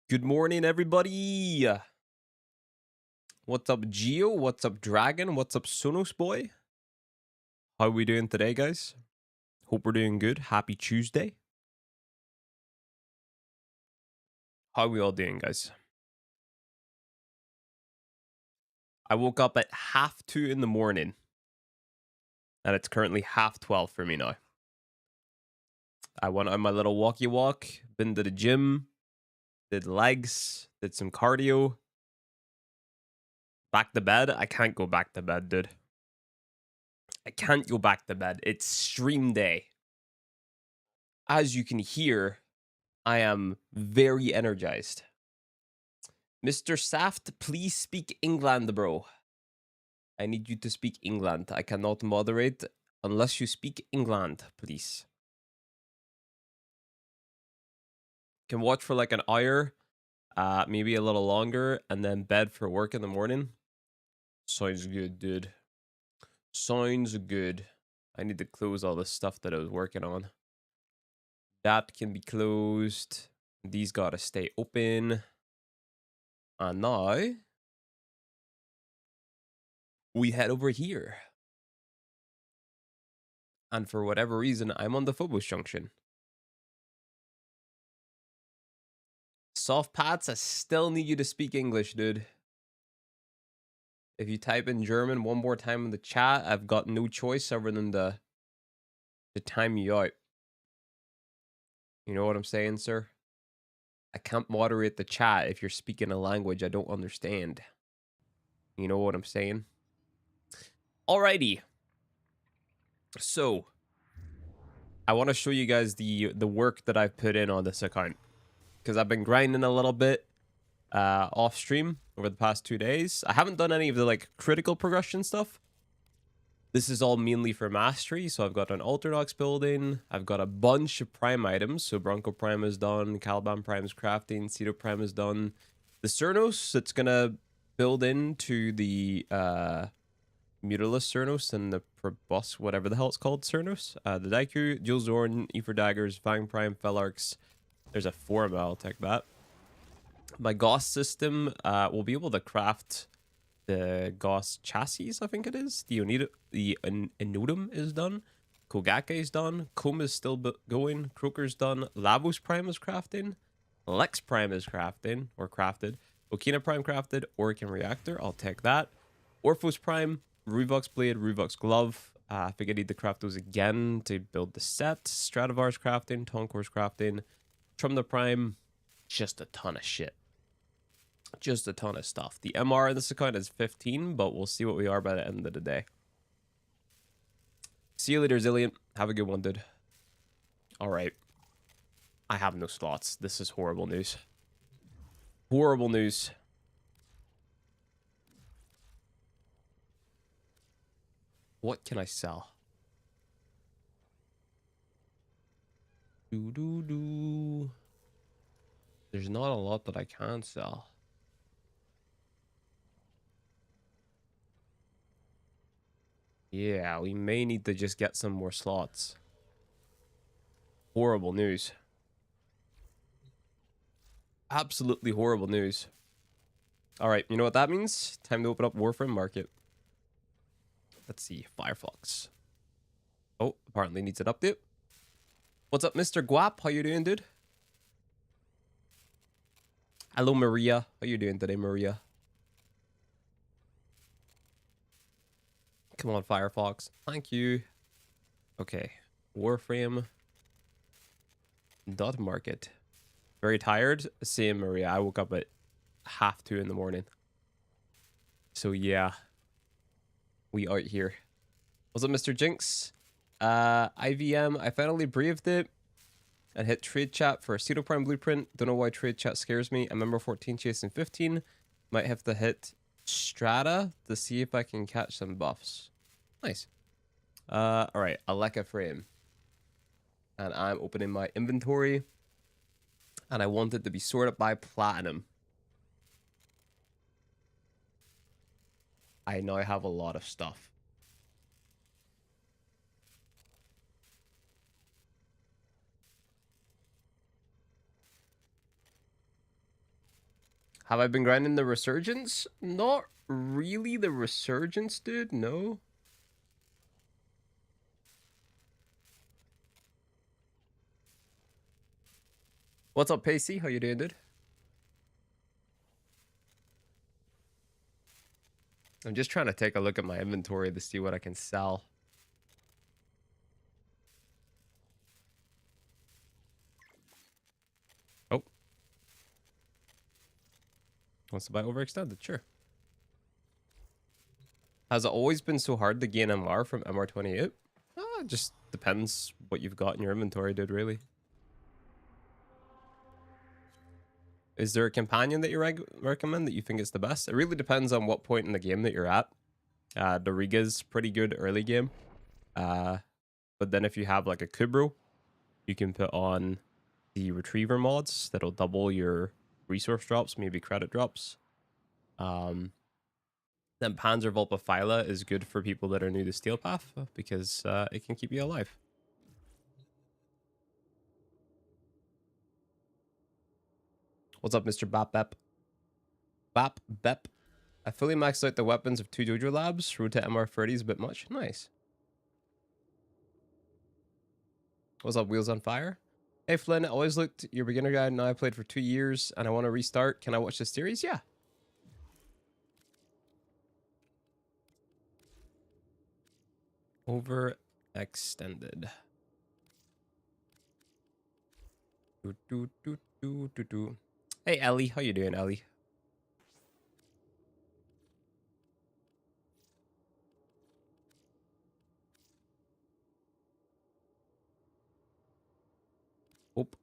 Good morning, everybody. What's up, Geo? What's up, Dragon? What's up, Sonos Boy? How are we doing today, guys? Hope we're doing good. Happy Tuesday. How are we all doing, guys? I woke up at 2:30 in the morning, and it's currently 12:30 for me now. I went on my little walkie walk, been to the gym, did legs, did some cardio. Back to bed. I can't go back to bed, dude. I can't go back to bed. It's stream day. As you can hear, I am very energized. Mr. Saft, please speak England, bro. I need you to speak England. I cannot moderate unless you speak England, please. Can watch for like an hour, maybe a little longer, and then bed for work in the morning. Sounds good, dude. Sounds good. I need to close all the stuff that I was working on. That can be closed. These gotta stay open. And now we head over here. And for whatever reason, I'm on the Phobos Junction. Soft Pats, I still need you to speak English, dude. If you type in German one more time in the chat, I've got no choice other than to time you out. You know what I'm saying, sir? I can't moderate the chat if you're speaking a language I don't understand. You know what I'm saying? Alrighty. So, I want to show you guys the work that I've put in on this account. Because I've been grinding a little bit off stream over the past 2 days. I haven't done any of the like critical progression stuff. This is all mainly for mastery. So I've got an Alternox building. I've got a bunch of prime items. So Bronco Prime is done. Caliban Prime is crafting. Cedo Prime is done. The Cernos, it's going to build into the Mutalis Cernos and the Proboscis, whatever the hell it's called, Cernos. The Daiku, Jules Zorn, Ether Daggers, Fang Prime, Felarks. There's a form, I'll take that. My Gauss system will be able to craft the Gauss chassis, I think it is. The Enodum is done. Kogake is done. Koma is still going. Croaker's done. Lavos Prime is crafting. Lex Prime is crafting, or crafted. Okina Prime crafted. Orican Reactor, I'll take that. Orphos Prime, Ruvox Blade, Ruvox Glove. I think I need to craft those again to build the set. Stradivar's crafting. Tonkor's crafting. From the Prime, just a ton of shit. Just a ton of stuff. The MR in this account is 15, but we'll see what we are by the end of the day. See you later, Zillion. Have a good one, dude. All right. I have no slots. This is horrible news. Horrible news. What can I sell? There's not a lot that I can sell. Yeah, we may need to just get some more slots. Horrible news. Absolutely horrible news. All right, you know what that means? Time to open up Warframe Market. Let's see, Firefox. Oh, apparently needs an update. What's up, Mr. Guap? How you doing, dude? Hello, Maria. How you doing today, Maria? Come on, Firefox. Thank you. Okay, Warframe. Dot market. Very tired. Same, Maria. I woke up at 2:30 in the morning. So yeah, we out here. What's up, Mr. Jinx? IVM. I finally braved it and hit trade chat for a Pseudo Prime blueprint. Don't know why trade chat scares me. I'm number 14 chasing 15. Might have to hit Strata to see if I can catch some buffs. Nice. All right, Aleka frame. And I'm opening my inventory. And I want it to be sorted by platinum. I now have a lot of stuff. Have I been grinding the Resurgence? Not really the Resurgence, dude. No. What's up, Pacey? How you doing, dude? I'm just trying to take a look at my inventory to see what I can sell. Oh. Wants to buy overextended? Sure. Has it always been so hard to gain MR from MR28? It just depends what you've got in your inventory, dude, really. Is there a companion that you recommend that you think is the best? It really depends on what point in the game that you're at. The Riga's pretty good early game. But then if you have like a Kubro, you can put on the Retriever mods that'll double your resource drops, maybe credit drops. Then Panzer Vulpaphyla is good for people that are new to Steel Path because it can keep you alive. What's up, Mr. Bap Bep? Bap Bep. I fully maxed out the weapons of 2 Dojo Labs. Route to MR30 is a bit much. Nice. What's up, Wheels on Fire? Hey, Flynn, I always looked your beginner guide. Now I played for 2 years and I want to restart. Can I watch this series? Yeah. Overextended. Hey, Ellie. How you doing, Ellie? Oop.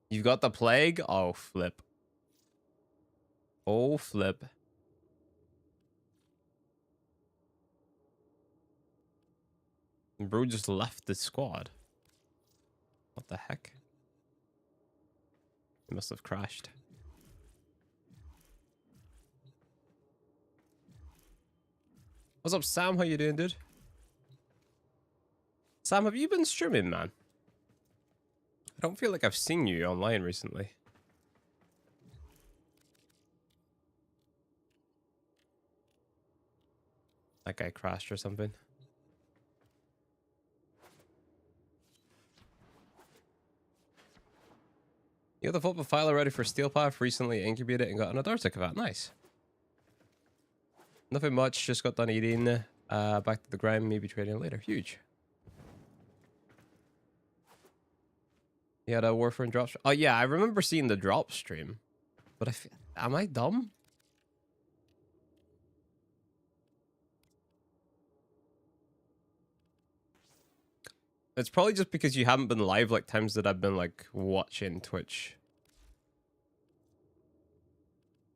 You got the plague? Oh, flip. Oh, flip. Bro just left the squad. What the heck? He must have crashed. What's up, Sam? How you doing, dude? Sam, have you been streaming, man? I don't feel like I've seen you online recently. That guy crashed or something. You got the football file ready for Steel Path, recently incubated and got another artifact. Nice. Nothing much, just got done eating. Back to the grind, maybe trading later. Huge. You had a Warframe drop stream? Oh yeah, I remember seeing the drop stream. But am I dumb? It's probably just because you haven't been live like times that I've been like watching Twitch.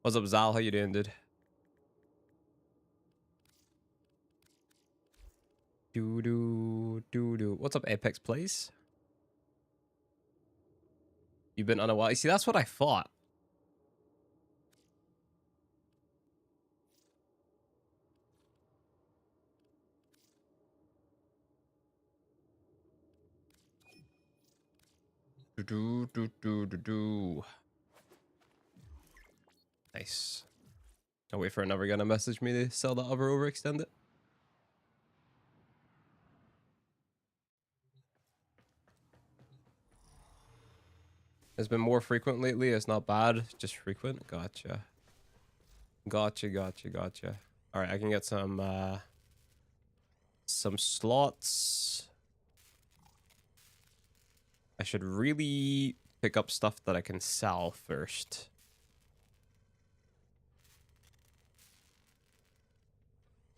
What's up, Zal? How you doing, dude? What's up, Apex Plays? You've been on a while. See, that's what I thought. Nice. I'll wait for another guy to message me to sell that other overextend it. It's been more frequent lately. It's not bad, just frequent. Gotcha. Gotcha. All right, I can get some slots. I should really pick up stuff that I can sell first.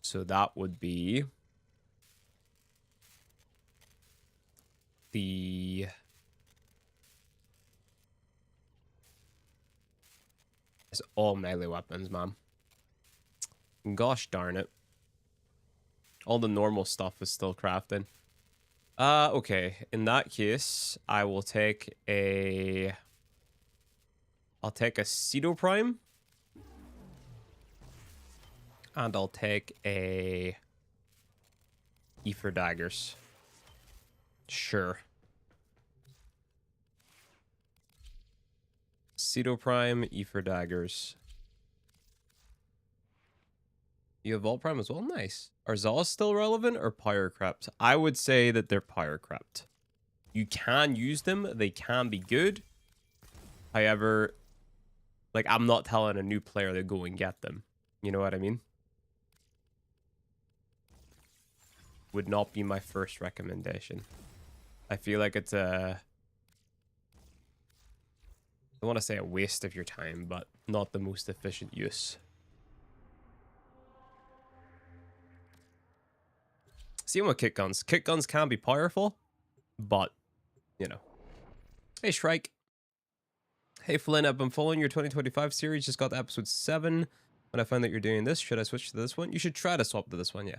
So that would be the it's all melee weapons, man. Gosh darn it. All the normal stuff is still crafting. Okay. In that case, I will take a Cedo Prime. And I'll take a Ether daggers. Sure. Cedo Prime, Ether daggers. You have Vault Prime as well? Nice. Are Zaws still relevant or Pyrecrept? I would say that they're Pyrecrept. You can use them. They can be good. However, like, I'm not telling a new player to go and get them. You know what I mean? Would not be my first recommendation. I feel like it's a... I don't want to say a waste of your time, but not the most efficient use. Same with kick guns. Kick guns can be powerful, but, you know. Hey, Shrike. Hey, Flynn, I've been following your 2025 series. Just got to episode 7. When I find that you're doing this, should I switch to this one? You should try to swap to this one, yeah.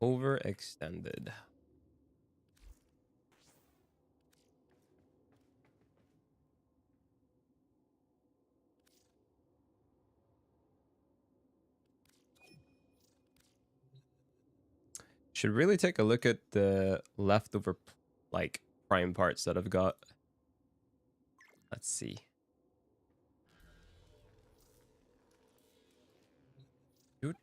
Overextended. Should really take a look at the leftover, like, prime parts that I've got. Let's see. Do.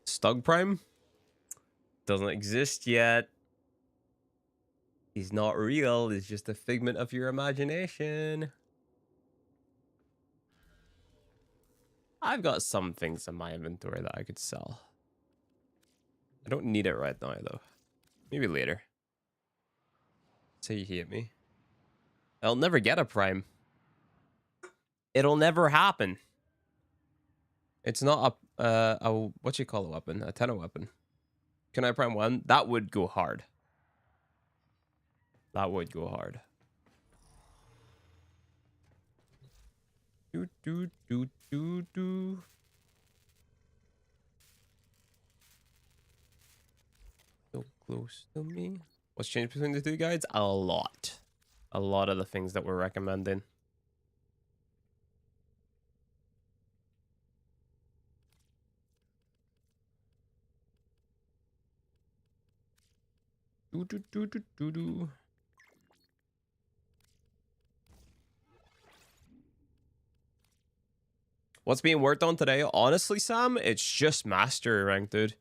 Stug Prime? Doesn't exist yet. He's not real. It's just a figment of your imagination. I've got some things in my inventory that I could sell. I don't need it right now, though. Maybe later. Say you hate me. I'll never get a prime. It'll never happen. It's not a what you call a weapon? A Tenno weapon. Can I prime one? That would go hard. That would go hard. Do. So close to me. What's changed between the two guides? A lot. A lot of the things that we're recommending. Do. What's being worked on today? Honestly, Sam, it's just mastery rank, dude.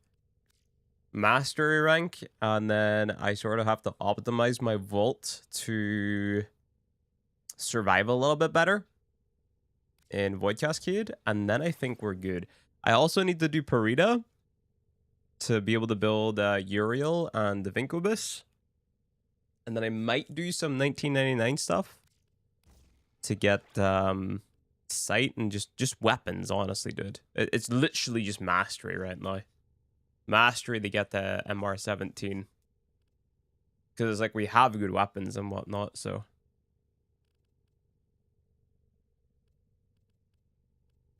Mastery rank, and then I sort of have to optimize my vault to survive a little bit better in Void Cascade, and then I think we're good. I also need to do Parita to be able to build Uriel and the Vincobus, and then I might do some 1999 stuff to get sight and just weapons, honestly, dude. It's literally just mastery right now. Mastery to get the MR17. Because it's like we have good weapons and whatnot, so.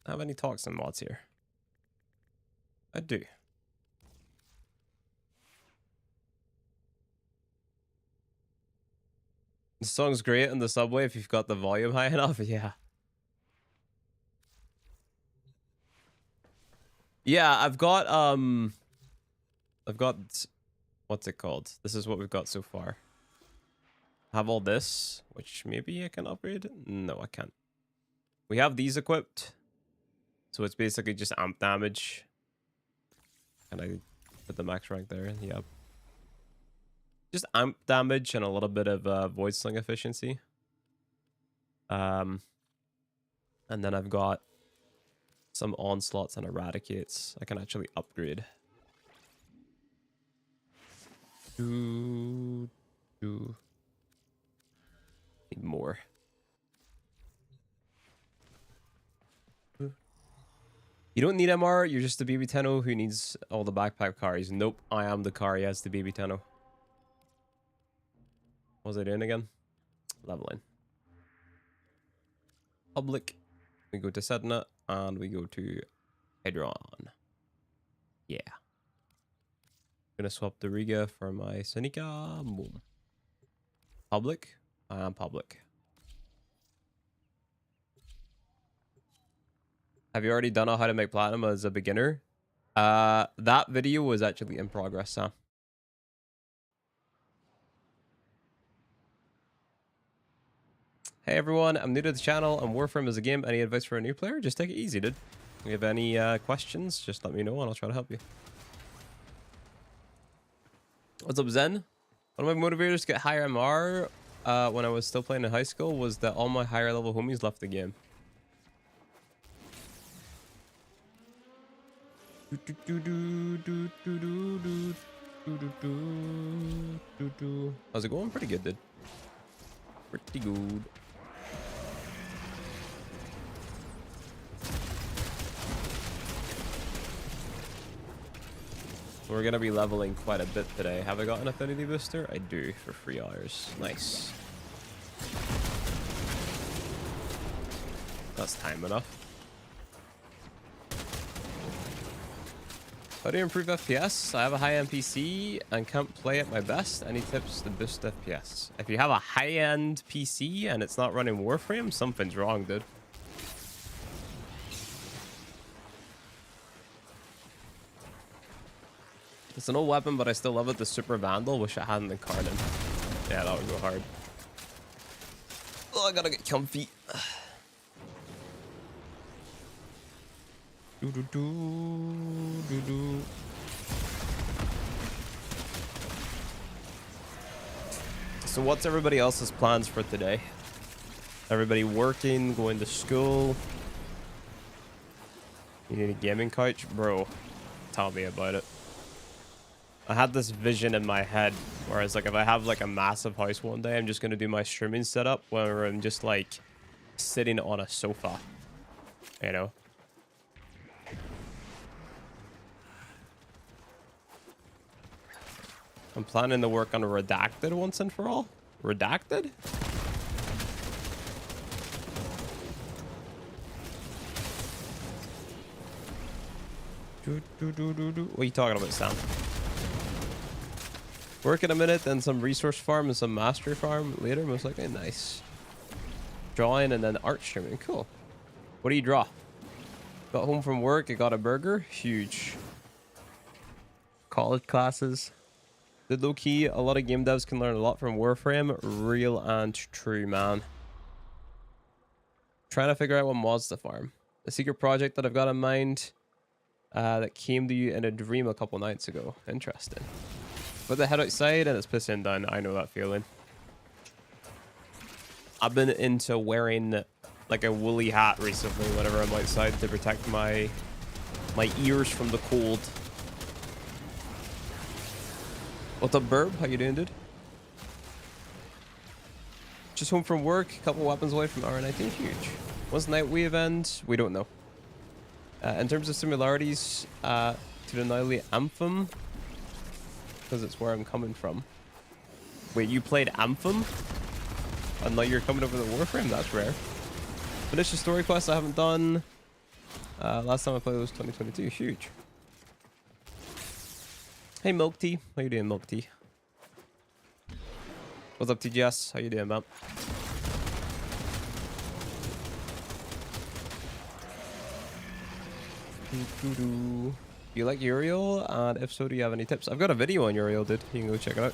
I have any toxin mods here? I do. The song's great in the subway if you've got the volume high enough, yeah. Yeah, I've got what's it called? This is what we've got so far. I have all this, which maybe I can upgrade. No, I can't. We have these equipped. So it's basically just amp damage. Can I put the max rank there? Yep. Just amp damage and a little bit of void sling efficiency. And then I've got some onslaughts and eradicates. I can actually upgrade. Need more. You don't need MR, you're just the baby Tenno who needs all the backpack carries. Nope, I am the car, yes, the baby Tenno. What was I doing again? Leveling. Public. We go to Sedna and we go to Hydron. Yeah. Gonna swap the Riga for my Seneca. Boom. Public. Public. Have you already done how to make platinum as a beginner? That video was actually in progress, Sam. Hey everyone, I'm new to the channel and Warframe is a game. Any advice for a new player? Just take it easy, dude. If you have any questions, just let me know and I'll try to help you. What's up, Zen? One of my motivators to get higher MR when I was still playing in high school was that all my higher level homies left the game. How's it going? Pretty good, dude. Pretty good. We're gonna be leveling quite a bit today. Have I got an affinity booster? I do, for 3 hours. Nice. That's time enough. How do you improve FPS? I have a high-end PC and can't play at my best. Any tips to boost FPS? If you have a high-end PC and it's not running Warframe, something's wrong, dude. It's an old weapon, but I still love it. The Super Vandal. Wish I had an Incarnate. Yeah, that would go hard. Oh, I gotta get comfy. So what's everybody else's plans for today? Everybody working, going to school? You need a gaming couch? Bro, tell me about it. I had this vision in my head, whereas like if I have like a massive house one day, I'm just gonna do my streaming setup where I'm just like sitting on a sofa, you know. I'm planning to work on a Redacted once and for all. Redacted? What are you talking about, Sam? Work in a minute, then some resource farm and some mastery farm later. Most likely. Nice. Drawing and then art streaming. Cool. What do you draw? Got home from work. I got a burger. Huge. College classes. Did low key. A lot of game devs can learn a lot from Warframe. Real and true, man. Trying to figure out what mods to farm. A secret project that I've got in mind that came to you in a dream a couple nights ago. Interesting. Put the head outside and it's pissing down. I know that feeling. I've been into wearing like a woolly hat recently whenever I'm outside to protect my ears from the cold. What's up, Burb? How you doing, dude? Just home from work. A couple weapons away from R19. Huge. When's Nightwave end? We don't know. In terms of similarities to the Nightly Anthem, because it's where I'm coming from. Wait, you played Anthem? And now you're coming over the Warframe? That's rare. Finished the story quest I haven't done. Last time I played was 2022. Huge. Hey, Milk Tea. How you doing, Milk Tea? What's up, TGS? How you doing, man? You like Uriel? And if so, do you have any tips? I've got a video on Uriel, dude. You can go check it out.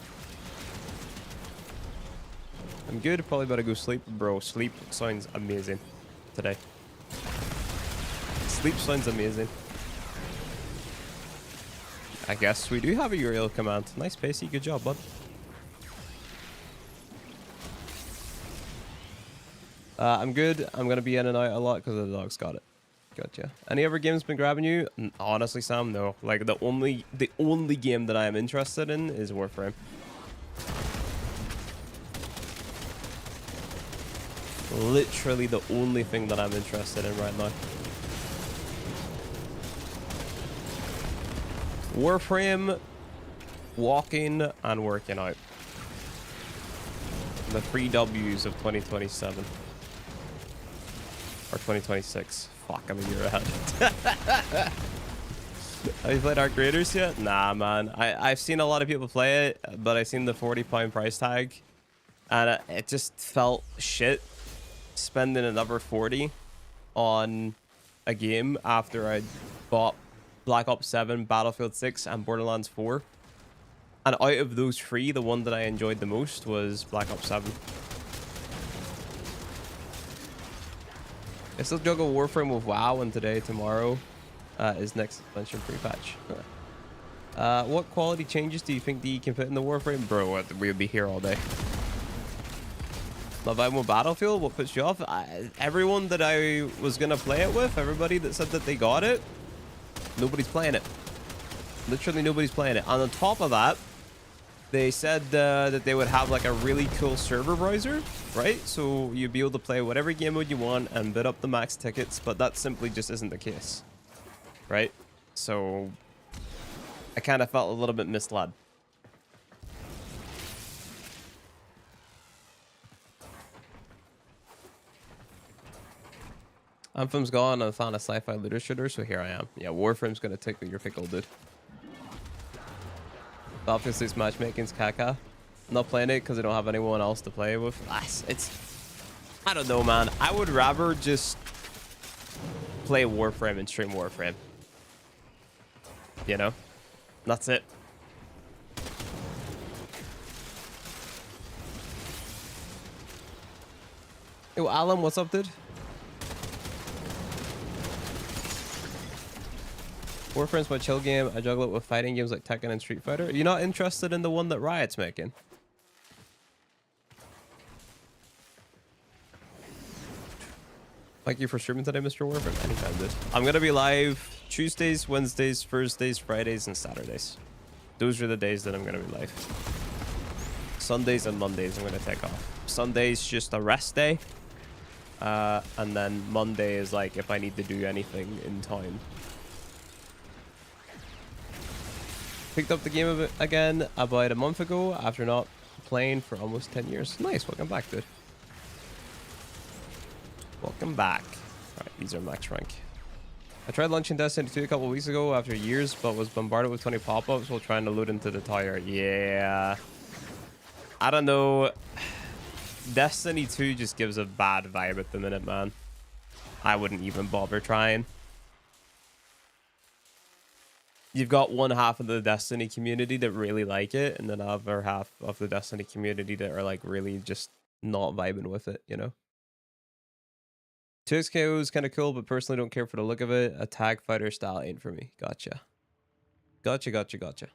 I'm good. Probably better go sleep. Bro, sleep sounds amazing today. Sleep sounds amazing. I guess we do have a Uriel command. Nice, Pacey. Good job, bud. I'm good. I'm going to be in and out a lot because the dog's got it. Gotcha. Any other games been grabbing you? Honestly, Sam, no. Like the only game that I am interested in is Warframe. Literally the only thing that I'm interested in right now. Warframe, walking, and working out. The 3 Ws of 2027. Or 2026. Fuck, I'm a year ahead. Have you played Arc Raiders yet? Nah, man. I've seen a lot of people play it, but I've seen the £40 price tag. And it just felt shit spending another 40 on a game after I bought Black Ops 7, Battlefield 6, and Borderlands 4. And out of those three, the one that I enjoyed the most was Black Ops 7. I still juggle Warframe with WoW, and today, tomorrow, is next expansion pre-patch. What quality changes do you think DE can put in the Warframe? Bro, we'll be here all day. Love Ammo Battlefield? What puts you off? Everyone that I was going to play it with, everybody that said that they got it, nobody's playing it. Literally nobody's playing it. And on top of that, they said that they would have like a really cool server browser, right? So you'd be able to play whatever game mode you want and bid up the max tickets, but that simply just isn't the case, right? So I kind of felt a little bit misled. Anthem's gone. I found a sci-fi looter shooter, so here I am. Yeah, Warframe's gonna tickle your pickle, dude. Battlefield 6 matchmaking's caca. I'm not playing it because I don't have anyone else to play with. I don't know, man. I would rather just play Warframe and stream Warframe. You know? That's it. Yo, Alan, what's up, dude? Warframe's my chill game. I juggle it with fighting games like Tekken and Street Fighter. You're not interested in the one that Riot's making? Thank you for streaming today, Mr. Warframe. Anytime, dude. I'm going to be live Tuesdays, Wednesdays, Thursdays, Fridays, and Saturdays. Those are the days that I'm going to be live. Sundays and Mondays I'm going to take off. Sunday's just a rest day. And then Monday is like if I need to do anything in time. Picked up the game of it again about a month ago after not playing for almost 10 years. Nice, welcome back, dude. Welcome back. Alright, these are max rank. I tried launching Destiny 2 a couple of weeks ago after years, but was bombarded with 20 pop-ups while trying to load into the tire. Yeah. I don't know. Destiny 2 just gives a bad vibe at the minute, man. I wouldn't even bother trying. You've got one half of the Destiny community that really like it, and then the other half of the Destiny community that are like really just not vibing with it, you know? 2XKO is kind of cool, but personally don't care for the look of it. A tag fighter style ain't for me. Gotcha. Gotcha.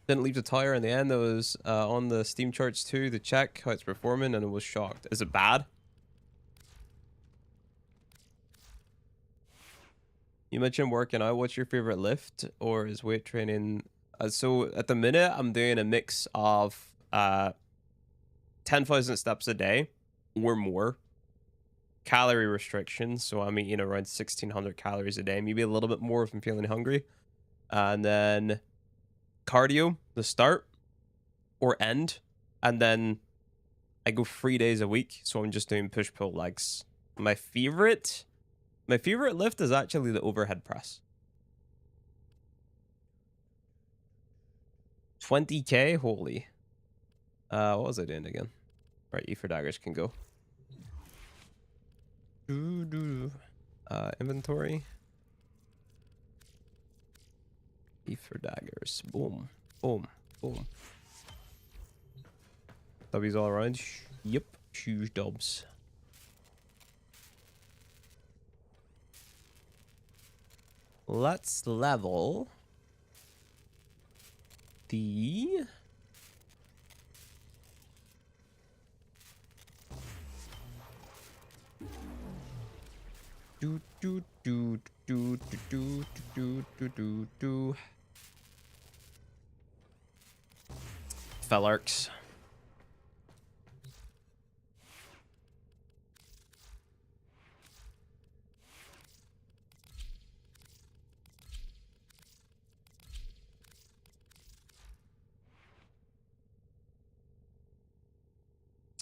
Didn't leave the tire in the end. It was on the Steam charts too to check how it's performing, and it was shocked. Is it bad? You mentioned working out. What's your favorite lift, or is weight training? So at the minute, I'm doing a mix of 10,000 steps a day or more. Calorie restrictions, so I'm eating around 1,600 calories a day, maybe a little bit more if I'm feeling hungry. And then cardio, the start or end, and then I go 3 days a week, so I'm just doing push-pull legs. My favorite lift is actually the overhead press. 20k, holy. What was I doing again? Right, E for daggers can go. Inventory. E for daggers. Boom. W's all around. Yep. Huge dubs. Let's level the Fellarks.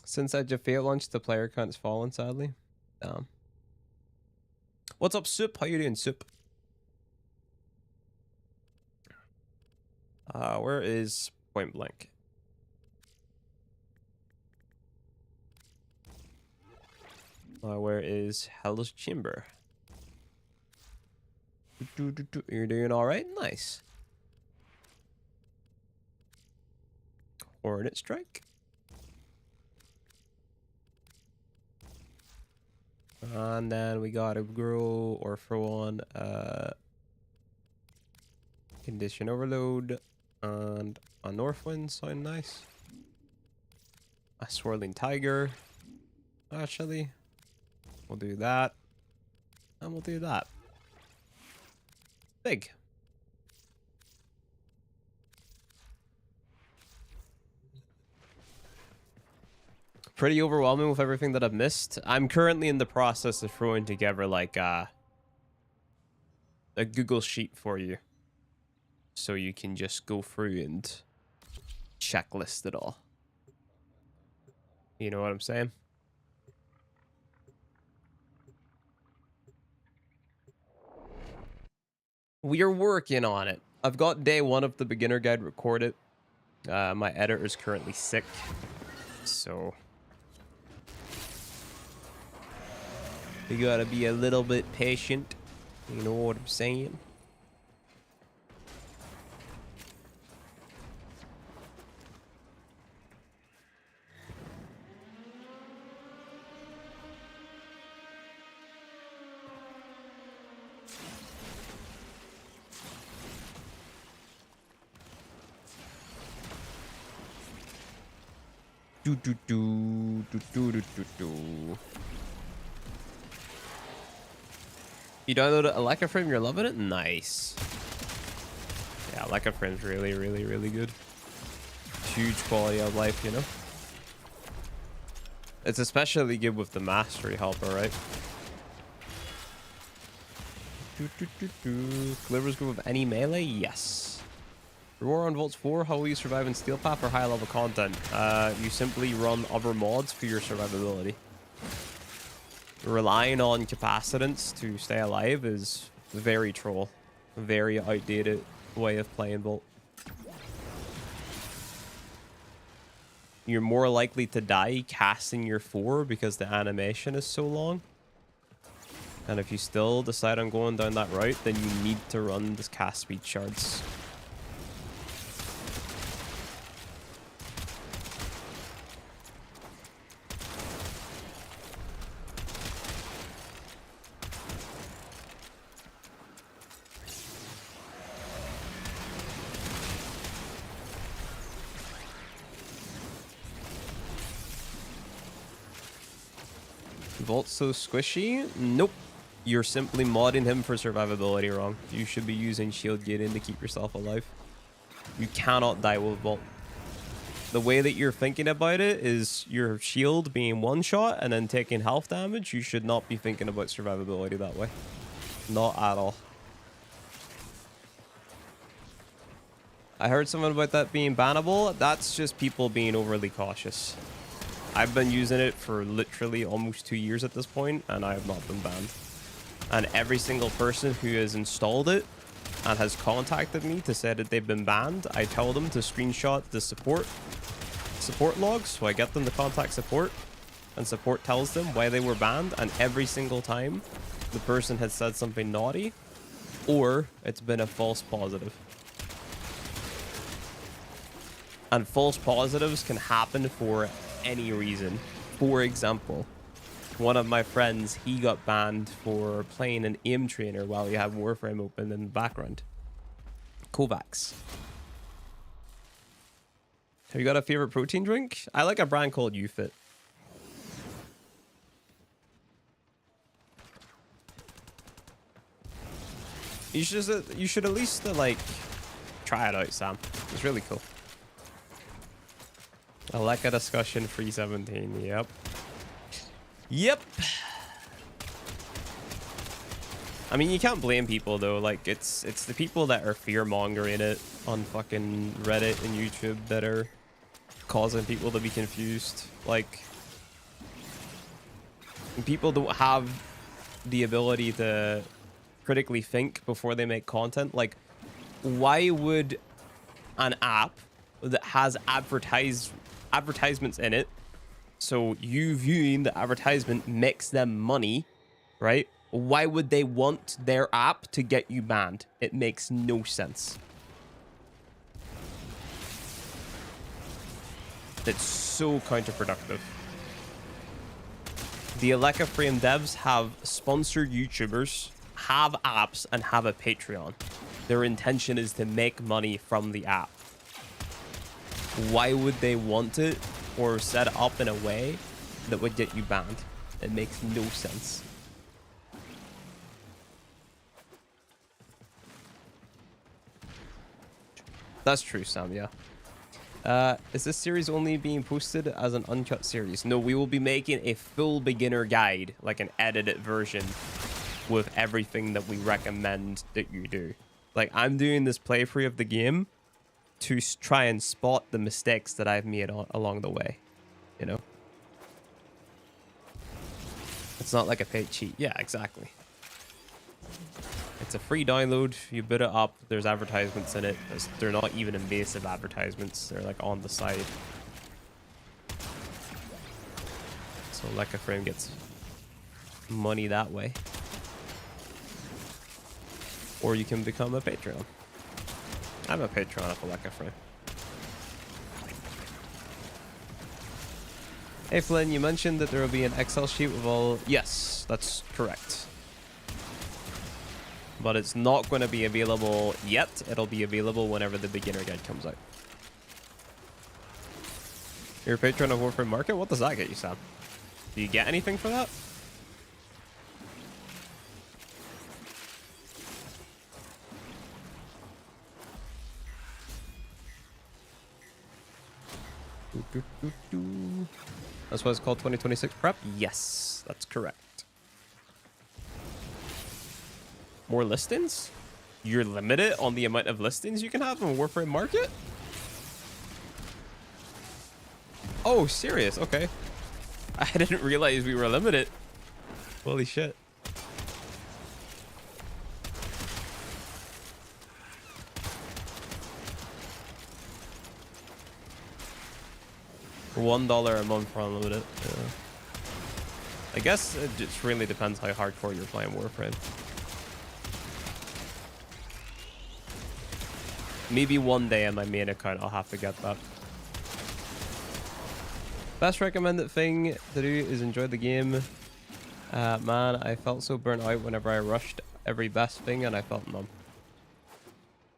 Since Edge of Fate launched, the player count's fallen, sadly. What's up, Soup? How you doing, Soup? Where is Point Blank? Where is Hell's Chamber? You're doing all right? Nice. Hornet Strike. And then we gotta grow or throw on Condition Overload and a Northwind, sound nice. A Swirling Tiger, actually. We'll do that. And we'll do that. Big. Pretty overwhelming with everything that I've missed. I'm currently in the process of throwing together like a Google Sheet for you. So you can just go through and checklist it all. You know what I'm saying? We are working on it. I've got day 1 of the beginner guide recorded. My editor's currently sick. So you gotta be a little bit patient. You know what I'm saying? You downloaded Electroframe, you're loving it? Nice. Yeah, Electroframe's really, really, really good. Huge quality of life, you know? It's especially good with the mastery helper, right? Delivers good with any melee? Yes. War on Vaults 4, how will you survive in Steel Path or high level content? You simply run other mods for your survivability. Relying on capacitance to stay alive is very troll. Very outdated way of playing Vault. You're more likely to die casting your 4 because the animation is so long. And if you still decide on going down that route, then you need to run the cast speed shards. Vault's so squishy? Nope. You're simply modding him for survivability wrong. You should be using shield gating to keep yourself alive. You cannot die with Vault. The way that you're thinking about it is your shield being one shot and then taking health damage. You should not be thinking about survivability that way. Not at all. I heard something about that being bannable. That's just people being overly cautious. I've been using it for literally almost 2 years at this point, and I have not been banned. And every single person who has installed it and has contacted me to say that they've been banned, I tell them to screenshot the support logs, so I get them to contact support, and support tells them why they were banned, and every single time the person has said something naughty, or it's been a false positive. And false positives can happen for any reason. For example, one of my friends, he got banned for playing an aim trainer while he had Warframe open in the background. Kovacs. Have you got a favorite protein drink? I like a brand called UFit. You should at least like try it out, Sam. It's really cool. I like a discussion 317. Yep. Yep. I mean, you can't blame people though. Like it's the people that are fear mongering it on fucking Reddit and YouTube that are causing people to be confused. Like people don't have the ability to critically think before they make content. Like, why would an app that has advertisements in it, so you viewing the advertisement makes them money, right? Why would they want their app to get you banned? It makes no sense. It's so counterproductive. The Warframe devs have sponsored YouTubers, have apps, and have a Patreon. Their intention is to make money from the app. Why would they want it or set it up in a way that would get you banned? It makes no sense. That's true, Sam, yeah. Is this series only being posted as an uncut series? No, we will be making a full beginner guide, like an edited version with everything that we recommend that you do. Like, I'm doing this playthrough of the game to try and spot the mistakes that I've made along the way, you know? It's not like a paid cheat. Yeah, exactly. It's a free download. You boot it up. There's advertisements in it. They're not even invasive advertisements. They're like on the side. So Warframe gets money that way. Or you can become a Patreon. I'm a Patreon of Warframe. Hey Flynn, you mentioned that there will be an Excel sheet with all... Yes, that's correct. But it's not going to be available yet. It'll be available whenever the beginner guide comes out. You're a patron of Warframe Market? What does that get you, Sam? Do you get anything for that? That's why it's called 2026 prep? Yes, that's correct. More listings? You're limited on the amount of listings you can have in Warframe Market? Oh, serious? Okay. I didn't realize we were limited. Holy shit. $1 a month for unlimited. Yeah. I guess it just really depends how hardcore you're playing Warframe. Maybe one day on my main account I'll have to get that. Best recommended thing to do is enjoy the game. Man, I felt so burnt out whenever I rushed every best thing and I felt numb.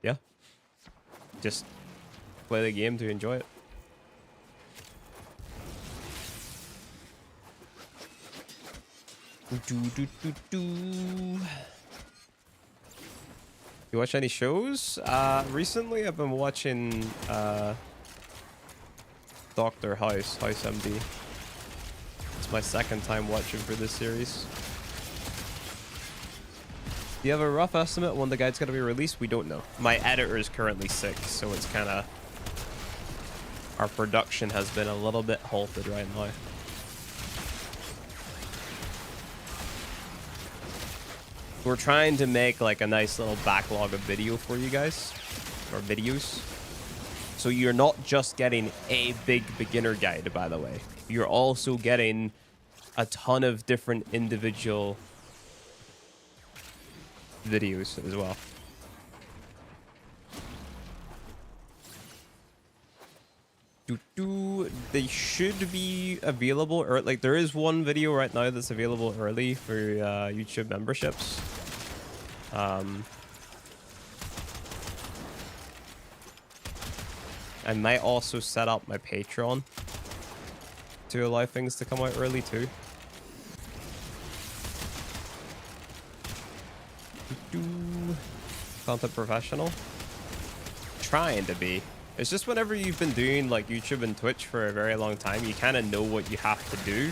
Yeah. Just play the game to enjoy it. You watch any shows? Recently I've been watching Dr. House MD. It's my second time watching for this series. Do you have a rough estimate when the guide's gonna be released? We don't know. My editor is currently sick, so it's kind of... Our production has been a little bit halted right now. We're trying to make like a nice little backlog of video for you guys, or videos. So you're not just getting a big beginner guide, by the way. You're also getting a ton of different individual videos as well. They should be available, or like there is one video right now that's available early for YouTube memberships. I might also set up my Patreon to allow things to come out early too. Content professional. Trying to be. It's just whenever you've been doing like YouTube and Twitch for a very long time, you kind of know what you have to do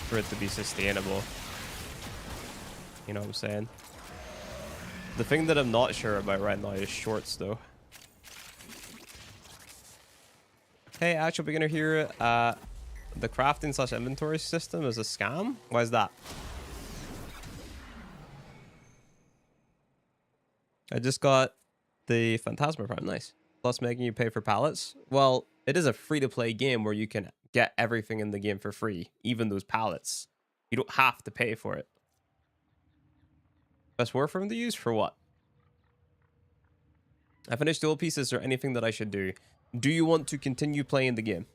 for it to be sustainable. You know what I'm saying? The thing that I'm not sure about right now is shorts though. Hey, actual beginner here. The crafting slash inventory system is a scam? Why is that? I just got the Phantasma Prime. Nice. Plus making you pay for pallets. Well, it is a free-to-play game where you can get everything in the game for free, even those pallets. You don't have to pay for it. Best Warframe to use for what? I finished dual pieces or anything that I should do. Do you want to continue playing the game?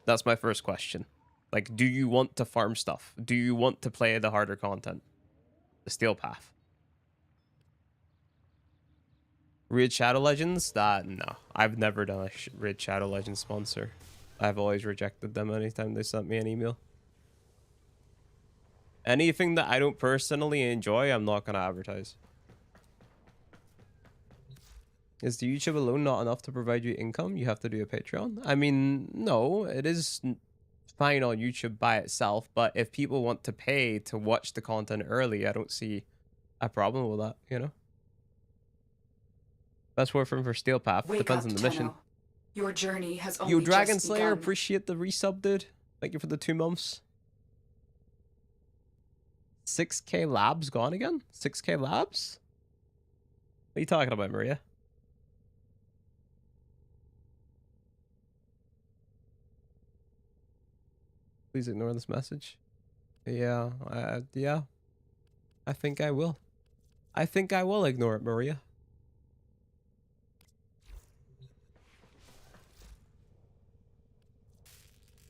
That's my first question. Like, do you want to farm stuff? Do you want to play the harder content? The Steel Path. Raid Shadow Legends? No. I've never done a Raid Shadow Legends sponsor. I've always rejected them anytime they sent me an email. Anything that I don't personally enjoy, I'm not going to advertise. Is the YouTube alone not enough to provide you income? You have to do a Patreon? I mean, no, it is fine on YouTube by itself, but if people want to pay to watch the content early, I don't see a problem with that, you know? Best Warframe for Steel Path. Depends on the mission. Your journey has only Yo, Dragon just Slayer, begun. appreciate the resub, dude. Thank you for the 2 months. 6K labs gone again? 6K labs? What are you talking about, Maria? Please ignore this message. Yeah, yeah. I think I will. I think I will ignore it, Maria.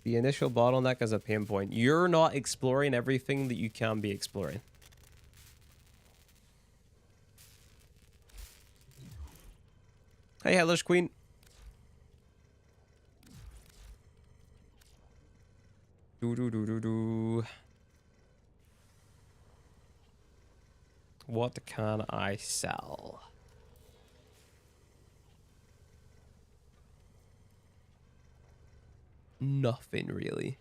The initial bottleneck is a pain point. You're not exploring everything that you can be exploring. Hey, Hellish Queen. What can I sell? Nothing really.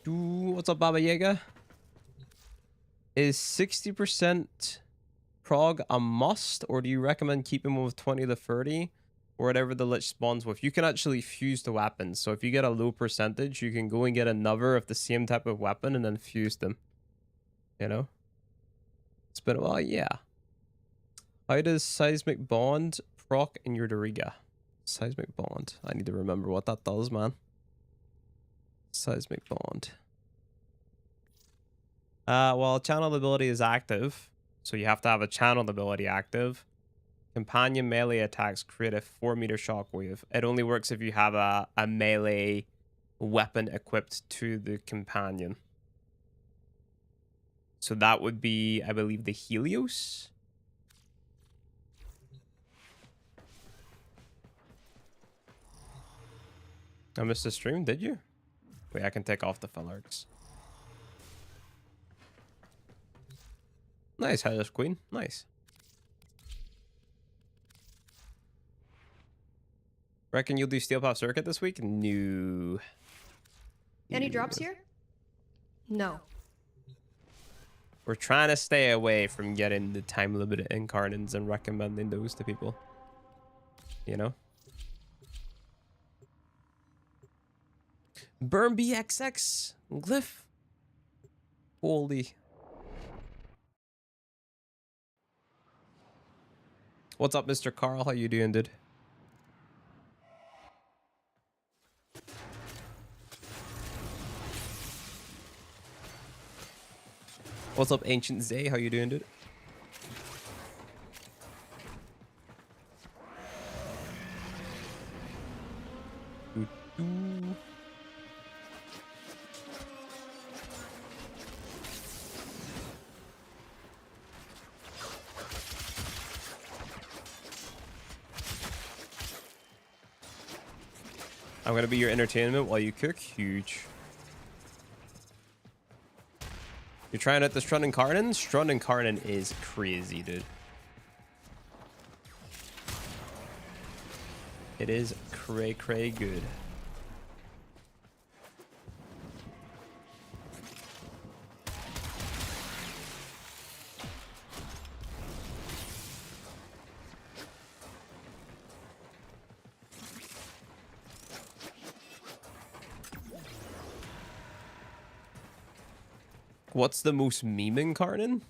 What's up, Baba Yaga? Is 60% prog a must, or do you recommend keeping with 20 to 30? Or whatever the lich spawns with. You can actually fuse the weapons. So if you get a low percentage, you can go and get another of the same type of weapon and then fuse them. You know? It's been a while, yeah. How does Seismic Bond proc in your Doriga? Seismic Bond. I need to remember what that does, man. Seismic Bond. Well, channel ability is active. So you have to have a channel ability active. Companion melee attacks create a 4-meter shockwave. It only works if you have a melee weapon equipped to the companion. So that would be, I believe, the Helios. I missed the stream, did you? Wait, I can take off the Phalarx. Nice, Hellish Queen. Nice. Reckon you'll do Steel Path Circuit this week? No. Any drops here? No. We're trying to stay away from getting the time-limited incarnates and recommending those to people. You know? Burn BXX Glyph. Holy. What's up, Mr. Carl? How you doing, dude? What's up, Ancient Zay? How you doing, dude? I'm gonna be your entertainment while you cook. Huge. You're trying out the Strun Incarnon? Strun Incarnon is crazy, dude. It is cray good. what's the most meme incarnate?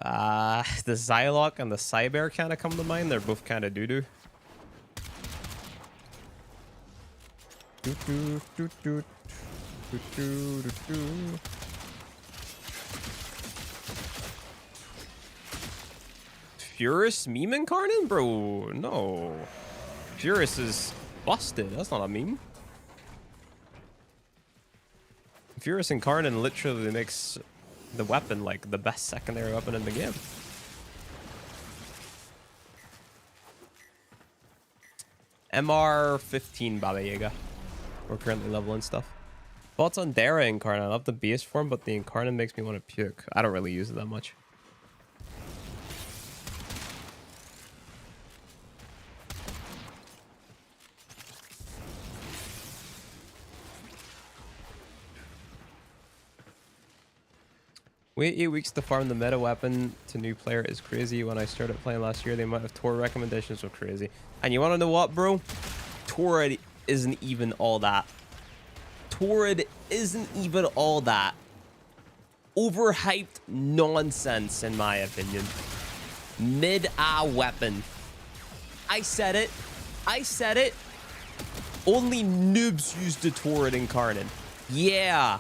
The Xylock and the Cyber kind of come to mind. They're both kind of doo-doo. Furus meme incarnate? Bro, no. Furus is busted. That's not a meme. Furus incarnate literally makes the weapon like the best secondary weapon in the game. MR 15 Baba Yaga. We're currently leveling stuff. Thoughts on Dara incarnate? I love the base form, but the incarnate makes me want to puke. I don't really use it that much. Wait 8 weeks to farm the meta weapon to new player is crazy. When I started playing last year, the amount of Tor recommendations were crazy. And you want to know what, bro? Torrid isn't even all that. Torrid isn't even all that. Overhyped nonsense, in my opinion. Mid-A weapon. I said it. I said it. Only noobs use the Torrid incarnate. Yeah.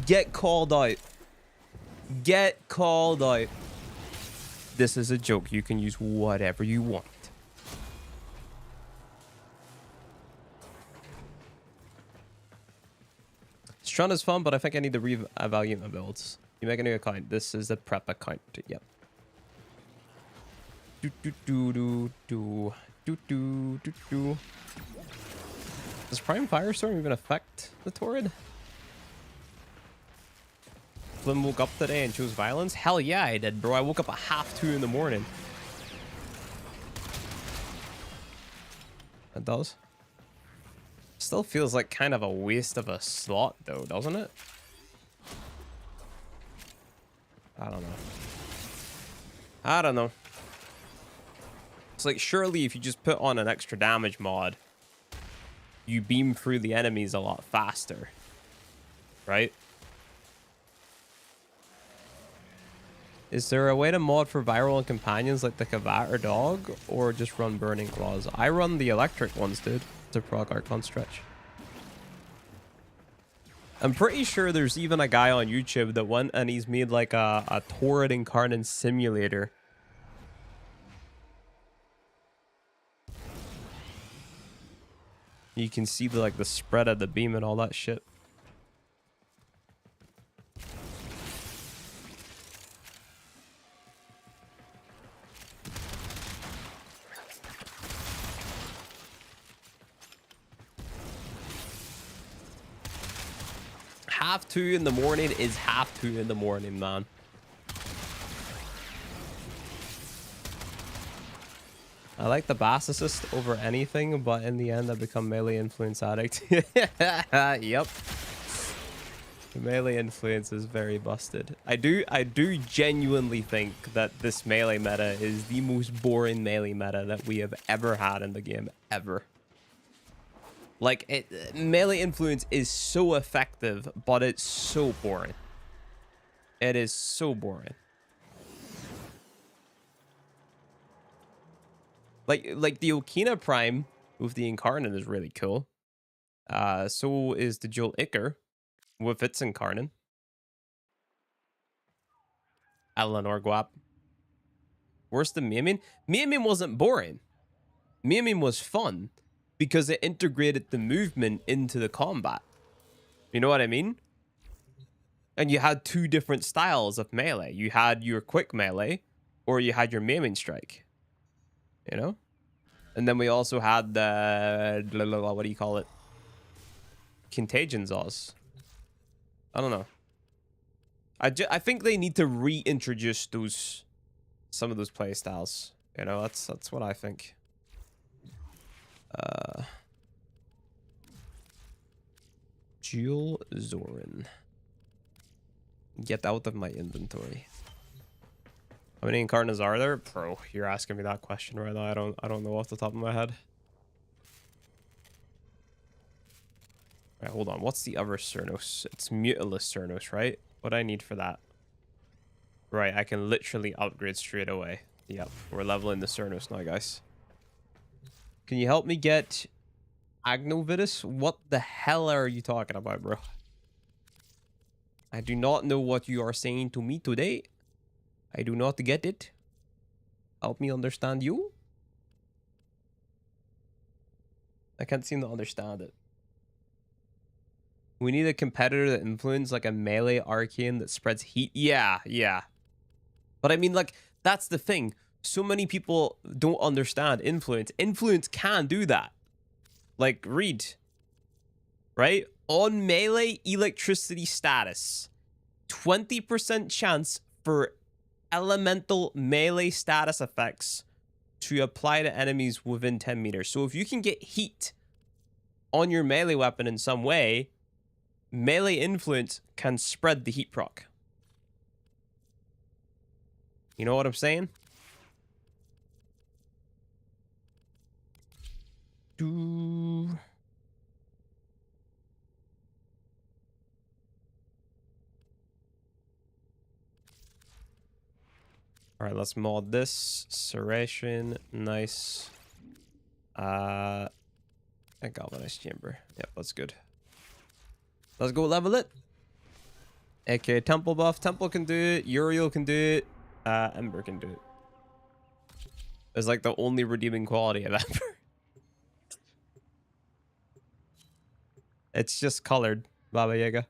Get called out. Get called out. This is a joke. You can use whatever you want. Strun is fun, but I think I need to re-evaluate my builds. You make a new account. This is a prep account. Yep. Does Prime Firestorm even affect the Torrid? Flynn woke up today and chose violence? Hell yeah, I did, bro. I woke up at 1:30 in the morning. It does. Still feels like kind of a waste of a slot, though, doesn't it? I don't know. I don't know. It's like, surely if you just put on an extra damage mod, you beam through the enemies a lot faster. Right? Is there a way to mod for viral and companions like the Kavat or Dog? Or just run Burning Claws? I run the electric ones, dude. To proc Archon stretch. I'm pretty sure there's even a guy on YouTube that went and he's made like a Torrid incarnate simulator. You can see the the spread of the beam and all that shit. Half 2 in the morning is 2:30 in the morning, man. I like the Bass Assist over anything, but in the end I become melee influence addict. Yep. Melee influence is very busted. I do genuinely think that this melee meta is the most boring melee meta that we have ever had in the game, ever. Like, melee influence is so effective, but it's so boring. It is so boring. Like the Okina Prime with the Incarnate is really cool. So is the Jewel Icar with its Incarnate. Eleanor Guap. Worse than Memeing? Memeing wasn't boring. Memeing was fun because it integrated the movement into the combat. You know what I mean? And you had two different styles of melee. You had your quick melee or you had your Memeing strike. You know? And then we also had the... what do you call it? Contagion Zaws. I don't know. I think they need to reintroduce some of those play styles. You know, that's what I think. Jewel Zorin. Get out of my inventory. How many Incarnates are there? Bro, you're asking me that question right now. I don't know off the top of my head. Right, hold on. What's the other Cernos? It's Mutilus Cernos, right? What do I need for that? Right, I can literally upgrade straight away. Yep, we're leveling the Cernos now, guys. Can you help me get Agnovidus? What the hell are you talking about, bro? I do not know what you are saying to me today. I do not get it. Help me understand you. I can't seem to understand it. We need a competitor that influences like a melee arcane that spreads heat. Yeah, yeah. But I mean, like, that's the thing. So many people don't understand influence. Influence can do that. Like, read. Right? On melee electricity status, 20% chance for elemental melee status effects to apply to enemies within 10 meters. So if you can get heat on your melee weapon in some way, melee influence can spread the heat proc. You know what I'm saying? All right, let's mod this. Serration, nice. I galvanized chamber. Yep, that's good. Let's go level it. Okay, temple buff. Temple can do it. Uriel can do it. Ember can do it. It's like the only redeeming quality of Ember. It's just colored, Baba Yaga.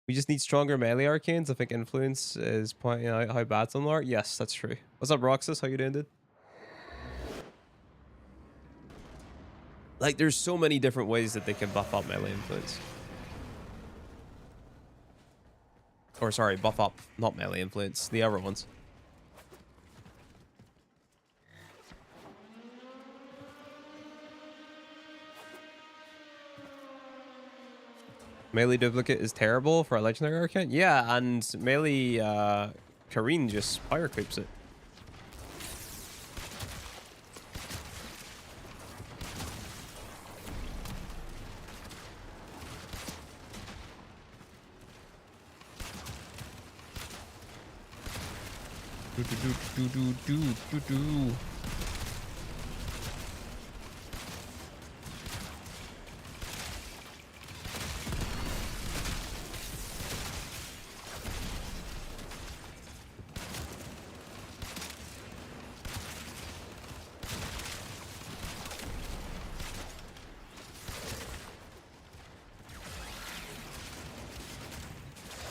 We just need stronger melee arcanes. I think influence is pointing out how bad some are. Yes, that's true. What's up, Roxas? How you doing, dude? Like, there's so many different ways that they can buff up melee influence. Or, sorry, buff up, not melee influence, the other ones. Melee duplicate is terrible for a legendary arcane? Yeah, and melee Kareen just fire clips it.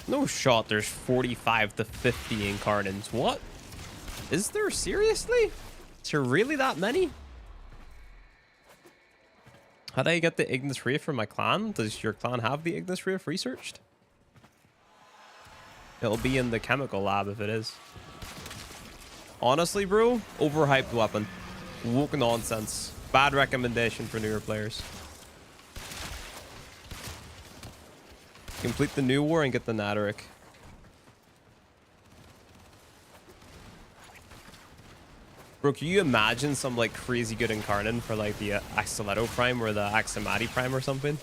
No shot, there's 45 to 50 incarnates. What? Is there? Seriously? Is there really that many? How do I get the Ignis Wraith for my clan? Does your clan have the Ignis Wraith researched? It'll be in the chemical lab if it is. Honestly, bro, overhyped weapon. Woke nonsense. Bad recommendation for newer players. Complete the new war and get the Naderic. Bro, can you imagine some like crazy good incarnate for like the Axolotl Prime or the Axamati Prime or something?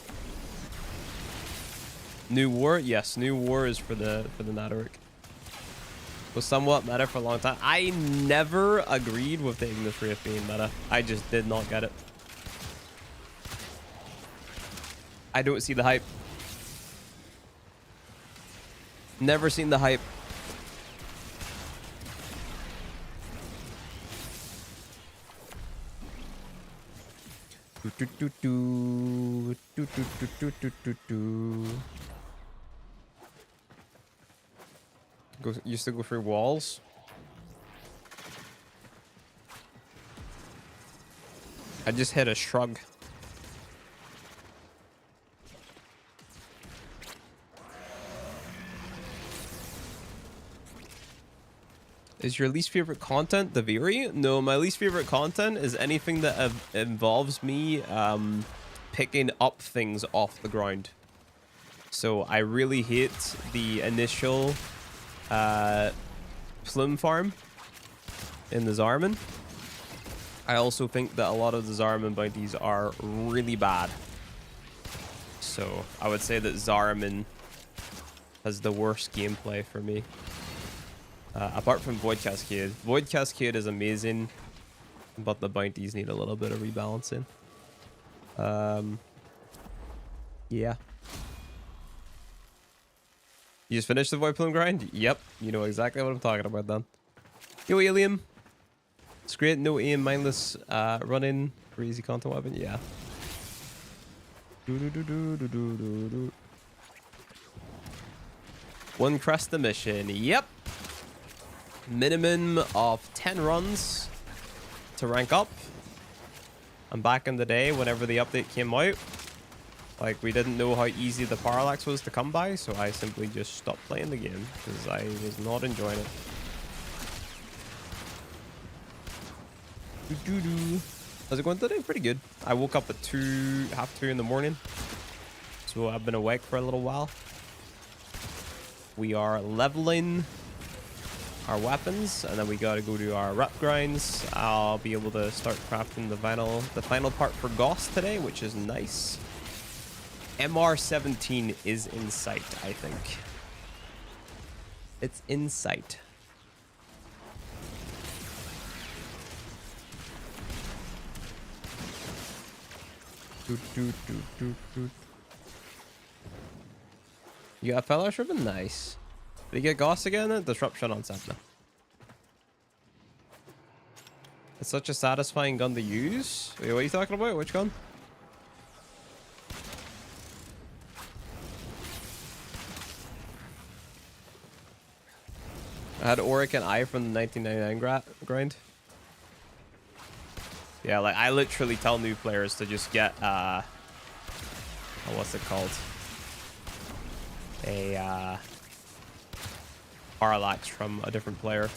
New war? Yes, new war is for the Naderic. Was somewhat meta for a long time. I never agreed with the Ignis Wraith being meta. I just did not get it. I don't see the hype. Never seen the hype. Used to go through walls. I just hit a shrug. Is your least favorite content the Viri? No, my least favorite content is anything that involves me picking up things off the ground. So I really hate the initial plume farm in the Zarman. I also think that a lot of the Zarman bounties are really bad. So I would say that Zariman has the worst gameplay for me. Apart from Void Cascade. Void Cascade is amazing, but the bounties need a little bit of rebalancing. Yeah. You just finished the Void Plume grind? Yep. You know exactly what I'm talking about then. Yo, Alien. It's great. No aim, mindless running. Crazy content weapon. Yeah. One Cresta mission. Yep. Minimum of 10 runs to rank up. And back in the day, whenever the update came out, like, we didn't know how easy the parallax was to come by, so I simply just stopped playing the game because I was not enjoying it. How's it going today? Pretty good. I woke up at half two in the morning, so I've been awake for a little while. We are leveling our weapons, and then we gotta go do our rep grinds. I'll be able to start crafting the final part for Gauss today, which is nice. MR17 is in sight, I think. It's in sight. You got a fellowship? Nice. Did you get Gauss again? Disruption on Sentinel. It's such a satisfying gun to use. Wait, what are you talking about? Which gun? I had Auric and I from the 1999 grind. Yeah, like, I literally tell new players to just get, what's it called? A, parallax from a different player.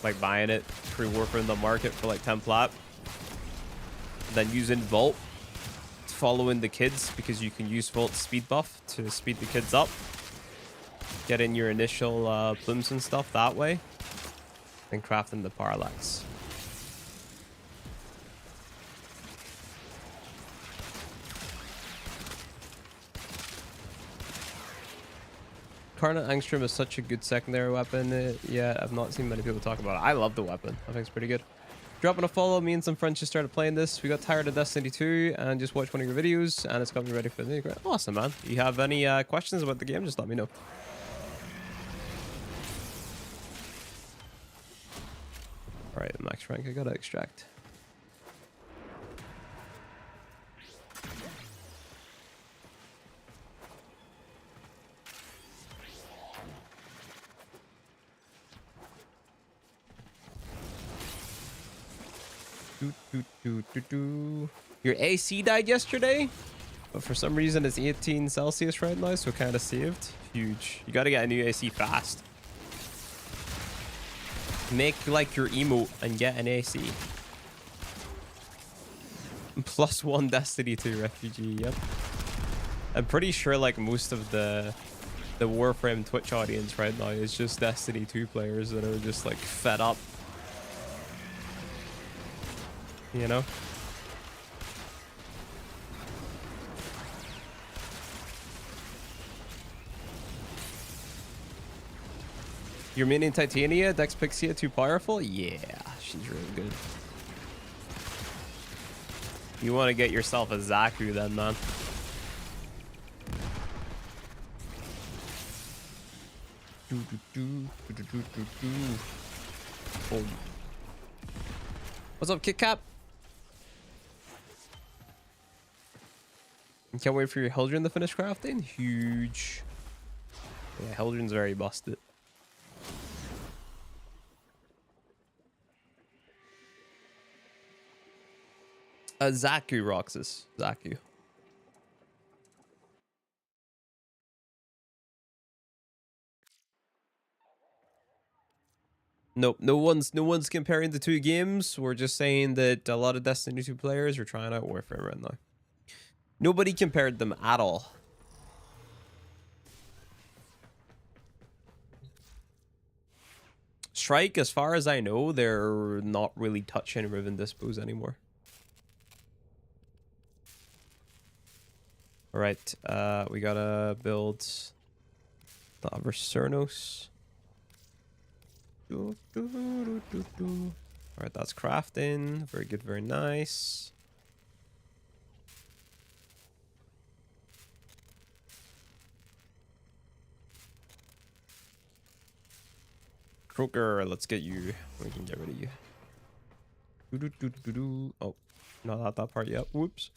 Like, buying it through Warframe in the market for, like, 10 plat. Then using Volt, following the kids, because you can use Volt speed buff to speed the kids up. Get in your initial plumes and stuff that way. Then crafting the parallax. Carnot Angstrom is such a good secondary weapon. Yeah, I've not seen many people talk about it. I love the weapon. I think it's pretty good. Dropping a follow. Me and some friends just started playing this. We got tired of Destiny 2 and just watched one of your videos, and it's got me ready for the new. Awesome, man. You have any questions about the game? Just let me know. All right, max rank. I gotta extract. Your AC died yesterday, but for some reason it's 18 Celsius right now, so kind of saved. Huge. You gotta get a new AC fast. Make like your emote and get an AC. +1 Destiny 2 refugee. Yep. I'm pretty sure like most of the Warframe Twitch audience right now is just Destiny 2 players that are just like fed up. You know? You're meaning Titania? Dex Pixia too powerful? Yeah, she's really good. You want to get yourself a Zaku then, man. Oh. What's up, Kit Cap? Can't wait for your Heldren to finish crafting. Huge. Yeah, Heldren's very busted. Zaku, Roxas. Zaku. Nope, no one's comparing the two games. We're just saying that a lot of Destiny 2 players are trying out Warframe right now. Nobody compared them at all. Strike, as far as I know, they're not really touching Riven Dispos anymore. All right, we gotta build the Avercernos. All right, that's crafting. Very good, very nice. Croaker, let's get you. We can get rid of you. Oh, not at that part yet. Whoops.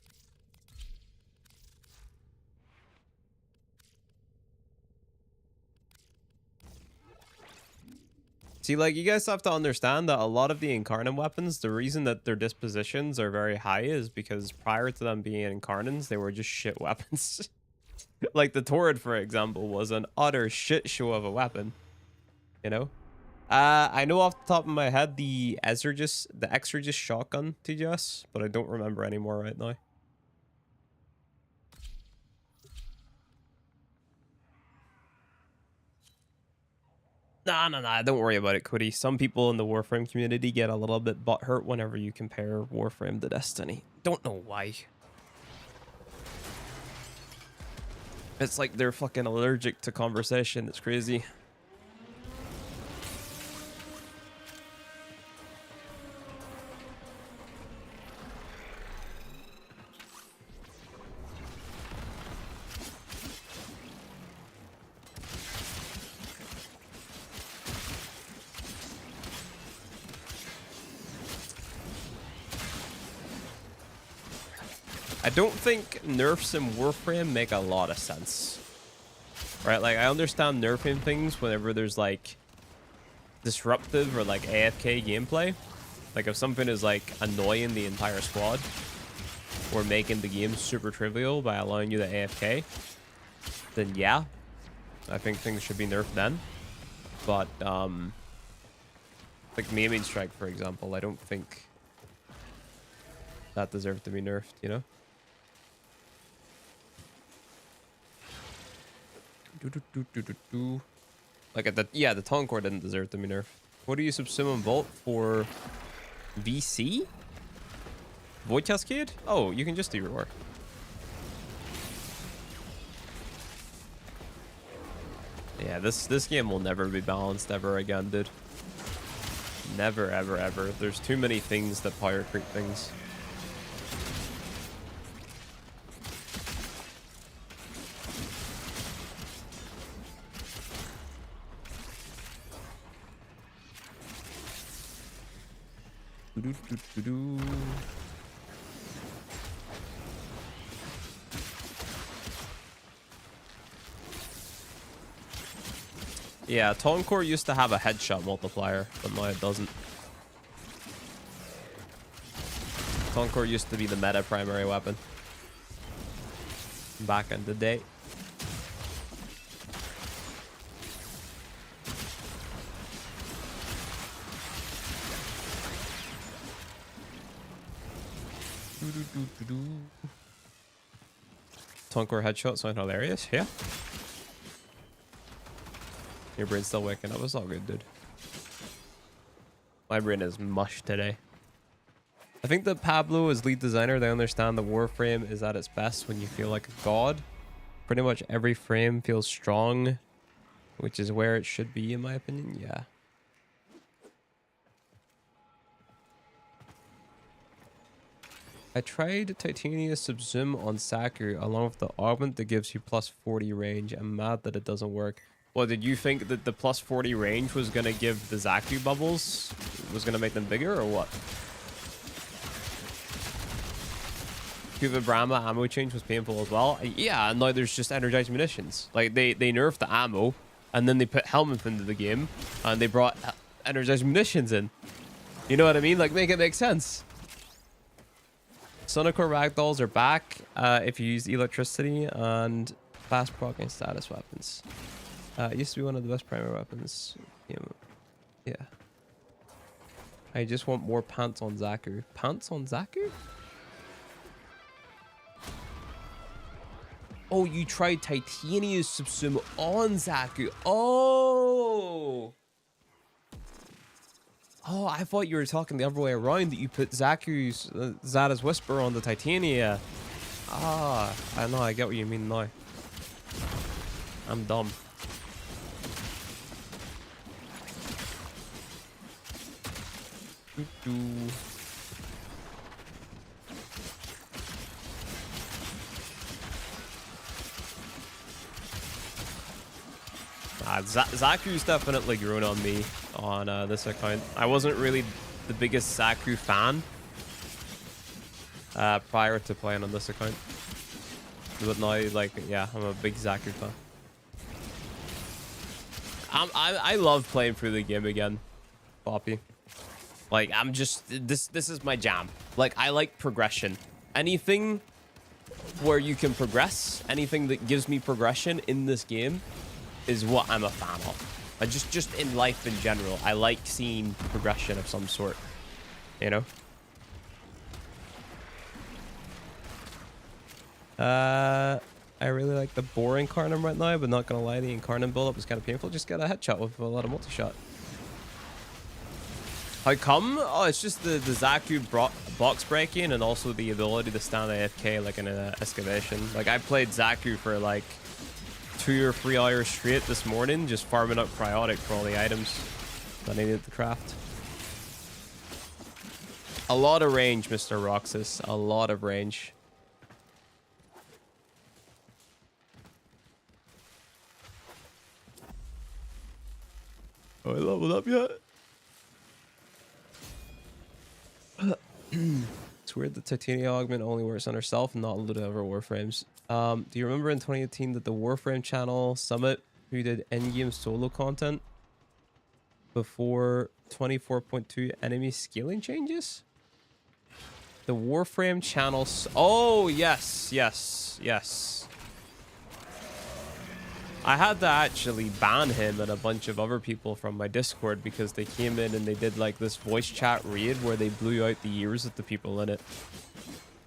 See, like, you guys have to understand that a lot of the incarnate weapons, the reason that their dispositions are very high is because prior to them being incarnates, they were just shit weapons. Like the Torrid, for example, was an utter shit show of a weapon. You know? I know off the top of my head the Exergis shotgun TGS, but I don't remember anymore right now. Nah, don't worry about it, Cody. Some people in the Warframe community get a little bit butthurt whenever you compare Warframe to Destiny. Don't know why. It's like they're fucking allergic to conversation. It's crazy. I don't think nerfs in Warframe make a lot of sense. Right? Like, I understand nerfing things whenever there's, like, disruptive or, like, AFK gameplay. Like, if something is, like, annoying the entire squad or making the game super trivial by allowing you to AFK, then yeah, I think things should be nerfed then. But, like, maiming strike, for example, I don't think that deserved to be nerfed, you know? Like the Taunt Core didn't deserve to be nerfed. What do you subsume Vault for? VC? Void Cascade? Oh, you can just do Roar. Yeah, this game will never be balanced ever again, dude. Never, ever, ever. There's too many things that power creep things. Yeah, Taunt Core used to have a headshot multiplier, but now it doesn't. Taunt Core used to be the meta primary weapon back in the day. Taunt Core headshot sound hilarious, yeah. Your brain's still waking up. It's all good, dude. My brain is mush today. I think that Pablo is lead designer. They understand the Warframe is at its best when you feel like a god. Pretty much every frame feels strong, which is where it should be, in my opinion. Yeah. I tried Titania Subsum on Saku along with the augment that gives you plus 40 range. I'm mad that it doesn't work. Well, did you think that the plus 40 range was going to give the Zaku bubbles? Was going to make them bigger or what? Cuba Brahma ammo change was painful as well. Yeah, and now there's just energized munitions. Like, they nerfed the ammo, and then they put helmets into the game, and they brought energized munitions in. You know what I mean? Like, make it make sense. Sonicor ragdolls are back if you use electricity and fast proccing status weapons. It used to be one of the best primary weapons. Yeah. I just want more pants on Zaku. Pants on Zaku? Oh, you tried Titania's Subsume on Zaku. Oh! Oh, I thought you were talking the other way around, that you put Zaku's Zada's Whisper on the Titania. Ah, I know, I get what you mean now. I'm dumb. Doo-doo. Zaku's definitely grown on me on this account. I wasn't really the biggest Zaku fan prior to playing on this account. But now, like, yeah, I'm a big Zaku fan. I love playing through the game again, Poppy. Like, I'm just, this is my jam. Like, I like progression. Anything where you can progress, anything that gives me progression in this game is what I'm a fan of. Just in life in general, I like seeing progression of some sort, you know? I really like the boar incarnate right now, but not gonna lie, the incarnate build-up is kind of painful. Just got a headshot with a lot of multi-shot. How come? Oh, it's just the Zaku box breaking and also the ability to stand AFK like in an excavation. Like, I played Zaku for like 2 or 3 hours straight this morning, just farming up cryotic for all the items that I needed to craft. A lot of range, Mr. Roxas. A lot of range. Oh, I leveled up yet? It's weird that Titania augment only works on herself and not loaded over Warframes. Do you remember in 2018 that the Warframe channel summit who did endgame solo content before 24.2 enemy scaling changes? The Warframe channel. Oh, yes. I had to actually ban him and a bunch of other people from my Discord because they came in and they did like this voice chat raid where they blew out the ears of the people in it.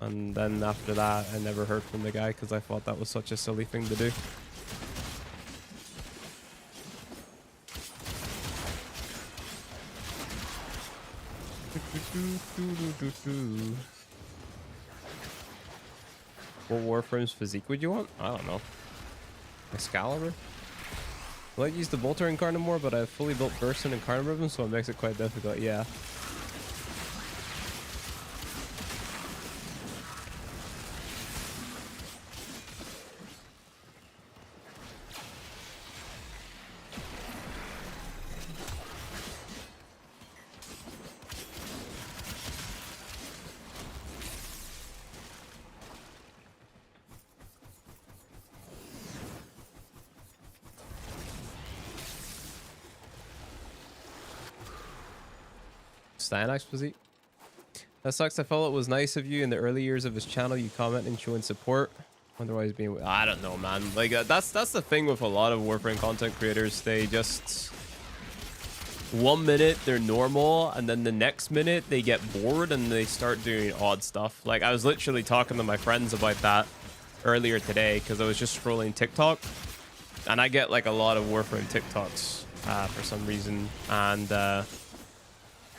And then after that, I never heard from the guy because I thought that was such a silly thing to do. What Warframe's physique would you want? I don't know. Excalibur? I like to use the bolter incarnate more, but I have fully built burst and incarnate ribbon, so it makes it quite difficult. Yeah. Styanax physique. That sucks. I felt it was nice of you in the early years of his channel. You comment and showing support. Wonder why he's being. I don't know, man. Like that's the thing with a lot of Warframe content creators. They just 1 minute they're normal, and then the next minute they get bored and they start doing odd stuff. Like I was literally talking to my friends about that earlier today because I was just scrolling TikTok, and I get like a lot of Warframe TikToks for some reason, and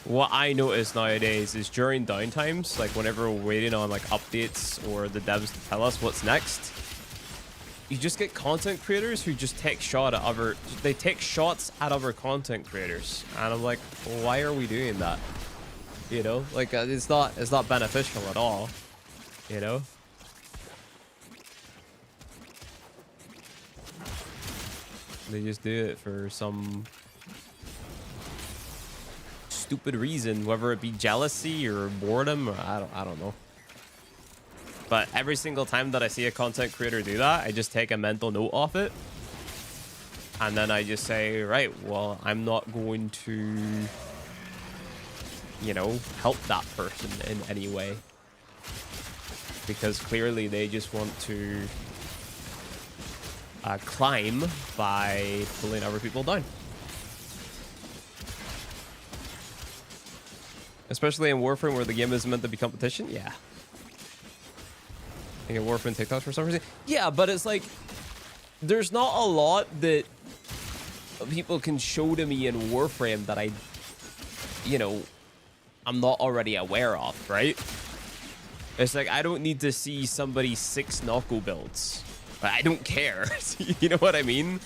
what I notice nowadays is during downtimes, like whenever we're waiting on like updates or the devs to tell us what's next, you just get content creators who just take shots at other content creators, and I'm like, why are we doing that? You know, like it's not beneficial at all. You know. They just do it for some stupid reason, whether it be jealousy or boredom, or I don't know. But every single time that I see a content creator do that, I just take a mental note of it, and then I just say, right, well, I'm not going to, you know, help that person in any way, because clearly they just want to climb by pulling other people down. Especially in Warframe, where the game is meant to be competition. Yeah. I get Warframe TikToks for some reason. Yeah, but it's like, there's not a lot that people can show to me in Warframe that I, you know, I'm not already aware of, right? It's like, I don't need to see somebody 6 knuckle builds. I don't care. You know what I mean?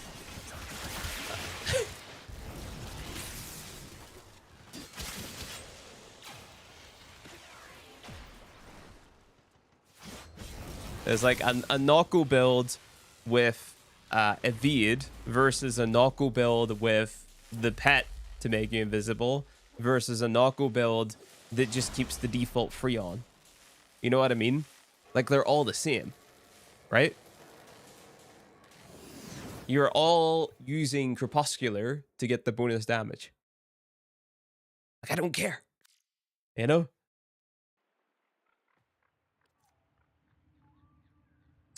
It's like a knuckle build with evade versus a knuckle build with the pet to make you invisible versus a knuckle build that just keeps the default free on. You know what I mean? Like, they're all the same, right? You're all using Crepuscular to get the bonus damage. Like, I don't care. You know?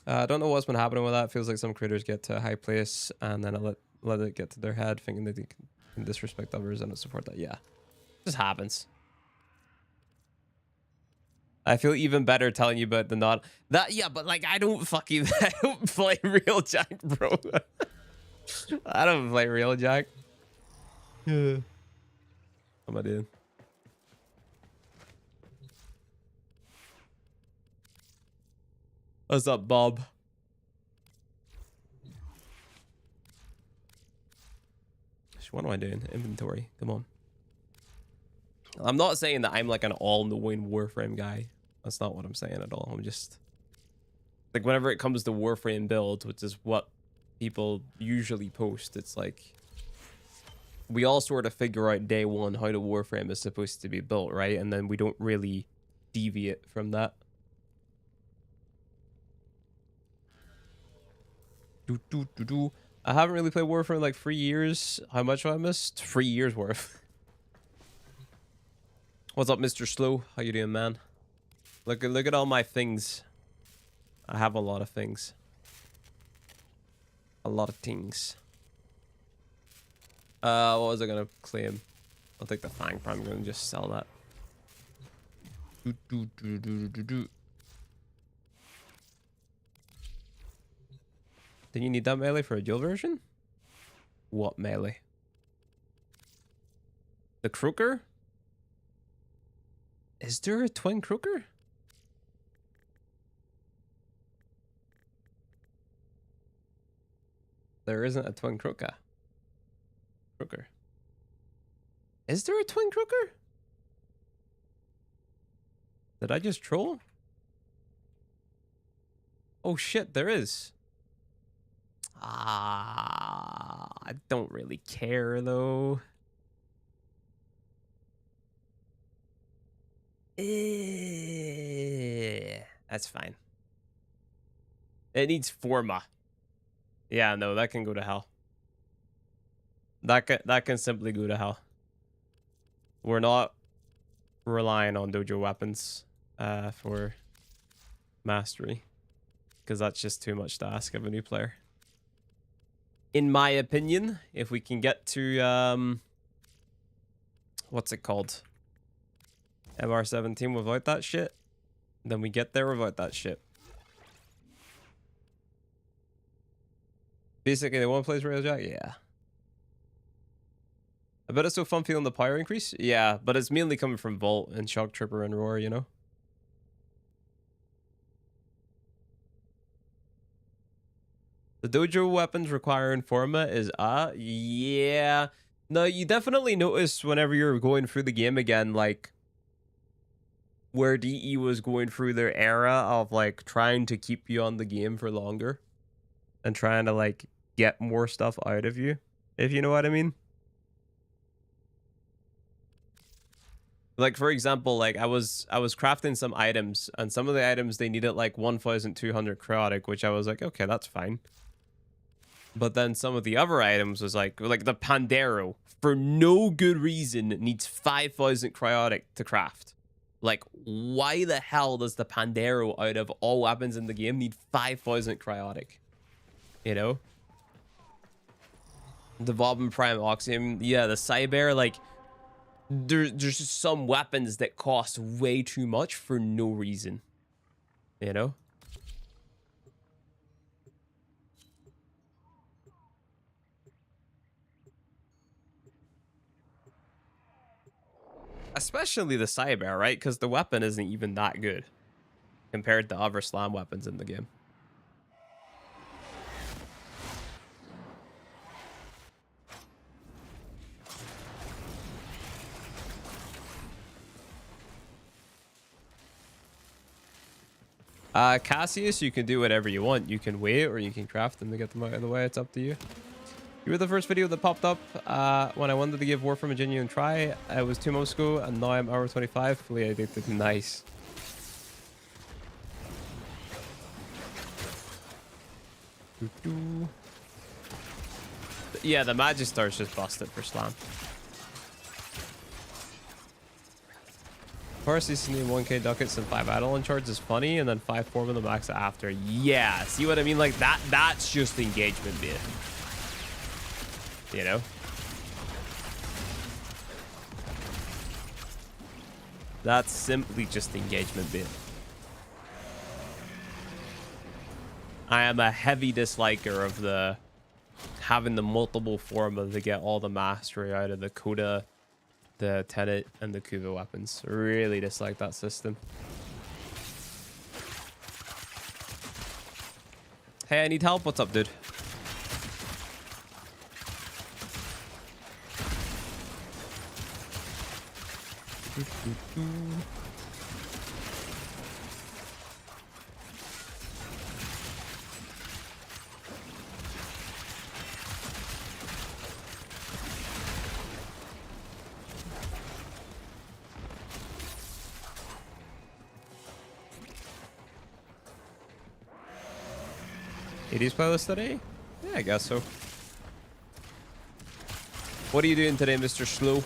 I don't know what's been happening with that. Feels like some creators get to a high place and then I let it get to their head, thinking that they can disrespect others and don't support that. Yeah. It just happens. I feel even better telling you about the not that. Yeah, but like, I don't play real Jack, bro. I don't play real Jack. Yeah. What am I doing? What's up, Bob? What am I doing? Inventory. Come on. I'm not saying that I'm like an all-knowing Warframe guy. That's not what I'm saying at all. I'm just like, whenever it comes to Warframe build, which is what people usually post, it's like we all sort of figure out day one how the Warframe is supposed to be built, right? And then we don't really deviate from that. I haven't really played Warframe in like 3 years. How much have I missed? 3 years worth. What's up, Mr. Slow? How you doing, man? Look at all my things. I have a lot of things. A lot of things. What was I gonna claim? I'll take the Fang Prime. I'm gonna just sell that. Did you need that melee for a dual version? What melee? The Croaker? Is there a twin Croaker? There isn't a twin Croaker. Is there a twin Croaker? Did I just troll? Oh shit, there is. I don't really care though. That's fine. It needs Forma. Yeah, no, that can go to hell. That can simply go to hell. We're not relying on dojo weapons for mastery, because that's just too much to ask of a new player. In my opinion, if we can get to what's it called? MR17 without that shit, then we get there without that shit. Basically, they want to play Railjack? Yeah. I bet it's so fun feeling the power increase. Yeah, but it's mainly coming from Volt and Shock Trooper and Roar, you know? The dojo weapons require Informa is yeah. No, you definitely notice whenever you're going through the game again, like where DE was going through their era of like trying to keep you on the game for longer and trying to like get more stuff out of you, if you know what I mean. Like, for example, like I was crafting some items, and some of the items they needed like 1,200 chaotic, which I was like, okay, that's fine. But then some of the other items was like the Pandero, for no good reason, needs 5,000 cryotic to craft. Like, why the hell does the Pandero, out of all weapons in the game, need 5,000 cryotic? You know? The Bob Prime Oxium, yeah, the Cyber, like, there's just some weapons that cost way too much for no reason. You know? Especially the Cyber, right? Because the weapon isn't even that good. compared to other slam weapons in the game. Cassius, you can do whatever you want. You can wait or you can craft them to get them out of the way. It's up to you. You were the first video that popped up when I wanted to give Warframe a genuine try. It was 2 months ago, and now I'm hour 25, fully addicted. Nice. Yeah, the Magistar's just busted for slam. First, you need 1k ducats and 5 add-on charges is funny, and then 5 formula max after. Yeah, see what I mean? Like that's just engagement bait. You know? That's simply just engagement bait. I am a heavy disliker of the having the multiple formula to get all the mastery out of the Coda, the Tenno, and the Kuva weapons. Really dislike that system. Hey, I need help. What's up, dude? '80s playlist today? Yeah, I guess so. What are you doing today, Mr. Slow? You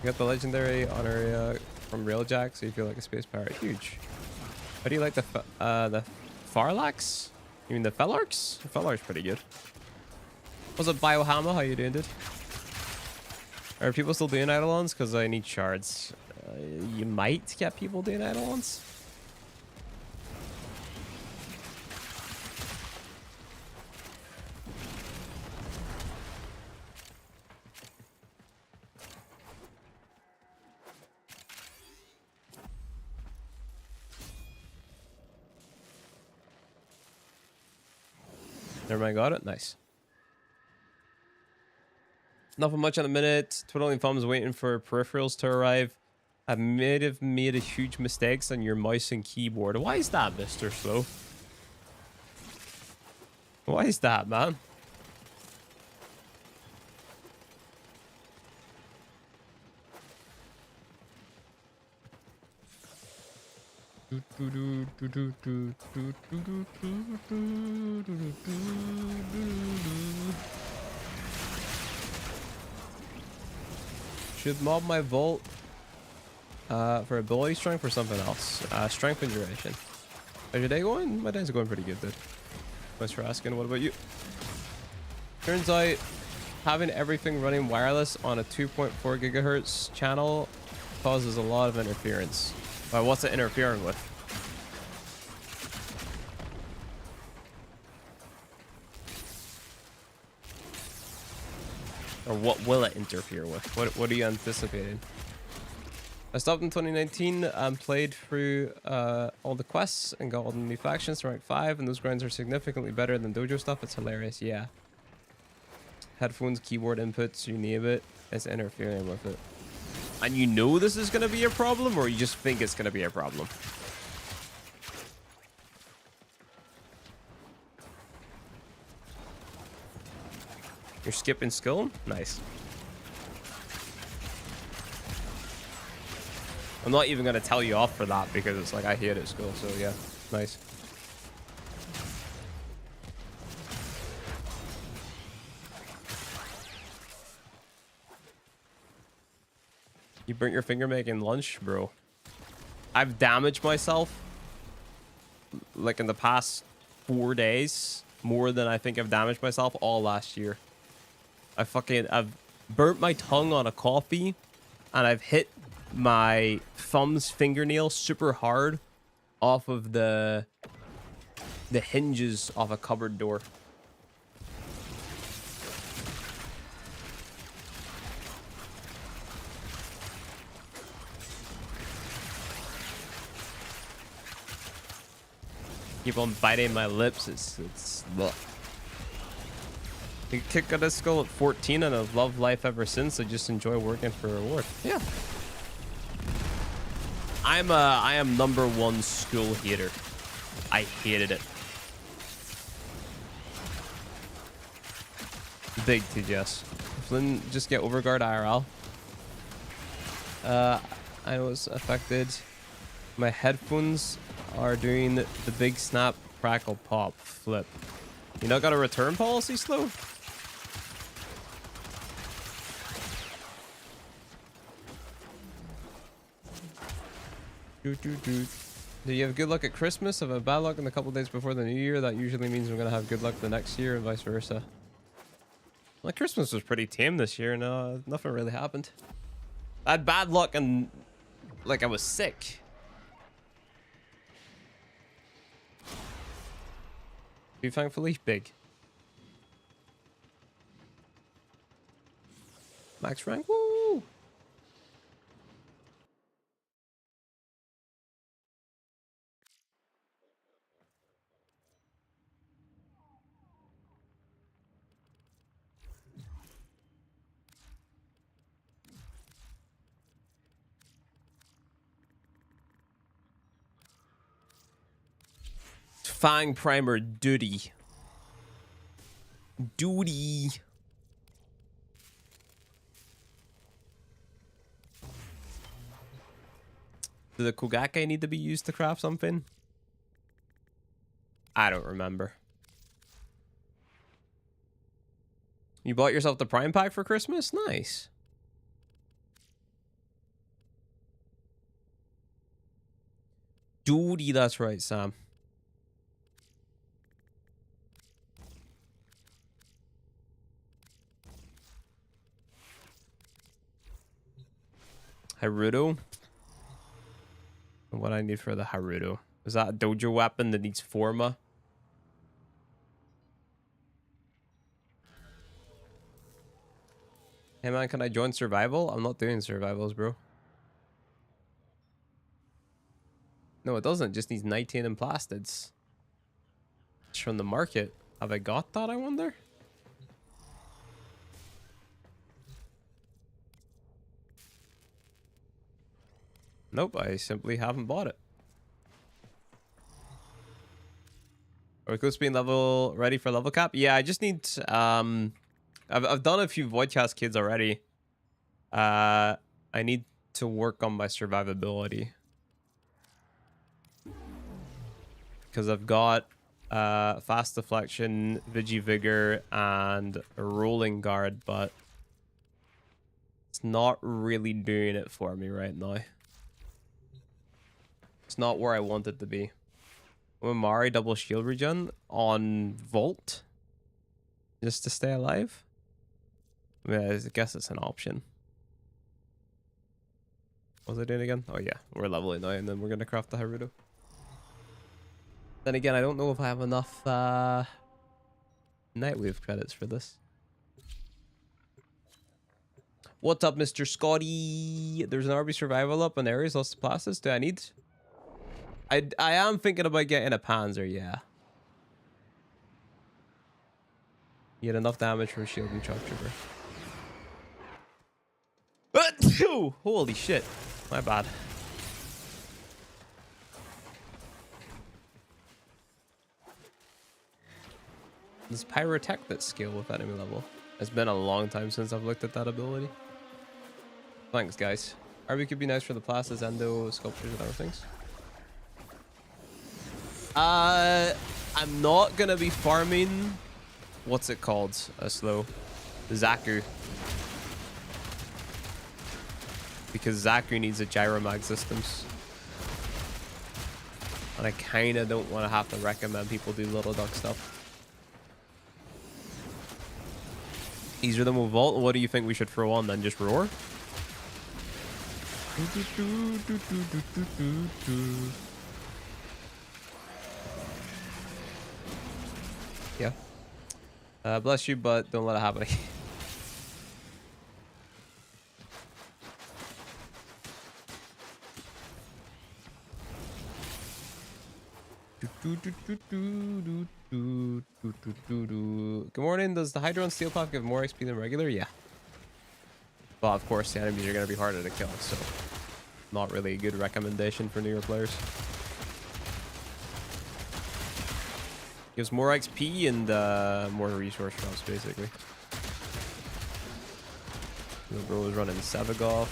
got the legendary honor from Railjack, so you feel like a space pirate. Huge. How do you like the Farlax? You mean the Felarks? The Felark's pretty good. What's up, Biohammer? How you doing, dude? Are people still doing Eidolons? Because I need shards. You might get people doing Eidolons. Never mind, got it. Nice. Nothing much on the minute. Twiddling thumbs waiting for peripherals to arrive. I may have made a huge mistakes on your mouse and keyboard. Why is that, Mr. Slow? Why is that, man? Should mob my vault for ability strength or something else. Strength and duration. How's your day going? My day's going pretty good, dude. Thanks for asking. What about you? Turns out having everything running wireless on a 2.4 gigahertz channel causes a lot of interference. Well, what's it interfering with? Or what will it interfere with? What are you anticipating? I stopped in 2019 and played through all the quests and got all the new factions to rank 5, and those grinds are significantly better than dojo stuff. It's hilarious, yeah. Headphones, keyboard inputs, you name it, it's interfering with it. And you know this is going to be a problem, or you just think it's going to be a problem? You're skipping skill? Nice. I'm not even going to tell you off for that because it's like I hate it skill, so yeah. Nice. You burnt your finger making lunch, bro. I've damaged myself like in the past 4 days more than I think I've damaged myself all last year. I've burnt my tongue on a coffee, and I've hit my thumb's fingernail super hard off of the hinges of a cupboard door. keep on biting my lips. It's ugh. You kick out a skull at 14 and I've loved life ever since. I just enjoy working for a reward. Yeah. I am #1 school hater. I hated it. Big TGS. Flynn just get Overguard IRL. I was affected. My headphones are doing the big snap, crackle, pop, flip. You not got a return policy, Slow? Do you have good luck at Christmas? If I have bad luck in the couple days before the new year, that usually means I'm gonna have good luck the next year and vice versa. Well, Christmas was pretty tame this year. No, nothing really happened. I had bad luck and like I was sick. Be thankfully big. Max rank, woo! Fang primer duty. Duty. Do the Kogake need to be used to craft something? I don't remember. You bought yourself the Prime Pack for Christmas? Nice. Duty, that's right, Sam. Haruto. What I need for the Haruto. Is that a dojo weapon that needs Forma? Hey man, can I join survival? I'm not doing survivals, bro. No, it doesn't. It just needs 19 and plastids. It's from the market. Have I got that, I wonder? Nope, I simply haven't bought it. Are we close to being level ready for level cap? Yeah, I just need I've done a few Voidcast kids already. I need to work on my survivability. Because I've got fast deflection, Vigor, and a rolling guard, but it's not really doing it for me right now. It's not where I want it to be. Umari double shield regen on Volt just to stay alive. I mean, I guess it's an option. What was I doing again? Oh yeah, we're leveling now, and then we're gonna craft the Haruto. Then again, I don't know if I have enough Nightwave credits for this. What's up, Mr. Scotty? There's an RB survival up on Ares, lost to Placis. Do I need? I am thinking about getting a Panzer, yeah. You get enough damage from shield and shock trooper. Holy shit. My bad. Does Pyrotech skill with enemy level? It's been a long time since I've looked at that ability. Thanks, guys. RB could be nice for the Placis, Endo, sculptures, and other things. I'm not gonna be farming. What's it called? Slow. Zaku. Because Zaku needs a Gyromag systems. And I kinda don't want to have to recommend people do little duck stuff. Easier than with Vault. What do you think we should throw on then? Just Roar? Yeah. Bless you, but don't let it happen again. Good morning. Does the Hydra on Steel Path give more XP than regular? Yeah. Well, of course, the enemies are going to be harder to kill, so not really a good recommendation for newer players. Gives more XP and more resource drops, basically. The bro is running Savagov.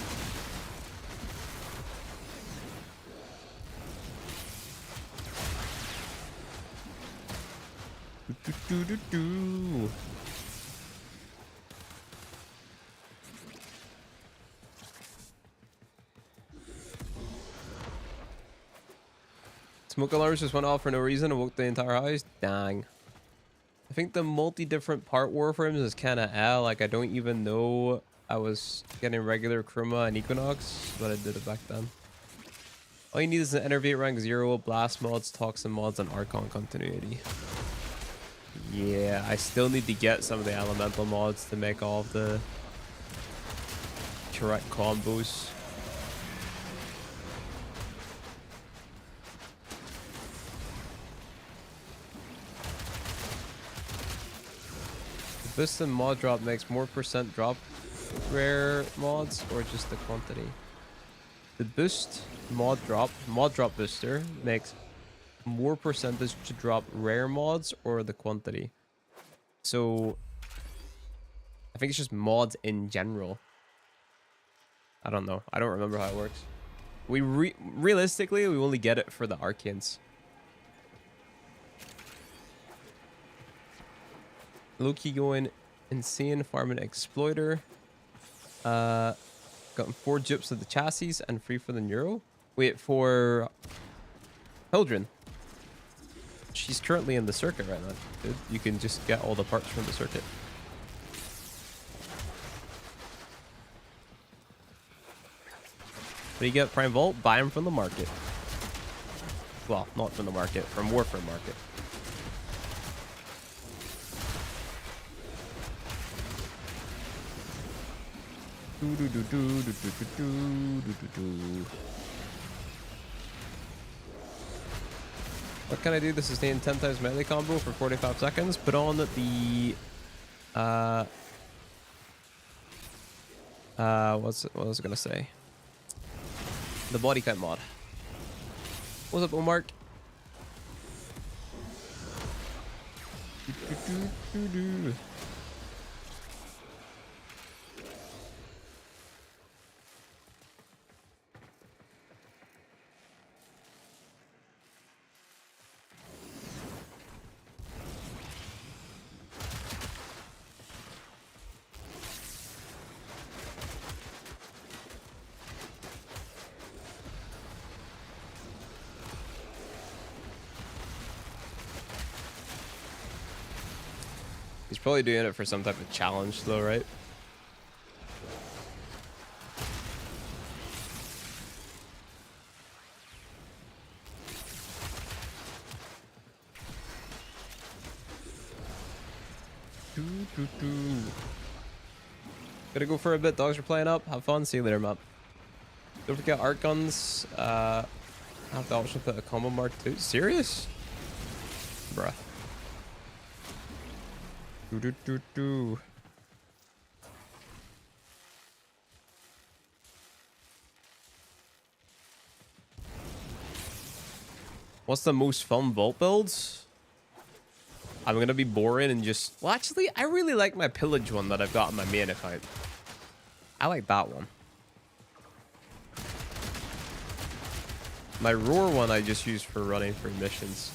Smoke alarms just went off for no reason and woke the entire house. Dang. I think the multi-different part Warframes is kind of like I don't even know I was getting regular Chroma and Equinox, but I did it back then. All you need is an Enervate rank 0, Blast mods, Toxin mods, and Archon continuity. Yeah, I still need to get some of the elemental mods to make all of the correct combos. The boost and mod drop makes more % drop rare mods or just the quantity? The boost mod drop booster makes more percentage to drop rare mods or the quantity. So I think it's just mods in general. I don't know. I don't remember how it works. We realistically we only get it for the Arcans. Loki going insane farming exploiter. Gotten 4 gyps of the chassis and 3 for the neuro. Wait for Hildren. She's currently in the circuit right now, dude. You can just get all the parts from the circuit. But you get Prime Vault, buy them from the market. Well, not from the market, from Warframe market. What can I do to sustain 10 times melee combo for 45 seconds? Put on the what was I gonna say? The body count mod. What's up, Omar? He's probably doing it for some type of challenge though, right? Gotta go for a bit. Dogs are playing up. Have fun. See you later, map. Don't forget art guns. I have the option to put a combo mark too. Serious? Bruh. What's the most fun vault builds? I'm gonna be boring and just... Well, actually, I really like my pillage one that I've got on my main account. I like that one. My roar one I just use for running for missions.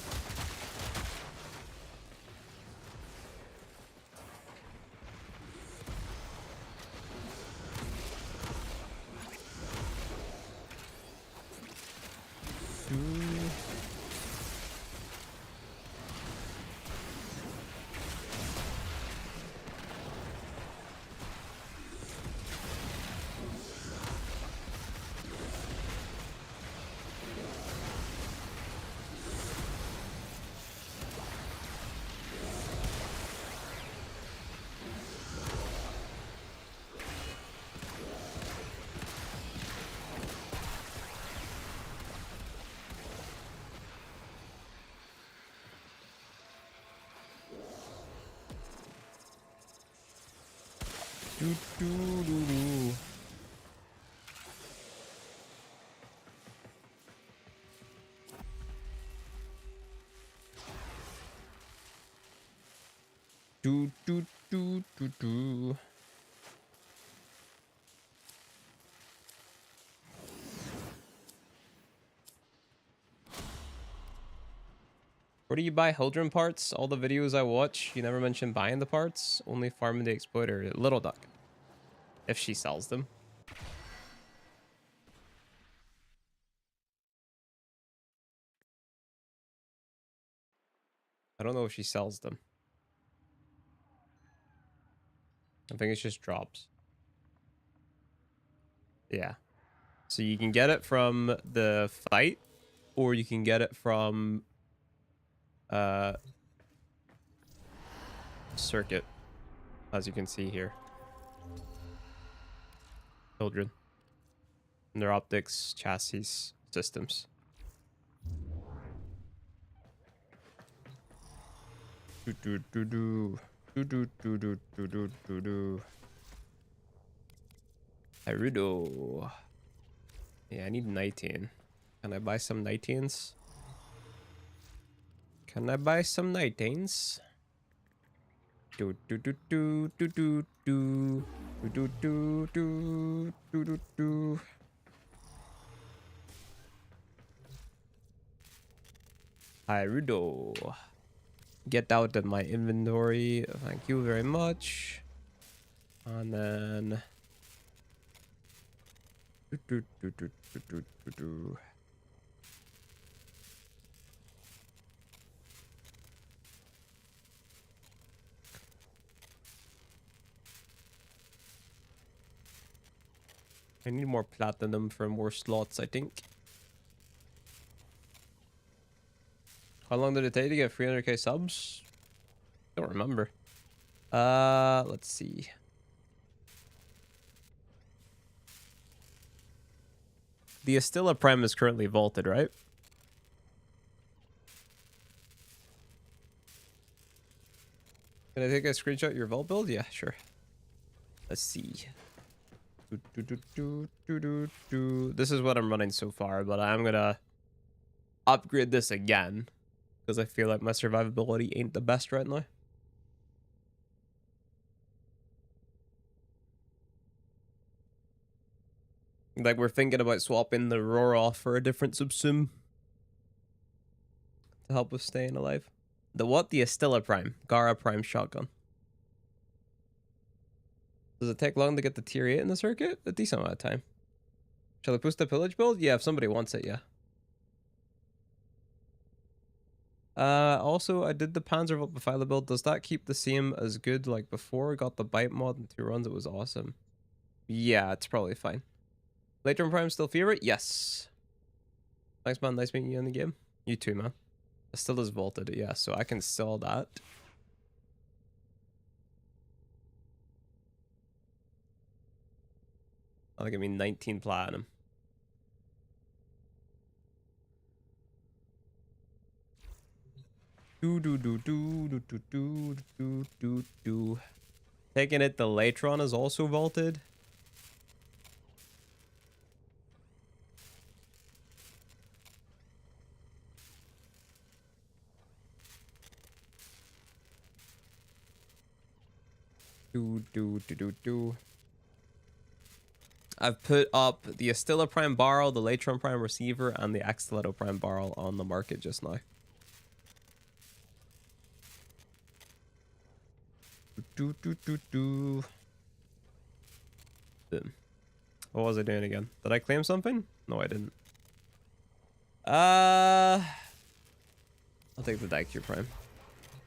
Do, do, do, do. Do, do, do, do, do. Where do you buy Hildren parts? All the videos I watch, you never mention buying the parts, only farming the exploiter. Little Duck. If she sells them. I don't know if she sells them. I think it's just drops. Yeah. So you can get it from the fight, or you can get it from circuit, as you can see here. Children. And their optics, chassis, systems. Do do do do. Do do do do do do do do. Harudo. Yeah, I need 19. Can I buy some 19s? Can I buy some 19s? Do do do do do do do do do do do do do. Harudo. Get out of my inventory. Thank you very much. And then do, do, do, do, do, do, do, do. I need more platinum for more slots, I think. How long did it take to get 300k subs? Don't remember. Let's see. The Astilla Prime is currently vaulted, right? Can I take a screenshot of your vault build? Yeah, sure. Let's see. Do, do, do, do, do, do, do. This is what I'm running so far, but I'm gonna upgrade this again because I feel like my survivability ain't the best right now. Like, we're thinking about swapping the roar off for a different subsum to help with staying alive. The what? The Astilla Prime. Gara Prime shotgun. Does it take long to get the tier 8 in the circuit? A decent amount of time. Shall I post the pillage build? Yeah, if somebody wants it, yeah. Also, I did the Panzervault Befiler build. Does that keep the same as good like before? Got the bite mod in 2 runs. It was awesome. Yeah, it's probably fine. Later Prime still favorite? Yes. Thanks, man. Nice meeting you in the game. You too, man. It still is vaulted, yeah, so I can sell that. That'll give me 19 platinum. Do do do do do do do do do do. Taking it, the Latron is also vaulted. Do do do do do. I've put up the Astilla Prime Barrel, the Latron Prime Receiver, and the Axtiletto Prime Barrel on the market just now. Do do do do. Boom. What was I doing again? Did I claim something? No, I didn't. I'll take the Daikyu Prime.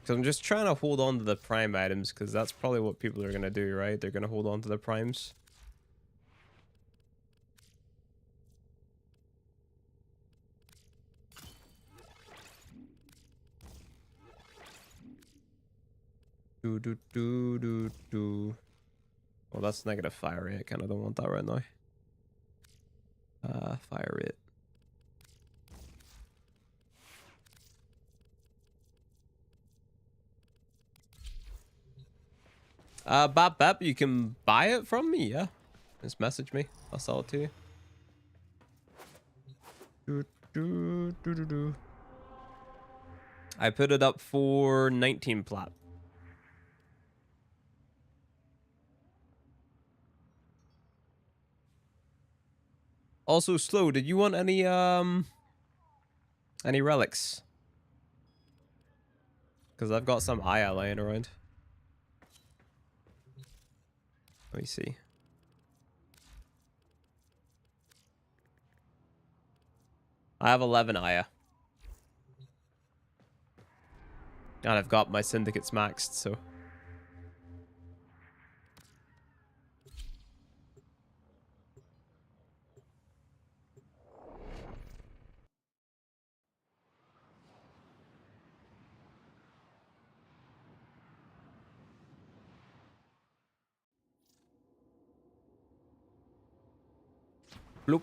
Because I'm just trying to hold on to the Prime items, because that's probably what people are going to do, right? They're going to hold on to the Primes. Do do do do do. Well, that's negative fire rate. I kind of don't want that right now. Fire rate. Bap Bap, you can buy it from me, yeah. Just message me. I'll sell it to you. I put it up for 19 plat. Also, Slow, did you want any relics? Because I've got some Aya lying around. Let me see. I have 11 Aya. And I've got my syndicates maxed, so. Bloop.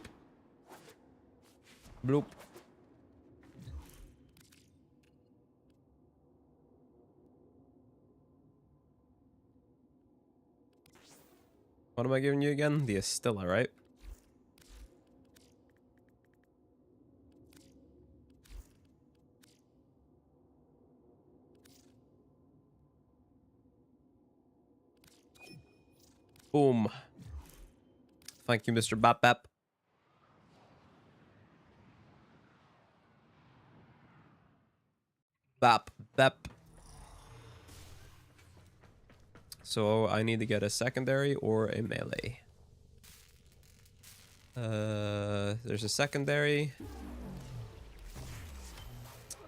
Bloop. What am I giving you again? The Astilla, right? Boom. Thank you, Mr. Bap Bap. Bap Bap. So I need to get a secondary or a melee. There's a secondary.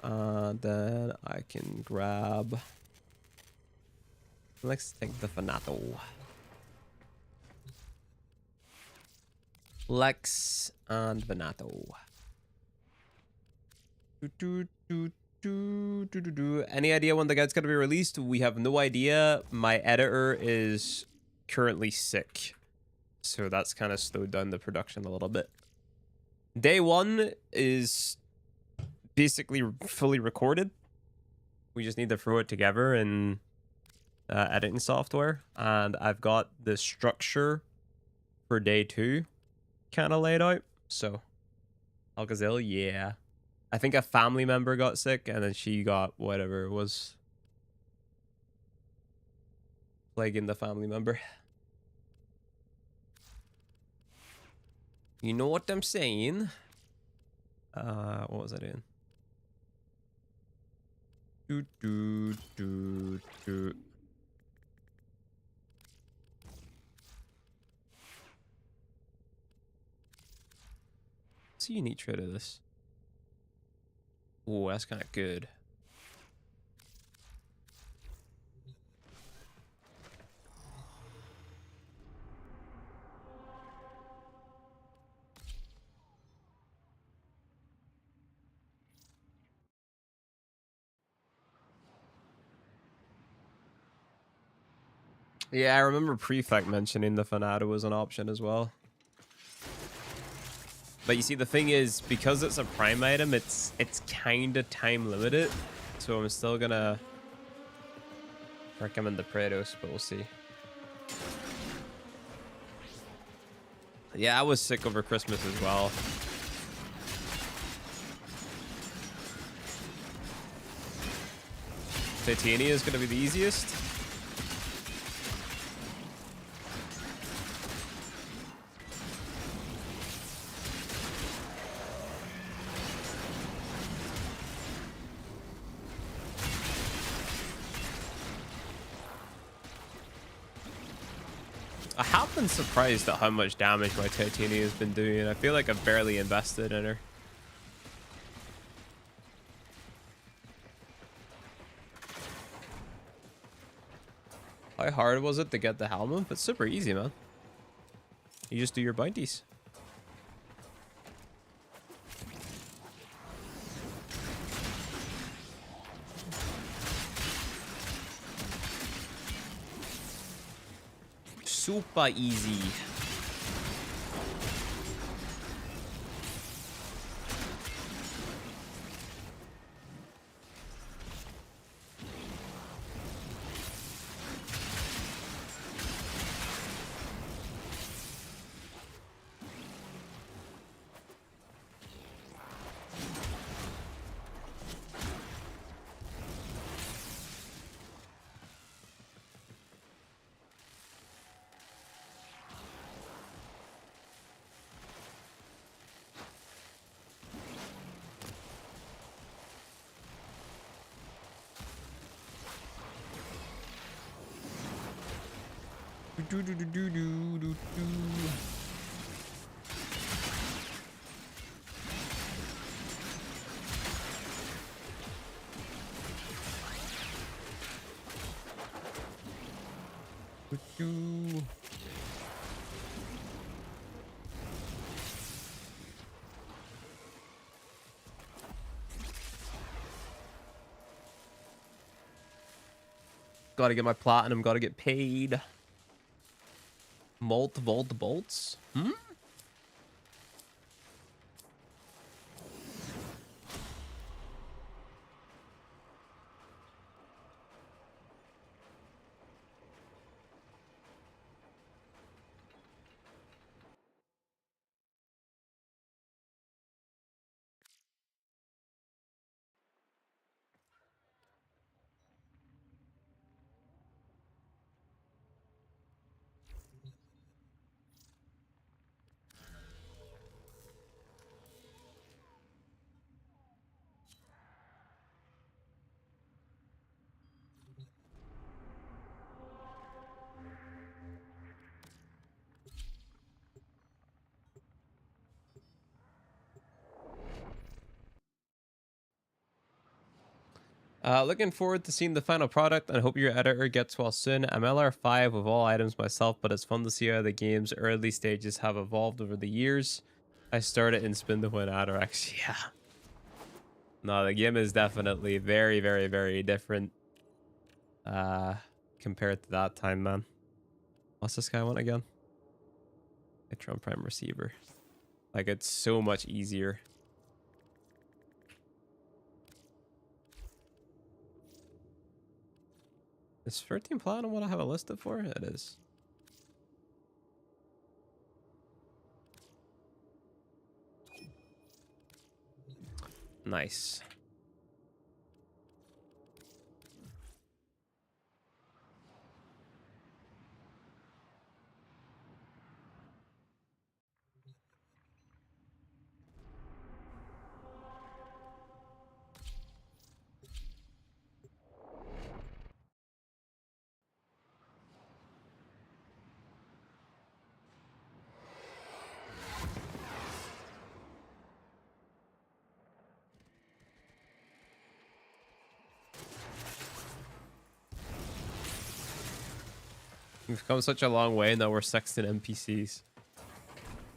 Then I can grab. Let's take the Fanato. Lex and Venato. Any idea when the guide's gonna be released? We have no idea. My editor is currently sick, so that's kind of slowed down the production a little bit. Day one is basically fully recorded. We just need to throw it together in editing software, and I've got the structure for day two kind of laid out. So Alcazil, yeah. I think a family member got sick, and then she got whatever it was plaguing the family member. You know what I'm saying? What was I doing? So you need rid of this. Oh, that's kind of good. Yeah, I remember Prefect mentioning the Fanato was an option as well. But you see, the thing is, because it's a prime item, it's kind of time limited. So I'm still gonna recommend the Praetos, but we'll see. Yeah, I was sick over Christmas as well. Titania is gonna be the easiest. I have been surprised at how much damage my Titania has been doing. I feel like I've barely invested in her. How hard was it to get the helmet? It's super easy, man. You just do your bounties. Super easy. Gotta get my platinum, gotta get paid. Vault bolts? Hmm? Looking forward to seeing the final product and hope your editor gets well soon. I'm LR5 with all items myself, but it's fun to see how the game's early stages have evolved over the years. I started in Spin to Win Adorex. Yeah. No, the game is definitely very, very, very different compared to that time, man. What's this guy want again? Patron Prime Receiver. Like, it's so much easier. Is 13 Platinum what I have it listed for? It is. Nice. We've come such a long way, now we're sexting NPCs.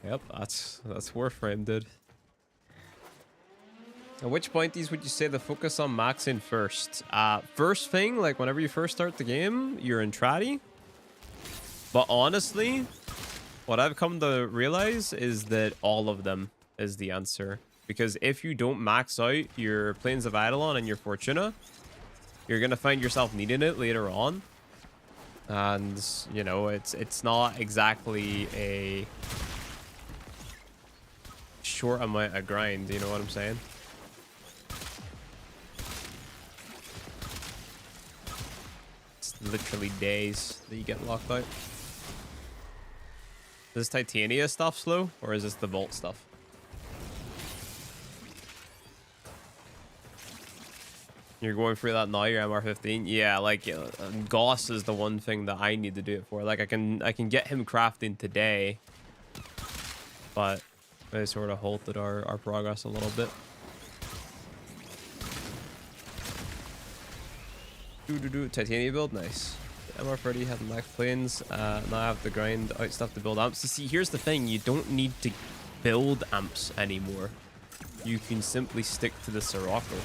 Yep, that's Warframe, dude. At which pointies would you say the focus on maxing first? First thing, like whenever you first start the game, you're in Tradi. But honestly, what I've come to realize is that all of them is the answer. Because if you don't max out your Plains of Eidolon and your Fortuna, you're going to find yourself needing it later on. And, you know, it's not exactly a short amount of grind, you know what I'm saying? It's literally days that you get locked out. Is this Titania stuff slow, or is this the Vault stuff? You're going through that now, you're MR15? Yeah, like, Goss is the one thing that I need to do it for. Like, I can get him crafting today, but they sort of halted our progress a little bit. Titania build, nice. MR30 had max planes. Now I have to grind out stuff to build amps. So see, here's the thing, you don't need to build amps anymore. You can simply stick to the Sirocco.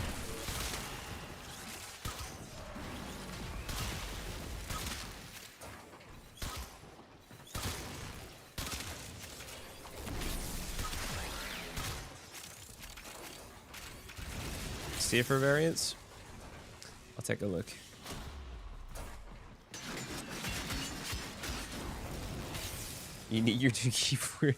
Safer variants? I'll take a look. You need your two keyboard.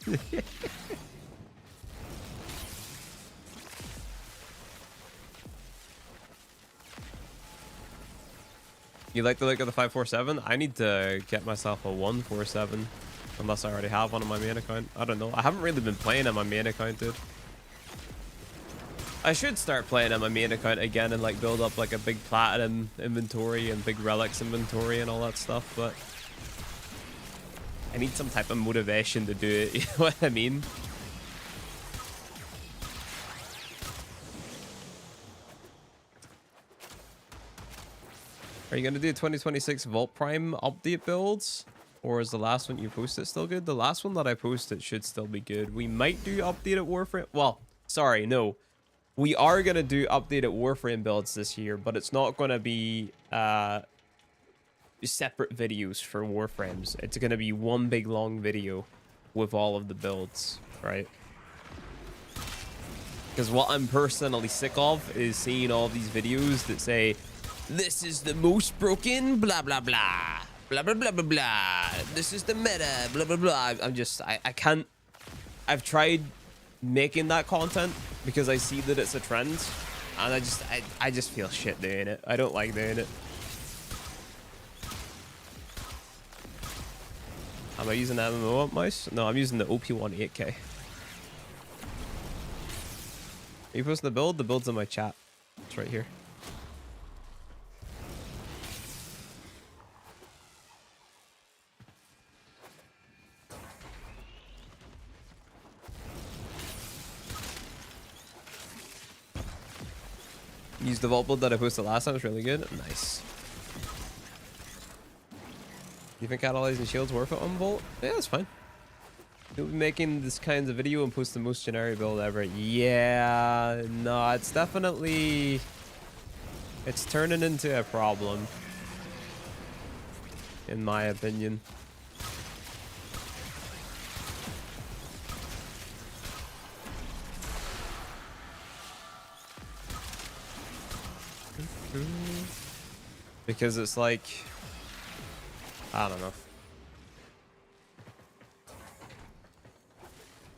You like the look of the 547? I need to get myself a 147. Unless I already have one on my main account. I don't know. I haven't really been playing on my main account, dude. I should start playing on my main account again and like build up like a big platinum inventory and big relics inventory and all that stuff, but I need some type of motivation to do it. You know what I mean? Are you going to do 2026 Vault Prime update builds? Or is the last one you posted still good? The last one that I posted should still be good. We might do updated Warframe. Well, sorry, no. We are going to do updated Warframe builds this year, but it's not going to be separate videos for Warframes. It's going to be one big long video with all of the builds, right? Because what I'm personally sick of is seeing all these videos that say, this is the most broken, blah, blah, blah. Blah, blah, blah, blah, blah. This is the meta, blah, blah, blah. I'm just, I can't. I've tried making that content because I see that it's a trend. And I just feel shit doing it. I don't like doing it. Am I using MMO mouse? No, I'm using the OP1 8K. Are you posting the build? The build's in my chat. It's right here. Use the vault build that I posted last time. It's really good. Nice. You think catalyzing shields worth it on vault? Yeah, that's fine. You'll be making this kind of video and post the most generic build ever. Yeah, no, it's definitely... It's turning into a problem. In my opinion. Because it's like... I don't know.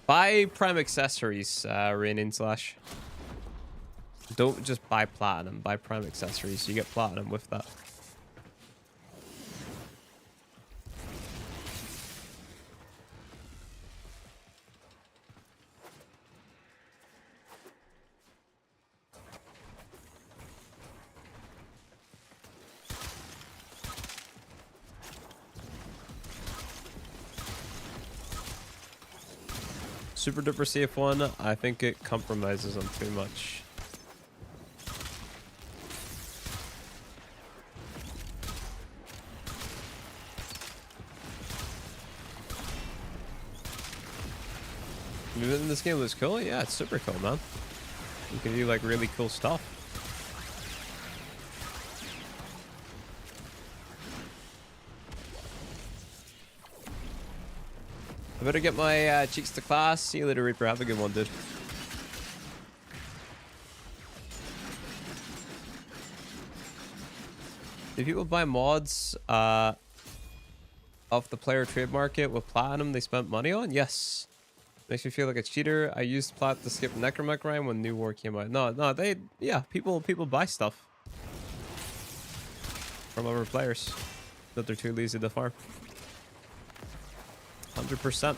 Buy Prime accessories, Rainin Slash. Don't just buy Platinum. Buy Prime accessories. You get Platinum with that. Super duper safe one. I think it compromises them too much. Movement in this game looks cool. Yeah, it's super cool, man. You can do like really cool stuff. I better get my cheeks to class. See you later, Reaper. Have a good one, dude. Do people buy mods off the player trade market with Platinum they spent money on? Yes. Makes me feel like a cheater. I used Plat to skip Necromech Rhyme when New War came out. No, yeah, people buy stuff from other players that they're too lazy to farm. 100%.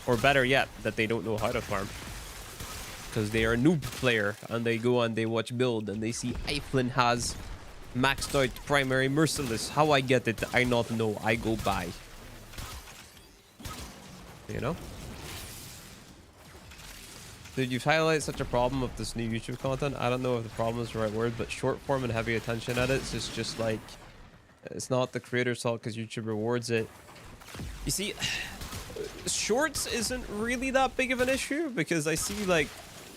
Or better yet, that they don't know how to farm. Because they are a noob player and they go and they watch build and they see Eiflin has maxed out primary merciless. How I get it, I not know. I go buy. You know? Dude, you've highlighted such a problem with this new YouTube content. I don't know if the problem is the right word, but short form and heavy attention at it is just like... It's not the creator's fault because YouTube rewards it. You see, shorts isn't really that big of an issue because I see like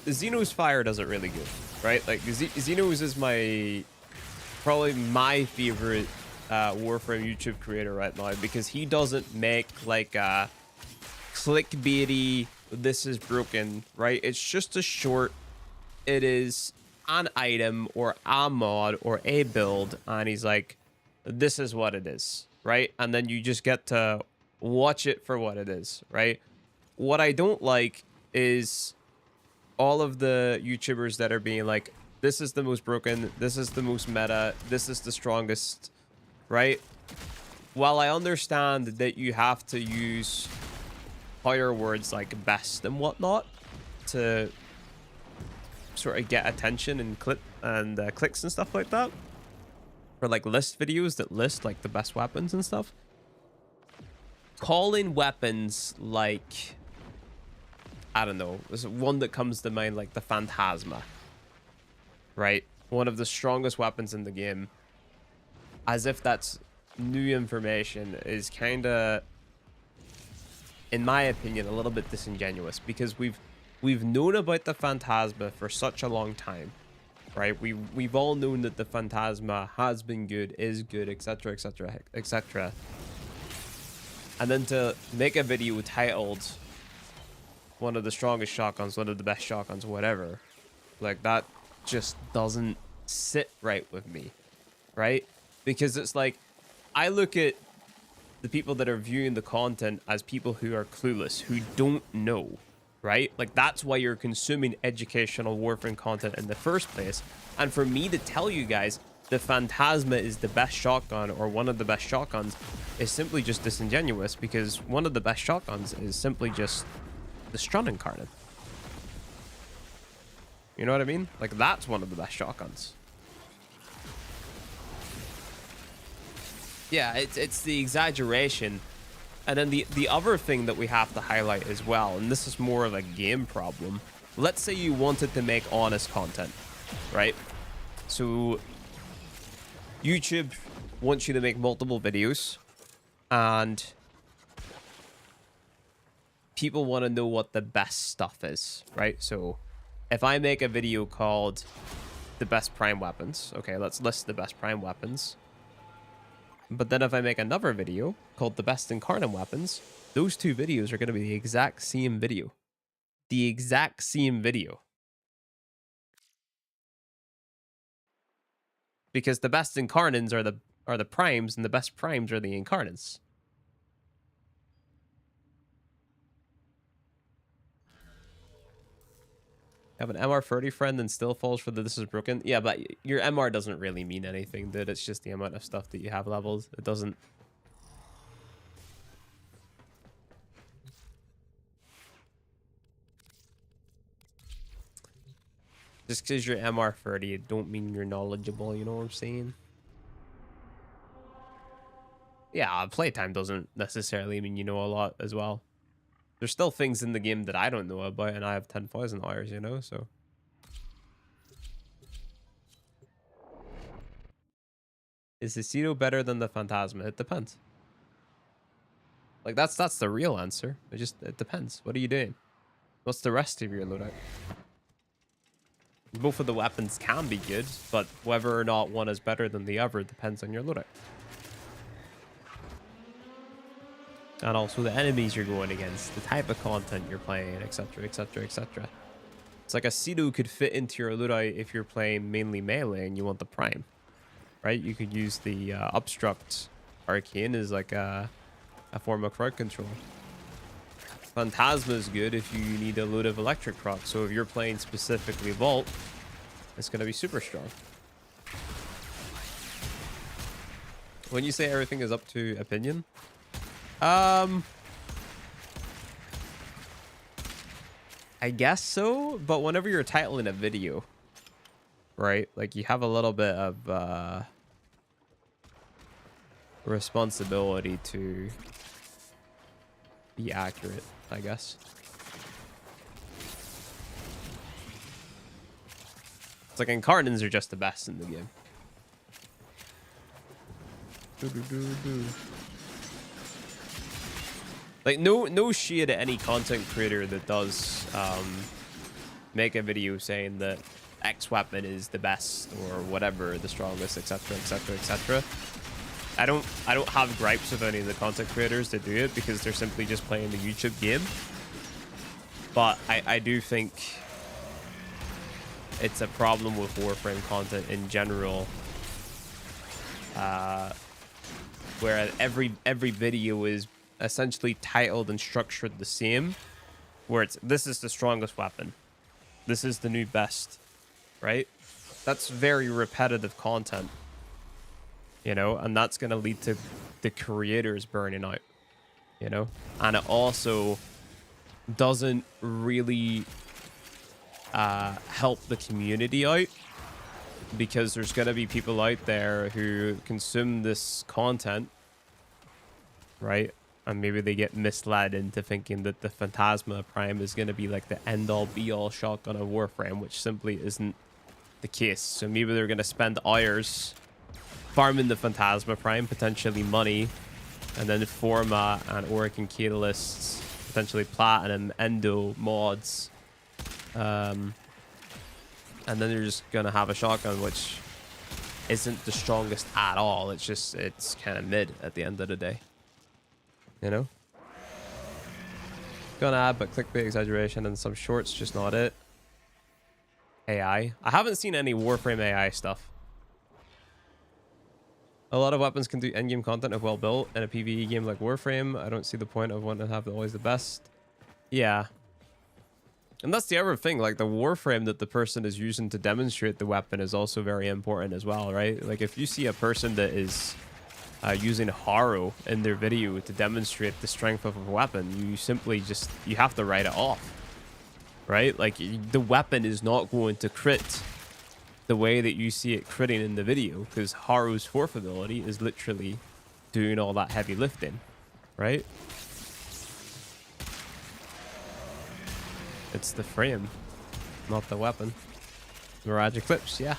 Xeno's Fire does it really good, right? Like Xeno's is probably my favorite Warframe YouTube creator right now because he doesn't make like clickbaity, this is broken, right? It's just a short. It is an item or a mod or a build, and he's like, this is what it is, right? And then you just get to watch it for what it is, right? What I don't like is all of the YouTubers that are being like, this is the most broken, this is the most meta, this is the strongest, right? While I understand that you have to use higher words like best and whatnot to sort of get attention and clicks and stuff like that, for like list videos that list like the best weapons and stuff, calling weapons like, I don't know, there's one that comes to mind, like the Phantasma, right? One of the strongest weapons in the game, as if that's new information, is kind of, in my opinion, a little bit disingenuous, because we've known about the Phantasma for such a long time, right? We've all known that the Phantasma has been good, is good, etc, etc, etc. And then to make a video titled one of the strongest shotguns, one of the best shotguns, whatever, like, that just doesn't sit right with me, right? Because it's like, I look at the people that are viewing the content as people who are clueless, who don't know, right? Like, that's why you're consuming educational Warframe content in the first place. And for me to tell you guys the Phantasma is the best shotgun, or one of the best shotguns, is simply just disingenuous, because one of the best shotguns is simply just the Strun Incarnate. You know what I mean? Like, that's one of the best shotguns. Yeah, it's the exaggeration. And then the other thing that we have to highlight as well, and this is more of a game problem. Let's say you wanted to make honest content, right? So YouTube wants you to make multiple videos, and people want to know what the best stuff is, right? So if I make a video called the best prime weapons, okay, let's list the best prime weapons. But then if I make another video called the best incarnate weapons, those two videos are going to be the exact same video. The exact same video. Because the best incarnates are the primes, and the best primes are the incarnates. Have an MR30 friend and still falls for the this is broken. Yeah, but your MR doesn't really mean anything, dude. It's just the amount of stuff that you have leveled. It doesn't. Just because you're MR30, it don't mean you're knowledgeable, you know what I'm saying? Yeah, playtime doesn't necessarily mean you know a lot as well. There's still things in the game that I don't know about, and I have 10,000 hours, you know, so. Is the Cedo better than the Phantasma? It depends. Like, that's the real answer. It depends. What are you doing? What's the rest of your loadout? Both of the weapons can be good, but whether or not one is better than the other depends on your loadout. And also the enemies you're going against, the type of content you're playing, etc, etc, etc. It's like a Cedo could fit into your loadout if you're playing mainly melee and you want the prime. Right? You could use the Obstruct Arcane as like a form of crowd control. Phantasma is good if you need a load of electric proc. So if you're playing specifically Vault, it's going to be super strong. When you say everything is up to opinion, I guess so. But whenever you're titling a video, right, like, you have a little bit of responsibility to be accurate, I guess. It's like Incarnats are just the best in the game. Like, no shade at any content creator that does make a video saying that X weapon is the best or whatever, the strongest, etc, etc, etc. I don't have gripes with any of the content creators that do it, because they're simply just playing the YouTube game. But I do think it's a problem with Warframe content in general, where every video is essentially titled and structured the same, where it's, this is the strongest weapon, this is the new best, right? That's very repetitive content, you know, and that's going to lead to the creators burning out, you know, and it also doesn't really help the community out, because there's going to be people out there who consume this content, right, And maybe they get misled into thinking that the Phantasma Prime is going to be like the end-all be-all shotgun of Warframe, which simply isn't the case. So maybe they're going to spend hours farming the Phantasma Prime, potentially money, and then Forma and Auric Catalysts, potentially Platinum, Endo mods. And then they're just going to have a shotgun, which isn't the strongest at all. It's kind of mid at the end of the day. You know? Gonna add, but clickbait, exaggeration, and some shorts, just not it. AI. I haven't seen any Warframe AI stuff. A lot of weapons can do endgame content if well built. In a PvE game like Warframe, I don't see the point of wanting to have always the best. Yeah. And that's the other thing, like the Warframe that the person is using to demonstrate the weapon is also very important as well, right? Like if you see a person that is using Haro in their video to demonstrate the strength of a weapon, you simply just, you have to write it off, right? Like the weapon is not going to crit the way that you see it critting in the video, because Haru's fourth ability is literally doing all that heavy lifting, right? It's the frame, not the weapon. Mirage Eclipse, yeah.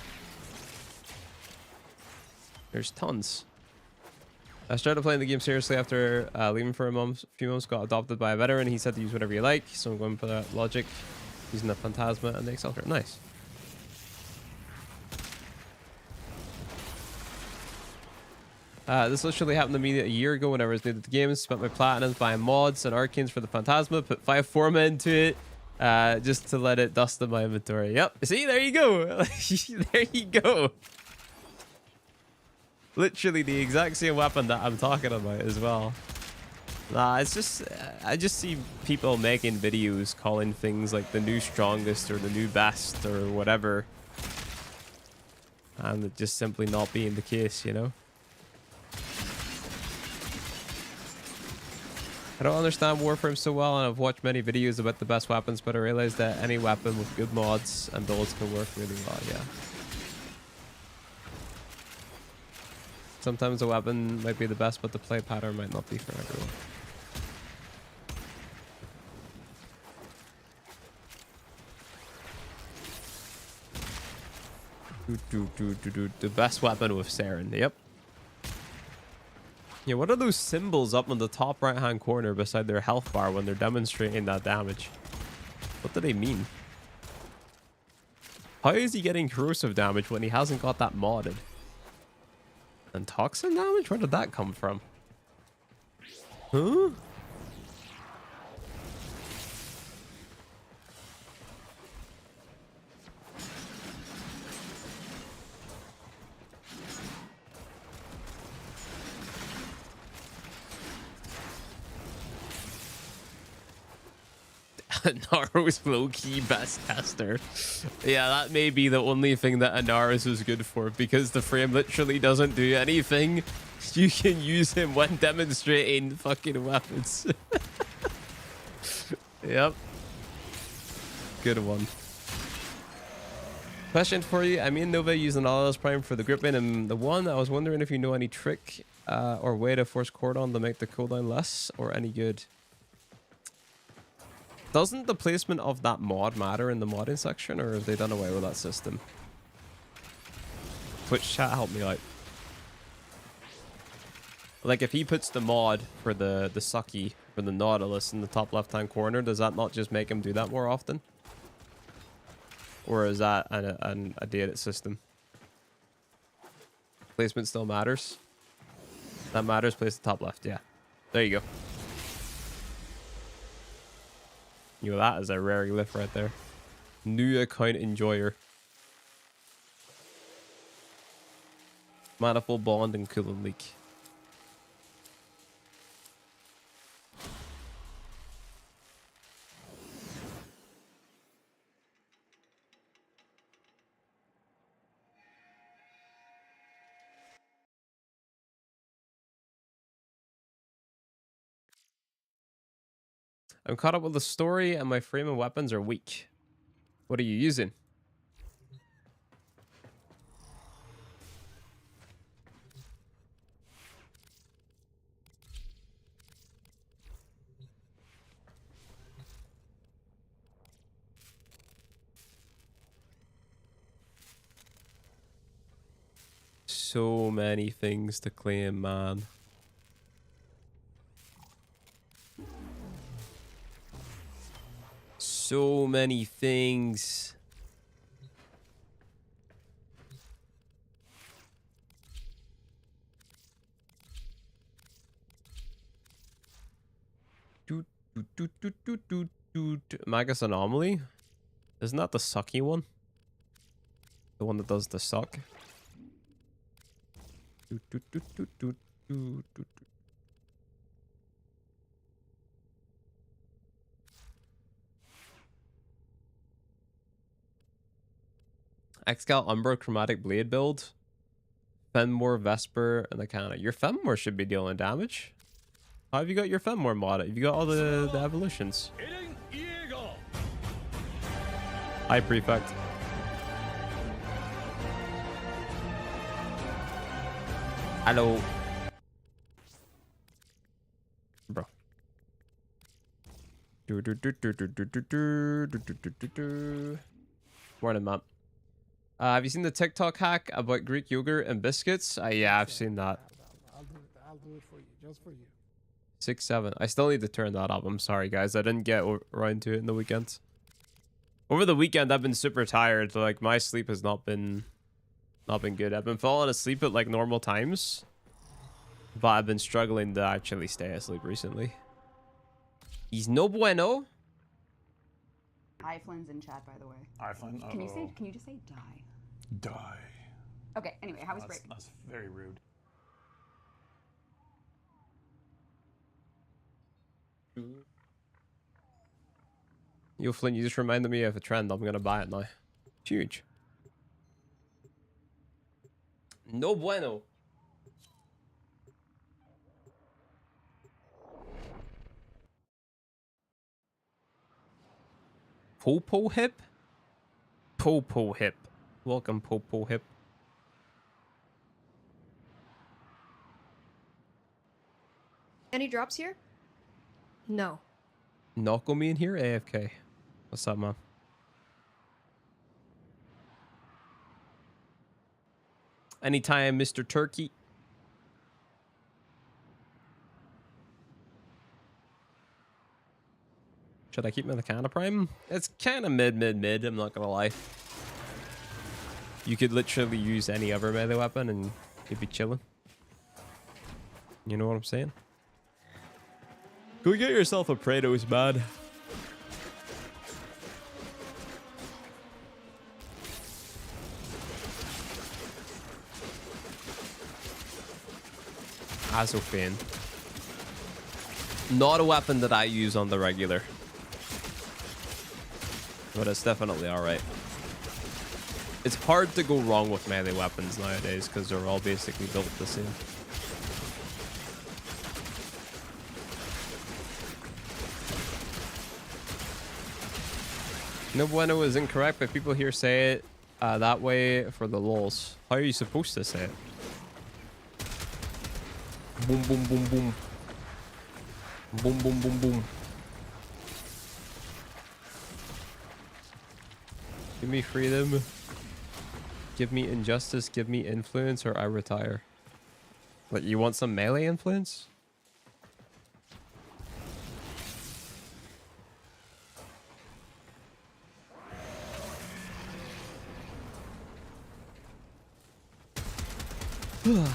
There's tons. I started playing the game seriously after leaving for a few months, got adopted by a veteran. He said to use whatever you like, so I'm going for that logic, using the Phantasma and the Accelerator. Nice. This literally happened to me a year ago whenever I was new to the game. Spent my platinums buying mods and arcanes for the Phantasma, put 5 Forma into it, just to let it dust in my inventory. Yep, see, there you go. There you go. Literally the exact same weapon that I'm talking about as well. Nah, it's just, I just see people making videos calling things like the new strongest or the new best or whatever. And it just simply not being the case, you know? I don't understand Warframe so well, and I've watched many videos about the best weapons, but I realized that any weapon with good mods and builds can work really well, yeah. Sometimes a weapon might be the best, but the play pattern might not be for everyone. The best weapon with Saren, yep. Yeah, what are those symbols up in the top right hand corner beside their health bar when they're demonstrating that damage? What do they mean? How is he getting corrosive damage when he hasn't got that modded? And toxin damage? Where did that come from? Huh? Naru's low-key best tester. Yeah, that may be the only thing that Anaris is good for, because the frame literally doesn't do anything. You can use him when demonstrating fucking weapons. Yep. Good one. Question for you. I mean, Nova using Nautilus Prime for the gripping, and the one I was wondering if you know any trick or way to force cooldown to make the cooldown less or any good. Doesn't the placement of that mod matter in the modding section, or have they done away with that system? Twitch chat, help me out. Like, if he puts the mod for the sucky for the Nautilus in the top left-hand corner, does that not just make him do that more often? Or is that a dated system? Placement still matters. That matters. Place the top left. Yeah. There you go. You know, that is a rare glyph right there. New account enjoyer. Manifold bond and coolant leak. I'm caught up with the story and my frame and weapons are weak. What are you using? so many things to claim, man. So many things. Magus Anomaly? Isn't that the sucky one? The one that does the suck? Excal Umbra Chromatic Blade build. Fenmore, Vesper, and the Canna. Your Fenmore should be dealing damage. How have you got your Fenmore mod? Have you got all the evolutions? Hi, Prefect. Hello. Bro. Morning, man. Have you seen the TikTok hack about Greek yogurt and biscuits? Yeah, I've seen that. I'll do it for you, just for you. 6-7. I still need to turn that up. I'm sorry, guys. I didn't get around to it in the weekend. Over the weekend, I've been super tired. Like, my sleep has not been good. I've been falling asleep at like normal times, but I've been struggling to actually stay asleep recently. He's no bueno. Hi, Flynn's in chat, by the way. Hi, Flynn. Can you just say die? Die. Okay. Anyway, how was break? That's very rude. Yo, Flynn, you just reminded me of a trend. I'm gonna buy it now. Huge. No bueno. Popo Hip? Popo Hip. Welcome, Popo Hip. Any drops here? No. Knocko me in here? AFK. What's up, man? Anytime, Mr. Turkey. Should I keep him in the Canna Prime? It's kind of mid, I'm not gonna lie. You could literally use any other melee weapon and you'd be chilling. You know what I'm saying? Go get yourself a Praetos, man. Azofane. Not a weapon that I use on the regular. But it's definitely alright. It's hard to go wrong with melee weapons nowadays because they're all basically built the same. No bueno is incorrect, but people here say it that way for the lols. How are you supposed to say it? Boom, boom, boom, boom. Boom, boom, boom, boom. Give me freedom. Give me injustice. Give me influence, or I retire. Like, you want some melee influence? Boom.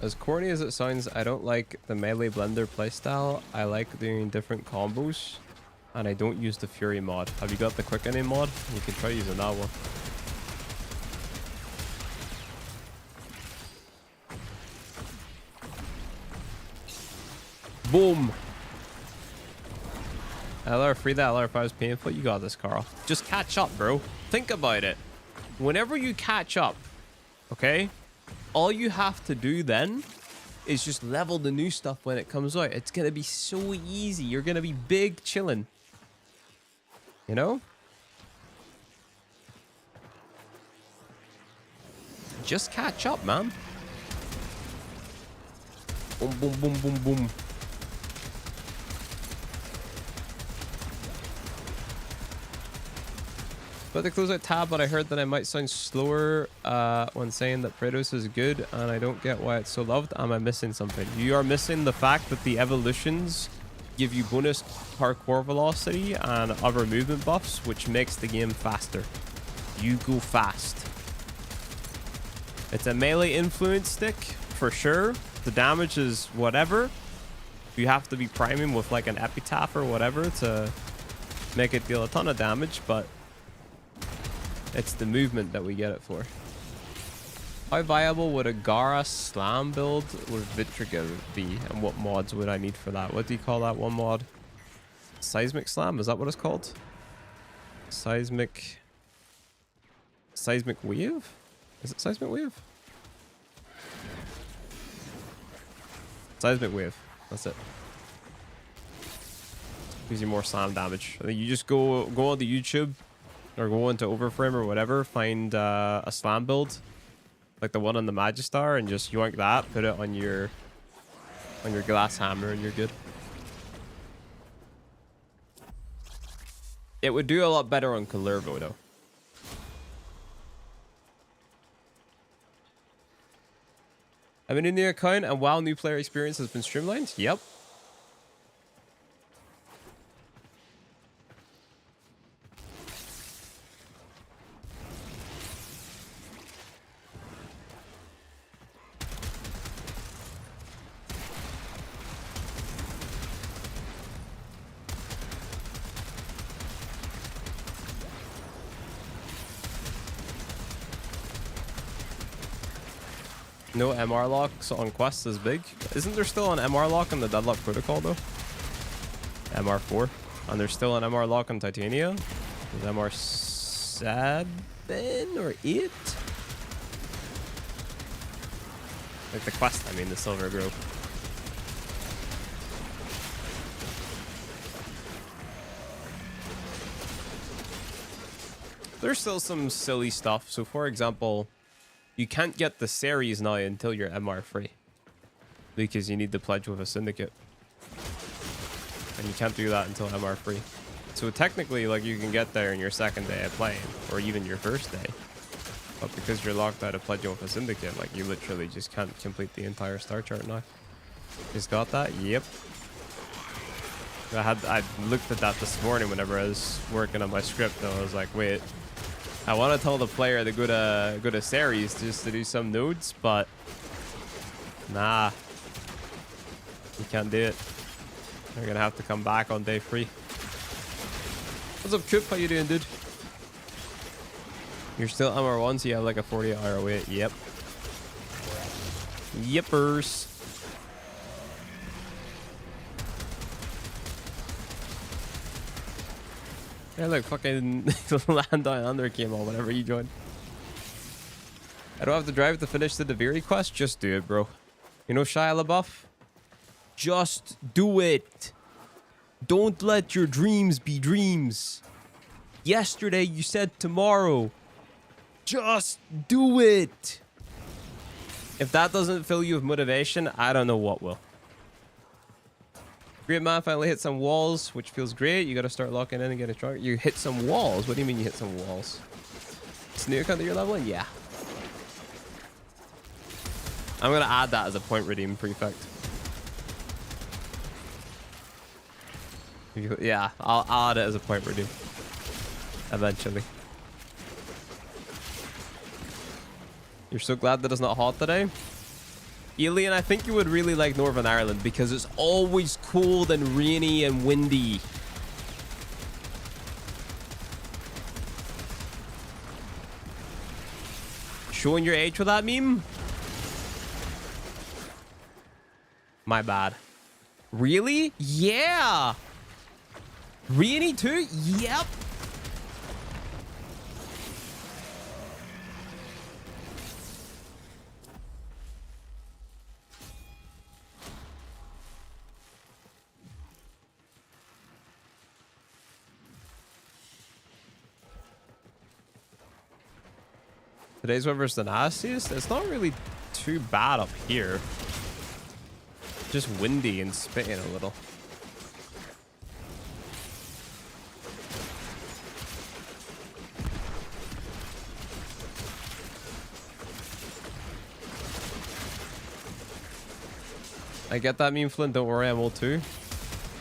As corny as it sounds, I don't like the melee blender playstyle. I like doing different combos, and I don't use the Fury mod. Have you got the quickening mod? You can try using that one. Boom! LR3, that LR5 is painful. You got this, Carl. Just catch up, bro. Think about it. Whenever you catch up, okay? All you have to do then is just level the new stuff when it comes out. It's gonna be so easy. You're gonna be big chilling. You know? Just catch up, man. Boom, boom, boom, boom, boom. But the close out tab, but I heard that I might sound slower when saying that Kratos is good, and I don't get why it's so loved. Am I missing something? You are missing the fact that the evolutions give you bonus parkour velocity and other movement buffs, which makes the game faster. You go fast. It's a melee influence stick, for sure. The damage is whatever. You have to be priming with like an epitaph or whatever to make it deal a ton of damage, but it's the movement that we get it for. How viable would a Gara slam build with Vitriga be? And what mods would I need for that? What do you call that one mod? Seismic slam? Is that what it's called? Seismic wave? Is it seismic wave? Seismic wave. That's it. Gives you more slam damage. I think you just go onto YouTube or go into Overframe or whatever, find a slam build like the one on the Magistar and just yoink that, put it on your glass hammer, and you're good. It would do a lot better on Kalervo though. I'm in a new account and WoW new player experience has been streamlined. Yep. No MR locks on quests is big. Isn't there still an MR lock on the Deadlock Protocol though? MR4. And there's still an MR lock on Titania. Is MR 7 or 8? Like the quest, I mean the Silver Grove. There's still some silly stuff. So for example, you can't get the series now until you're MR free, because you need the pledge with a syndicate, and you can't do that until MR free. So technically, like, you can get there in your second day of playing, or even your first day, but because you're locked out of pledging with a syndicate, like, you literally just can't complete the entire star chart now. Just got that? Yep. I looked at that this morning whenever I was working on my script, and I was like, wait, I want to tell the player to go to Series just to do some nodes, but nah, you can't do it. You're gonna have to come back on day 3. What's up, Coop? How you doing, dude? You're still MR1, so you have like a 40-hour wait. Yep. Yippers. Yeah, look, fucking Land Down Under came on whenever you joined. I don't have to drive to finish the Deviri quest. Just do it, bro. You know Shia LaBeouf? Just do it. Don't let your dreams be dreams. Yesterday you said tomorrow. Just do it. If that doesn't fill you with motivation, I don't know what will. Great man, finally hit some walls, which feels great. You gotta start locking in and getting stronger. You hit some walls? What do you mean you hit some walls? It's new account that you're leveling? Yeah. I'm gonna add that as a point redeem prefect. Yeah, I'll add it as a point redeem. Eventually. You're so glad that it's not hot today? Alien, I think you would really like Northern Ireland because it's always cold and rainy and windy. Showing your age with that meme? My bad. Really? Yeah. Rainy too? Yep. Today's weather's the nastiest. It's not really too bad up here. Just windy and spitting a little. I get that meme, Flint. Don't worry, I'm old too.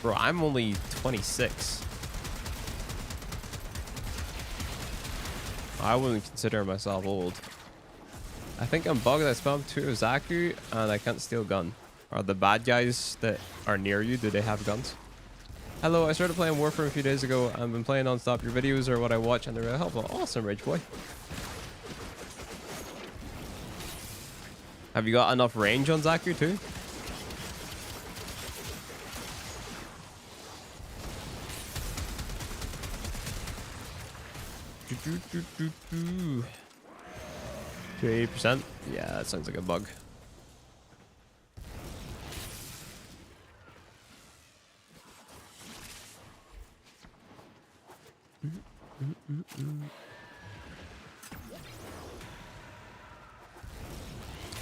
Bro, I'm only 26. I wouldn't consider myself old. I think I'm bugged. I spam 2 Zaku and I can't steal gun. Are the bad guys that are near you, do they have guns? Hello, I started playing Warframe a few days ago. I've been playing non-stop. Your videos are what I watch and they're really helpful. Awesome, Rage Boy. Have you got enough range on Zaku too? To 80%? Yeah, that sounds like a bug.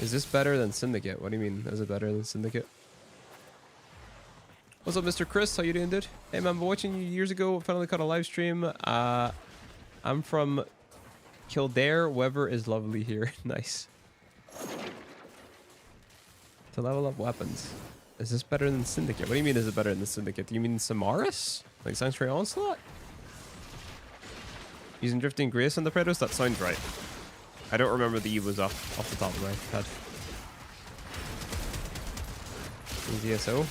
Is this better than Syndicate? What do you mean? Is it better than Syndicate? What's up, Mr. Chris? How you doing, dude? Hey, man, I've been watching you years ago. Finally caught a live stream. I'm from Kildare. Weather is lovely here. Nice. To level up weapons. Is this better than Syndicate? What do you mean is it better than Syndicate? Do you mean Samaris? Like Sanctuary Onslaught? Using Drifting Grace on the Predators? That sounds right. I don't remember the E was off the top of my head. DSO?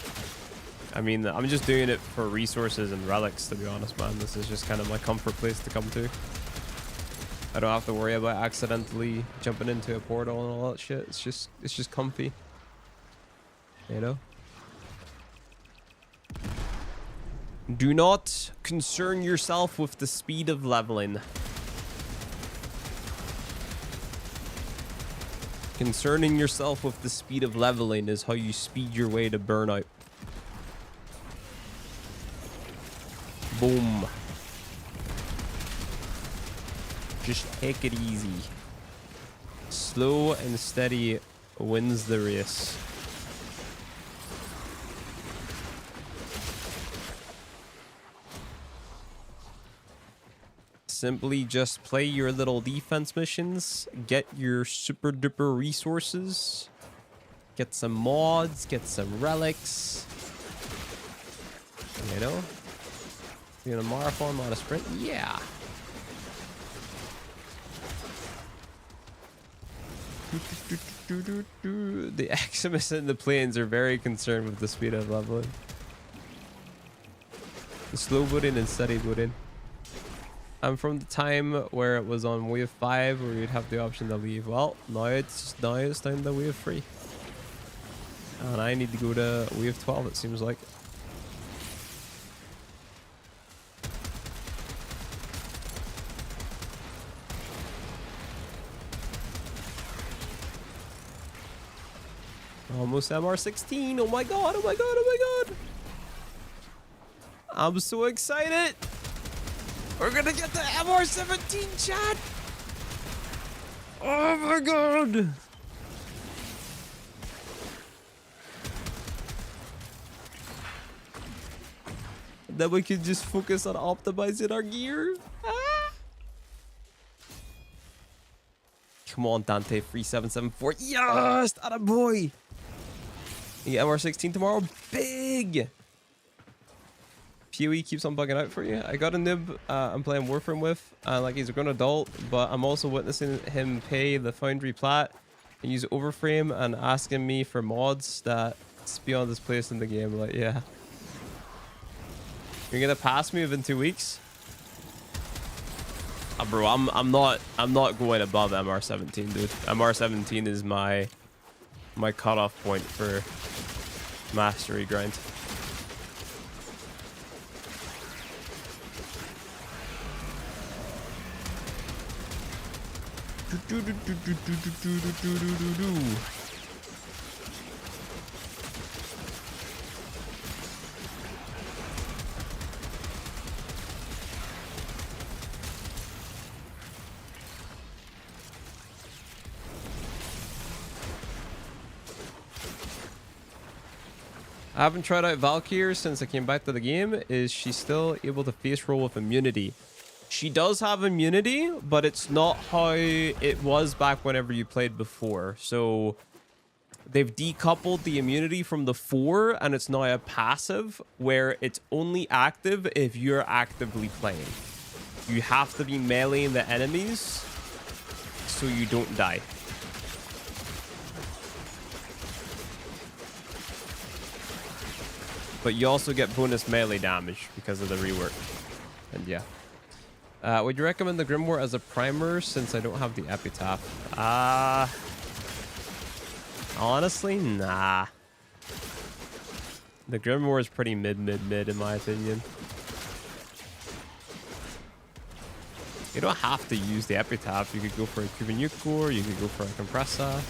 I mean, I'm just doing it for resources and relics, to be honest, man. This is just kind of my comfort place to come to. I don't have to worry about accidentally jumping into a portal and all that shit. It's just comfy. You know? Do not concern yourself with the speed of leveling. Concerning yourself with the speed of leveling is how you speed your way to burnout. Boom. Just take it easy. Slow and steady wins the race. Simply just play your little defense missions, get your super duper resources, get some mods, get some relics. You know? You're gonna marathon, not a sprint? Yeah. The Eximus and the planes are very concerned with the speed of leveling. The slow booting and steady booting. I'm from the time where it was on wave 5 where you'd have the option to leave. Well, now it's down to wave 3. And I need to go to wave 12, it seems like. Almost MR16. Oh my god, oh my god, oh my god. I'm so excited. We're gonna get the MR17, chat. Oh my god. Then we can just focus on optimizing our gear. Ah. Come on, Dante 3774. Yes, that a boy. You get MR16 tomorrow? Big! PoE keeps on bugging out for you. I got a nib I'm playing Warframe with. Like, he's a grown adult, but I'm also witnessing him pay the Foundry Plat and use Overframe and asking me for mods that's beyond his place in the game. Like, yeah. You're gonna pass me within 2 weeks? Bro, I'm not going above MR17, dude. MR17 is my cutoff point for mastery grind. I haven't tried out Valkyrie since I came back to the game. Is she still able to face roll with immunity? She does have immunity, but it's not how it was back whenever you played before. So They've decoupled the immunity from the 4, and it's now a passive where it's only active if you're actively playing. You have to be meleeing the enemies so you don't die. But you also get bonus melee damage because of the rework. And yeah. Would you recommend the Grimoire as a primer since I don't have the Epitaph? Honestly, nah. The Grimoire is pretty mid in my opinion. You don't have to use the Epitaph. You could go for a Cuban you could go for a Compressor.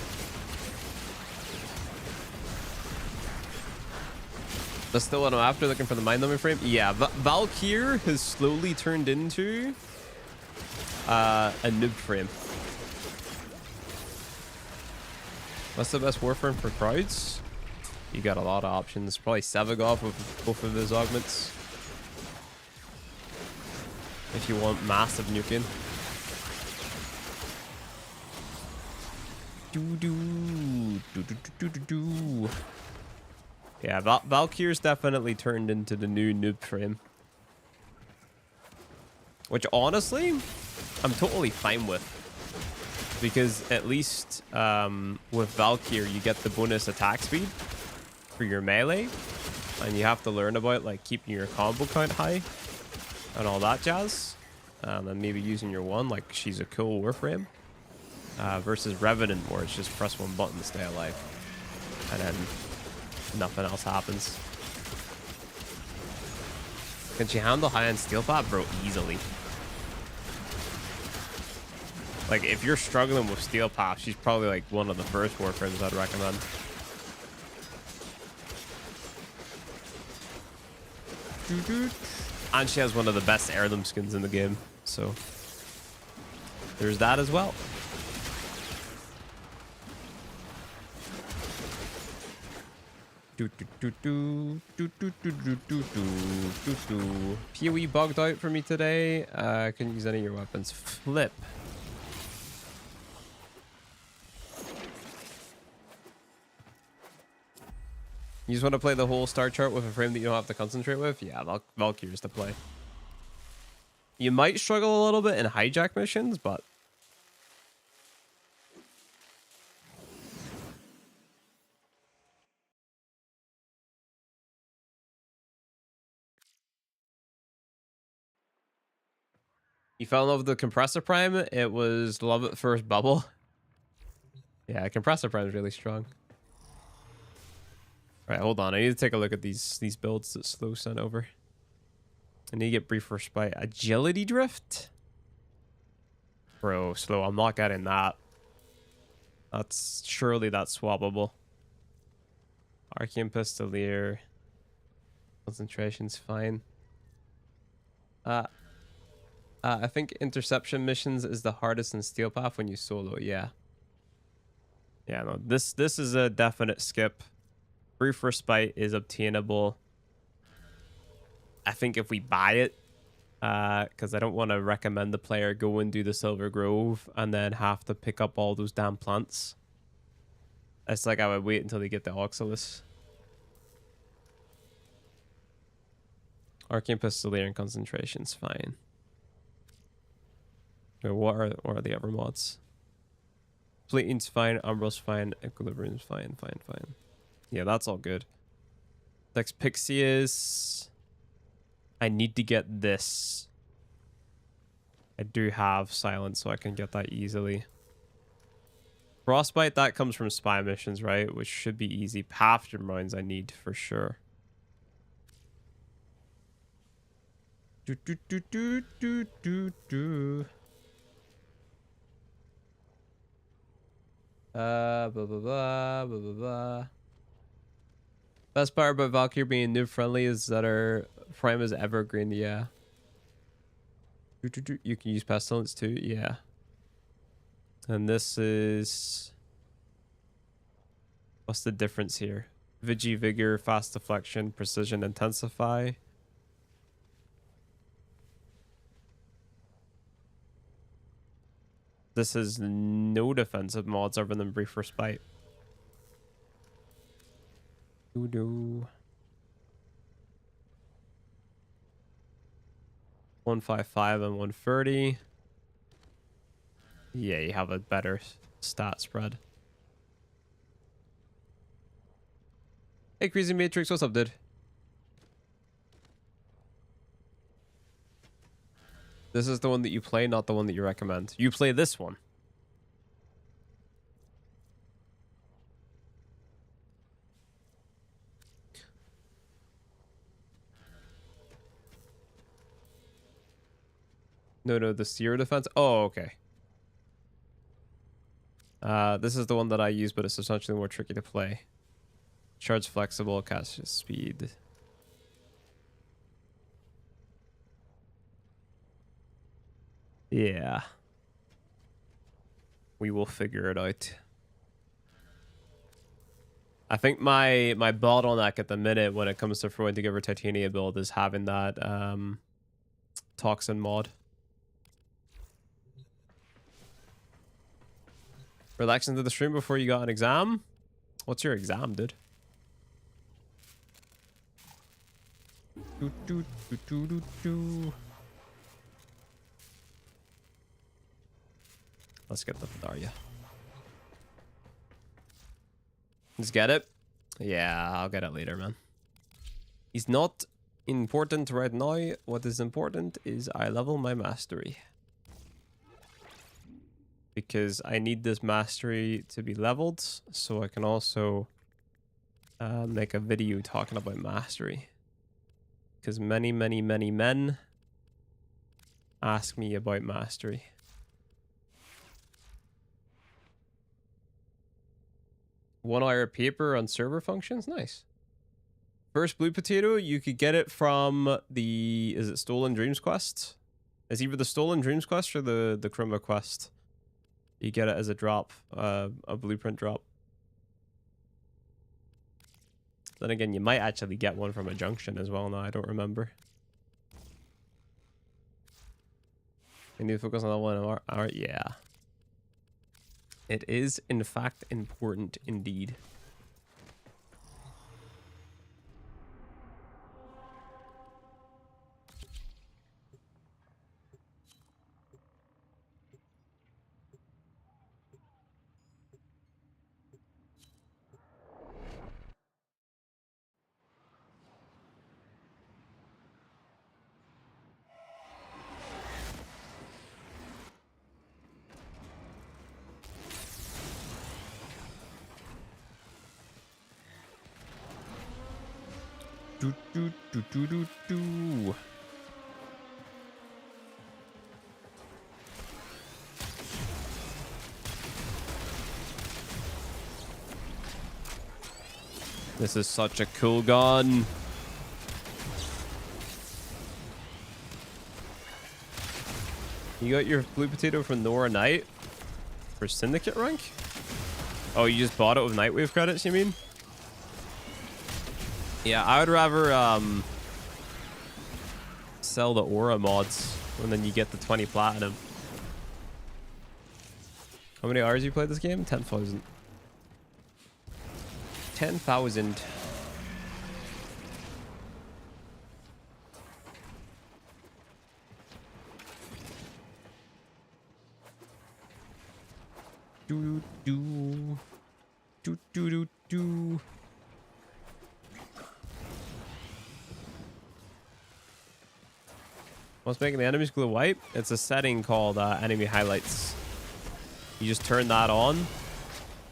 But still what I'm after, looking for the mind numbing frame. Yeah, Valkyr has slowly turned into a noob frame. What's the best Warframe for crowds? You got a lot of options. Probably Savagov with both of those augments. If you want massive nuking. Yeah, Valkyr's definitely turned into the new noob frame. Which honestly, I'm totally fine with. Because at least with Valkyr, you get the bonus attack speed for your melee. And you have to learn about like keeping your combo count high and all that jazz. And then maybe using your one, like she's a cool Warframe. Versus Revenant, where it's just press one button to stay alive. And then nothing else happens. Can she handle high-end steel path? Bro, easily. Like, if you're struggling with steel path, she's probably like one of the first Warframes I'd recommend. And she has one of the best heirloom skins in the game, so there's that as well. PoE bugged out for me today. Couldn't use any of your weapons. Flip. You just want to play the whole star chart with a frame that you don't have to concentrate with? Yeah, Valkyr's to play. You might struggle a little bit in hijack missions, but you fell in love with the Compressor Prime. It was love at first bubble. Yeah, Compressor Prime is really strong. All right, hold on. I need to take a look at these builds that Slow sent over. I need to get brief respite. Agility Drift? Bro, Slow, I'm not getting that. Surely that's swappable. Arcane Pistolier. Concentration's fine. I think interception missions is the hardest in Steel Path when you solo, yeah. Yeah, no, this is a definite skip. Brief Respite is obtainable. I think if we buy it, because I don't want to recommend the player go and do the Silver Grove and then have to pick up all those damn plants. It's like I would wait until they get the Oxalis. Arcane Pistolier and Concentration's fine. Okay, what are the other mods? Fleeting's fine, Umbral's fine, Equilibrium's fine. Yeah, that's all good. Next Pixie is... I need to get this. I do have Silence, so I can get that easily. Frostbite, that comes from spy missions, right? Which should be easy. Pathogen rounds I need for sure. Blah, blah, blah, blah, blah, blah. Best part about Valkyrie being noob friendly is that her prime is evergreen, yeah. You can use Pestilence too, yeah. And this is... What's the difference here? Vigi Vigor, Fast Deflection, Precision Intensify. This has no defensive mods other than Brief Respite. Do 155 and 130. Yeah, you have a better stat spread. Hey, Crazy Matrix, what's up, dude? This is the one that you play, not the one that you recommend. You play this one. No, the Seer defense. Oh, okay. This is the one that I use, but it's essentially more tricky to play. Charge flexible, cast speed. Yeah. We will figure it out. I think my bottleneck at the minute when it comes to throwing together Titania build is having that Toxin mod. Relax into the stream before you got an exam? What's your exam, dude? Let's get the Daria. Let's get it. Yeah, I'll get it later, man. It's not important right now. What is important is I level my mastery. Because I need this mastery to be leveled, so I can also make a video talking about mastery. Because many men ask me about mastery. One-hour paper on server functions? Nice. First blue potato, you could get it from the... Is it Stolen Dreams quest? It's either the Stolen Dreams quest or the Chroma quest. You get it as a drop, a blueprint drop. Then again, you might actually get one from a junction as well now, I don't remember. You need to focus on that one. Alright, yeah. It is, in fact, important indeed. Do. This is such a cool gun. You got your blue potato from Nora Knight for Syndicate rank? Oh, you just bought it with Nightwave credits, you mean? Yeah, I would rather sell the aura mods and then you get the 20 platinum. How many hours you played this game? 10,000. 10,000. Do. What's making the enemies glow white? It's a setting called enemy highlights. You just turn that on,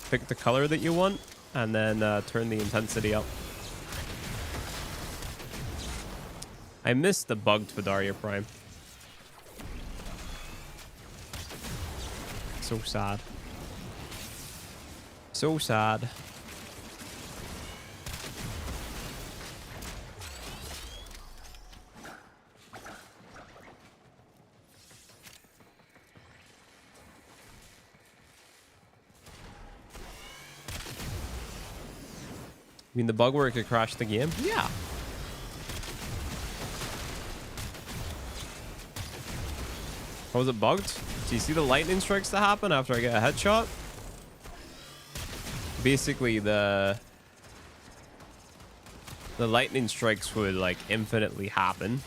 pick the color that you want, and then turn the intensity up. I missed the bugged Fedaria Prime. So sad. So sad. You mean the bug where it could crash the game? Yeah. How was it bugged? Do you see the lightning strikes that happen after I get a headshot? Basically, the the lightning strikes would like infinitely happen.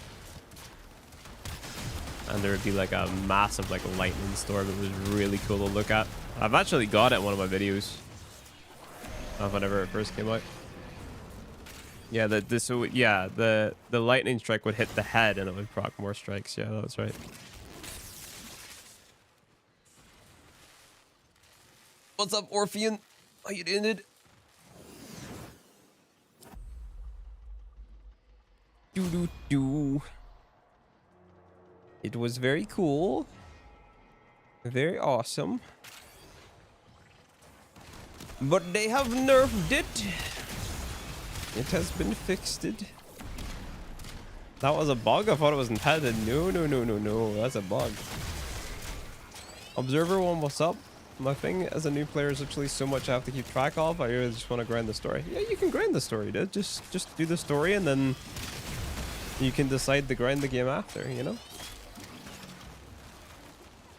And there would be like a massive like lightning storm. It was really cool to look at. I've actually got it in one of my videos. Whenever it first came out. Yeah, the lightning strike would hit the head and it would proc more strikes. Yeah, that's right. What's up, Orphean? How you doing, dude? Do. It was very cool. Very awesome. But they have nerfed it. It has been fixed. That was a bug? I thought it was intended. No. That's a bug. Observer one, what's up? My thing as a new player is actually so much I have to keep track of. I really just want to grind the story. Yeah, you can grind the story, dude. Just do the story and then you can decide to grind the game after, you know?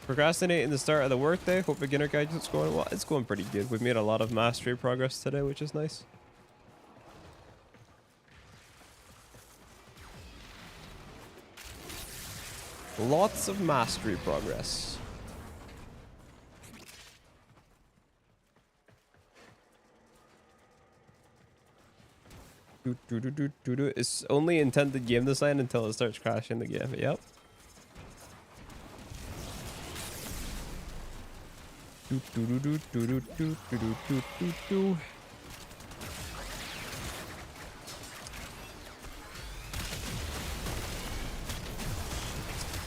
Procrastinating the start of the workday. Hope beginner guide is going well. It's going pretty good. We've made a lot of mastery progress today, which is nice. Lots of mastery progress. It's only intended game design until it starts crashing the game. Yep.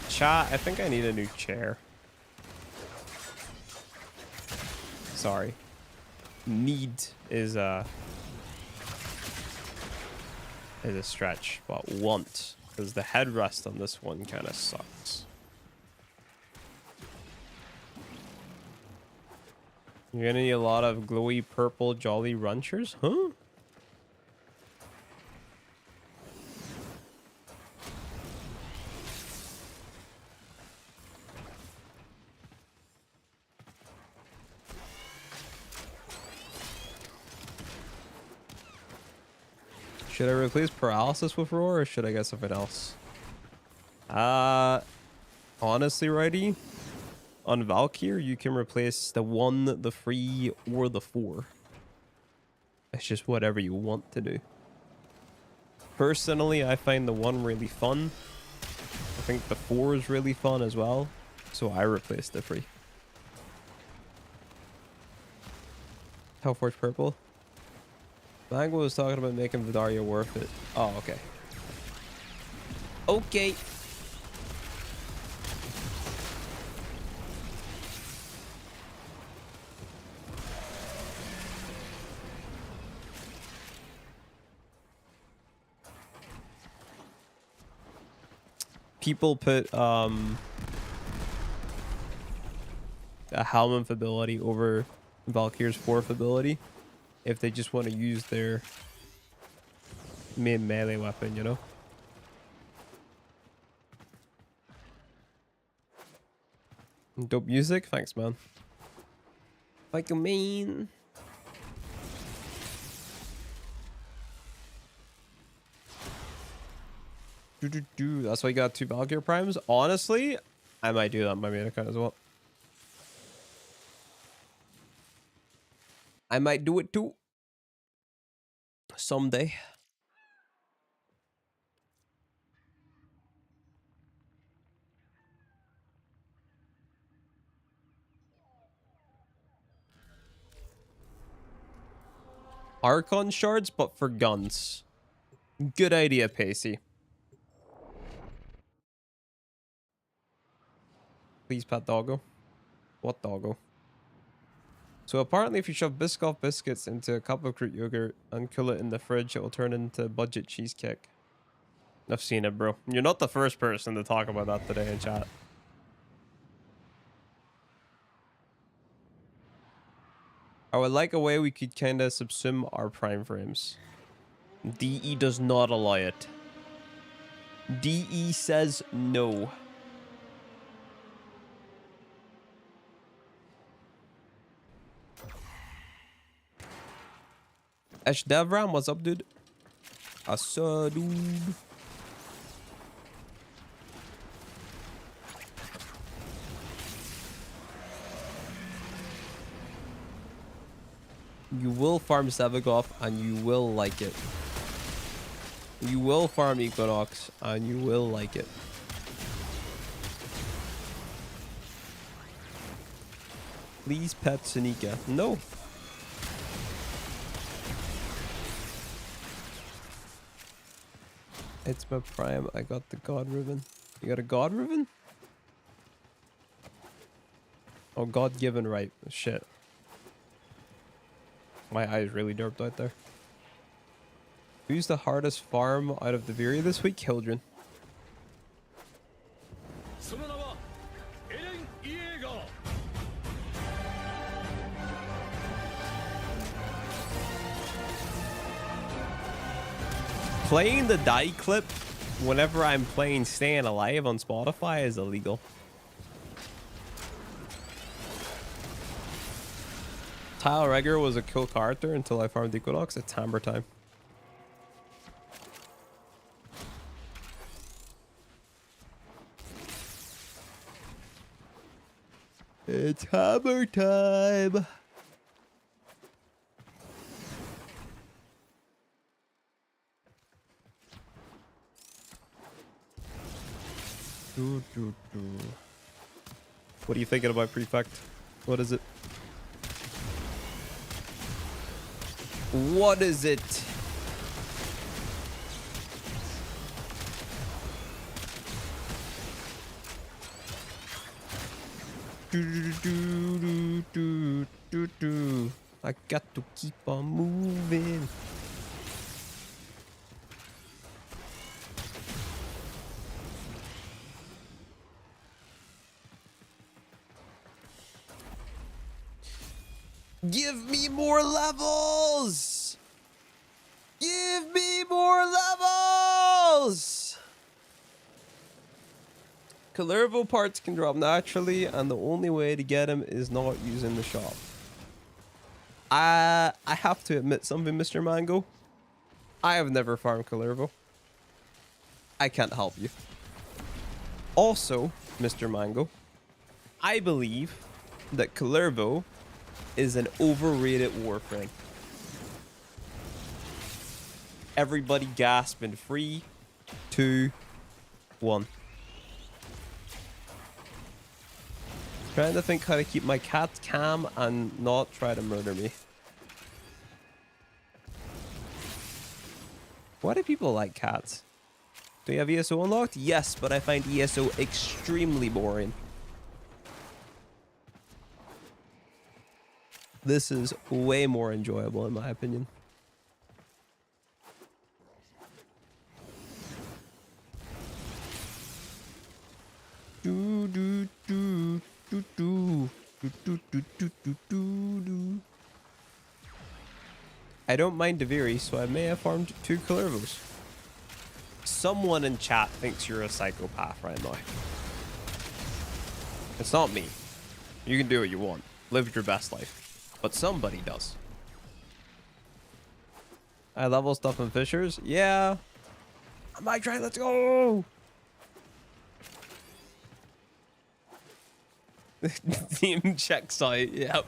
Chat, I think I need a new chair. Sorry. Need is a stretch, but want, because the headrest on this one kind of sucks. You're gonna need a lot of glowy purple jolly ranchers, huh? Should I replace paralysis with roar or should I get something else? Honestly, righty, on Valkyr you can replace the 1, the 3, or the 4. It's just whatever you want to do. Personally, I find the 1 really fun. I think the 4 is really fun as well, so I replaced the 3. Hellforge purple. Mango was talking about making Vidaria worth it. Oh, okay. Okay. People put a Helminth ability over Valkyr's 4th ability if they just want to use their main melee weapon, you know? Dope music? Thanks, man. Like a mean. That's why you got 2 Valkyr Primes. Honestly, I might do that on my main account as well. I might do it too. Someday. Archon shards, but for guns. Good idea, Pacey. Please pet doggo. What doggo? So apparently if you shove Biscoff biscuits into a cup of Greek yogurt and cool it in the fridge, it will turn into budget cheesecake. I've seen it, bro. You're not the first person to talk about that today in chat. I would like a way we could kind of subsume our prime frames. DE does not allow it. DE says no. Devram, what's up, dude? I saw, dude. You will farm Sevagoth and you will like it. You will farm Equinox and you will like it. Please pet Sunika. No. It's my prime. I got the God Ribbon. You got a God Ribbon? Oh, God given right. Shit. My eyes really derped out there. Who's the hardest farm out of the Viri this week? Hildren. Playing the die clip whenever I'm playing Staying Alive on Spotify is illegal. Tile Regger was a cool character until I farmed Equinox. It's Hammer time. It's Hammer time. What are you thinking about, Prefect? What is it? What is it? I got to keep on moving. Give me more levels! Give me more levels! Calervo parts can drop naturally, and the only way to get them is not using the shop. I have to admit something, Mr. Mango. I have never farmed Calervo. I can't help you. Also, Mr. Mango, I believe that Calervo is an overrated Warframe. Everybody gasp in 3, 2, 1. Trying to think how to keep my cat calm and not try to murder me. Why do people like cats? Do you have ESO unlocked? Yes, but I find ESO extremely boring. This is way more enjoyable in my opinion. I don't mind Deviri, so I may have farmed 2 Calervos. Someone in chat thinks you're a psychopath right now. It's not me. You can do what you want. Live your best life. But somebody does. I level stuff in Fishers? Yeah. I might try. Let's go. Team check site. Yep.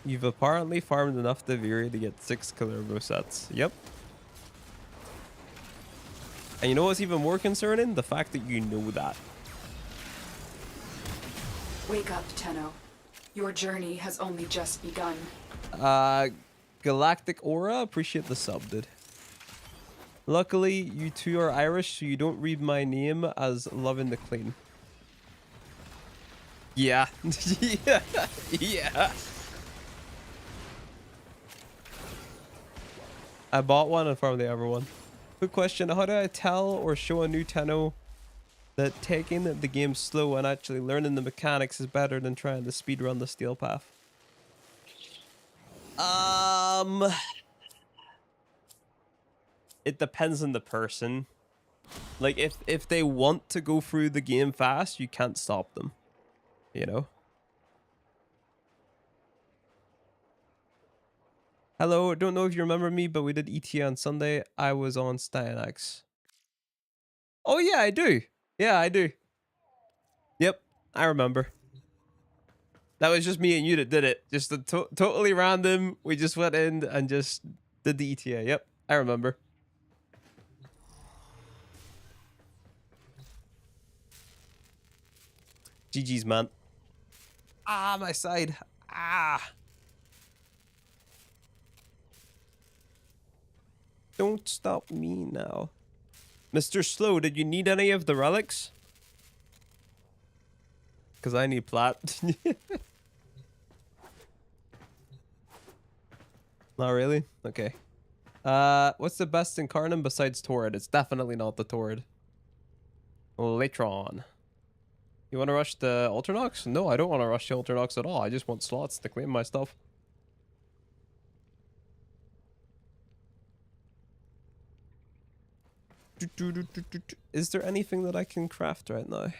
You've apparently farmed enough Deviri to get 6 Calervo sets. Yep. And you know what's even more concerning? The fact that you know that. Wake up, Tenno. Your journey has only just begun. Galactic Aura, appreciate the sub, dude. Luckily, you two are Irish, so you don't read my name as Loving the Clean. Yeah. Yeah. Yeah. I bought one and farmed the other one. Quick question, how do I tell or show a new Tenno that taking the game slow and actually learning the mechanics is better than trying to speedrun the steel path? It depends on the person. Like if they want to go through the game fast, you can't stop them. You know? Hello, don't know if you remember me, but we did ETA on Sunday. I was on Styanax. Oh yeah, I do. Yeah, I do. Yep, I remember. That was just me and you that did it. Just totally random. We just went in and just did the ETA. Yep, I remember. GG's, man. Ah, my side. Ah. Don't stop me now. Mr. Slow, did you need any of the relics? Because I need plat. Not really? Okay. What's the best Incarnate besides Torrid? It's definitely not the Torrid. Latron. You want to rush the Ultranox? No, I don't want to rush the Ultranox at all. I just want slots to claim my stuff. Is there anything that I can craft right now?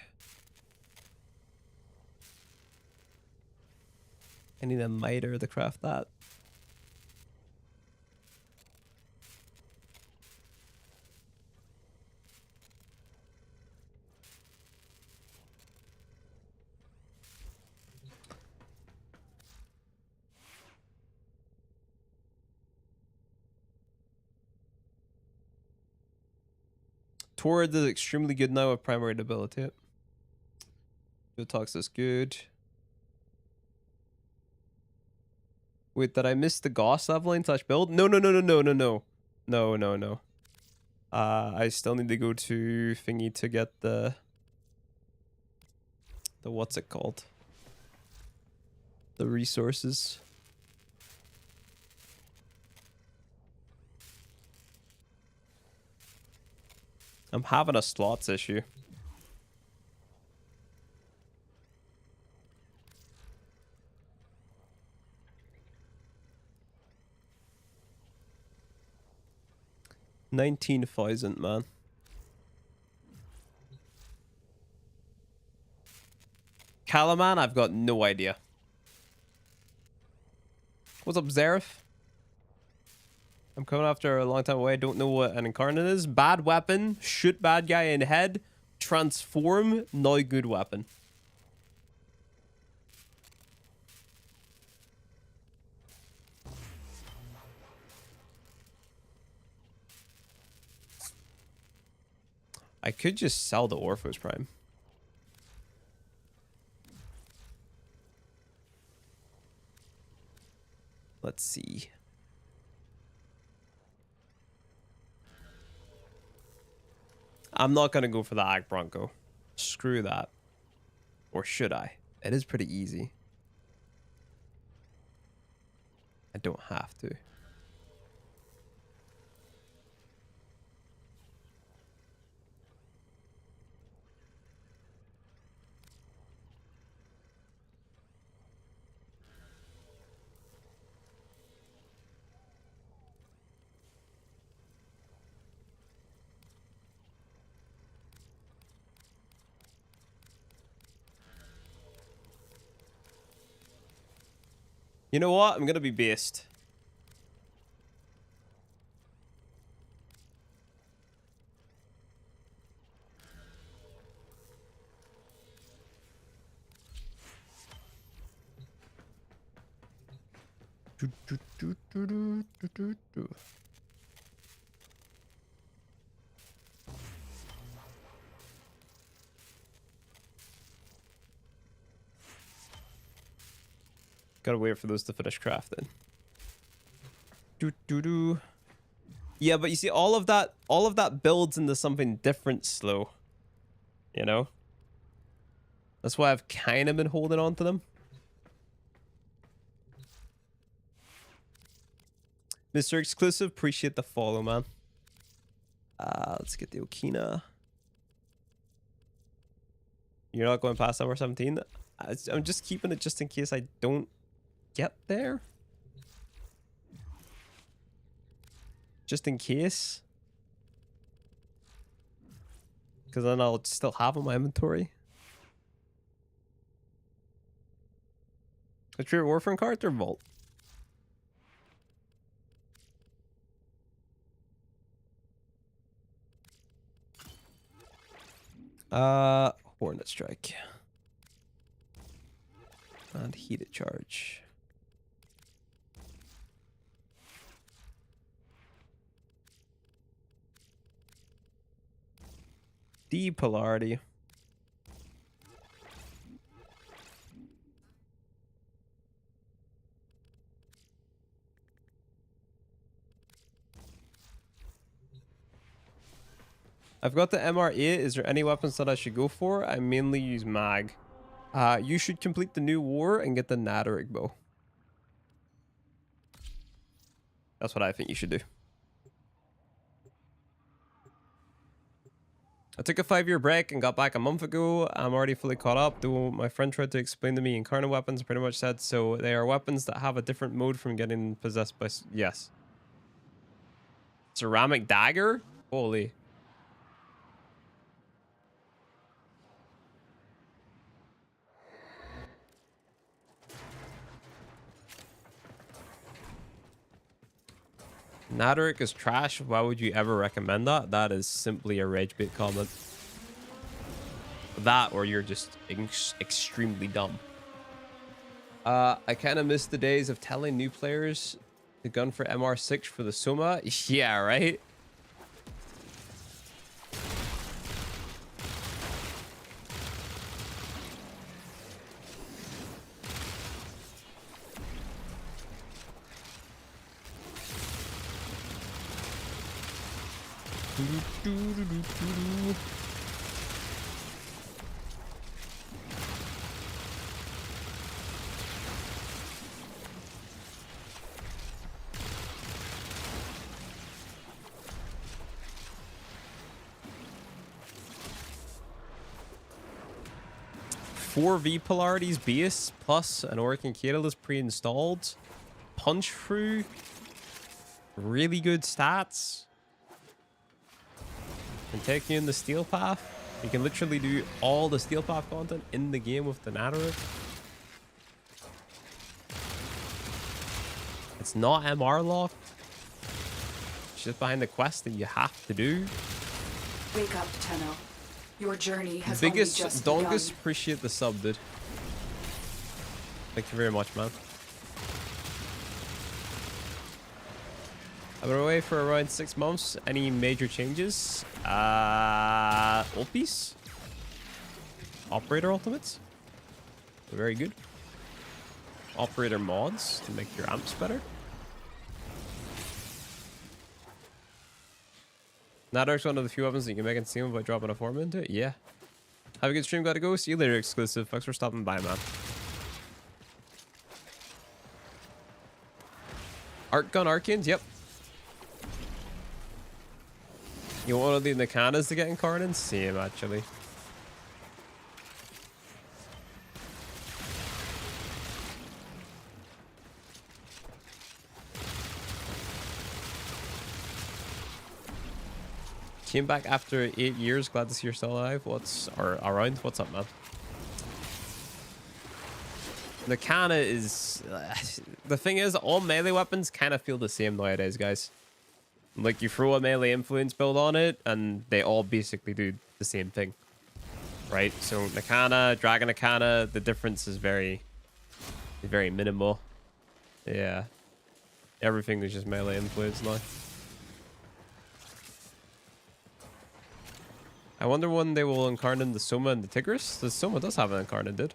I need a miter to craft that. Torrid is extremely good now with primary debilitate. Biotox is good. Wait, did I miss the Gauss leveling / build? No. No. I still need to go to thingy to get the what's it called? The resources. I'm having a slots issue. $19,000, man. Calaman, I've got no idea. What's up, Zareth? I'm coming after a long time away. I don't know what an Incarnate is. Bad weapon. Shoot bad guy in head. Transform. Not good weapon. I could just sell the Orphos Prime. Let's see. I'm not going to go for the Ag Bronco. Screw that. Or should I? It is pretty easy. I don't have to. You know what? I'm gonna be based. Gotta wait for those to finish crafting. Yeah, but you see, all of that builds into something different slow. You know? That's why I've kind of been holding on to them. Mr. Exclusive, appreciate the follow, man. Let's get the Okina. You're not going past number 17? I'm just keeping it just in case I don't get there. Just in case. Because then I'll still have in my inventory. What's your Warframe card or Vault? Hornet Strike. And Heated Charge. D Polarity. I've got the MR8. Is there any weapons that I should go for? I mainly use mag. You should complete the new war and get the Naderic bow. That's what I think you should do. I took a 5-year break and got back a month ago. I'm already fully caught up, though my friend tried to explain to me incarnate weapons pretty much said so. They are weapons that have a different mode from getting possessed by... Yes. Ceramic dagger? Holy. Naderic is trash. Why would you ever recommend that? That is simply a rage bait comment. That or you're just extremely dumb. I kind of miss the days of telling new players to gun for MR6 for the Soma. Yeah, right? Four V polarities base plus an Orc Catalyst pre-installed. Punch through. Really good stats. And take you in the steel path. You can literally do all the steel path content in the game with the Naderic. It's not MR locked. It's just behind the quest that you have to do. Wake up, Tenno. Your journey has Biggest only just Dongus, begun. appreciate the sub, dude. Thank you very much, man. I've been away for around 6 months. Any major changes? Ulpies? Operator ultimates? Very good. Operator mods to make your amps better. Nadar's one of the few weapons that you can make in Steam by dropping a form into it. Yeah. Have a good stream, gotta go. See you later, exclusive. Thanks for stopping by, man. Art gun Arcanes, yep. You want one of the Nakanas to get incarnate? Same, actually. Came back after 8 years. Glad to see you're still alive. What's around? What's up, man? Nakana is the thing is, all melee weapons kind of feel the same nowadays, guys. Like you throw a melee influence build on it, and they all basically do the same thing, right? So Nakana, Dragon Nakana, the difference is very minimal. Yeah, everything is just melee influence now. I wonder when they will incarnate the Soma and the Tigris. The Soma does have an incarnate, dude.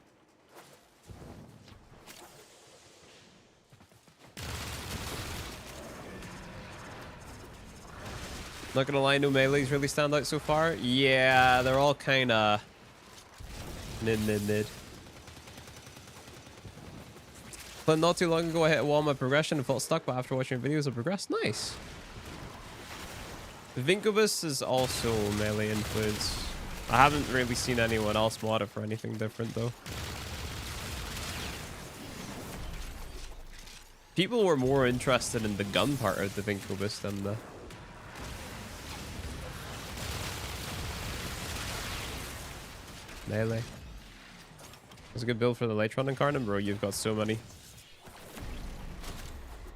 Not gonna lie, no melees really stand out so far. Yeah, they're all kind of mid. But not too long ago, I hit a wall on my progression and felt stuck, but after watching videos, I progressed. Nice. Vincubus is also melee influence. I haven't really seen anyone else mod it for anything different, though. People were more interested in the gun part of the Vincubus than the... melee. It's a good build for the late run incarnate, bro. You've got so many.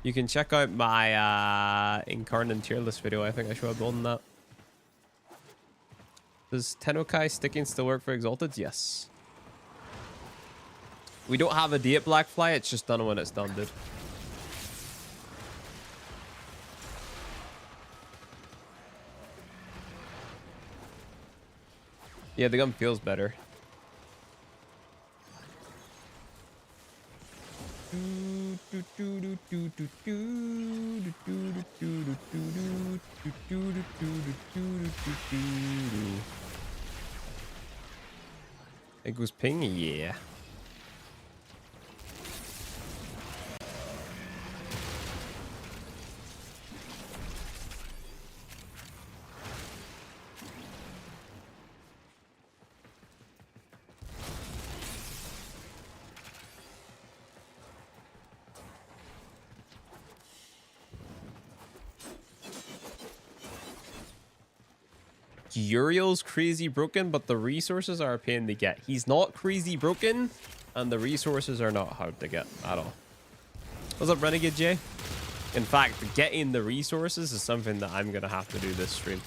You can check out my incarnate tier list video. I think I should have building that. Does Tenno sticking still work for Exalted? Yes. We don't have a date, Blackfly. It's just done when it's done, dude. Yeah, the gun feels better. It goes ping, yeah. Uriel's crazy broken, but the resources are a pain to get. He's not crazy broken, and the resources are not hard to get at all. What's up, Renegade J? In fact, getting the resources is something that I'm going to have to do this stream.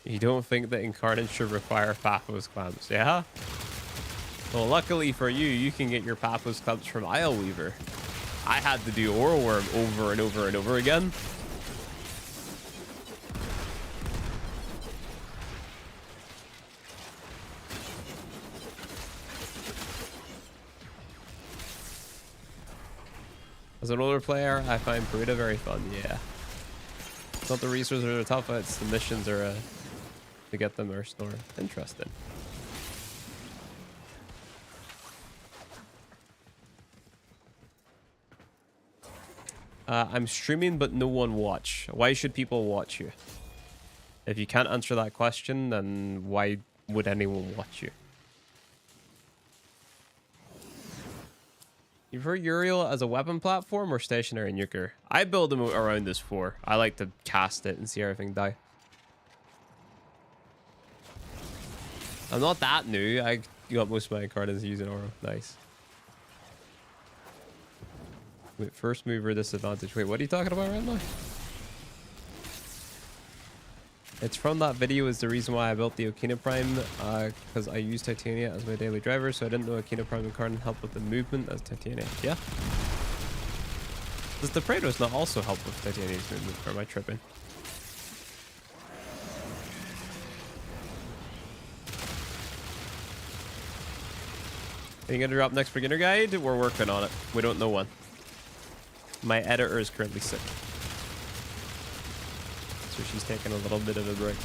You don't think that Incarnate should require Pathos clamps, yeah? Well, luckily for you, you can get your Pathos clamps from Ileweaver. I had to do Oral Worm over and over and over again. As an older player, I find Burrito very fun, yeah. It's not the resources that are tough, it's the missions are to get them are still interesting. I'm streaming, but no one watch. Why should people watch you? If you can't answer that question, then why would anyone watch you? You prefer Uriel as a weapon platform or stationary nuker? I build them around this 4. I like to cast it and see everything die. I'm not that new. I got most of my cards using Oro. Nice. Wait, first mover disadvantage. Wait, what are you talking about right now? It's from that video is the reason why I built the Okina Prime, because I use Titania as my daily driver, so I didn't know Okina Prime incarnate help with the movement as Titania. Yeah. Does the Praetos not also help with Titania's movement, or am I tripping? Are you gonna drop next beginner guide? We're working on it. We don't know when. My editor is currently sick, so she's taking a little bit of a break.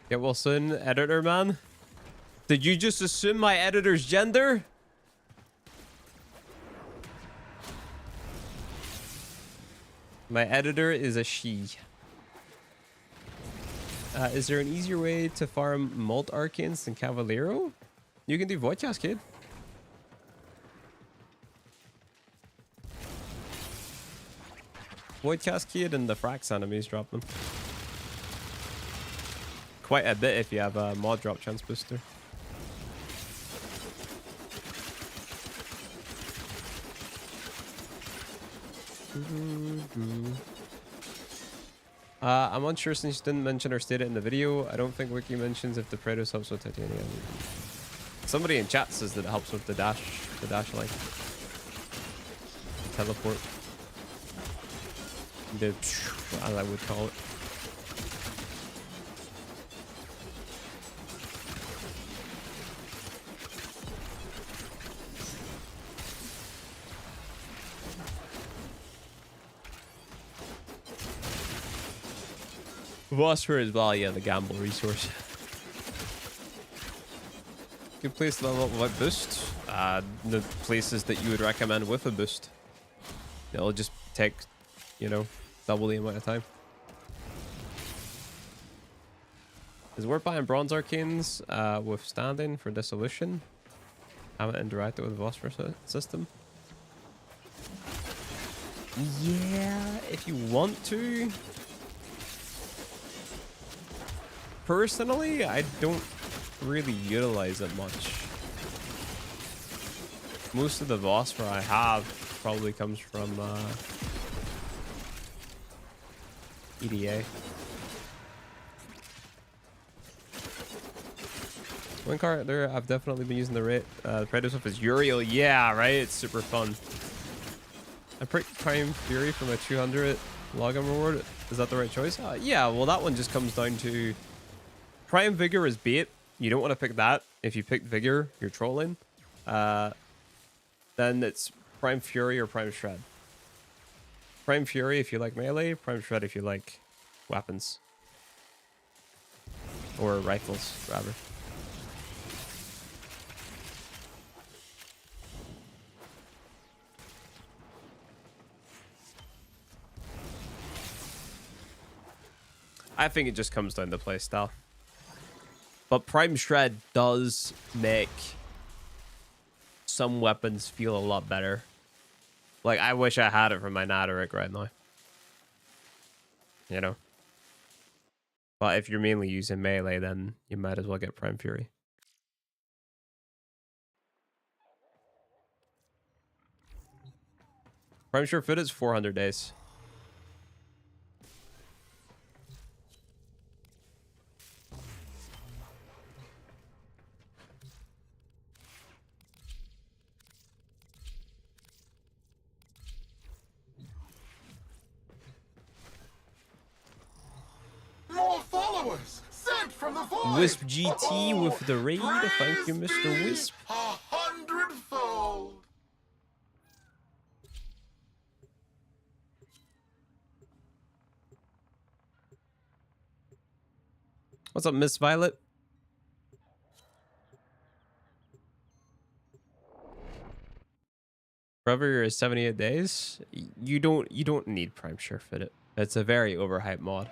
Get well soon, editor man. Did you just assume my editor's gender? My editor is a she. Is there an easier way to farm Mult Arcanes than Cavalero? You can do Void Cascade. Void Cascade and the Frax enemies drop them. Quite a bit if you have a mod drop chance booster. I'm unsure since you didn't mention or state it in the video. I don't think Wiki mentions if the Praetos helps with Titania. Somebody in chat says that it helps with the dash line. Teleport. The as I would call it. Phosphor as well, yeah, the gamble resource. Good place to level up what boost? The places that you would recommend with a boost. It'll just take, you know, double the amount of time. Is worth buying bronze arcanes withstanding for dissolution? Haven't interacted with the Warframe system. Yeah, if you want to. Personally, I don't really utilize it much. Most of the Warframe I have probably comes from EDA. One character I've definitely been using the Predator stuff is Uriel. Yeah, right? It's super fun. I picked Prime Fury for my 200 login reward. Is that the right choice? Yeah, well, that one just comes down to Prime Vigor is bait. You don't want to pick that. If you pick Vigor, you're trolling. Then it's Prime Fury or Prime Shred. Prime Fury if you like melee, Prime Shred if you like weapons. Or rifles, rather. I think it just comes down to playstyle. But Prime Shred does make some weapons feel a lot better. Like, I wish I had it for my Natteric right now. You know? But if you're mainly using melee, then you might as well get Prime Fury. Prime Sure Fit is 400 days. More followers sent from the void. Wisp GT with the raid. Thank you, Mr. Wisp. 100-fold. What's up, Miss Violet? Forever is 78 days. You don't need Prime Sure Fit it. It's a very overhyped mod.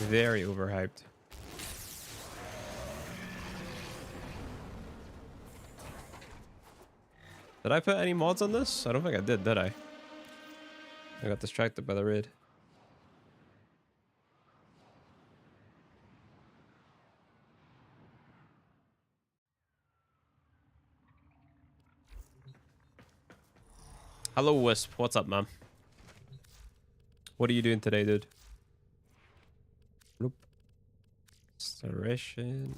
Very overhyped. Did I put any mods on this? I don't think I did I? I got distracted by the raid. Hello, Wisp. What's up, man? What are you doing today, dude? Nope. Restoration.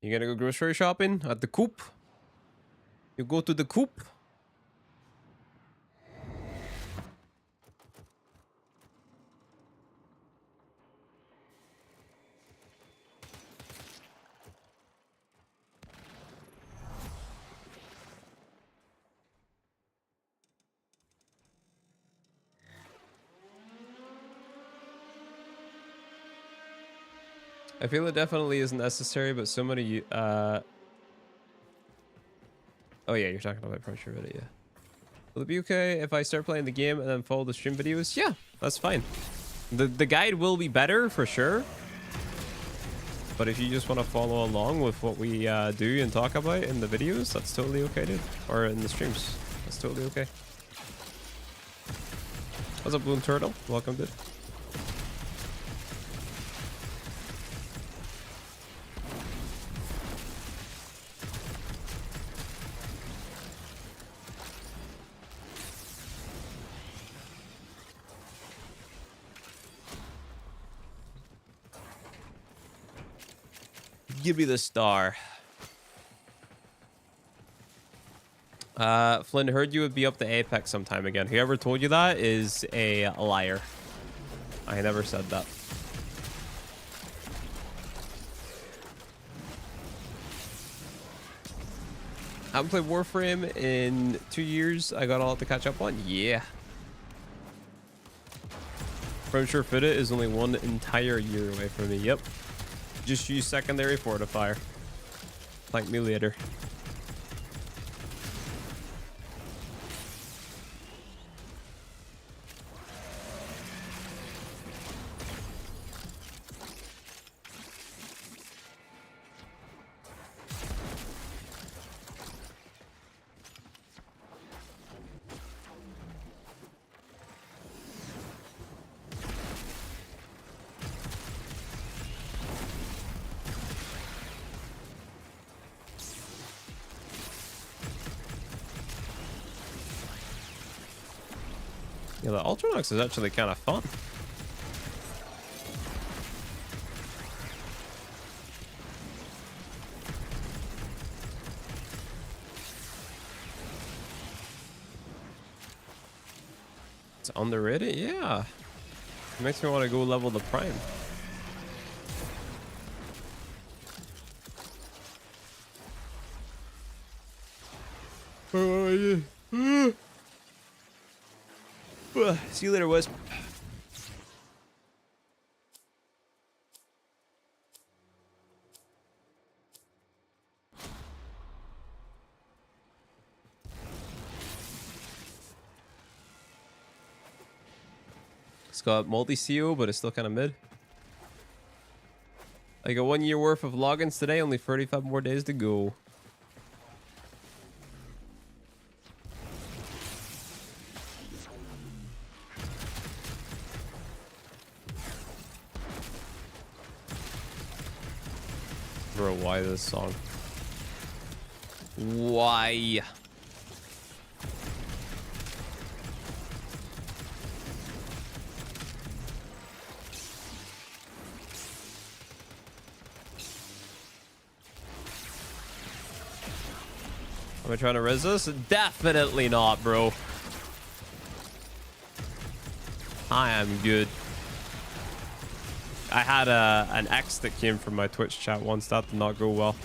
You gonna go grocery shopping at the Coop? You go to the Coop? I feel it definitely isn't necessary, but so many oh yeah, you're talking about Prime Sure Fit, yeah. Will it be okay if I start playing the game and then follow the stream videos? Yeah, that's fine. The guide will be better for sure. But if you just want to follow along with what we do and talk about in the videos, that's totally okay, dude. Or in the streams. That's totally okay. What's up, Bloom Turtle? Welcome, dude. Give me the star. Flynn, heard you would be up to Apex sometime again. Whoever told you that is a liar. I never said that. I haven't played Warframe in 2 years. I got all to catch up on. Yeah. Prime Sure Fit It is only 1 entire year away from me. Yep. Just use secondary fortifier. Thank me later. Yeah, the Ultranox is actually kind of fun. It's underrated? Yeah. It makes me want to go level the Prime. See you later, Wisp. It's got multi-CO, but it's still kind of mid. I got 1 year worth of logins today, only 35 more days to go. Bro, why this song? Why? Am I trying to resist? Definitely not, bro. I am good. I had an X that came from my Twitch chat once. That did not go well.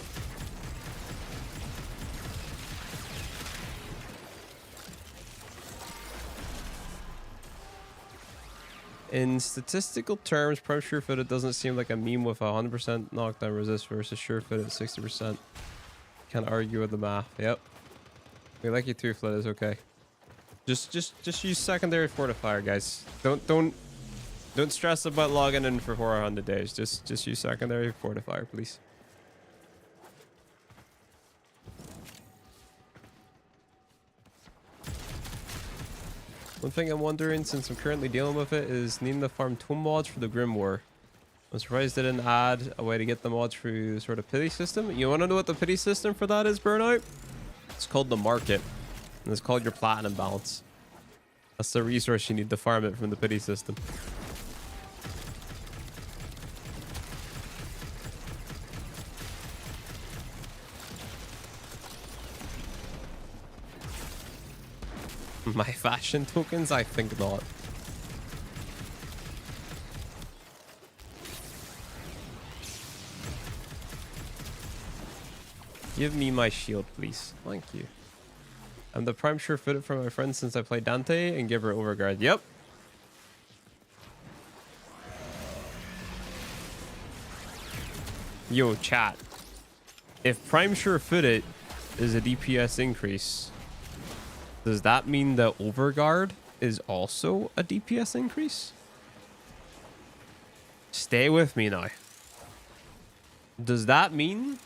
In statistical terms, Prime Surefooted doesn't seem like a meme with 100% knockdown resist versus Surefooted at 60%. Can't argue with the math. Yep. We like you too, Flit. It's okay. Just use secondary fortifier, guys. Don't stress about logging in for 400 days. Just use secondary fortifier, please. One thing I'm wondering, since I'm currently dealing with it, is needing to farm tome mods for the Grim War. I'm surprised they didn't add a way to get the mods through sort of pity system. You want to know what the pity system for that is, Burnout? It's called the market, and it's called your platinum balance. That's the resource you need to farm it from the pity system. My fashion tokens? I think not. Give me my shield, please. Thank you. I'm the Prime Surefooted for my friend since I played Dante and give her overguard. Yep. Yo, chat. If Prime Surefooted is a DPS increase, does that mean that overguard is also a DPS increase? Stay with me now. Does that mean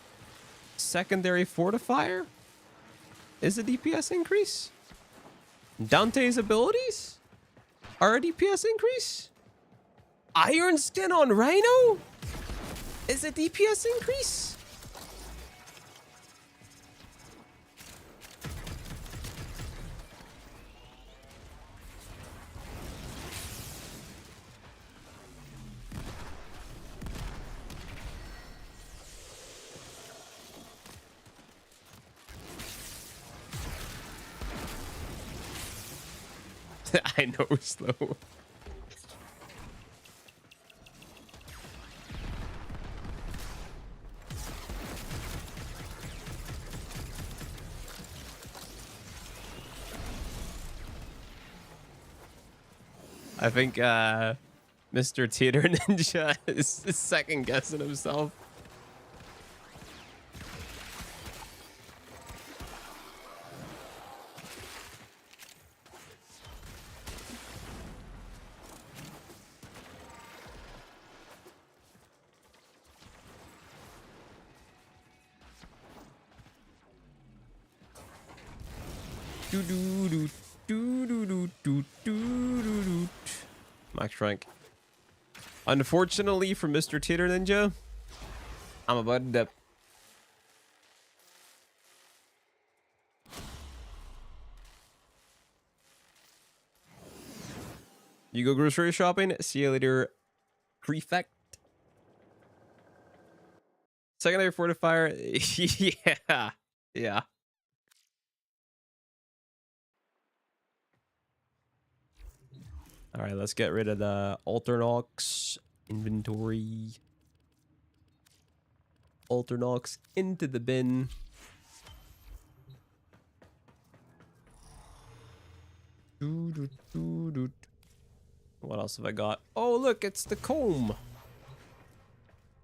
secondary fortifier is a DPS increase? Dante's abilities are a DPS increase? Iron Skin on Rhino is a DPS increase? I know, slow. I think Mr. Tater Ninja is second guessing himself. Do do do do do do do do do do. Max rank. Unfortunately for Mr. Tater Ninja, I'm about to dip. You go grocery shopping. See you later, prefect. Secondary fortifier. Yeah. Yeah. All right, let's get rid of the Alternox inventory. Alternox into the bin. What else have I got? Oh, look, it's the comb.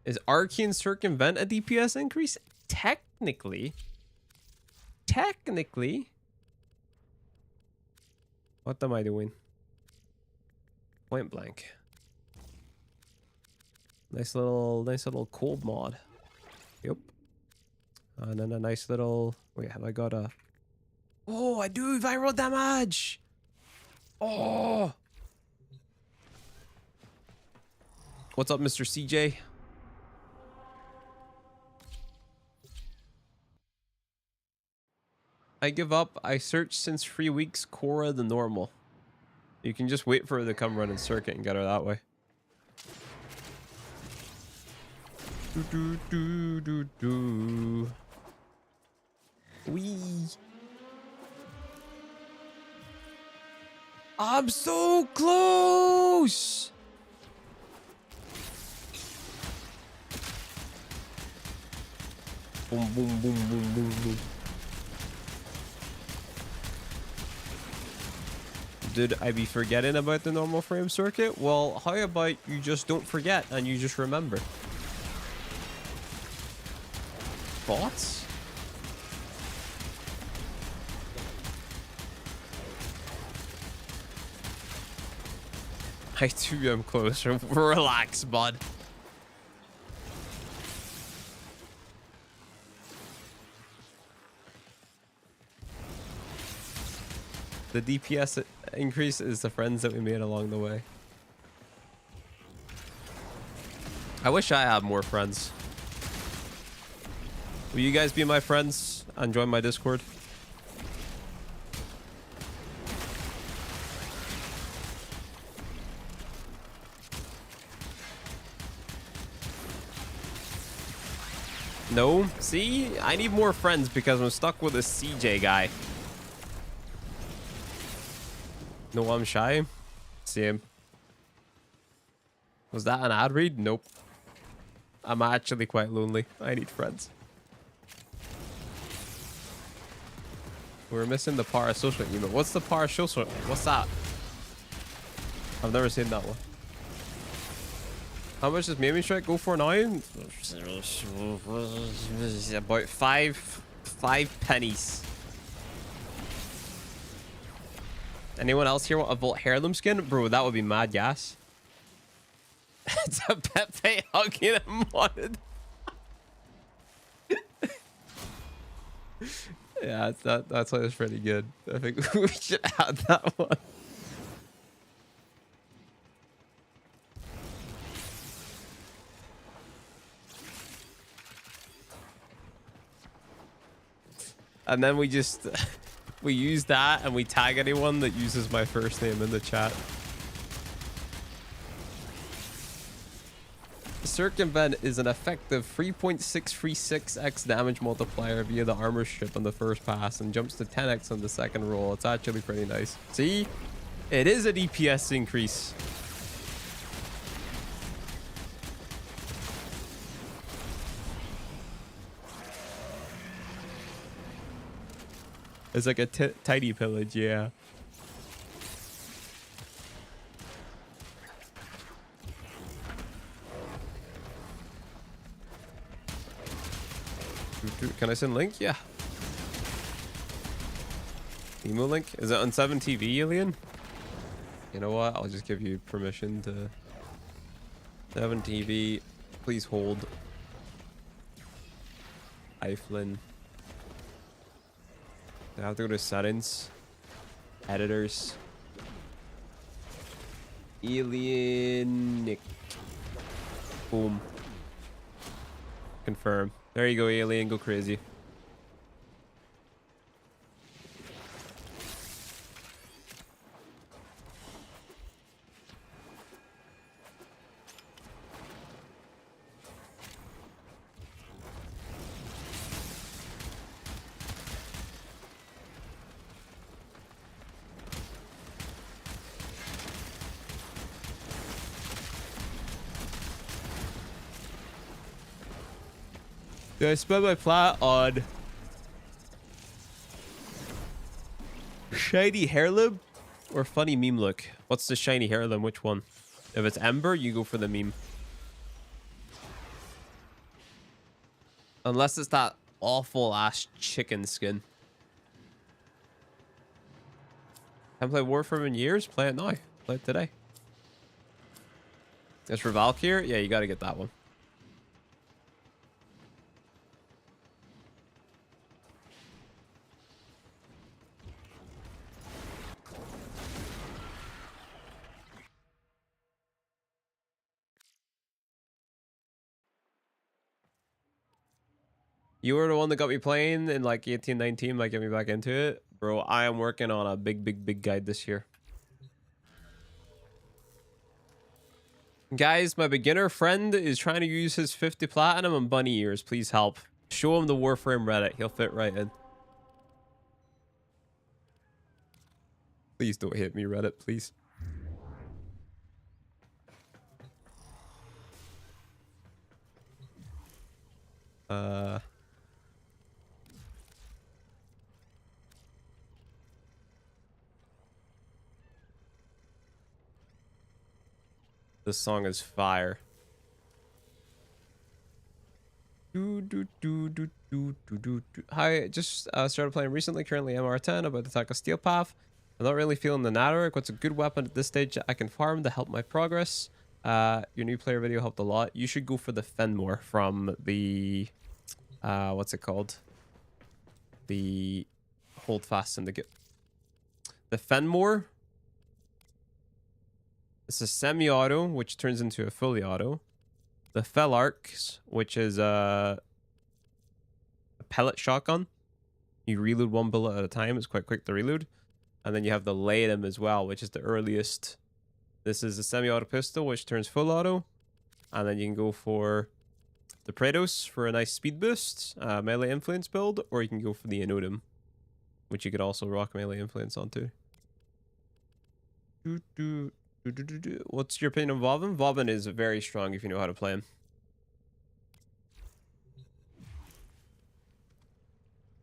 Is Arcane Circumvent a DPS increase? Technically. Technically. What am I doing? Point blank. Nice little cold mod. Yep. And then a nice little... Wait, have I got a... Oh, I do viral damage! Oh! What's up, Mr. CJ? I give up. I searched since 3 weeks. Cora the normal. You can just wait for her to come run in circuit and get her that way. Do do do do do. Wee. I'm so close. Boom boom boom boom boom boom. Did I be forgetting about the normal frame circuit? Well, how about you just don't forget and you just remember? Thoughts? I too am close. Relax, bud. The DPS increase is the friends that we made along the way. I wish I had more friends. Will you guys be my friends and join my Discord? No? See? I need more friends because I'm stuck with this CJ guy. No, I'm shy. Same. Was that an ad read? Nope. I'm actually quite lonely. I need friends. We're missing the parasocial emote. What's the parasocial? What's that? I've never seen that one. How much does Mamie Strike go for now? About five pennies. Anyone else here want a Volt Heirloom skin? Bro, that would be mad gas. It's a Pepe hugging him wanted. Yeah, that's why it's pretty good. I think we should add that one. And then we just we use that and we tag anyone that uses my first name in the chat. Circumvent is an effective 3.636x damage multiplier via the armor strip on the first pass and jumps to 10x on the second roll. It's actually pretty nice. See? It is a DPS increase. It's like a tidy pillage, yeah. Can I send link? Yeah. Emo link? Is it on 7TV, Alien? You know what? I'll just give you permission to 7TV. Please hold. Iflin. I have to go to settings. Editors. Alien Nick. Boom. Confirm. There you go, Alien. Go crazy. Did I spend my plat on shiny hair limb or funny meme look? What's the shiny hair limb? Which one? If it's Ember, you go for the meme. Unless it's that awful ass chicken skin. Haven't played Warframe in years? Play it now. Play it today. It's for Valkyrie? Yeah, you gotta get that one. You were the one that got me playing in like 18, 19, like get me back into it. Bro, I am working on a big guide this year. Guys, my beginner friend is trying to use his 50 platinum on bunny ears. Please help. Show him the Warframe Reddit. He'll fit right in. Please don't hit me, Reddit, please. This song is fire. Hi, just started playing recently. Currently MR10, about to tackle Steel Path. I'm not really feeling the Natteric. What's a good weapon at this stage I can farm to help my progress? Your new player video helped a lot. You should go for the Fenmore from the... what's it called? The Hold Fast Syndicate. The Fenmore. It's a semi-auto, which turns into a fully auto. The Felarks, which is a pellet shotgun. You reload one bullet at a time. It's quite quick to reload. And then you have the Latham as well, which is the earliest. This is a semi-auto pistol, which turns full auto. And then you can go for the Praetos for a nice speed boost, melee influence build, or you can go for the Enodim, which you could also rock melee influence onto. What's your opinion of Vauban? Vauban is very strong if you know how to play him.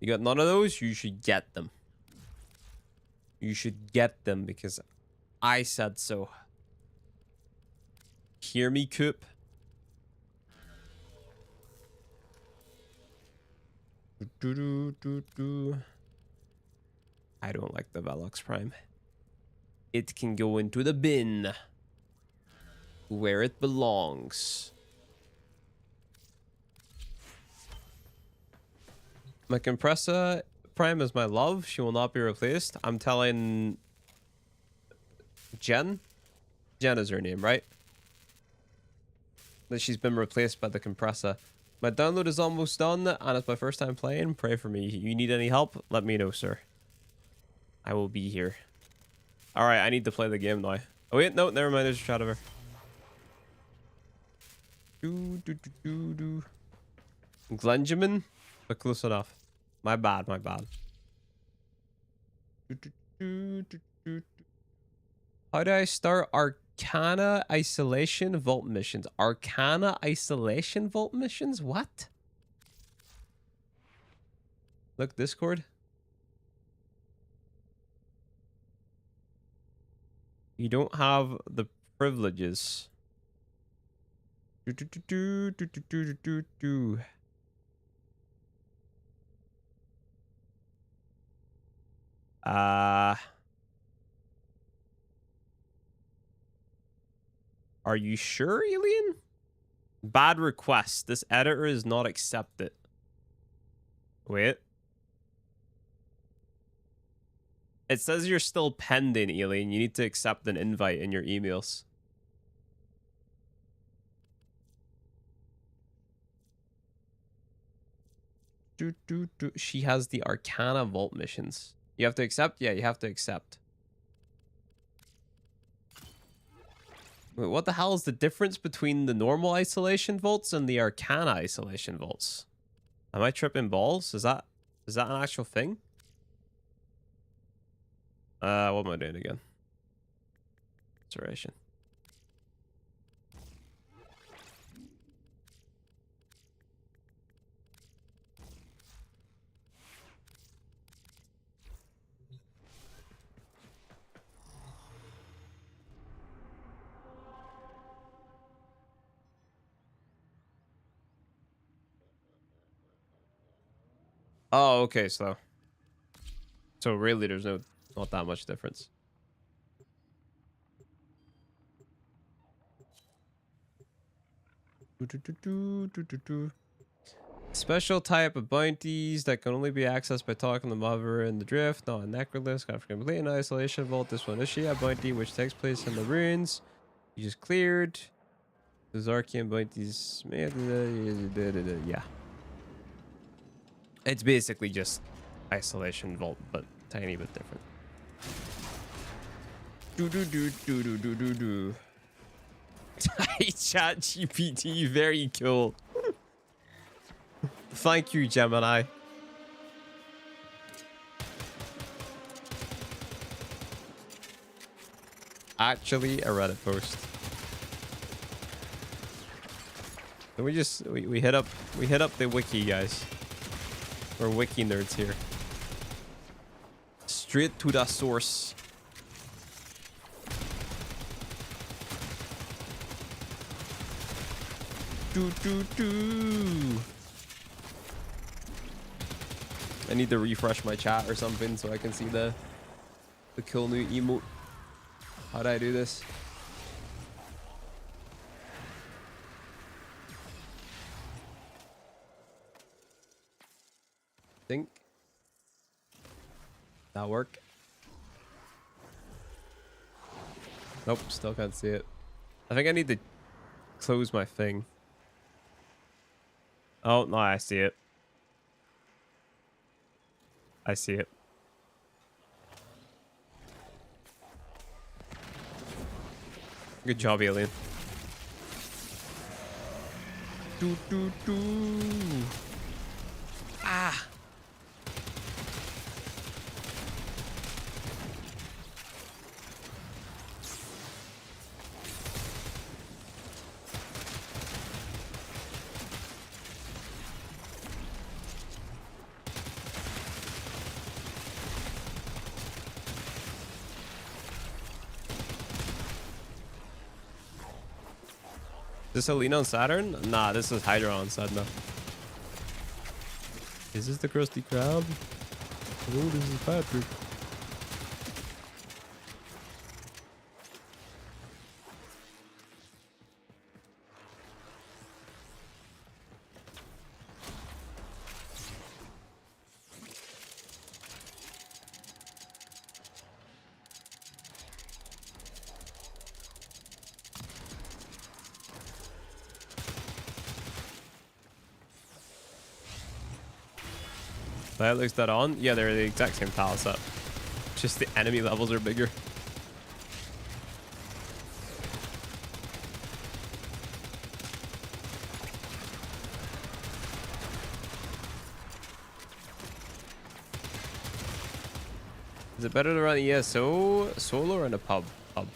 You got none of those? You should get them. You should get them because I said so. Hear me, Coop? I don't like the Velox Prime. It can go into the bin where it belongs. My Compressor Prime is my love. She will not be replaced. I'm telling Jen. Jen is her name, right? That she's been replaced by the Compressor. My download is almost done, and it's my first time playing. Pray for me. You need any help? Let me know, sir. I will be here. Alright, I need to play the game now. Oh wait, no, never mind. There's a shot of her. Glenjamin? But close enough. My bad, my bad. How do I start Arcana Isolation Vault missions? Arcana Isolation Vault missions? What? Look, Discord. You don't have the privileges. Are you sure, Alien? Bad request. This editor is not accepted. Wait. It says you're still pending, Eileen. You need to accept an invite in your emails. She has the Arcana Vault missions. You have to accept? Yeah, you have to accept. Wait, what the hell is the difference between the normal isolation vaults and the Arcana isolation vaults? Am I tripping balls? Is that an actual thing? What am I doing again? Restoration. Oh, okay, so really there's not that much difference. Special type of bounties that can only be accessed by talking to the mother in the drift, not a necrolis. Got for complete an isolation vault. This one is she a bounty which takes place in the ruins. You just cleared. Those Arcane bounties. Yeah. It's basically just isolation vault, but tiny bit different. Chat GPT, very cool. Thank you, Gemini. Actually, a Reddit post. Can we just we hit up the wiki, guys. We're wiki nerds here. Straight to the source. I need to refresh my chat or something so I can see the cool new emote. How do I do this? Think that work? Nope, still can't see it. I think I need to close my thing. Oh, no, I see it. I see it. Good job, Alien. Ah! Is this Alina on Saturn? Nah, this is Hydra on Saturn. Is this the Krusty Krab? Hello, this is Patrick. That looks that on? Yeah, they're the exact same tile set. Just the enemy levels are bigger. Is it better to run ESO solo or in a pub? Pub.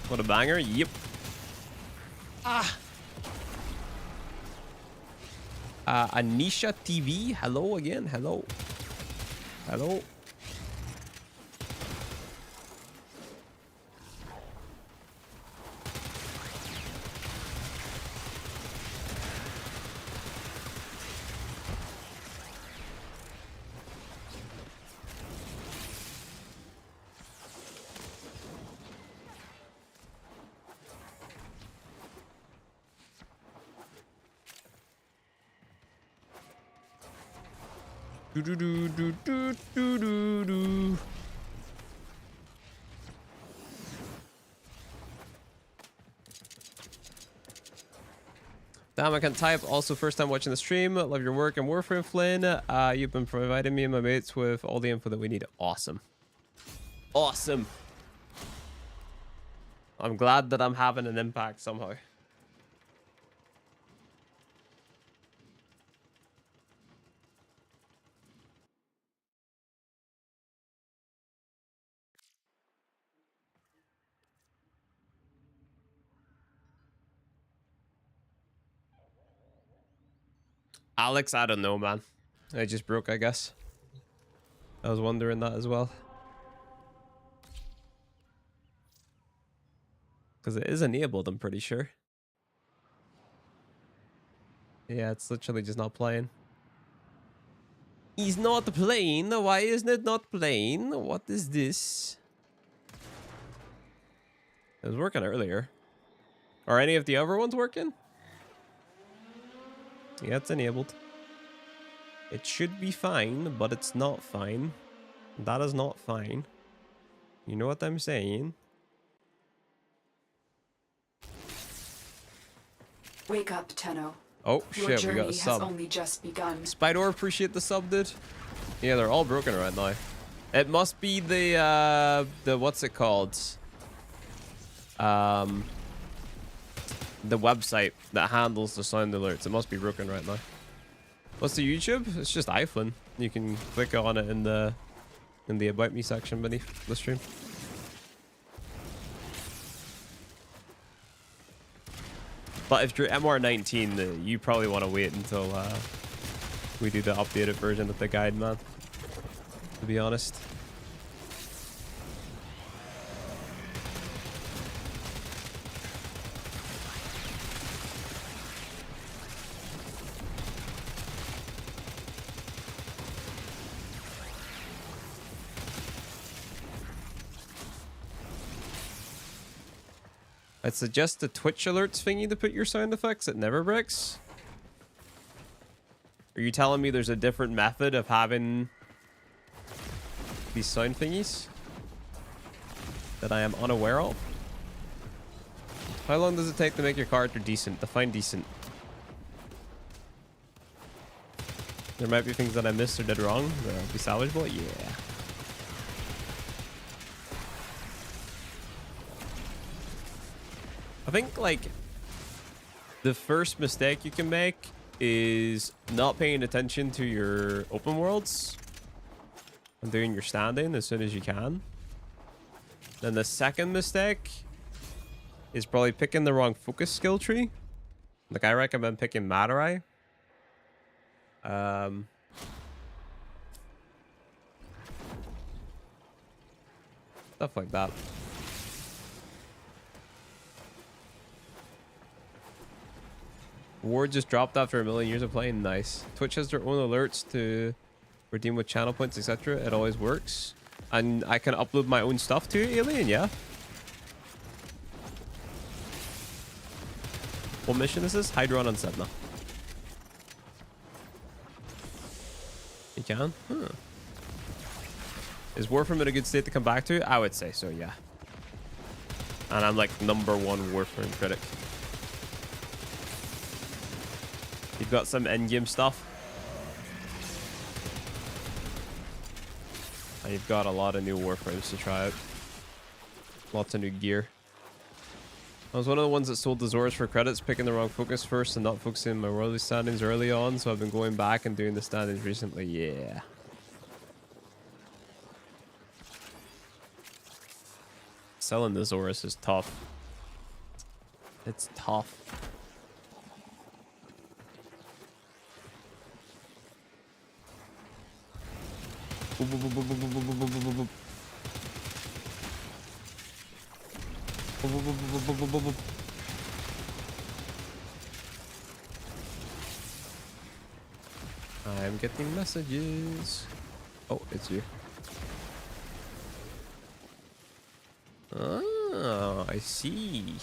What a banger. Yep. Ah. Anisha TV. Hello again. Hello. Hello. Do do do do do do do do. Damn, I can't type. Also, first time watching the stream. Love your work and Warframe, Flynn. You've been providing me and my mates with all the info that we need. Awesome. Awesome. I'm glad that I'm having an impact somehow. Alex, I don't know, man. I just broke, I guess. I was wondering that as well. Because it is enabled, I'm pretty sure. Yeah, it's literally just not playing. He's not playing. Why isn't it not playing? What is this? It was working earlier. Are any of the other ones working? Yeah, it's enabled. It should be fine, but it's not fine. That is not fine. You know what I'm saying? Wake up, Tenno. Oh, Your shit, we journey got a has sub. only just begun. Spider, appreciate the sub, dude. Yeah, they're all broken right now. It must be the what's it called? The website that handles the sound alerts. It must be broken right now. What's the YouTube? It's just iFlynn. You can click on it in the About Me section beneath the stream. But if you're MR19, you probably want to wait until we do the updated version of the guide, man. To be honest. I'd suggest the Twitch alerts thingy to put your sound effects. It never breaks. Are you telling me there's a different method of having these sound thingies that I am unaware of? How long does it take to make your character decent? Define decent. There might be things that I missed or did wrong. That'll be salvageable. Yeah. I think, like, the first mistake you can make is not paying attention to your open worlds and doing your standing as soon as you can. Then the second mistake is probably picking the wrong focus skill tree. Like, I recommend picking Madarai. Stuff like that. Ward just dropped after a million years of playing. Nice. Twitch has their own alerts to redeem with channel points, etc. It always works. And I can upload my own stuff to Alien, yeah. What mission is this? Hydron on Sedna. You can? Huh. Is Warframe in a good state to come back to? I would say so, yeah. And I'm like #1 Warframe critic. You've got some endgame stuff. And you've got a lot of new Warframes to try out. Lots of new gear. I was one of the ones that sold the Zors for credits, picking the wrong focus first and not focusing on my worldly standings early on, so I've been going back and doing the standings recently. Yeah. Selling the Zors is tough. It's tough. I'm getting messages. Oh, it's you. Oh, I see.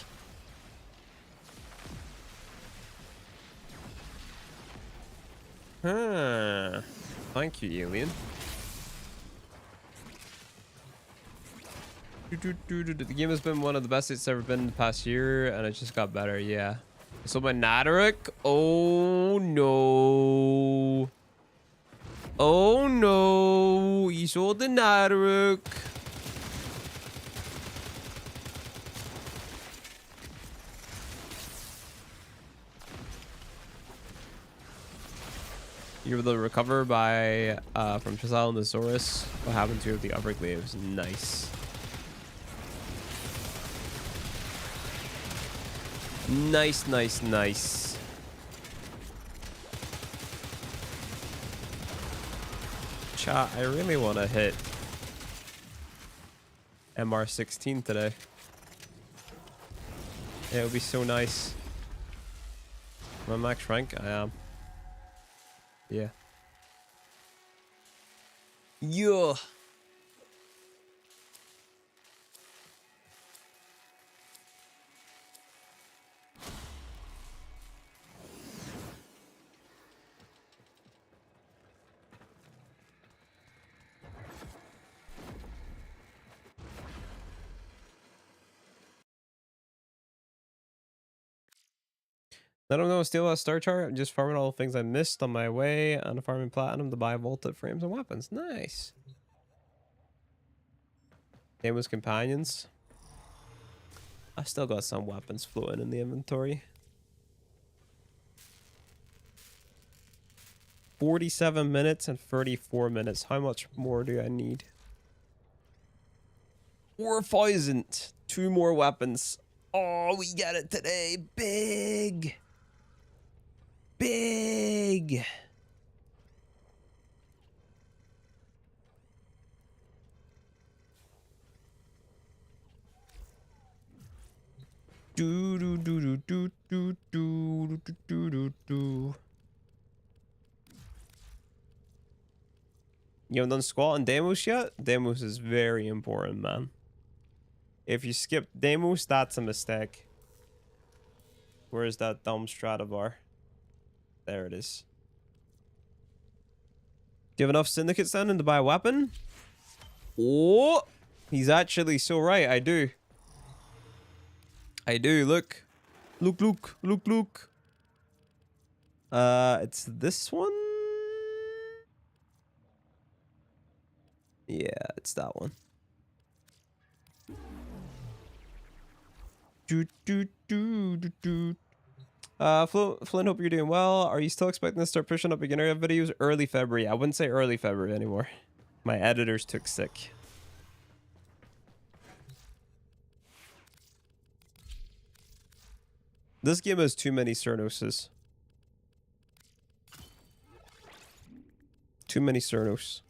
Huh. Thank you, alien. The game has been one of the best it's ever been in the past year, and it just got better. Yeah. So my Naderic. Oh no. Oh no. He sold the Naderic. You're able to recover by from Chisel and the Saurus. What happened to the Everglades? Nice. Nice, nice, nice. Chat, I really want to hit MR16 today. Yeah, it would be so nice. Am I max rank? I am. Yeah. Yeah. I don't know, steal a star chart. I'm just farming all the things I missed on my way and farming platinum to buy vaulted frames and weapons. Nice. Nameless companions. I still got some weapons floating in the inventory. 47 minutes and 34 minutes. How much more do I need? 4,000. 2 more weapons. Oh, we get it today. Big. Big. Do do do do do do do do do do. You haven't done squat on Deimos yet? Deimos is very important, man. If you skip Deimos, that's a mistake. Where's that dumb Stradivar? There it is. Do you have enough syndicates then to buy a weapon? Oh, he's actually so right. I do. I do. Look. Look, look, look, look. It's this one? Yeah, it's that one. Do, do, do, do, do. Flynn, hope you're doing well. Are you still expecting to start pushing up beginner videos early February? I wouldn't say early February anymore. My editors took sick. This game has too many Cernoses. Too many Cernos.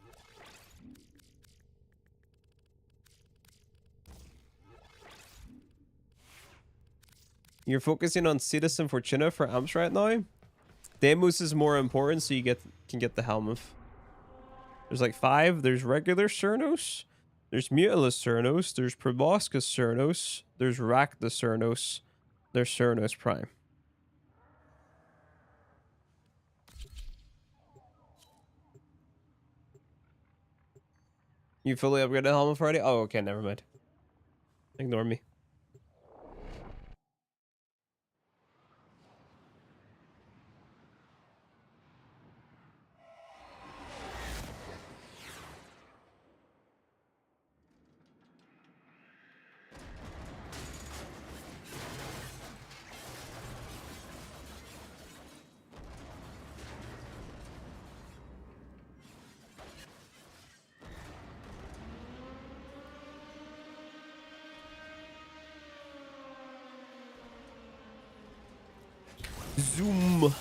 You're focusing on Citizen Fortuna for amps right now? Deimos is more important, so you can get the Helmuth. There's like 5. There's regular Cernos. There's Mutilus Cernos. There's Proboscis Cernos. There's Rakta Cernos. There's Cernos Prime. You fully upgraded the Helmuth already? Oh, okay, never mind. Ignore me. Zoom.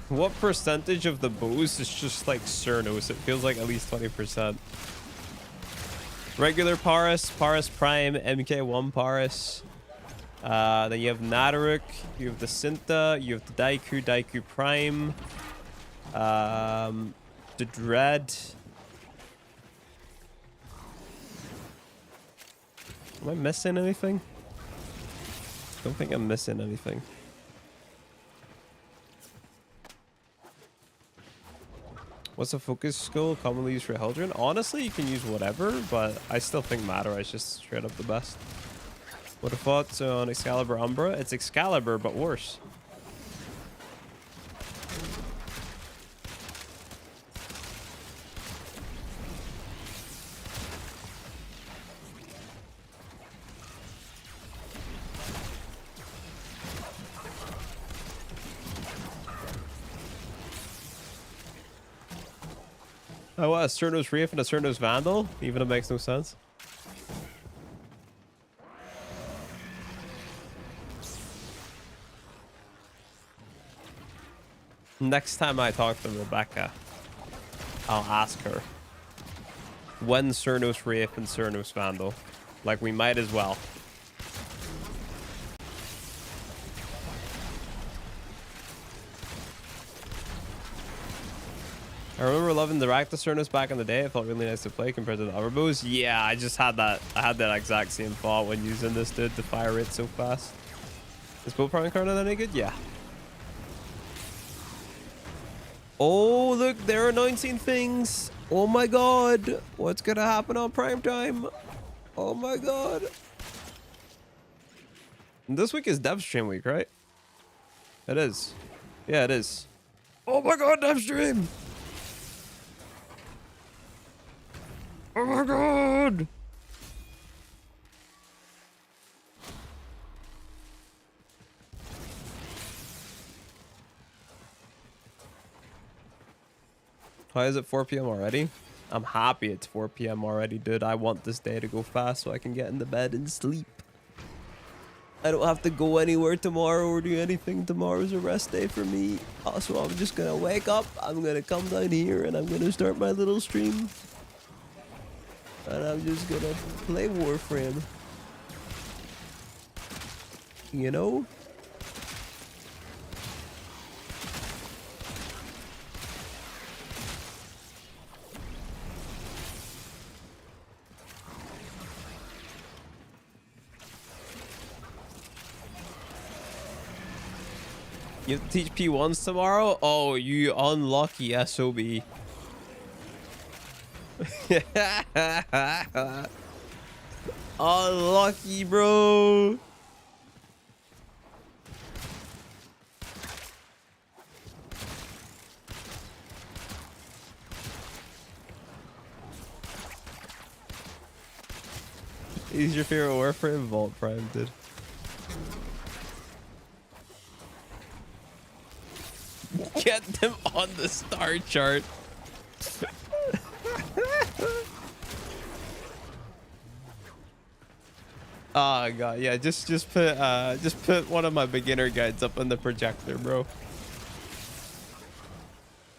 What percentage of the bows is just like Cernos? It feels like at least 20%. Regular Paris, Paris Prime, MK1 Paris. Then you have Nadaruk, you have the Sinta, you have the Daiku Prime, the Dread. Am I missing anything? Don't think I'm missing anything. What's a focus skill commonly used for Heldren? Honestly, you can use whatever, but I still think Matter is just straight up the best. What are thoughts on Excalibur Umbra? It's Excalibur, but worse. Oh, what? A Cernos Wraith and a Cernos Vandal? Even it makes no sense. Next time I talk to Rebecca, I'll ask her when Cernos Wraith and Cernos Vandal. Like, we might as well. I remember loving the Rakta Cernos back in the day. It felt really nice to play compared to the other bows. Yeah, I just had that. I had that exact same thought when using this, dude. The fire rate so fast. Is bow priming card any good? Yeah. Oh, look, they're announcing things. Oh my god. What's gonna happen on prime time? Oh my god. This week is dev stream week, right? It is. Yeah, it is. Oh my god, dev stream. Oh my god. Why is it 4 p.m. already? I'm happy it's 4 p.m. already, dude. I want this day to go fast so I can get into bed and sleep. I don't have to go anywhere tomorrow or do anything. Tomorrow's a rest day for me. Also, I'm just gonna wake up. I'm gonna come down here and I'm gonna start my little stream. And I'm just gonna play Warframe. You know? You have to teach P1s tomorrow? Oh, you unlucky SOB. Unlucky, bro. He's your favorite Warframe? Vault Prime, dude. Get them on the star chart. Oh god, yeah, just put one of my beginner guides up on the projector, bro.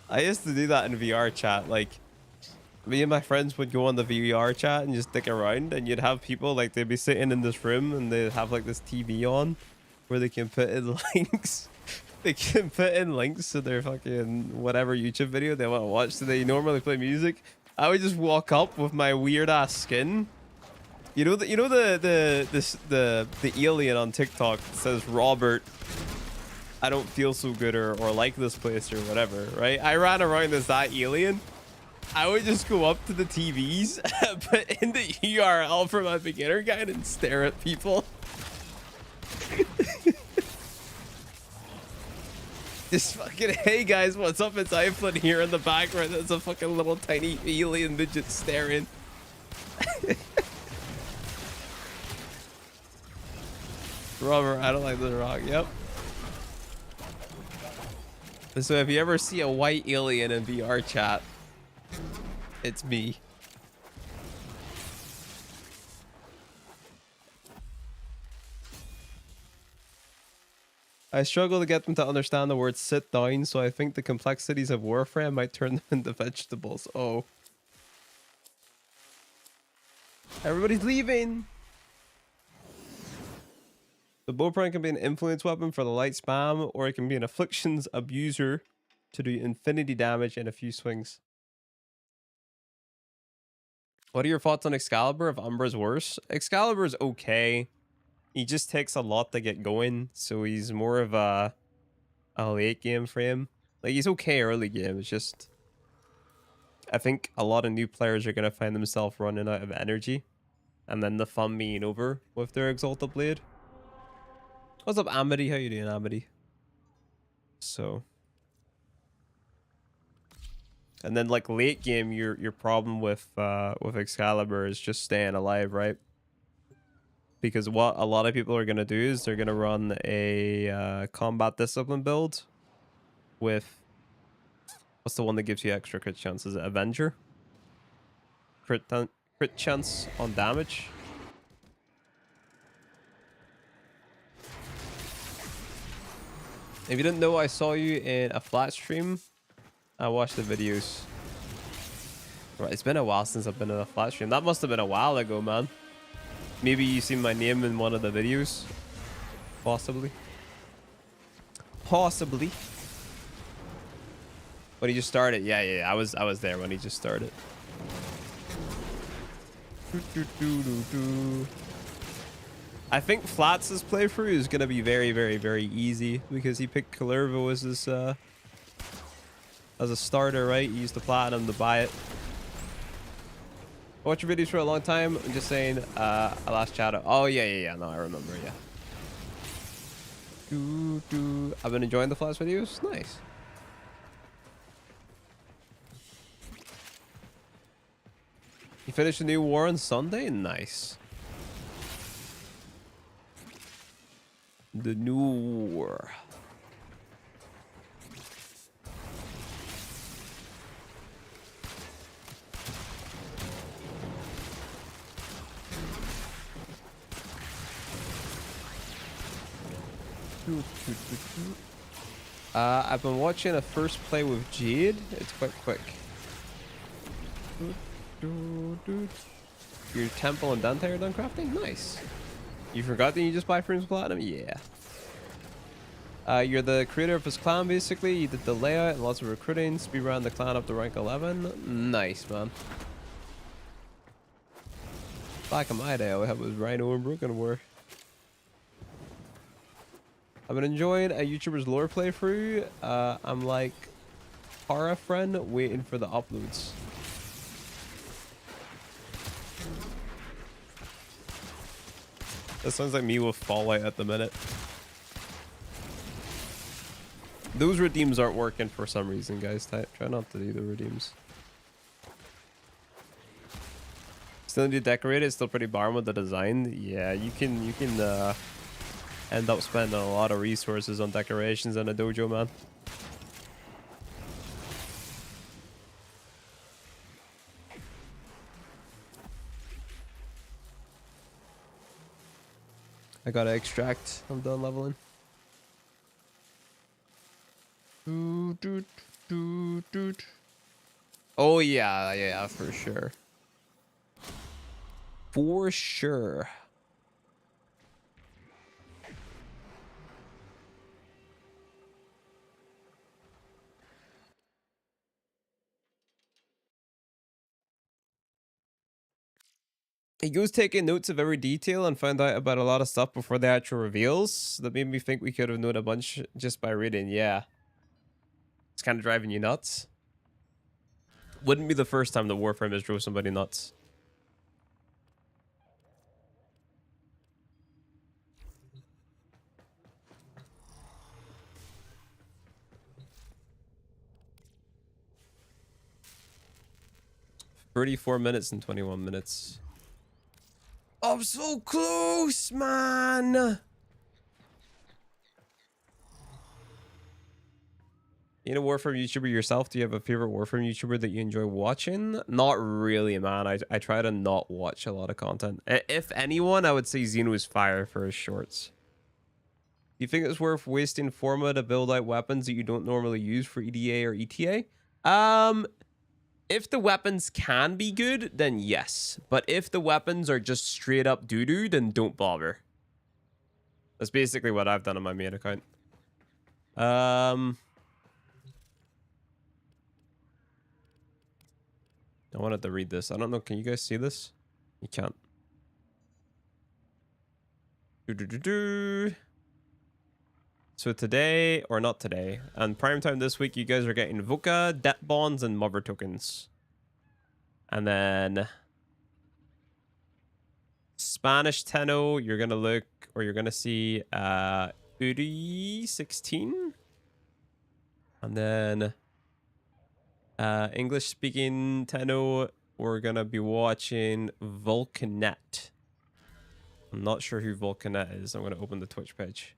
I used to do that in VR chat. Like, me and my friends would go on the VR chat and just dick around, and you'd have people like they'd be sitting in this room and they'd have like this TV on where they can put in links. They can put in links to their fucking whatever YouTube video they want to watch. So they normally play music. I would just walk up with my weird ass skin. You know the alien on TikTok that says Robert, I don't feel so good or like this place or whatever, right? I ran around as that alien. I would just go up to the TVs, put in the URL for my beginner guide and stare at people. Just fucking, hey guys, what's up? It's Eiflin here in the background. There's a fucking little tiny alien midget staring. Robert, I don't like the rock. Yep. So if you ever see a white alien in VR chat, it's me. I struggle to get them to understand the word sit down, so I think the complexities of Warframe might turn them into vegetables. Oh. Everybody's leaving. The bowprang can be an influence weapon for the light spam, or it can be an afflictions abuser to do infinity damage in a few swings. What are your thoughts on Excalibur if Umbra's worse? Excalibur's okay. He just takes a lot to get going, so he's more of a late game frame. Like, he's okay early game. It's just, I think a lot of new players are gonna find themselves running out of energy, and then the fun being over with their Exalted Blade. What's up, Amity? How you doing, Amity? So, and then like late game, your problem with Excalibur is just staying alive, right? Because what a lot of people are gonna do is they're gonna run a combat discipline build with, what's the one that gives you extra crit chance? Is it Avenger? Crit chance on damage. If you didn't know, I saw you in a flat stream. I watched the videos. Right, it's been a while since I've been in a flat stream. That must have been a while ago, man. Maybe you seen my name in one of the videos. Possibly. Possibly. When he just started. Yeah. I was there when he just started. I think Flats' playthrough is gonna be very, very, very easy because he picked Kalervo as his as a starter, right? He used the platinum to buy it. I watched your videos for a long time. I'm just saying, I last chatted. Oh yeah. No, I remember. Yeah. I've been enjoying the Flats videos. Nice. You finished a new war on Sunday? Nice. The new war. I've been watching a first play with Jade. It's quite quick. Your temple and Dante are done crafting? Nice. You forgot that you just buy frames platinum? Yeah. You're the creator of his clan, basically. You did the layout and lots of recruiting. Speed around the clan up to rank 11. Nice, man. Back in my day, all I had was Rhino and Broken War. I've been enjoying a YouTuber's lore playthrough. I'm like Para friend waiting for the uploads. That sounds like me with Fallout at the minute. Those redeems aren't working for some reason, guys. Try not to do the redeems. Still need to decorate it. Still pretty barren with the design. Yeah, you can end up spending a lot of resources on decorations in a dojo, man. I gotta extract. I'm done leveling. Oh yeah, for sure. For sure. He goes taking notes of every detail and found out about a lot of stuff before the actual reveals. That made me think we could have known a bunch just by reading. Yeah. It's kind of driving you nuts. Wouldn't be the first time the Warframe has drove somebody nuts. $34 minutes and 21 minutes. I'm so close, man. You know, Warframe YouTuber yourself? Do you have a favorite Warframe YouTuber that you enjoy watching? Not really, man. I try to not watch a lot of content. If anyone, I would say Xeno's fire for his shorts. Do you think it's worth wasting Forma to build out weapons that you don't normally use for EDA or ETA? If the weapons can be good, then yes. But if the weapons are just straight up doo-doo, then don't bother. That's basically what I've done on my main account. I wanted to read this. I don't know. Can you guys see this? You can't. So today, or not today, and prime time this week, you guys are getting Voca, debt bonds, and mother tokens. And then Spanish Tenno, you're gonna look, or you're gonna see Uri 16. And then English speaking Tenno, we're gonna be watching Vulcanet. I'm not sure who Vulcanet is. I'm gonna open the Twitch page.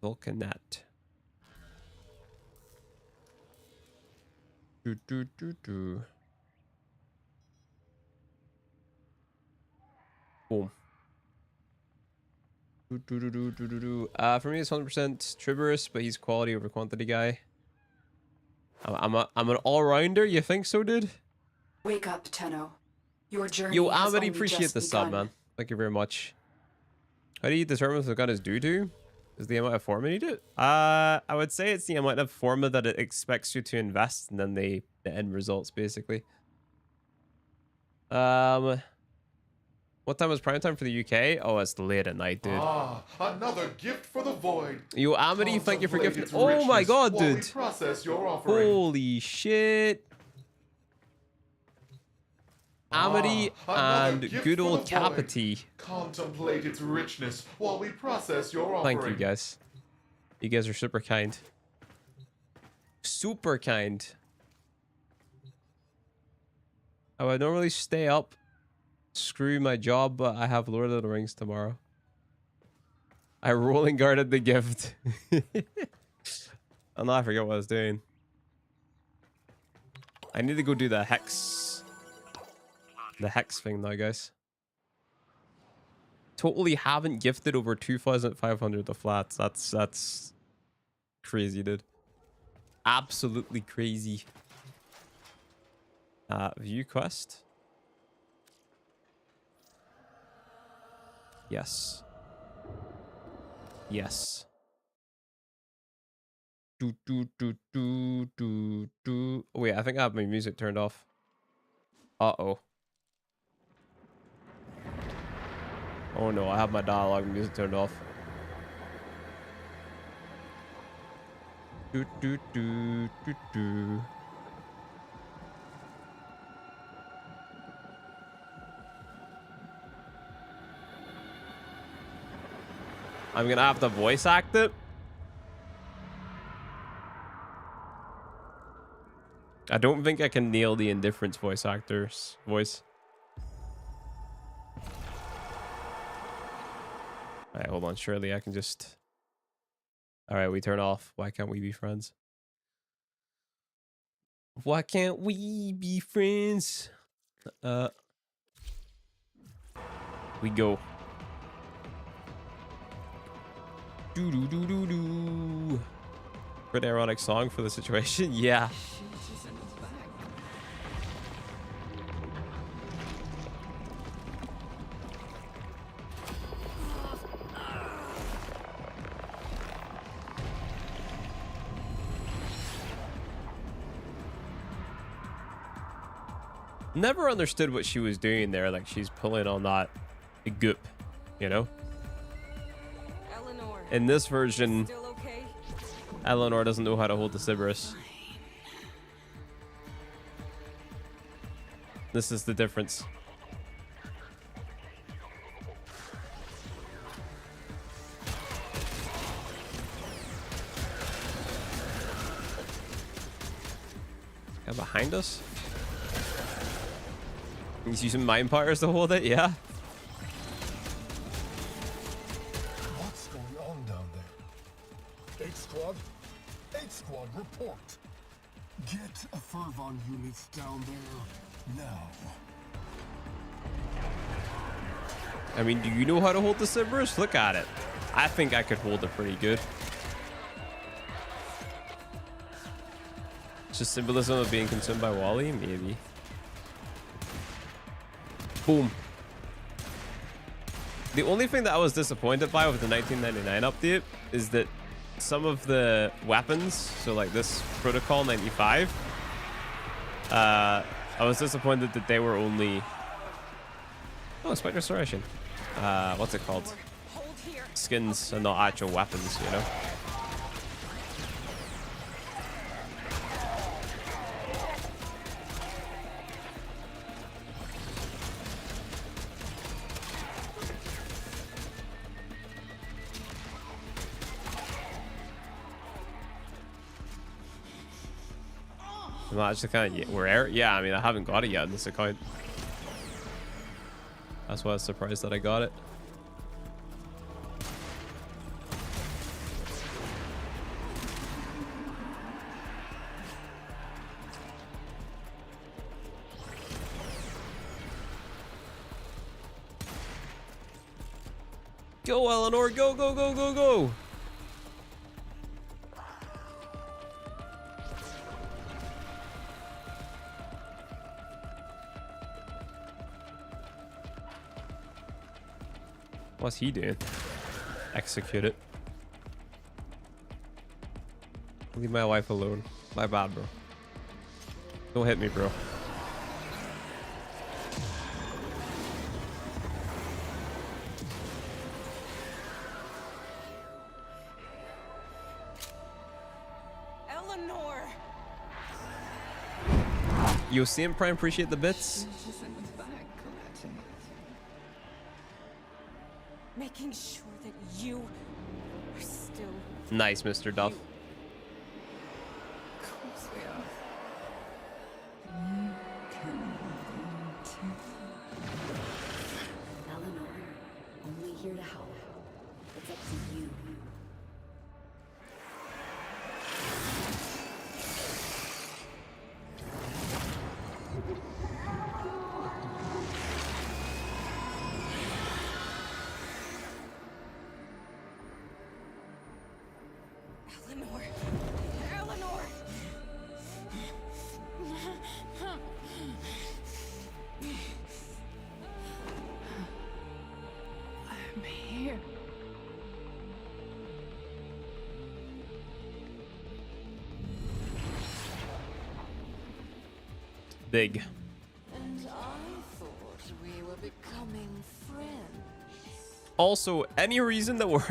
Vulcanet. Boom. For me, it's 100% Triberus, but he's quality over quantity guy. I'm an all-rounder. You think so, dude? Wake up, Tenno. Your journey Yo, has Amity, only appreciate just the sub, begun. man. Thank you very much. How do you determine if the gun is due to? Is the amount of forma needed? I would say it's the amount of forma that it expects you to invest, and then the end results, basically. What time was prime time for the UK? Oh, it's late at night, dude. Ah, another gift for the void. Yo, Amity, thank you for Contemplate gifting. its Oh my richness god, while we dude. process your offering. Holy shit. Amity another and gift good for old the void. Capity. Contemplate its richness while we process your offering. Thank you, guys. You guys are super kind. Super kind. I would normally stay up. Screw my job, but I have Lord of the Rings tomorrow. I rolling guarded the gift. Oh no, I forgot what I was doing. I need to go do the hex thing now, guys. Totally haven't gifted over 2,500 of flats. That's crazy, dude. Absolutely crazy. View quest. Yes. Yes. Do. Oh, wait, I think I have my music turned off. Uh-oh. Oh no, I have my dialogue music turned off. Do. I'm gonna have to voice act it. I don't think I can nail the indifference voice actor's voice. Alright, hold on. Surely I can just... Alright, we turn off. Why can't we be friends? Why can't we be friends? We go. Do. Pretty ironic song for the situation. Yeah. Never understood what she was doing there. Like, she's pulling on that goop, you know? Eleanor, In this version, still okay? Eleanor doesn't know how to hold the Cerberus. This is the difference. Guy behind us? He's using mind powers to hold it, yeah. What's going on down there? 8 squad, report. Get a Fervon units down there now. I mean, do you know how to hold the Cerberus? Look at it. I think I could hold it pretty good. It's just symbolism of being consumed by Wally, maybe. Boom. The only thing that I was disappointed by with the 1999 update is that some of the weapons, so like this Protocol 95, I was disappointed that they were only... Oh, Spectre Restoration. What's it called? Skins and not actual weapons, you know? I'm not actually kind of rare. Yeah, I mean, I haven't got it yet in this account. That's why I was surprised that I got it. Go, Eleanor! Go, go, go, go, go! What's he doing? Execute it. Leave my wife alone. My bad, bro. Don't hit me, bro. Eleanor! You see him, Prime? Appreciate the bits. Making sure that you are still... Nice, Mr. Duff. Of course we are. Eleanor, only here to help. It's up to you. Eleanor! Eleanor! I'm here. Big. And I thought we were becoming friends. Also, any reason that we're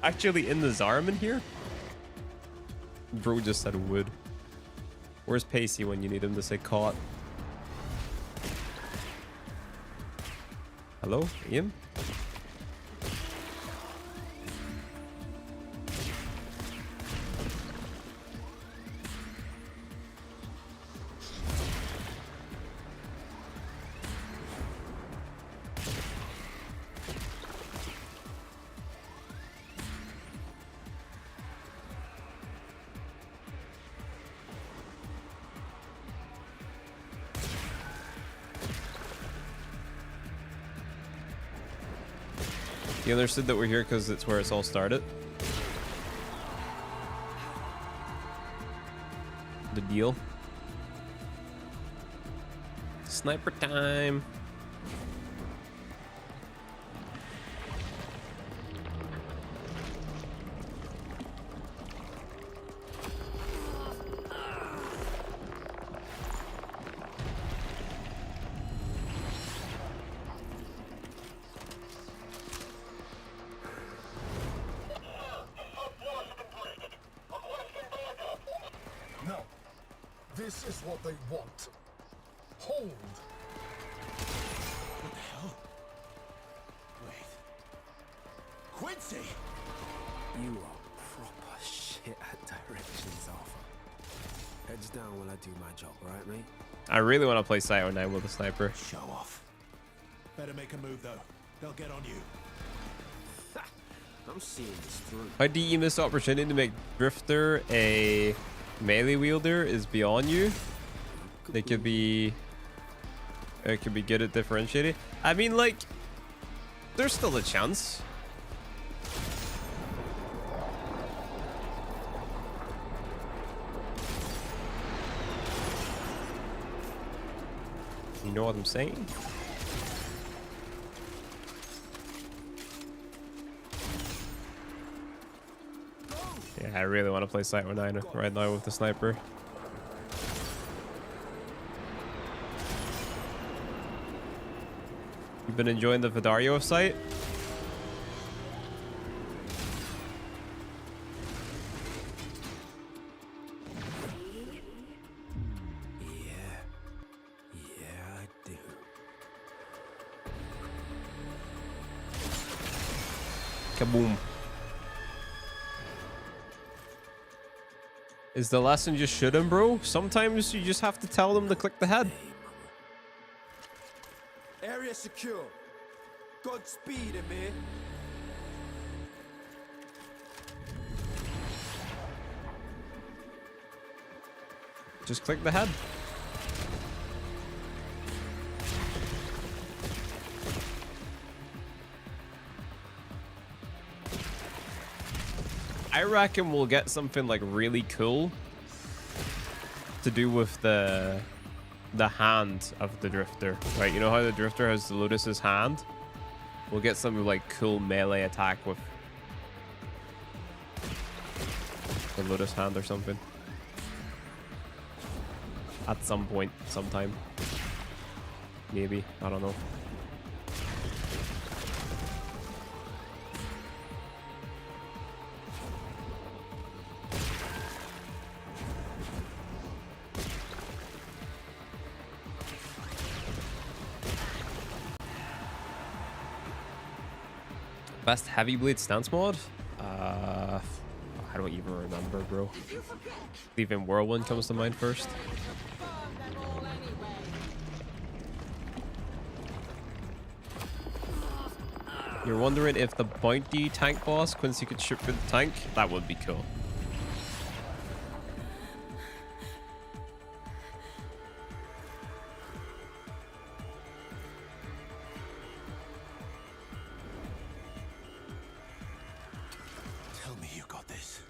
actually in the Zarman here? Bro just said wood. Where's Pacey when you need him to say caught? Hello, Ian? You understood that we're here because it's where it's all started. The deal. Sniper time. No. This is what they want. Hold. What the hell? Wait. Quincy! You are proper shit at directions, Arthur. Heads down while I do my job, right, mate? I really want to play Site 09 with a sniper. Show off. Better make a move, though. They'll get on you. I'm seeing this through. How do you miss the opportunity to make Drifter a melee wielder is beyond you? They could be... It could be good at differentiating. I mean, like, there's still a chance. You know what I'm saying? Yeah, I really want to play Sight 9 right now with the sniper. You've been enjoying the Vidario Sight? Yeah, I do. Kaboom. Is the lesson just shoot him, bro? Sometimes you just have to tell them to click the head. Area secure. Godspeed, Amir. Just click the head. I reckon we'll get something like really cool to do with the hand of the drifter, right? You know how the drifter has the Lotus's hand? We'll get some like cool melee attack with the Lotus hand or something. At some point, sometime. Maybe, I don't know. Best heavy blade stance mod? I don't even remember, bro. Even Whirlwind comes to mind first. You're wondering if the bounty tank boss, Quincy, could shoot through the tank? That would be cool. Tell me you got this.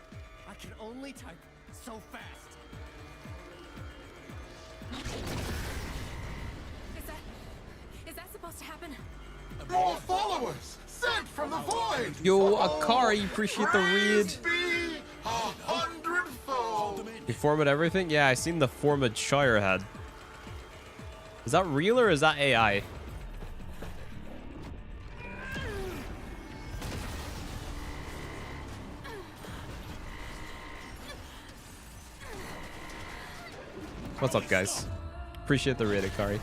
I can only type so fast. Is that supposed to happen? More followers sent from the void. Yo, Akari, appreciate the read. Praise be 100-fold. You format everything? Yeah, I seen the format Shire head. Is that real or is that AI? What's up, guys? Appreciate the raid, Akari.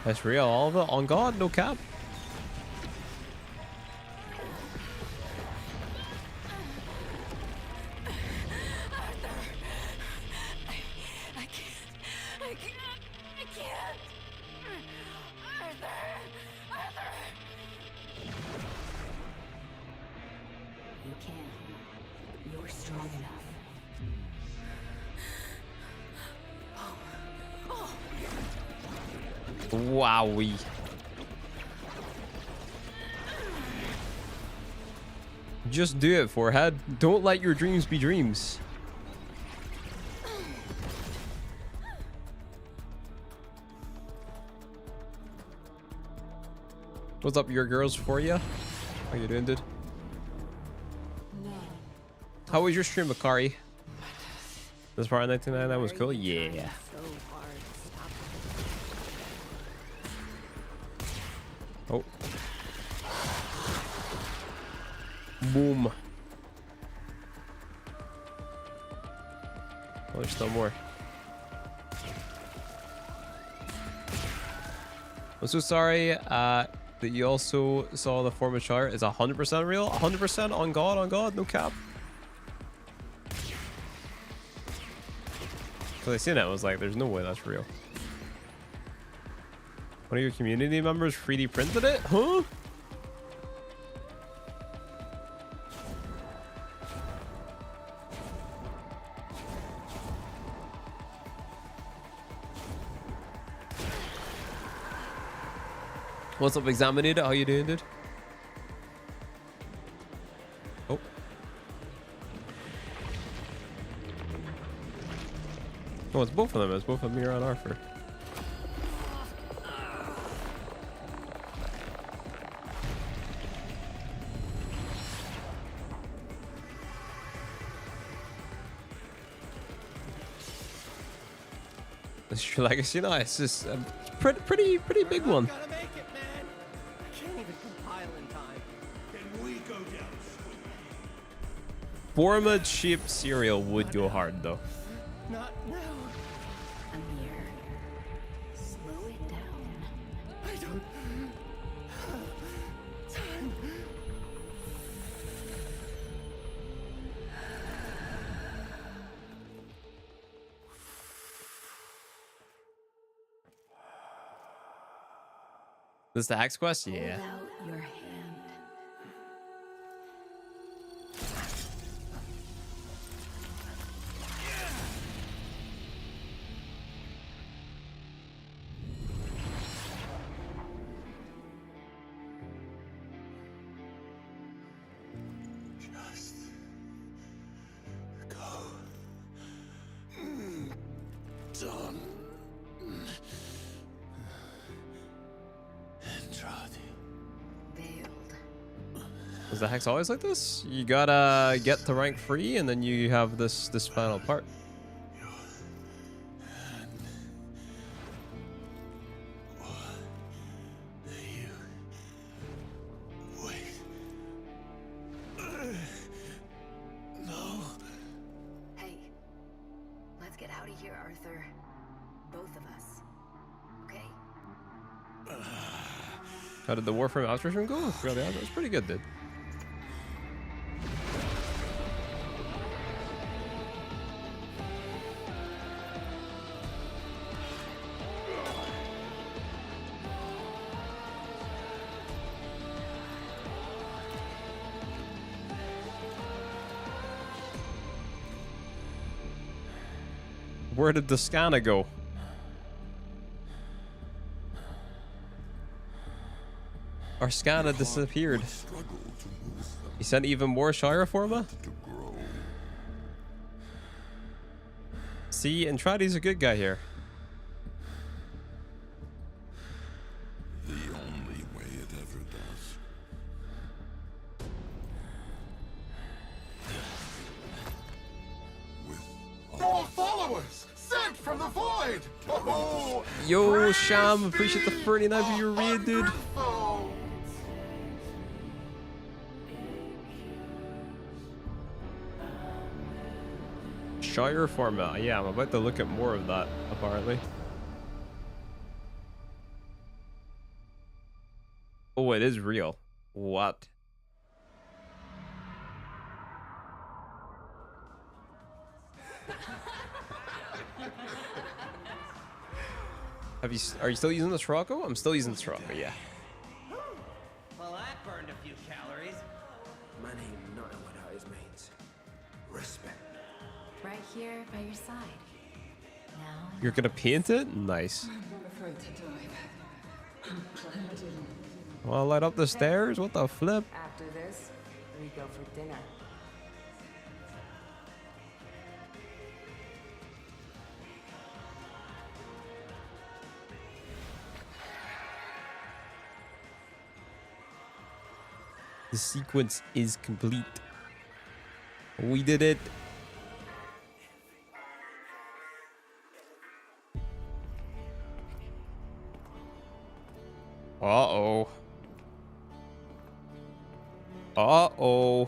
That's real, all of it? On God, no cap. You can. You're strong enough. Wowie. Just do it, forehead. Don't let your dreams be dreams. What's up, your girls, for you? How you doing, dude? How was your stream, Akari? This part of 1999 was cool? Yeah. Oh. Boom. Oh, there's still more. I'm so sorry that you also saw the form of chart. Is 100% real? 100% on God, no cap. Because I seen it, I was like, there's no way that's real. One of your community members 3D printed it? Huh? What's up, Examinator? How you doing, dude? Oh. Oh, it's both of them. It's both of Mira and Arthur. It's your legacy. No, it's just a pretty big one. Gotta make it, man. I can't even compile in time. Can we go down swimming? Formed sheep cereal would go hard though. Not now. Amir, slow it down. I don't have time. This is the hex quest? Yeah. Hold out your hand. Just go. Done. Veiled. Is the hex always like this? You gotta get to rank 3 and then you have this final part. Hey, let's get out of here, Arthur. Both of us. Okay? How did the Warframe outro go? Really, that was pretty good, dude. Where did the scanner go? Our scanner disappeared. He sent even more Shire Forma? See, Andrade's a good guy here. The only way it ever does. With More followers! Sent from the void! Oh, Yo, Sham, appreciate the 39 for your read, dude. hundredfold! Shire Forma. Yeah, I'm about to look at more of that, apparently. Oh, it is real. What? Are you still using the Scirocco? I'm still using the Scirocco, yeah. Well, that burned a few calories. Man ain't nothing without his mates. Respect. Right here by your side. Now. You're gonna paint it? Nice. Wanna light up the stairs? What the flip? After this, we go for dinner. The sequence is complete. We did it. Uh-oh. Uh-oh.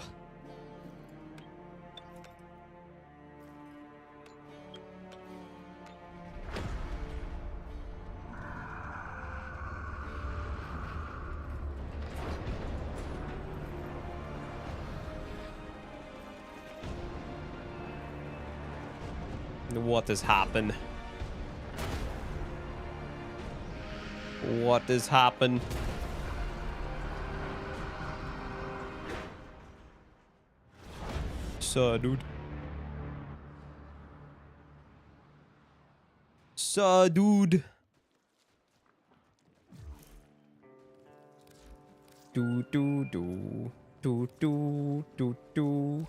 What has happened? What has happened? So, dude. So, dude. Do do do do do do do.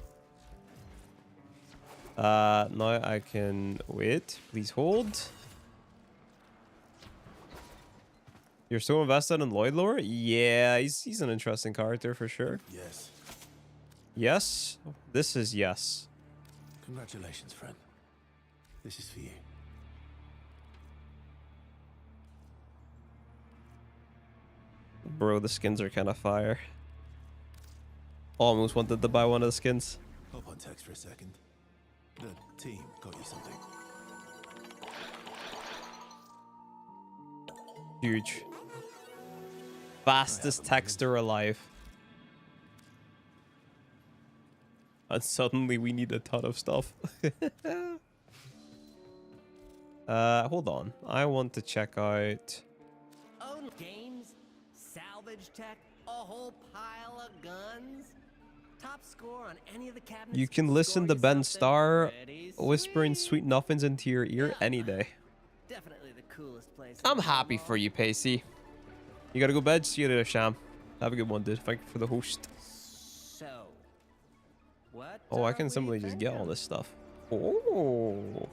Now I can wait. Please hold. You're so invested in Lloyd lore? Yeah, he's an interesting character for sure. Yes. Yes? This is yes. Congratulations, friend. This is for you. bro, the skins are kind of fire. Almost wanted to buy one of the skins. Hop on text for a second. The team got you something. Huge. Fastest texter alive. And suddenly we need a ton of stuff. Hold on. I want to check out... Own games, salvage tech, a whole pile of guns. Top score on any of the cabinets. You can listen to Ben Starr whispering sweet nothings into your ear any day. Definitely the coolest place. I'm happy for you, Pacey. You gotta go bed. See you later, Sham. Have a good one, dude. Thank you for the host. So, what? Oh, I can simply just get all this stuff. Oh.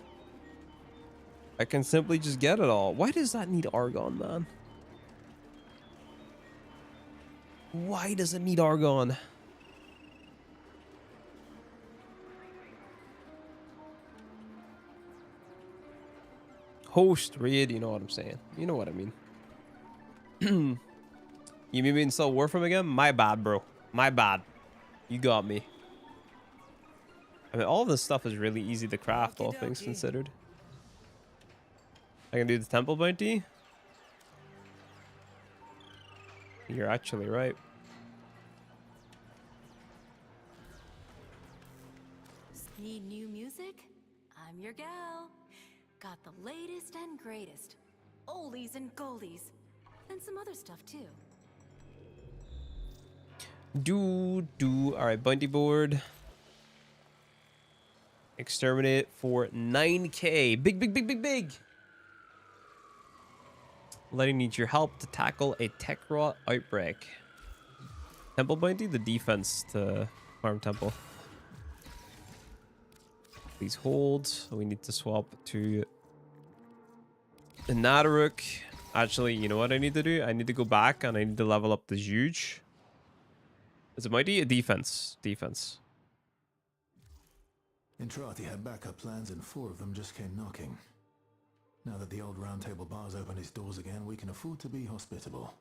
I can simply just get it all. Why does that need Argon, man? Why does it need Argon? Host raid, you know what I'm saying. You know what I mean. You mean me install Warframe again? My bad, bro. My bad. You got me. I mean, all of this stuff is really easy to craft, all things considered. I can do the temple bounty. You're actually right. Need new music? I'm your gal. Got the latest and greatest. Oldies and goldies. And some other stuff too. Alright, bounty board. Exterminate for 9k. Big. Letting need your help to tackle a tech rot outbreak. Temple bounty, the defense to farm temple. Please hold. We need to swap to the Nadaruk. Actually, you know what I need to do? I need to go back and I need to level up the huge. Is it mighty? A defense. Defense. Intrati had backup plans and 4 of them just came knocking. Now that the old Round Table bar's opened its doors again, we can afford to be hospitable.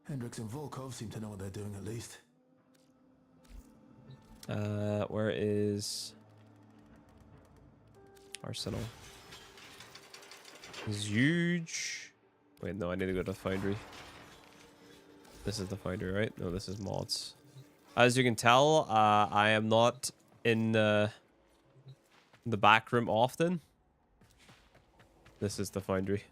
Hendricks and Volkov seem to know what they're doing at least. Where is Arsenal? It's huge. Wait, no, I need to go to the foundry. This is the foundry, right? No, this is mods. As you can tell, I am not in the back room often. This is the foundry.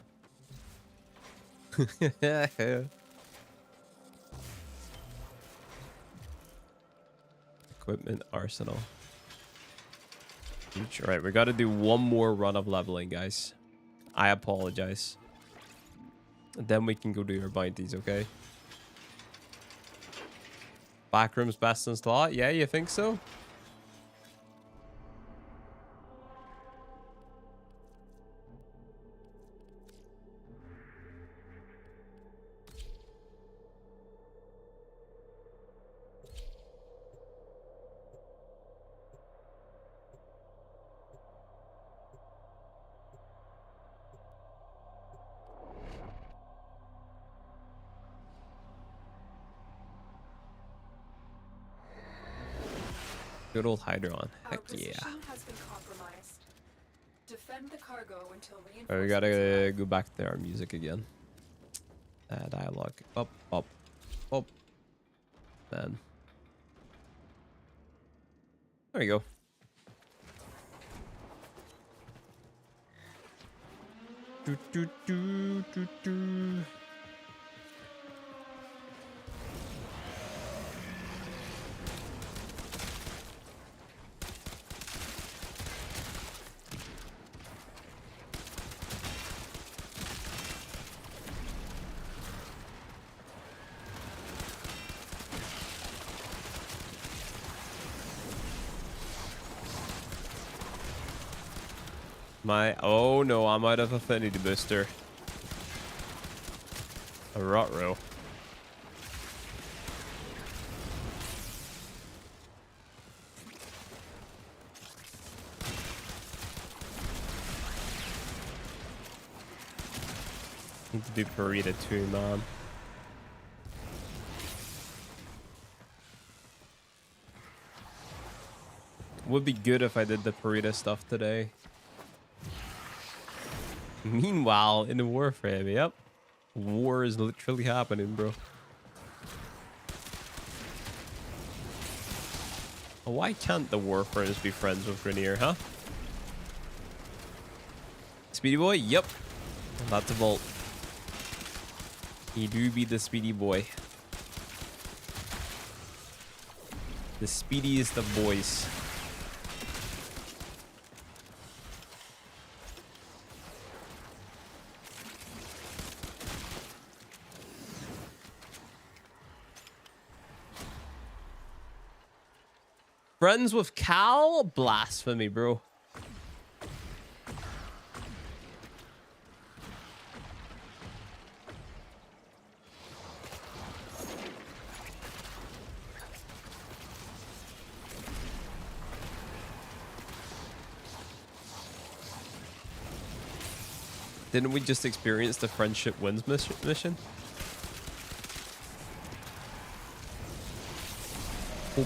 Equipment arsenal. All right, we got to do one more run of leveling, guys. I apologize. And then we can go do our bounties, okay? Backroom's best in slot? Yeah, you think so? Good old Hydron. Heck yeah. Has been compromised. Defend the cargo until Alright, we gotta go back to our music again. Dialogue. Up. Then. There you go. Do. Oh no, I'm out of affinity booster. A Rotro. Need to do Parita too, man. Would be good if I did the Purita stuff today. Meanwhile, in the Warframe, yep. War is literally happening, bro. Why can't the Warframes be friends with Grenier, huh? Speedy boy? Yep. That's a vault. He do be the speedy boy. The speediest of boys. Friends with Cal? Blasphemy, bro. Didn't we just experience the Friendship Wins mission? Oh.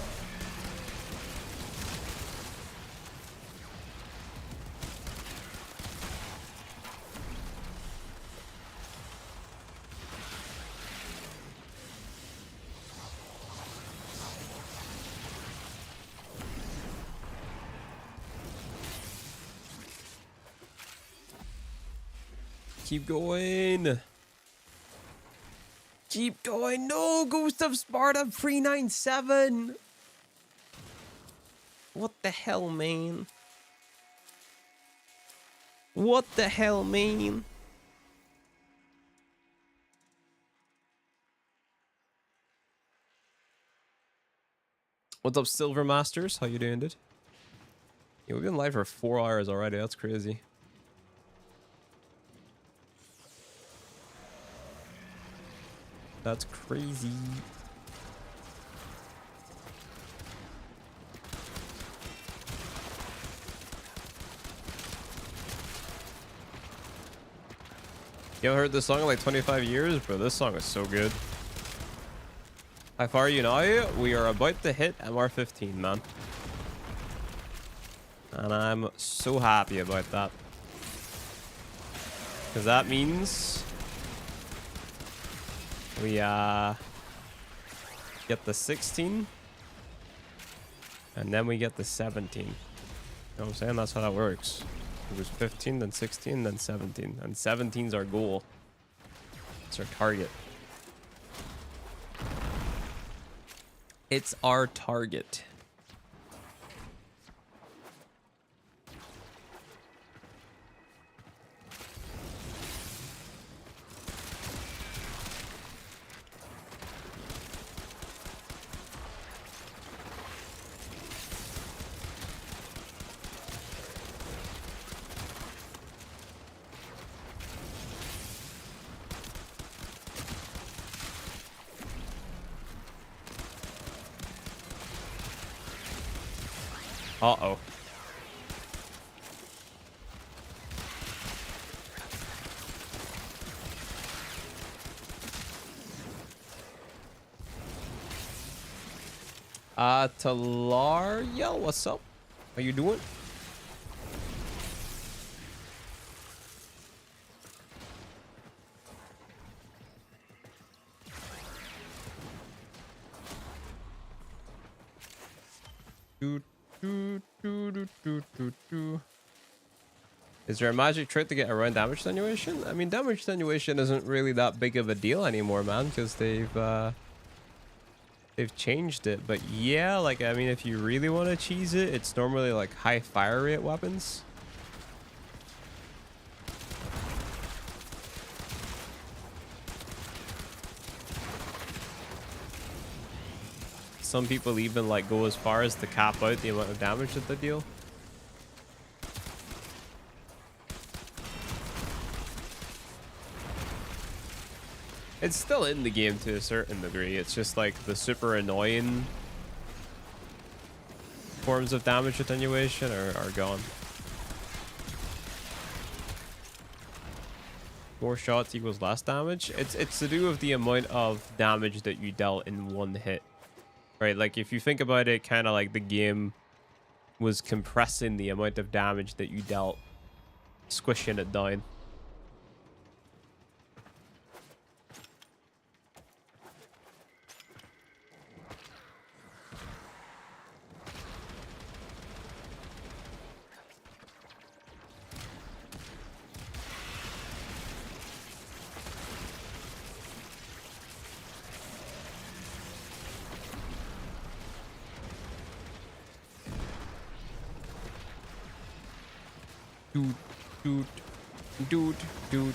Keep going. Keep going. No, Ghost of Sparta 397. What the hell, man? What the hell, man? What's up, Silver Masters? How you doing, dude? Yeah, we've been live for 4 hours already. That's crazy. That's crazy. You haven't heard this song in like 25 years? Bro, this song is so good. How far are you now? We are about to hit MR15, man. And I'm so happy about that. Because that means we get the 16 and then we get the 17. You know what I'm saying? That's how that works. It was 15, then 16, then 17. And 17's our goal. It's our target. It's our target. Uh-oh. Talaria, what's up? How you doing? Is there a magic trick to get around damage attenuation? I mean, damage attenuation isn't really that big of a deal anymore, man, because they've changed it. But yeah, like, I mean, if you really want to cheese it, it's normally like high fire rate weapons. Some people even like go as far as to cap out the amount of damage that they deal. It's still in the game to a certain degree. It's just like the super annoying forms of damage attenuation are gone. More shots equals less damage. It's to do with the amount of damage that you dealt in one hit. Right? Like if you think about it, kind of like the game was compressing the amount of damage that you dealt, squishing it down. Dude.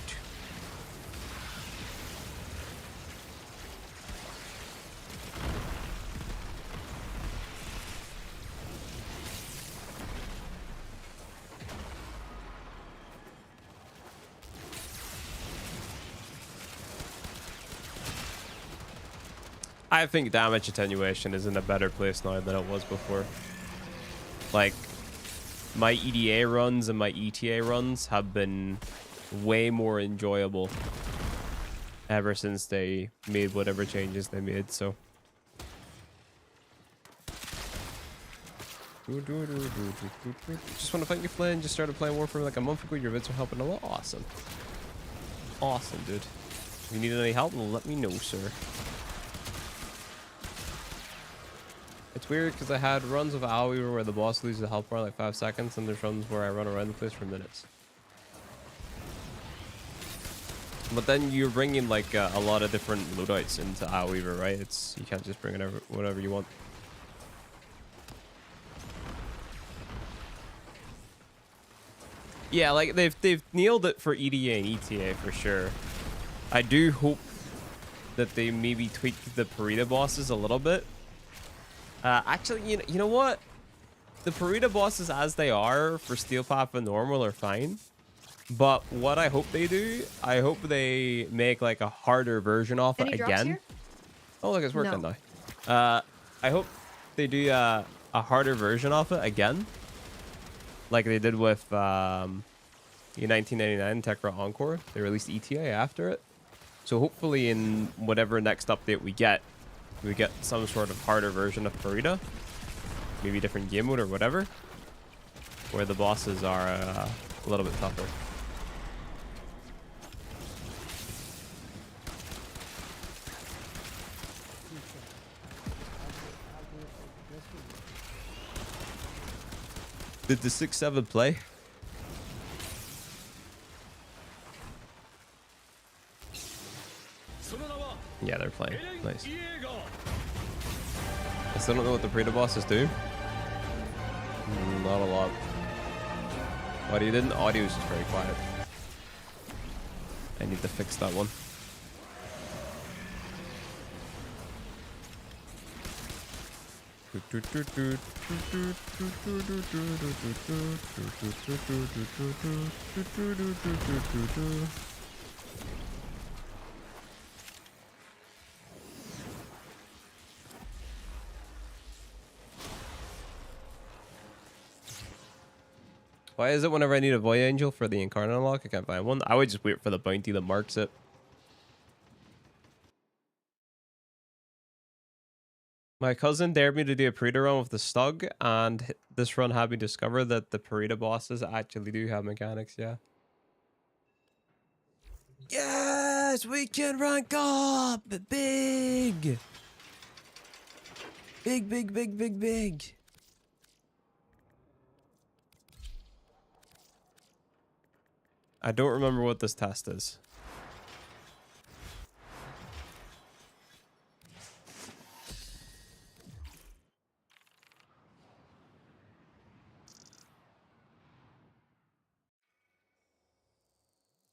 I think damage attenuation is in a better place now than it was before. Like, my EDA runs and my ETA runs have been way more enjoyable ever since they made whatever changes they made, so. Just want to thank you, Flynn. Just started playing Warframe like a month ago. Your vids are helping a lot. Awesome. Awesome, dude. If you need any help, let me know, sir. It's weird because I had runs of Alweaver where the boss loses the health bar in like 5 seconds, and there's runs where I run around the place for minutes. But then you're bringing like a lot of different loadouts into Alweaver, right? You can't just bring whatever you want. Yeah, like they've nailed it for EDA and ETA for sure. I do hope that they maybe tweak the Parita bosses a little bit. Actually, you know what? The Parita bosses as they are for Steel Path and Normal are fine. But what I hope they do, I hope they make like a harder version of it again. Oh, look, it's working now. I hope they do a harder version of it again. Like they did with in 1999 Tekra Encore. They released ETA after it. So hopefully in whatever next update we get some sort of harder version of Parita. Maybe different game mode or whatever. Where the bosses are a little bit tougher. Did the 6-7 play? Yeah, they're playing. Nice. I still don't know what the Parita bosses do. Not a lot. Audio didn't. Audio is just very quiet. I need to fix that one. Why is it whenever I need a Void Angel for the Incarnate unlock, I can't find one? I would just wait for the bounty that marks it. My cousin dared me to do a Parita run with the Stug, and this run had me discover that the Parita bosses actually do have mechanics, yeah. Yes, we can rank up! Big! Big. I don't remember what this test is.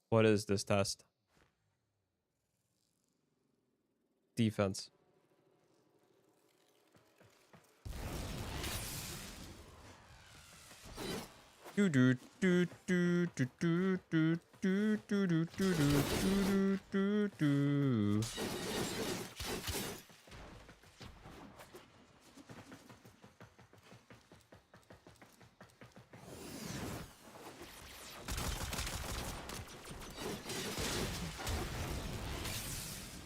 What is this test? Defense.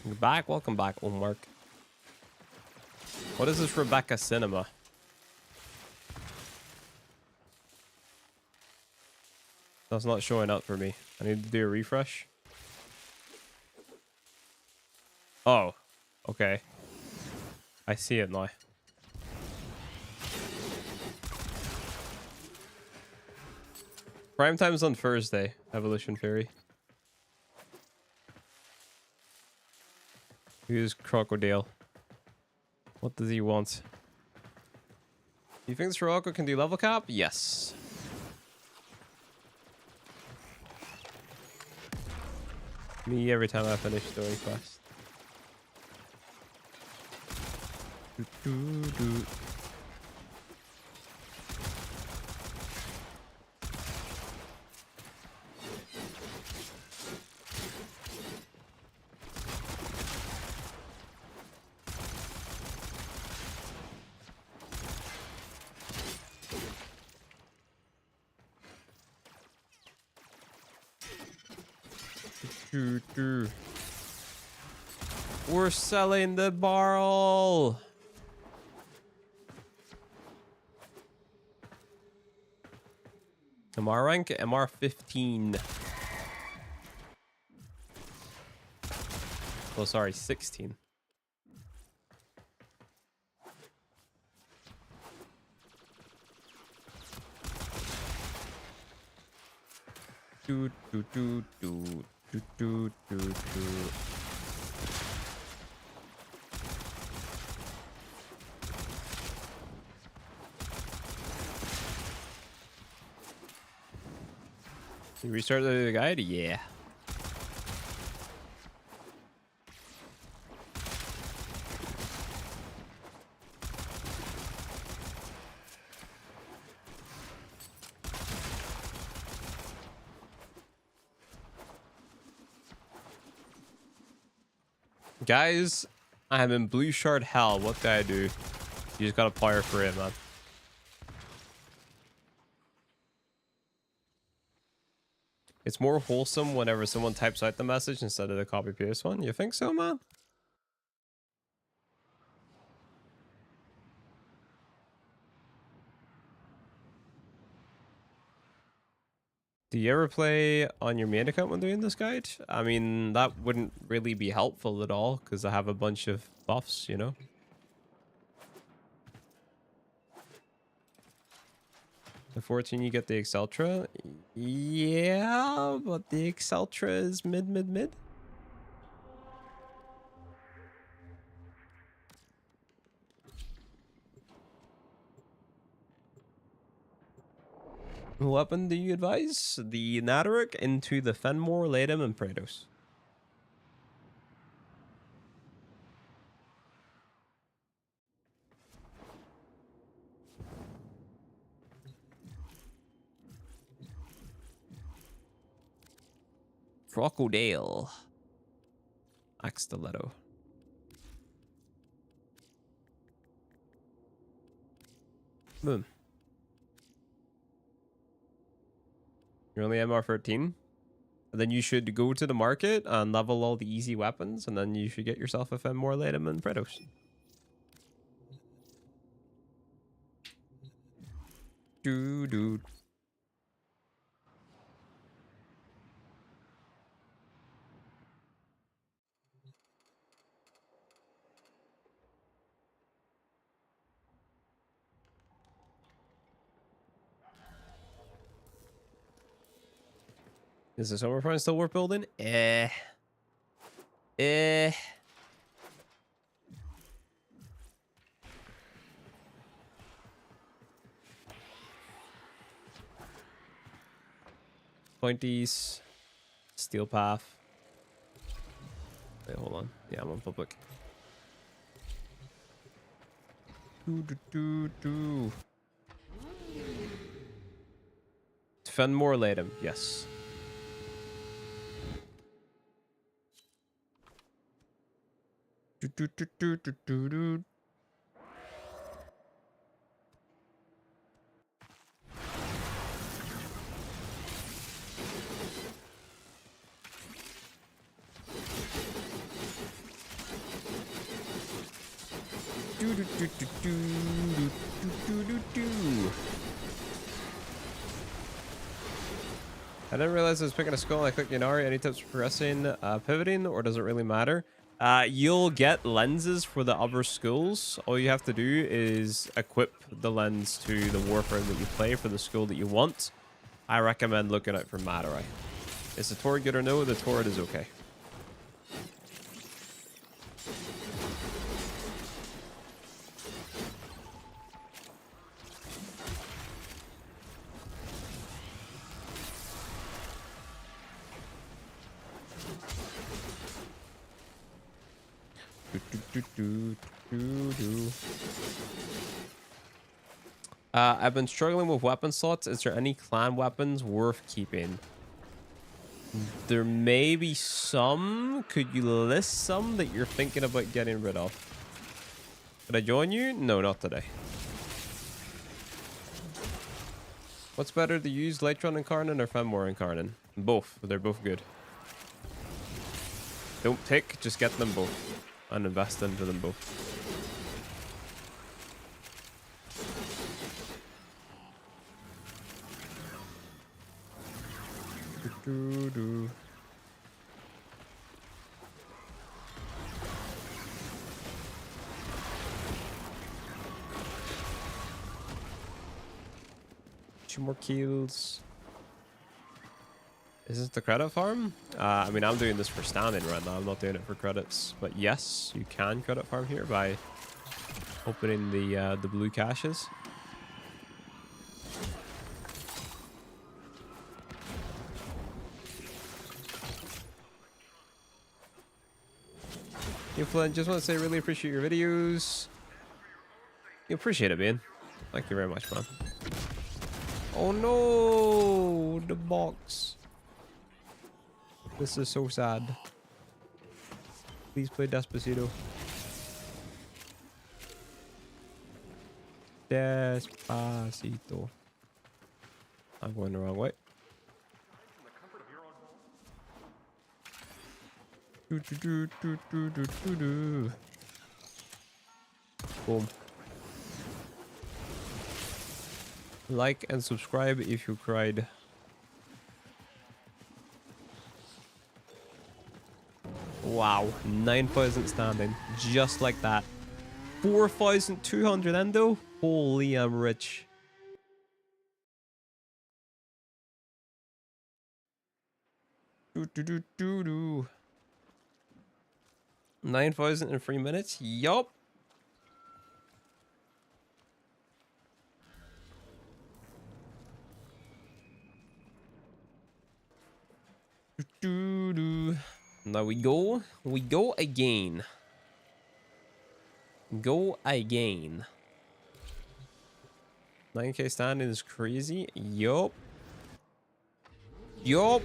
You're back? Welcome back, Omar. What is this Rebecca Cinema? That's not showing up for me. I need to do a refresh. Oh, okay. I see it now. Prime time's on Thursday, Evolution Fairy. Who's Crocodile? What does he want? Do you think Sirocco can do level cap? Yes. Me every time I finish doing quest. Do. We're selling the barrel. MR rank, MR 15. Oh, sorry, 16. Do. You restart the guide? Yeah. Guys, I'm in blue shard hell. What do I do? You just gotta fire for it, man. It's more wholesome whenever someone types out the message instead of the copy paste one. You think so, man? Do you ever play on your main account when doing this guide? I mean, that wouldn't really be helpful at all because I have a bunch of buffs, you know? The 14 you get the Exceltra? Yeah, but the Exceltra is mid. What weapon do you advise? The Nataric into the Fenmore, Latham, and Praetos. Crocodile. Axe Stiletto. Boom. You're only MR 13? And then you should go to the market and level all the easy weapons, and then you should get yourself a Fenmore, Latham, and Praetos. Dude. Is the Summerfront still worth building? Eh. 20s. Steel Path. Wait, hold on. Yeah, I'm on public. Fenmore, Latham. Yes. Do. I didn't realize I was picking a skull. I clicked Yanari. Any tips for progressing, pivoting, or does it really matter? You'll get lenses for the other skulls. All you have to do is equip the lens to the Warframe that you play for the skull that you want. I recommend looking out for Maderai. Is the turret good or no? The turret is okay. I've been struggling with weapon slots. Is there any clan weapons worth keeping? There may be some. Could you list some that you're thinking about getting rid of? Could I join you? No, not today. What's better to use, Latron Incarnate or Fenmore Incarnate? Both. They're both good. Don't pick, just get them both. And invest into them both. Two more kills. Is this the credit farm? I mean, I'm doing this for standing right now. I'm not doing it for credits. But yes, you can credit farm here by opening the blue caches. Yo, Flint, just want to say really appreciate your videos. You appreciate it, man. Thank you very much, man. Oh no, the box. This is so sad. Please play Despacito. Despacito. I'm going the wrong way. Boom. Like and subscribe if you cried. Wow, 9,000 standing, just like that. 4,200 endo. Holy, I'm rich. Do do do do do. 9,000 in 3 minutes. Yup. Do do. Now we go again. Go again. 9k standing is crazy. Yup. Yup.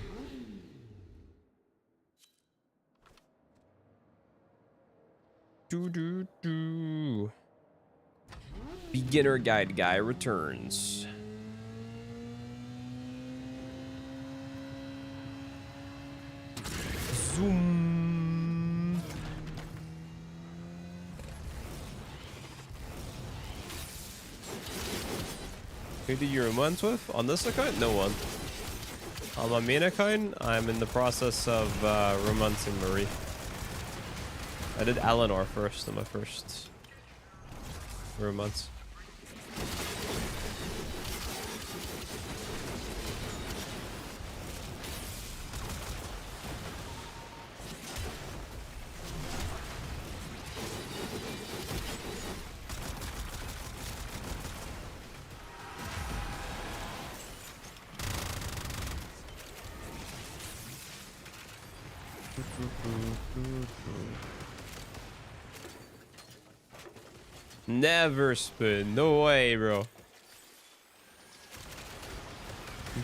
Do do do. Beginner guide guy returns. Zoom. Who do you romance with? On this account? No one. On my main account, I'm in the process of romancing Marie. I did Eleanor first in my first romance. Never spoon. No way, bro.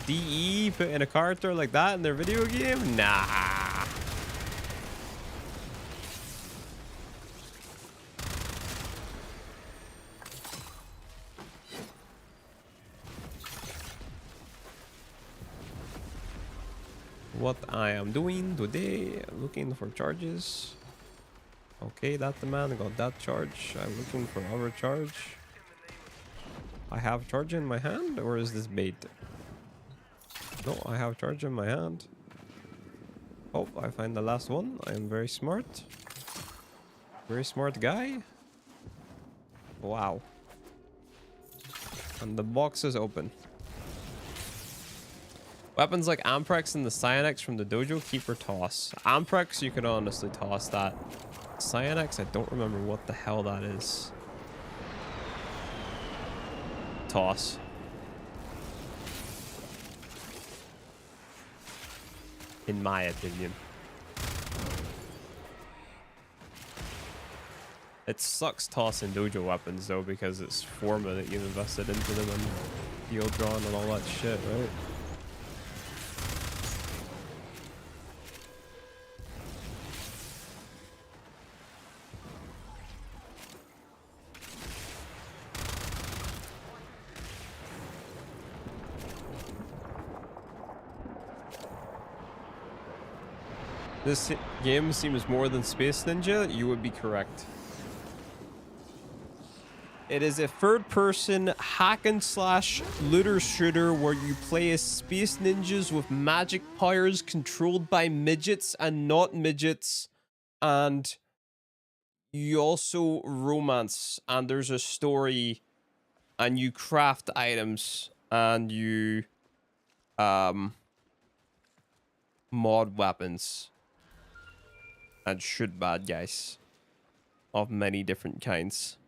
DE putting a character like that in their video game? Nah. What I am doing today, looking for charges. Okay, that the man got that charge. I'm looking for other charge. I have charge in my hand, or is this bait? No, I have charge in my hand. Oh, I find the last one. I am very smart. Very smart guy. Wow. And the box is open. Weapons like Amprex and the Cyanex from the dojo, keep or toss. Amprex, you could honestly toss that. Cyanex, I don't remember what the hell that is. Toss. In my opinion. It sucks tossing dojo weapons though, because it's forma that you've invested into them and field drawn and all that shit, right? This game seems more than Space Ninja. You would be correct. It is a third-person hack-and-slash looter shooter where you play as space ninjas with magic powers controlled by midgets and not midgets, and you also romance, and there's a story, and you craft items, and you mod weapons and shoot bad guys of many different kinds.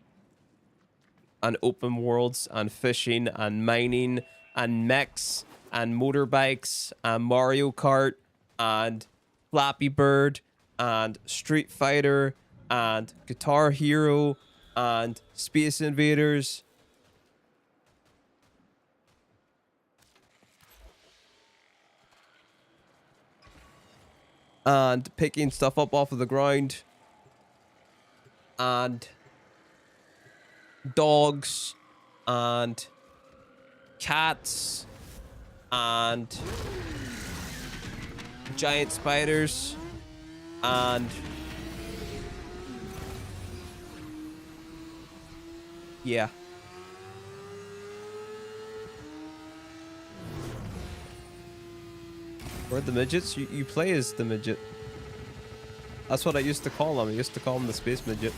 And open worlds, and fishing, and mining, and mechs, and motorbikes, and Mario Kart, and Flappy Bird, and Street Fighter, and Guitar Hero, and Space Invaders. And picking stuff up off of the ground. And dogs and cats and giant spiders and yeah. Or the midgets? You play as the midget. That's what I used to call them. I used to call them the space midget.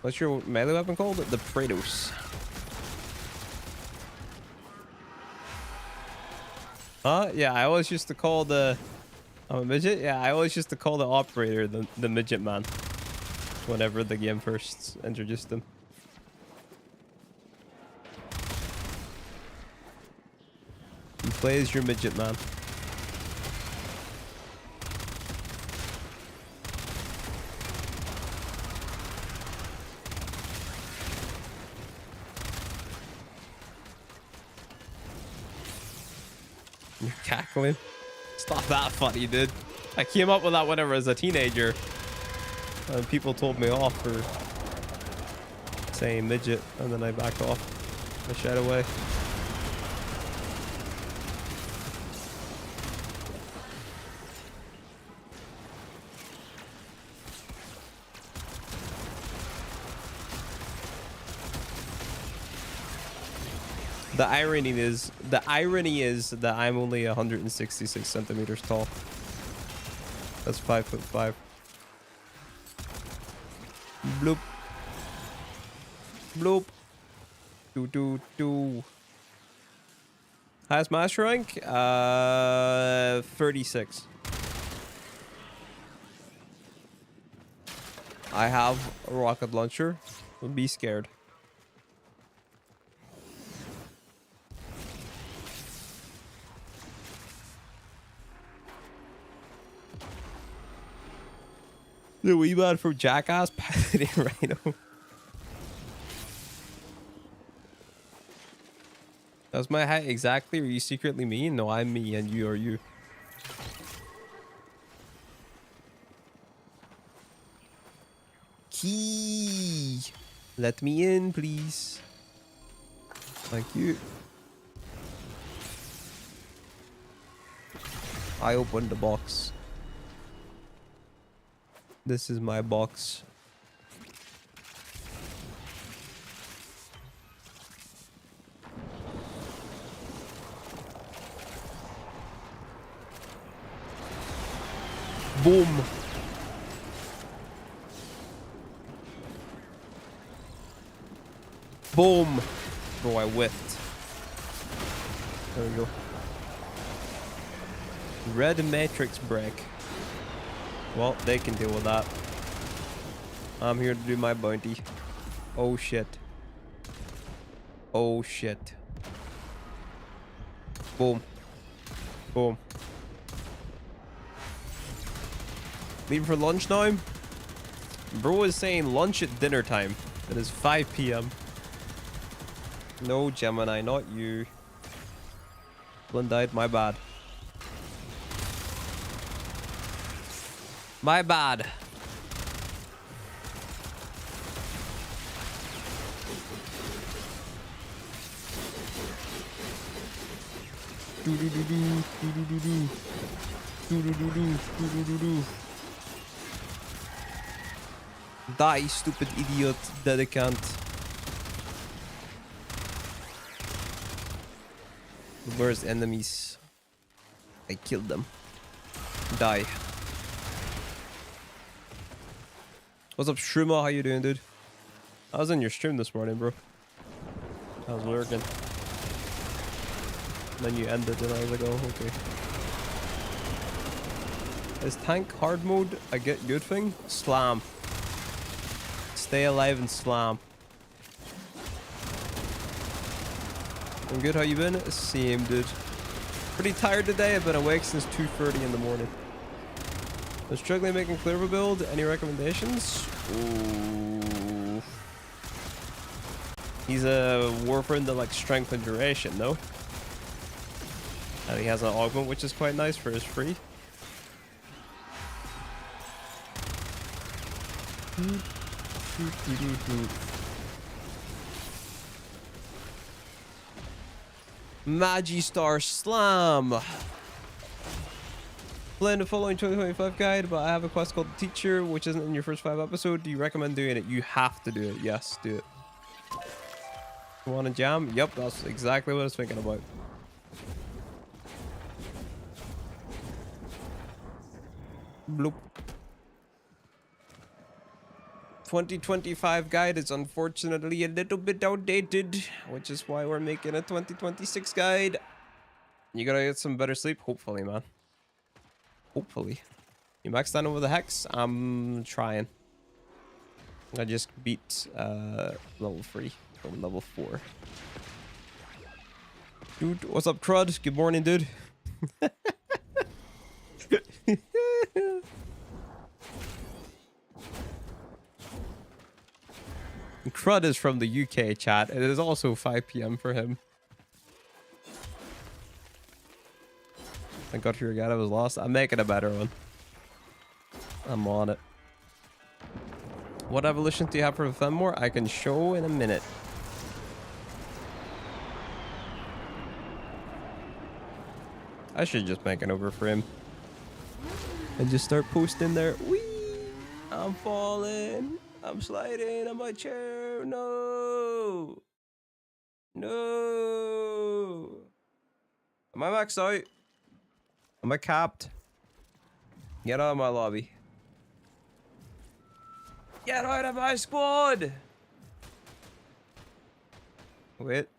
What's your melee weapon called? The Praetos. Huh? Yeah, I always used to call the... I'm a midget? Yeah, I always used to call the operator the midget man. Whenever the game first introduced him. You play as your midget man. You're cackling. It's not that funny, dude. I came up with that whenever I was a teenager. And people told me off for saying midget. And then I backed off. I shied away. The irony is that I'm only 166 centimeters tall. That's 5'5". Bloop. Bloop. Do. Highest master rank? 36. I have a rocket launcher. Don't be scared. The wee man from Jackass piloting Rhino. That's my height exactly? Are you secretly me? No, I'm me and you are you. Key. Let me in, please. Thank you. I opened the box. This is my box. Boom. Boom. Bro, I whiffed. There we go. Red matrix break. Well, they can deal with that. I'm here to do my bounty. Oh shit. Oh shit. Boom. Boom. Leaving for lunch now? Bro is saying lunch at dinner time. It is 5 p.m. No, Gemini, not you. Blinn died, my bad. My bad. Do do do do do do do do do do do do do do do. Die, stupid idiot, dedicant. Where's enemies? I killed them. Die. What's up, Shruma? How you doing, dude? I was in your stream this morning, bro. I was lurking. Then you ended and I was like, oh, okay. Is tank hard mode a good thing? Slam. Stay alive and slam. I'm good, how you been? Same, dude. Pretty tired today. I've been awake since 2:30 in the morning. I'm struggling making cleaver build. Any recommendations? Ooh. He's a Warframe that likes strength and duration, no? And he has an augment, which is quite nice for his free. Magistar Slam. Plan the following 2025 guide, but I have a quest called Teacher, which isn't in your first 5 episodes. Do you recommend doing it? You have to do it. Yes, do it. You want to jam? Yep, that's exactly what I was thinking about. Bloop. 2025 guide is unfortunately a little bit outdated, which is why we're making a 2026 guide. You gotta get some better sleep, hopefully, man. Hopefully. You maxed out over the hex? I'm trying. I just beat level 3 from level 4. Dude, what's up, Crud? Good morning, dude. Crud is from the UK, chat. It is also 5 p.m. for him. I got your guide. I was lost. I'm making a better one. I'm on it. What evolution do you have for Fenmore? I can show in a minute. I should just make an overframe and just start posting there. Whee! I'm falling. I'm sliding on my chair. No. No. Am I maxed out? Am I capped? Get out of my lobby. Get out of my squad. Wait.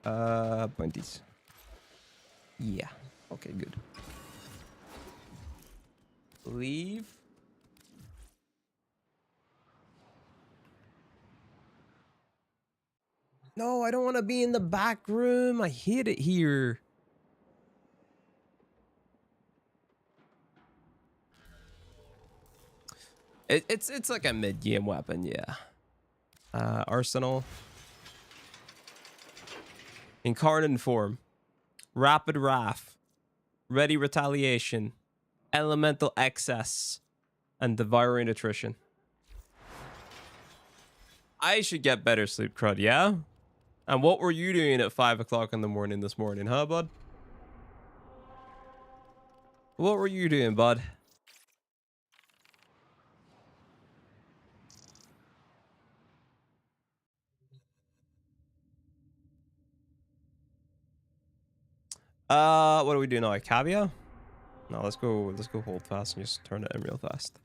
Bounties. Yeah. Okay, good. Leave. No, I don't want to be in the back room. I hate it here. It's like a mid-game weapon, yeah. Arsenal. Incarnate form. Rapid Wrath. Ready Retaliation. Elemental Excess. And Devouring Attrition. I should get better sleep, Crud, yeah? And what were you doing at 5 o'clock in the morning this morning, huh, bud? What were you doing, bud? What do we do now? A caveat? No, let's go hold fast and just turn it in real fast.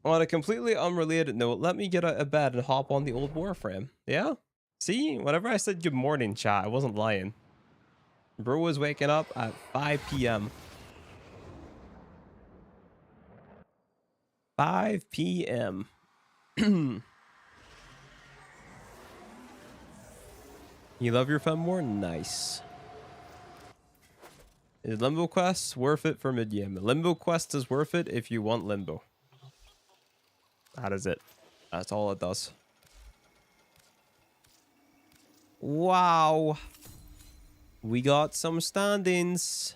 On a completely unrelated note, let me get out of bed and hop on the old Warframe. Yeah? See? Whenever I said good morning, chat, I wasn't lying. Bro was waking up at 5 p.m. 5 p.m. You love your fun more? Nice. Is Limbo Quest worth it for mid-game? Limbo Quest is worth it if you want Limbo. That is it. That's all it does. Wow. We got some standings.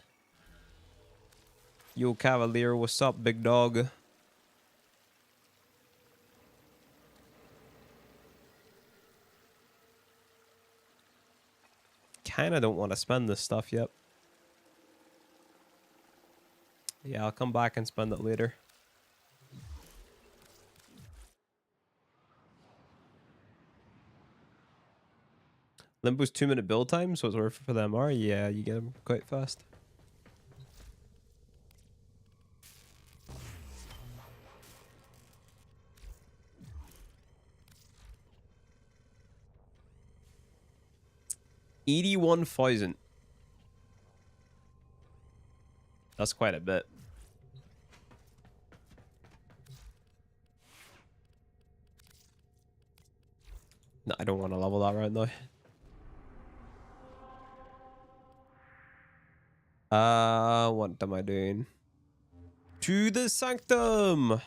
Yo, Cavalier, what's up, big dog? Kinda don't want to spend this stuff yet. Yeah, I'll come back and spend it later. Limbo's 2-minute build time, so it's worth it for them. Yeah, you get them quite fast. $81,000. That's quite a bit. No, I don't want to level that right now. What am I doing? To the Sanctum!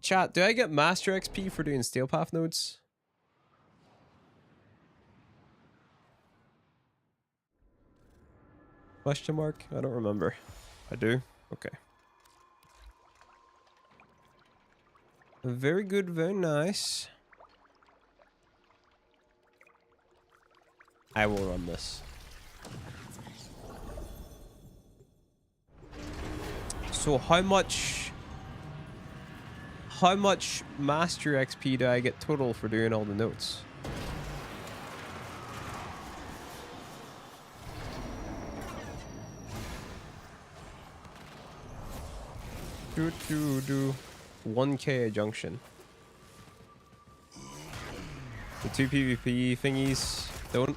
Chat, do I get Master XP for doing Steel Path nodes? Question mark? I don't remember. I do? Okay. Very good, very nice. I will run this. So how much Master XP do I get total for doing all the notes? Do 1k a junction. The 2 PvP thingies don't.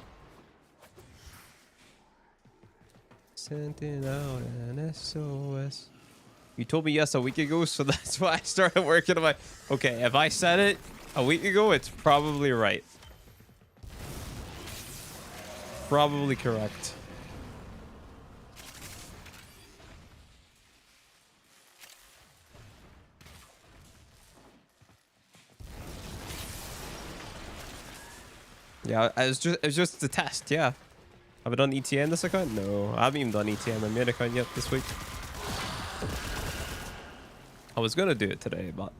Sending out an SOS. You told me yes a week ago, so that's why I started working on my... Okay, if I said it a week ago, it's probably right. Probably correct. Yeah, it's just the test, yeah. Have I done ETA in this account? No, I haven't even done ETA in my main account yet this week. I was gonna do it today, but...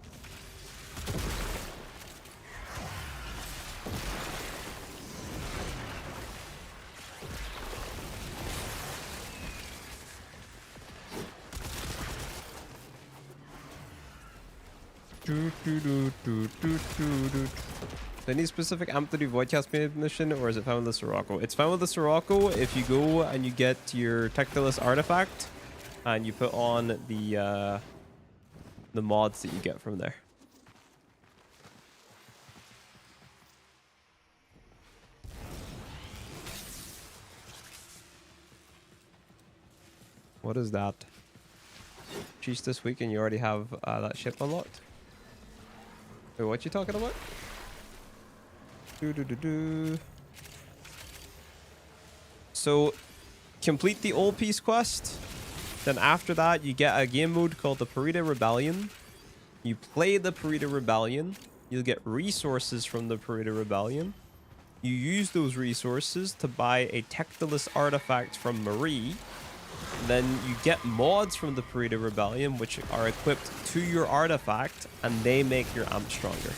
Any specific amp to do Voidcast mission, or is it found with the Sirocco? It's found with the Sirocco if you go and you get your Tectilus artifact and you put on the mods that you get from there. What is that? Cheese this week and you already have that ship unlocked? Wait, what you talking about? So, complete the Old Peace quest. Then after that, you get a game mode called the Purita Rebellion. You play the Purita Rebellion. You'll get resources from the Purita Rebellion. You use those resources to buy a Tectilus artifact from Marie. Then you get mods from the Purita Rebellion, which are equipped to your artifact, and they make your amp stronger.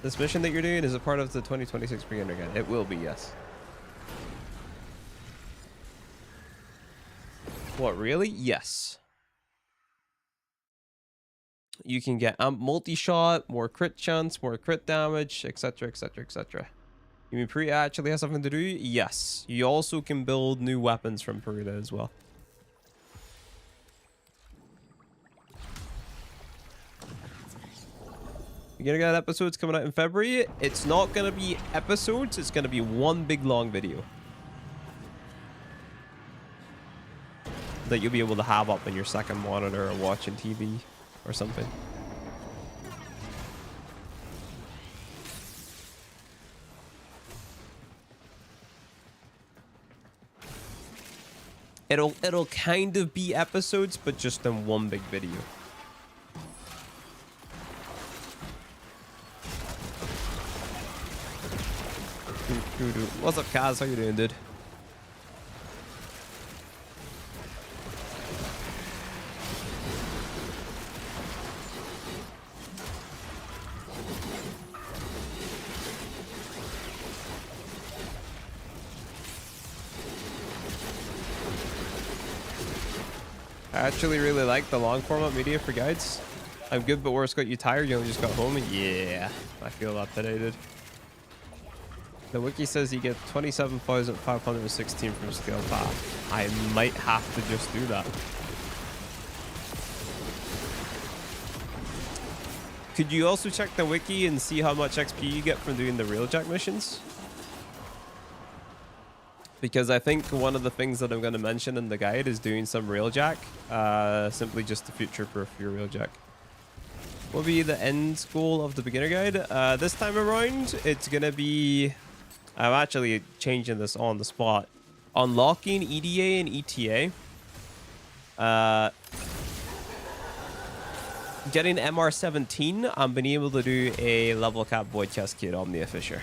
This mission that you're doing is a part of the 2026 beginner guide. It will be, yes. What, really? Yes. You can get amp multi-shot, more crit chance, more crit damage, etc, etc, etc. You mean Peruta actually has something to do? Yes. You also can build new weapons from Peruta as well. You're gonna get episodes coming out in February. It's not gonna be episodes, it's gonna be one big long video that you'll be able to have up on your second monitor or watching TV or something. It'll kind of be episodes, but just in one big video. What's up, Kaz? How you doing, dude? I actually really like the long format media for guides. I'm good, but worse got you tired. You only just got home. Yeah, I feel that today, dude. The wiki says you get 27,516 from scale path. I might have to just do that. Could you also check the wiki and see how much XP you get from doing the Railjack missions? Because I think one of the things that I'm going to mention in the guide is doing some Railjack. Simply just to future-proof your Railjack. What will be the end goal of the beginner guide? This time around, it's going to be... I'm actually changing this on the spot. Unlocking EDA and ETA. Getting MR17 and being able to do a level cap void cascade on the Fisher.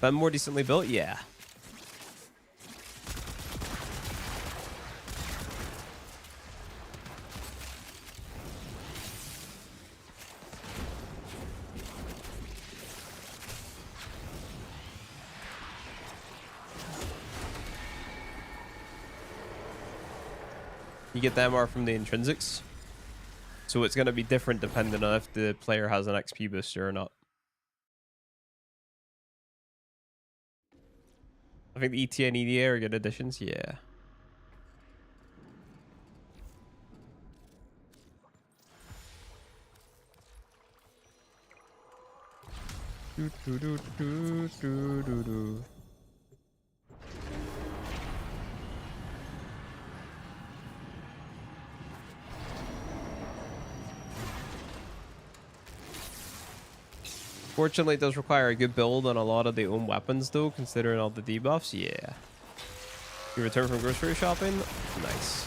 But more decently built, yeah. You get the MR from the intrinsics. So it's going to be different depending on if the player has an XP booster or not. I think the ETA and EDA are good additions, yeah. Do, do, do, do, do, do, do. Fortunately, it does require a good build on a lot of the own weapons, though, considering all the debuffs. Yeah. You return from grocery shopping? Nice.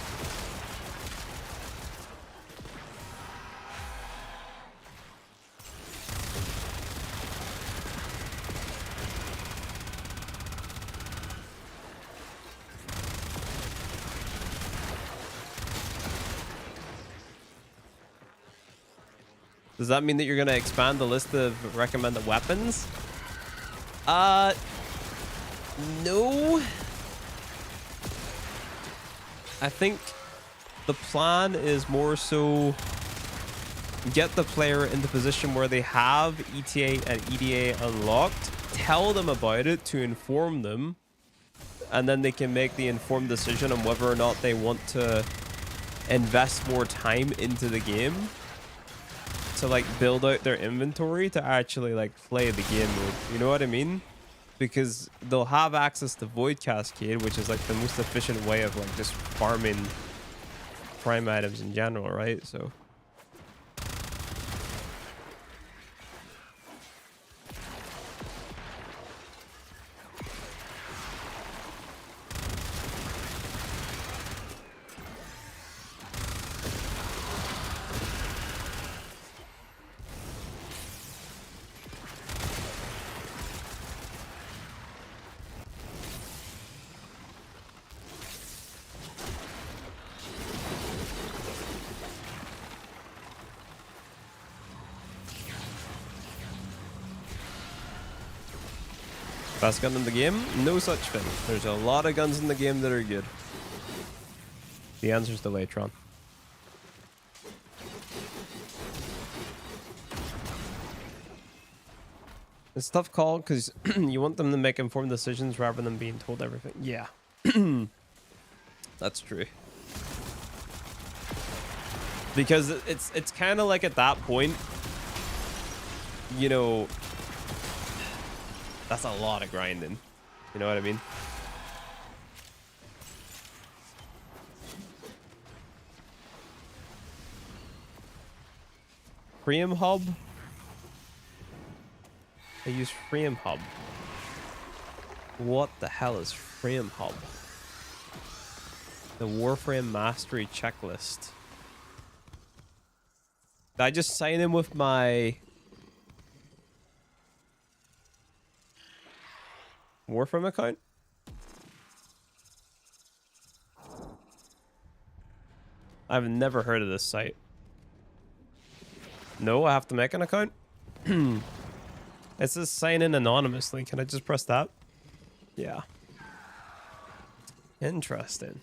Does that mean that you're going to expand the list of recommended weapons? No. I think the plan is more so get the player in the position where they have ETA and EDA unlocked, tell them about it to inform them, and then they can make the informed decision on whether or not they want to invest more time into the game to like build out their inventory to actually like play the game mode. You know what I mean? Because they'll have access to Void Cascade, which is like the most efficient way of like just farming prime items in general, right? So best gun in the game? No such thing. There's a lot of guns in the game that are good. The answer's the Latron. It's a tough call because you want them to make informed decisions rather than being told everything. Yeah. That's true. Because it's kind of like at that point, you know, that's a lot of grinding. You know what I mean? Frame Hub? I use Frame Hub. What the hell is Frame Hub? The Warframe Mastery Checklist. Did I just sign in with my Warframe account? I've never heard of this site. No, I have to make an account? It says sign in anonymously. Can I just press that? Yeah. Interesting.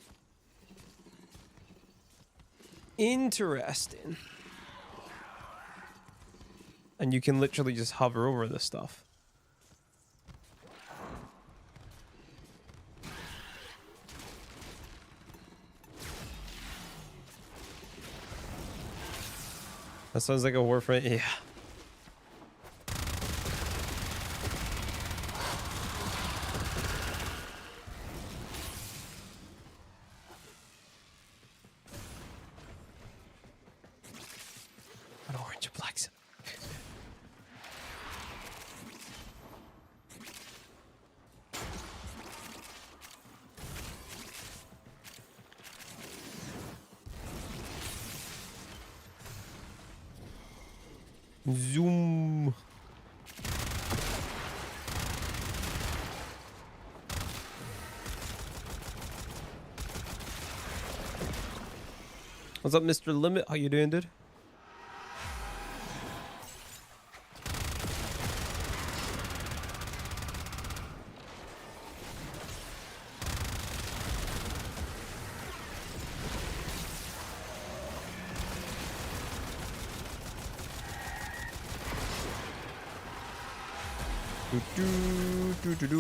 Interesting. And you can literally just hover over this stuff. That sounds like a Warframe. Yeah. An orange and black. Zoom. What's up, Mr. Limit? How you doing, dude?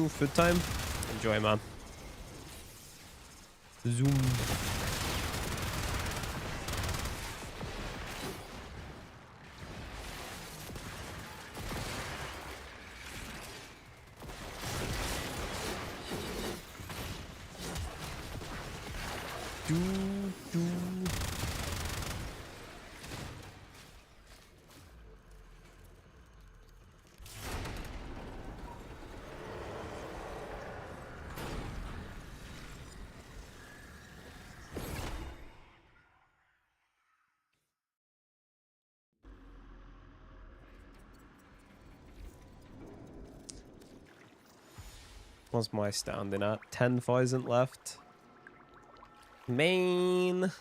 Food time. Enjoy, man. Zoom. What's my standing at? 10,000 left. Main.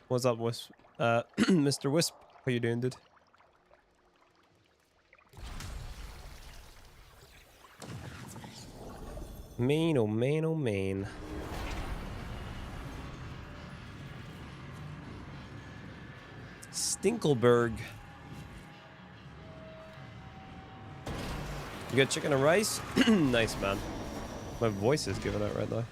What's up, Wisp? Mr. Wisp? How you doing, dude? Main, oh main, oh main. Stinkleberg. You got chicken and rice? Nice, man. My voice is giving out right now.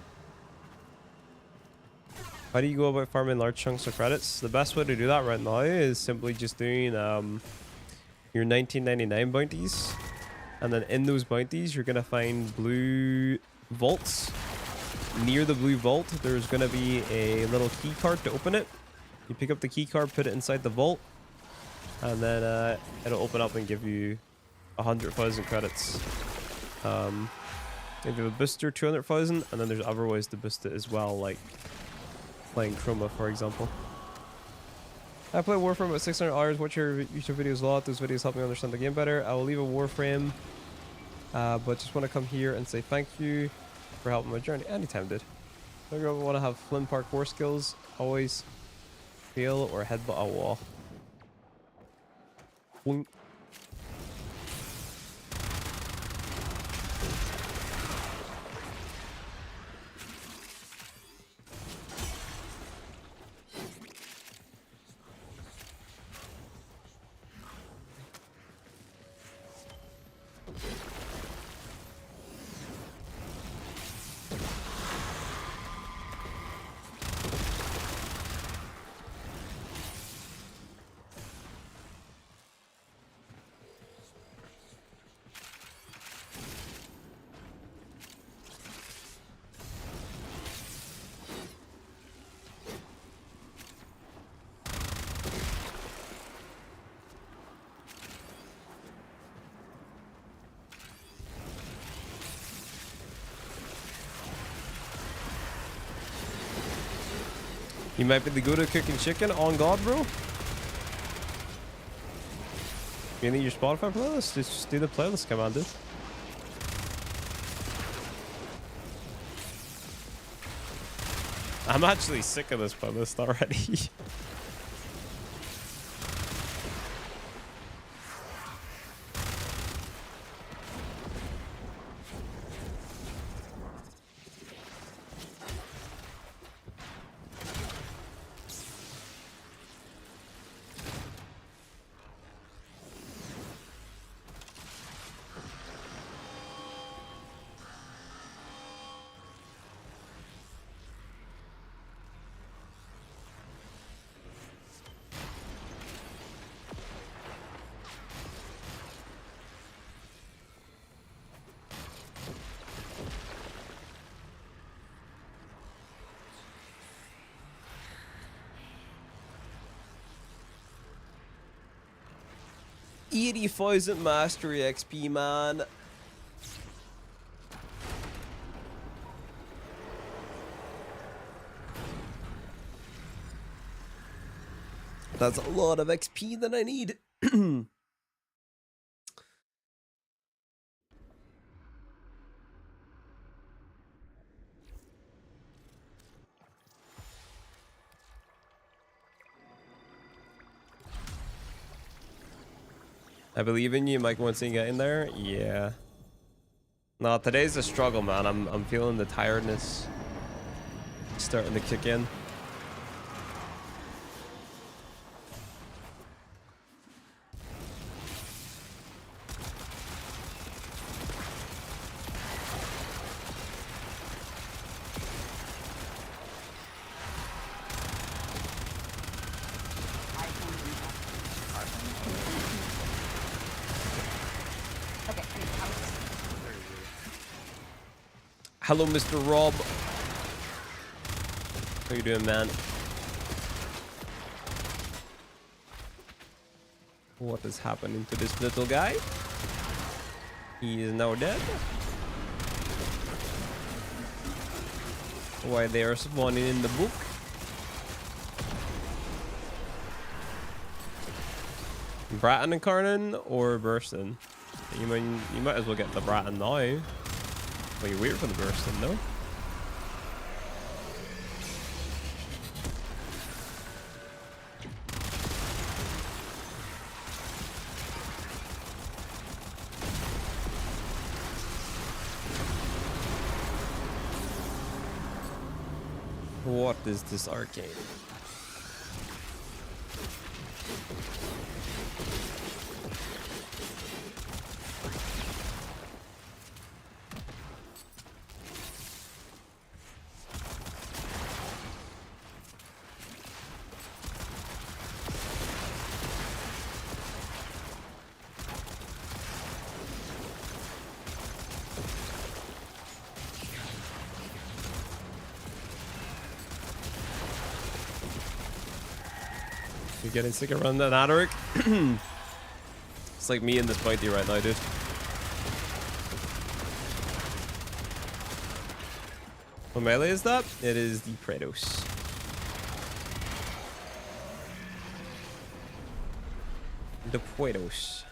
How do you go about farming large chunks of credits? The best way to do that right now is simply just doing your 1999 bounties. And then in those bounties, you're going to find blue vaults. Near the blue vault, there's going to be a little key card to open it. You pick up the key card, put it inside the vault. And then it'll open up and give you 100,000 credits. If you have a booster, 200,000, and then there's other ways to boost it as well, like playing Chroma, for example. I play Warframe about 600 hours. Watch your YouTube videos a lot. Those videos help me understand the game better. I will leave a Warframe, but just want to come here and say thank you for helping my journey. Anytime, dude. If you want to have Flynn parkour skills, always fail or headbutt a wall. Boink. You might be the good at cooking chicken. On God, bro. You need your Spotify playlist? Just do the playlist command, dude. I'm actually sick of this playlist already. $80,000 mastery XP, man. That's a lot of XP that I need. I believe in you, Mike. Once you get in there, yeah. No, today's a struggle, man. I'm feeling the tiredness starting to kick in. Hello, Mr. Rob. How you doing, man? What is happening to this little guy? He is now dead. Why they are spawning in the book? Bratton and Carnan or Burston? You might as well get the Bratton now. Well, you're weird for the Burston, no? What is this arcade? You're getting sick of running that Adoric? It's like me and this pointy right now, dude. What melee is that? It is the Kratos. The Kratos.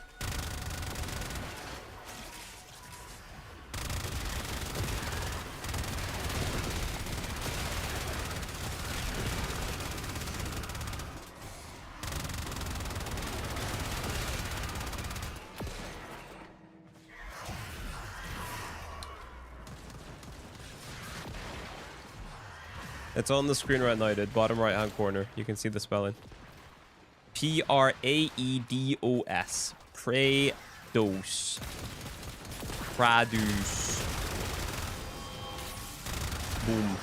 It's on the screen right now, dude. Bottom right hand corner. You can see the spelling. Praedos. Praedos. Praedos. Boom.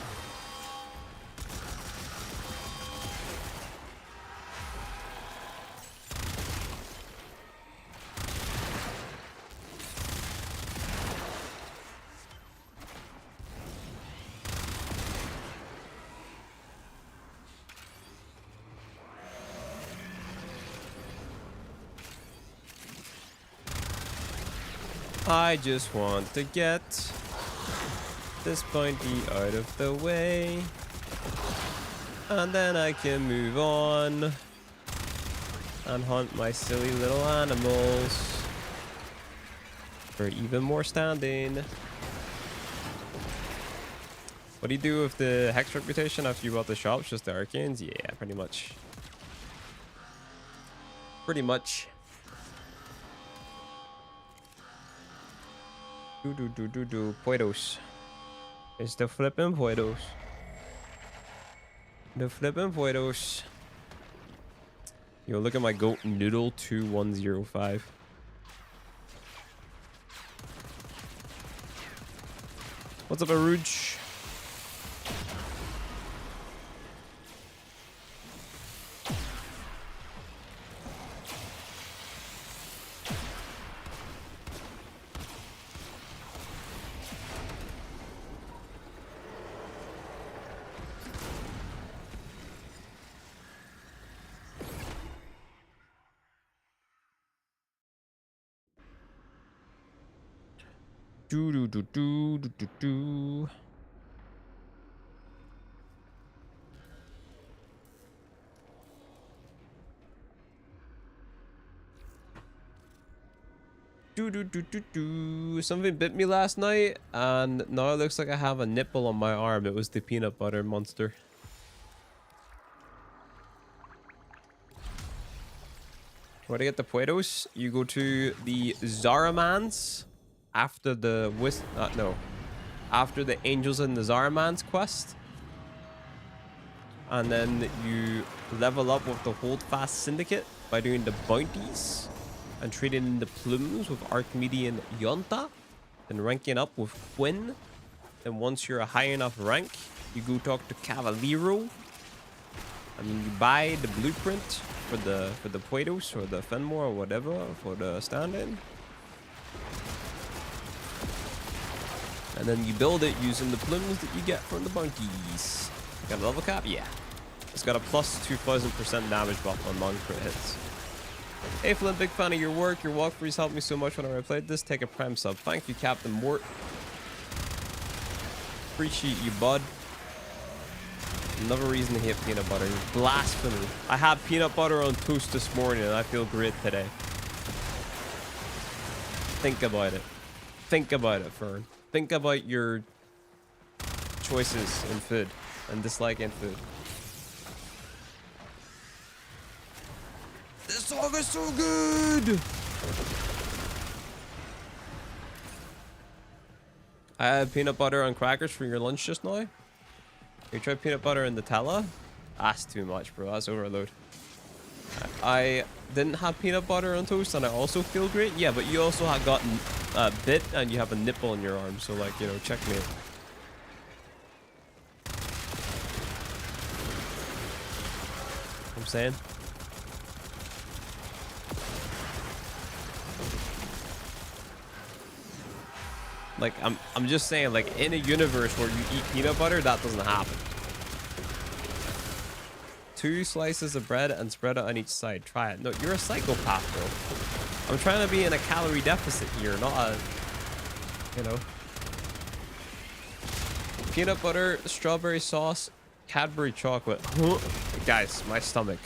I just want to get this pointy out of the way. And then I can move on and hunt my silly little animals for even more standing. What do you do with the Hex reputation after you bought the shops? Just the Arcanes? Yeah, pretty much. Pretty much. Poidos. It's the flippin' Poidos. The flippin' Poidos. Yo, look at my goat noodle 2105. What's up, Aruj? Do. Something bit me last night, and now it looks like I have a nipple on my arm. It was the peanut butter monster. Where to get the Puedos? You go to the Zaramans after the after the Angels and the Zaramans quest, and then you level up with the Holdfast Syndicate by doing the bounties and trading in the plumes with Archimedean Yonta, and ranking up with Quinn. And once you're a high enough rank, you go talk to Cavaliro, and then you buy the blueprint for the Puedos or the Fenmore or whatever for the stand-in. And then you build it using the plumes that you get from the bounties. Got a level cap? Yeah. It's got a plus 2000% damage buff on non-crit hits. Hey Flynn, big fan of your work. Your walkthroughs helped me so much whenever I played this. Take a prime sub. Thank you, Captain Mort. Appreciate you, bud. Another reason to hate peanut butter. Blasphemy. I had peanut butter on toast this morning and I feel great today. Think about it. Think about it, Fern. Think about your choices in food and disliking food. This song is so good! I had peanut butter and crackers for your lunch just now. You tried peanut butter and Nutella? That's too much, bro. That's overload. I didn't have peanut butter on toast and I also feel great. Yeah, but you also had gotten bit and you have a nipple in your arm. So, like, you know, checkmate. I'm saying. Like, I'm just saying, like, in a universe where you eat peanut butter, that doesn't happen. 2 slices of bread and spread it on each side. Try it. No, you're a psychopath, bro. I'm trying to be in a calorie deficit here, not a, you know. Peanut butter, strawberry sauce, Cadbury chocolate. Guys, my stomach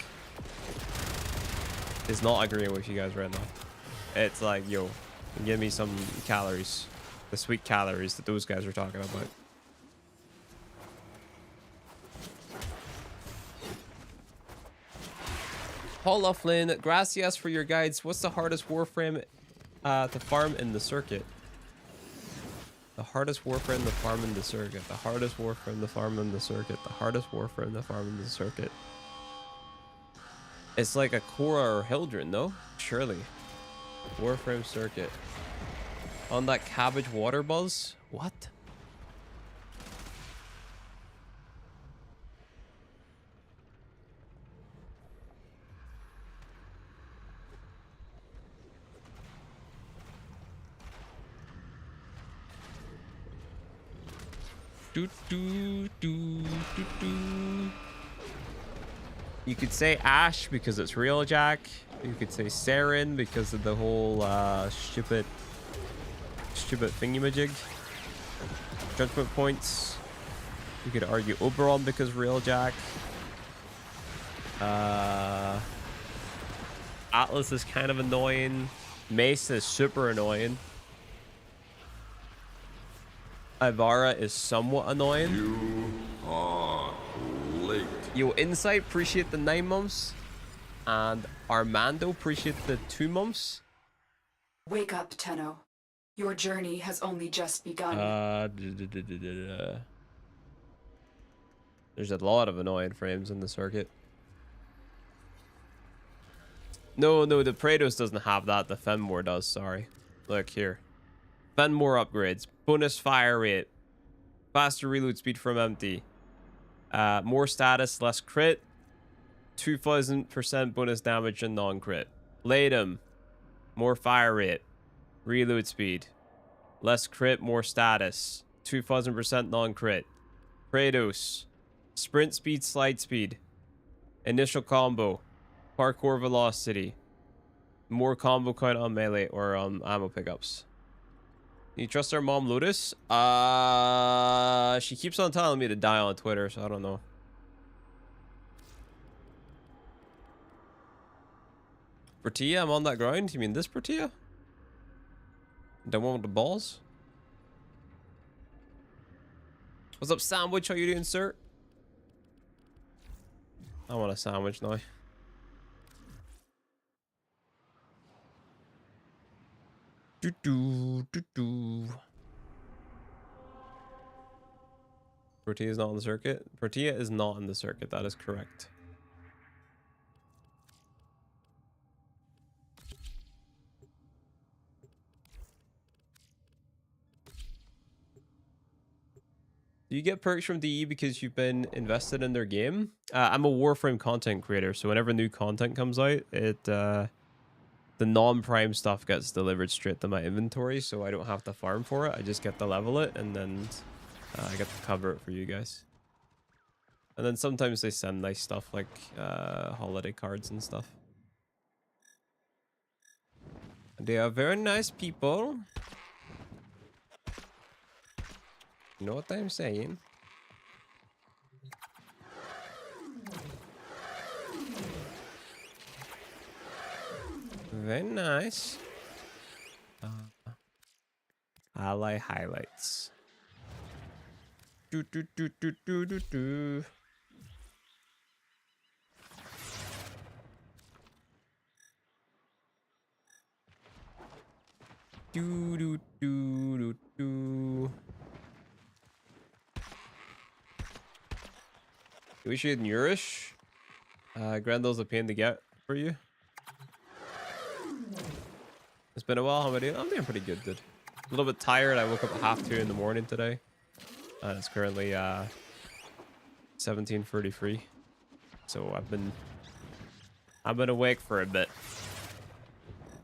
is not agreeing with you guys right now. It's like, yo, give me some calories. The sweet calories that those guys are talking about. Paul Flynn, gracias for your guides. What's the hardest Warframe to farm in the circuit? The hardest Warframe to farm in the circuit. The hardest Warframe to farm in the circuit. The hardest Warframe to farm in the circuit. It's like a Korra or Hildren, no? Surely. Warframe circuit. On that cabbage water buzz? What? You could say Ash because it's real Jack. You could say Saren because of the whole stupid thingamajig. Judgment points. You could argue Oberon because real Jack. Atlas is kind of annoying. Mace is super annoying. Ivara is somewhat annoying. You are late. Yo, Insight, appreciate the 9 months. And Armando, appreciate the 2 months. Wake up, Tenno. Your journey has only just begun. There's a lot of annoying frames in the circuit. No, the Praetos doesn't have that. The Fenmore does, sorry. Look here. Fenmore upgrades. Bonus fire rate. Faster reload speed from empty. More status, less crit. 2000% bonus damage and non-crit. Latum. More fire rate. Reload speed. Less crit, more status. 2000% non-crit. Kratos. Sprint speed, slide speed. Initial combo. Parkour velocity. More combo count on melee or on ammo pickups. You trust our mom, Lotus? She keeps on telling me to die on Twitter, so I don't know. Bertia, I'm on that ground. You mean this Bertia? The one with the balls? What's up, Sandwich? How you doing, sir? I want a sandwich now. Bertia is not on the circuit. Bertia is not in the circuit. That is correct. Do you get perks from DE because you've been invested in their game? I'm a Warframe content creator, so whenever new content comes out, the non-prime stuff gets delivered straight to my inventory, so I don't have to farm for it. I just get to level it, and then I get to cover it for you guys. And then sometimes they send nice stuff like holiday cards and stuff. They are very nice people. You know what I'm saying? Very nice. Ally highlights. Do do do do do do do. Do do do do do. We should nourish. Grendel's a pain to get for you. It's been a while. How am I doing? I'm doing pretty good, dude. A little bit tired. I woke up at 2:30 in the morning today. And it's currently 17:33. So I've been awake for a bit.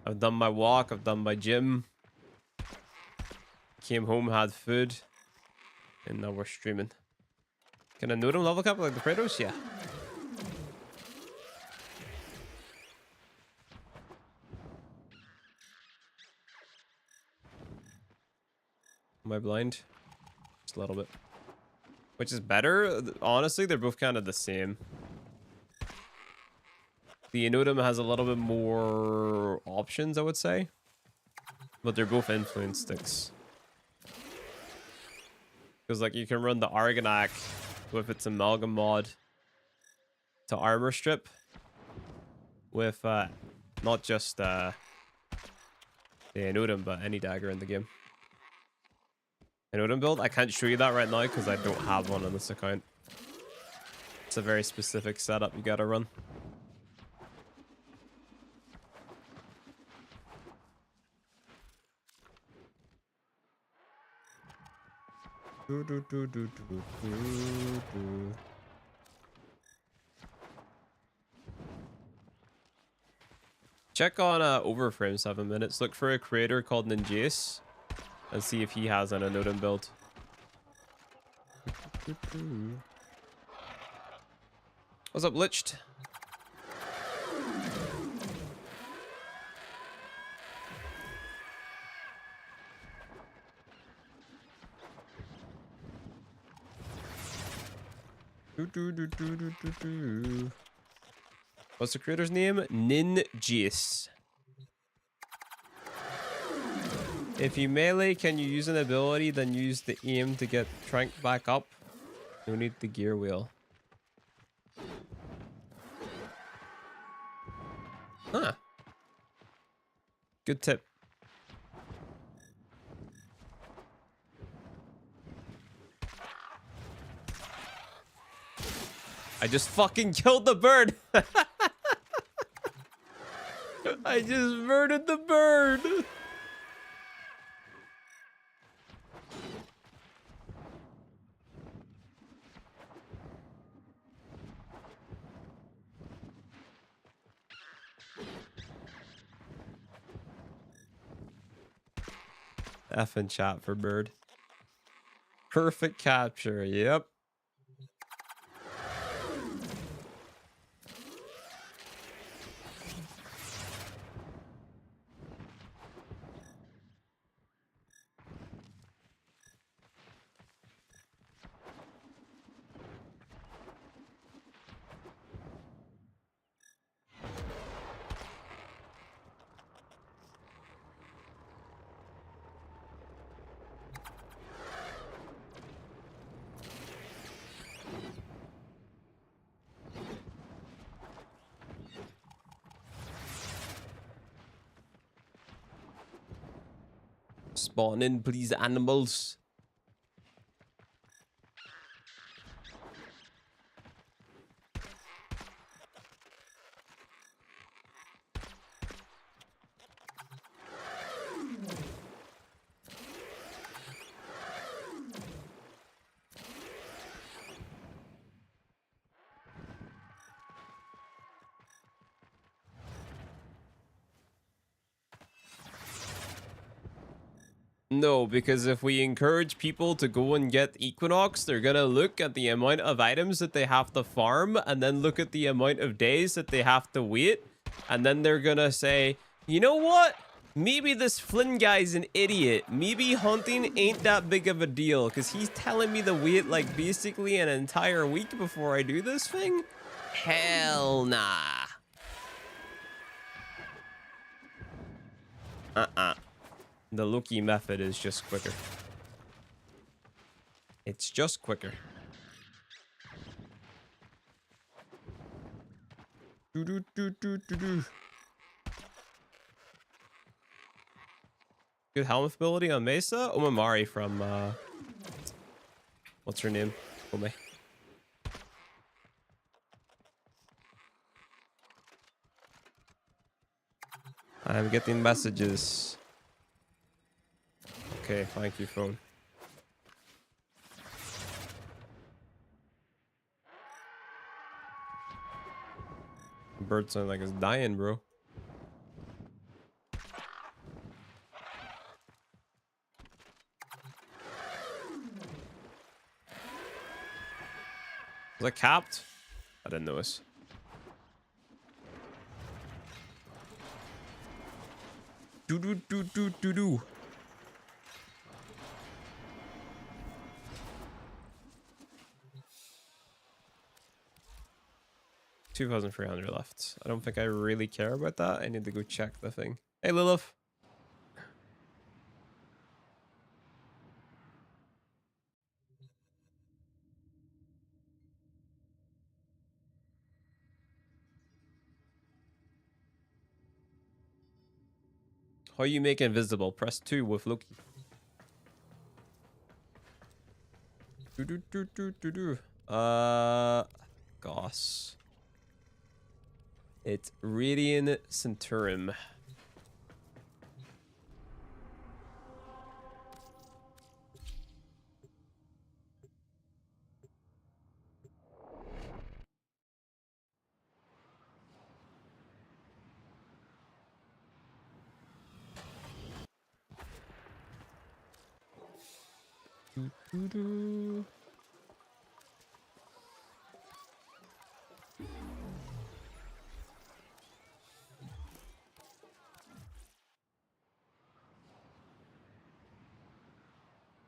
I've done my walk. I've done my gym. Came home, had food, and now we're streaming. Can I note him level cap like the Praetos? Yeah. Am I blind? Just a little bit. Which is better? Honestly, they're both kind of the same. The Inotum has a little bit more options, I would say. But they're both influence sticks. Because like you can run the Argonac with its amalgam mod to armor strip with not just the Inotum, but any dagger in the game. Inotum build? I can't show you that right now because I don't have one on this account. It's a very specific setup you gotta run. Check on Overframe 7 minutes. Look for a creator called Ninjace and see if he has an Inotum build. What's up, Liched? What's the creator's name? Ninjas. If you melee, can you use an ability, then use the aim to get strength back up? You need the gear wheel. Huh. Good tip. I just fucking killed the bird. I just murdered the bird. F in chat for bird. Perfect capture. Yep. Spawn in, please, animals. No, because if we encourage people to go and get Equinox, they're gonna look at the amount of items that they have to farm, and then look at the amount of days that they have to wait, and then they're gonna say, you know what? Maybe this Flynn guy's an idiot. Maybe hunting ain't that big of a deal, because he's telling me to wait like basically an entire week before I do this thing? Hell nah. The Loki method is just quicker. It's just quicker. Good helmet ability on Mesa? Omamari from, what's her name? Ome. I'm getting messages. Okay, thank you, phone. Bird sound like it's dying, bro. Was that capped? I didn't notice. Do. 2,300 left. I don't think I really care about that. I need to go check the thing. Hey, Lilith. How you make invisible? Press 2 with Loki. Goss. It's Radiant Centurum.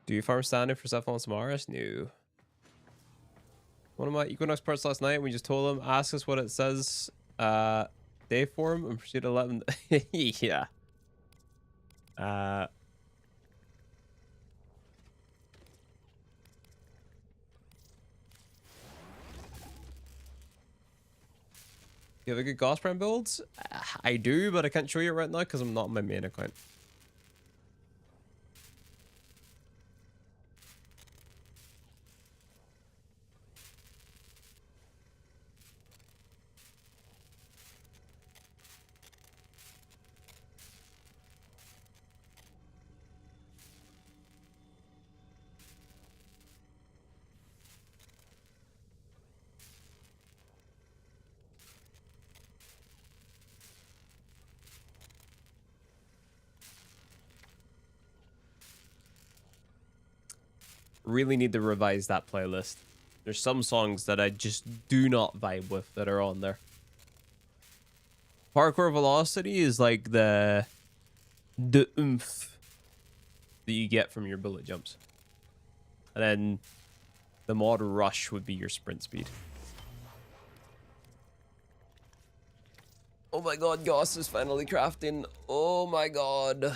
Do you farm standard for Cephalon Samaris? No. One of my Equinox parts last night, we just told him, ask us what it says Day form and proceed 11. Yeah. You have a good Warframe builds? I do, but I can't show you right now because I'm not on my main account. Really need to revise that playlist. There's some songs that I just do not vibe with that are on there. Parkour velocity is like the oomph that you get from your bullet jumps. And then the mod rush would be your sprint speed. Oh my god, Goss is finally crafting. Oh my god.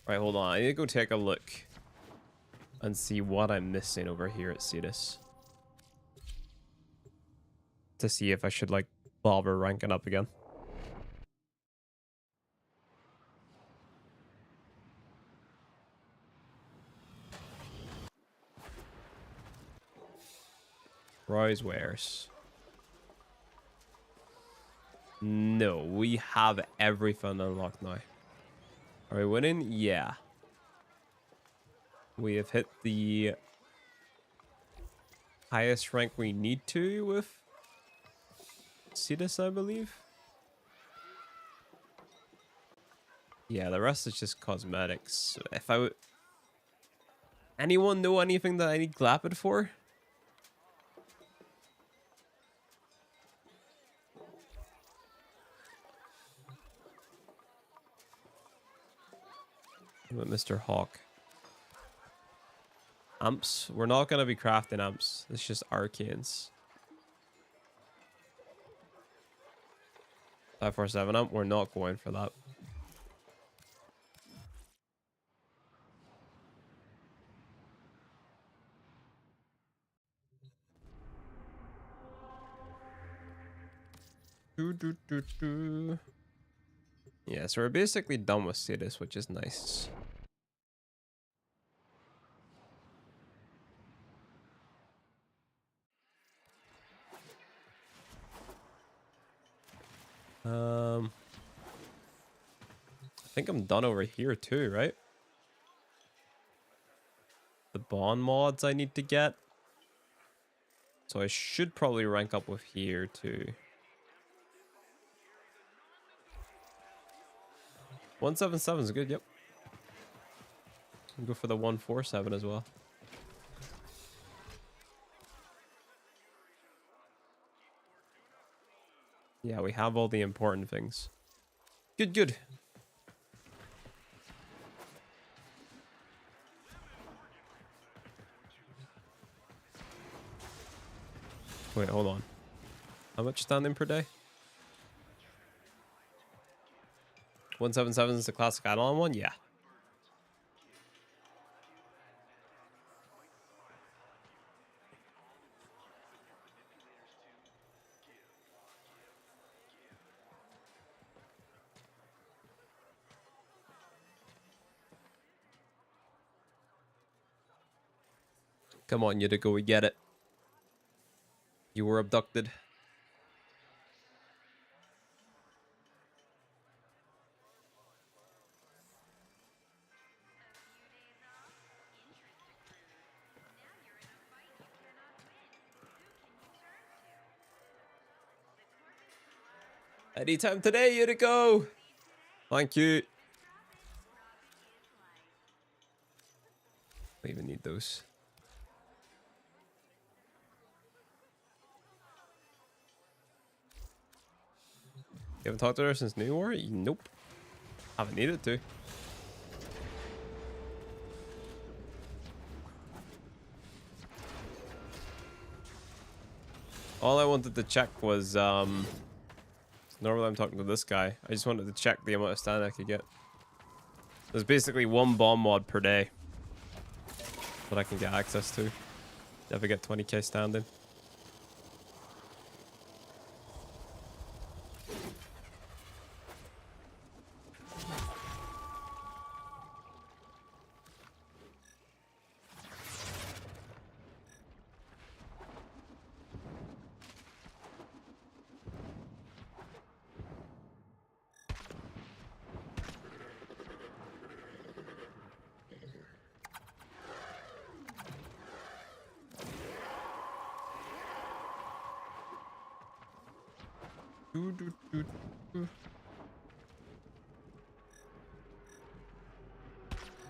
Right, hold on. I need to go take a look and see what I'm missing over here at Cetus. To see if I should, like, bother ranking up again. Rise wares. No, we have everything unlocked now. Are we winning? Yeah. We have hit the highest rank we need to with Cetus, I believe. Yeah, the rest is just cosmetics. If I would... Anyone know anything that I need Glapid for? What about Mr. Hawk? Amps? We're not going to be crafting amps. It's just arcanes. 547 amp? We're not going for that. Yeah, so we're basically done with Cetus, which is nice. I think I'm done over here too, right? The bond mods I need to get. So I should probably rank up with here too. 177 is good, yep. I'll go for the 147 as well. Yeah, we have all the important things. Good, good. Wait, hold on. How much standing per day? 177 is the classic add-on one? Yeah. Come on, Utica, we get it. You were abducted. Anytime today, Utica. Thank you. I even need those. You haven't talked to her since New War? Nope. Haven't needed to. All I wanted to check was Normally I'm talking to this guy. I just wanted to check the amount of stand I could get. There's basically one bomb mod per day that I can get access to. If I get 20k standing.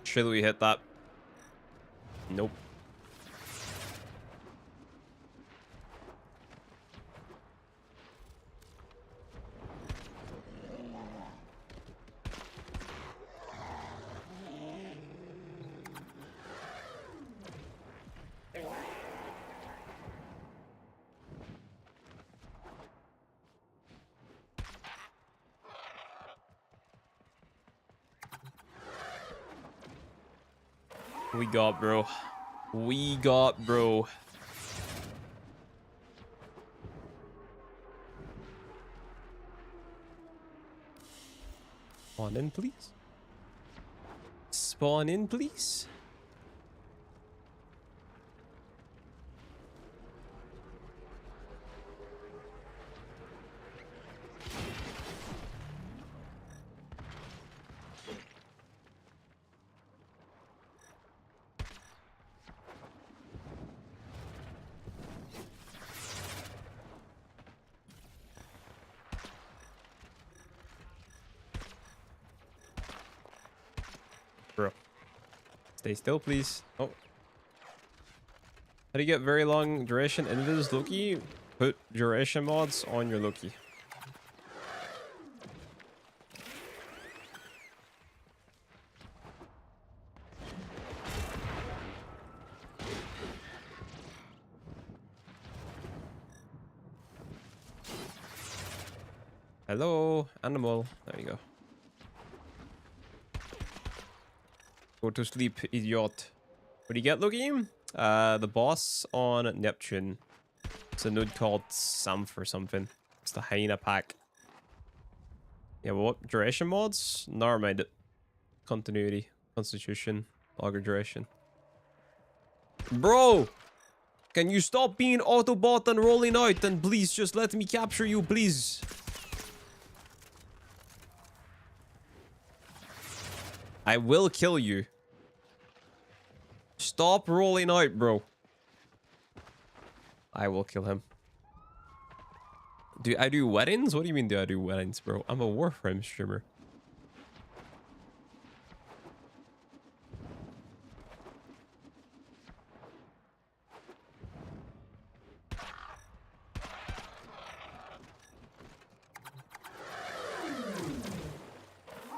Should we hit that? Nope. We got, bro. We got, bro. Spawn in, please. Spawn in, please. Bro. Stay still, please. Oh. How do you get very long duration invis Loki? Put duration mods on your Loki. Hello, animal. There you go. Go to sleep, idiot. What do you get, Loki? The boss on Neptune. It's a node called Samph or something. It's the hyena pack. Yeah, well, what? Duration mods? Never mind it. Continuity. Constitution. Logger duration. Bro! Can you stop being Autobot and rolling out and please just let me capture you, please? I will kill you. Stop rolling out, bro. I will kill him. Do I do weddings? What do you mean do I do weddings, bro? I'm a Warframe streamer.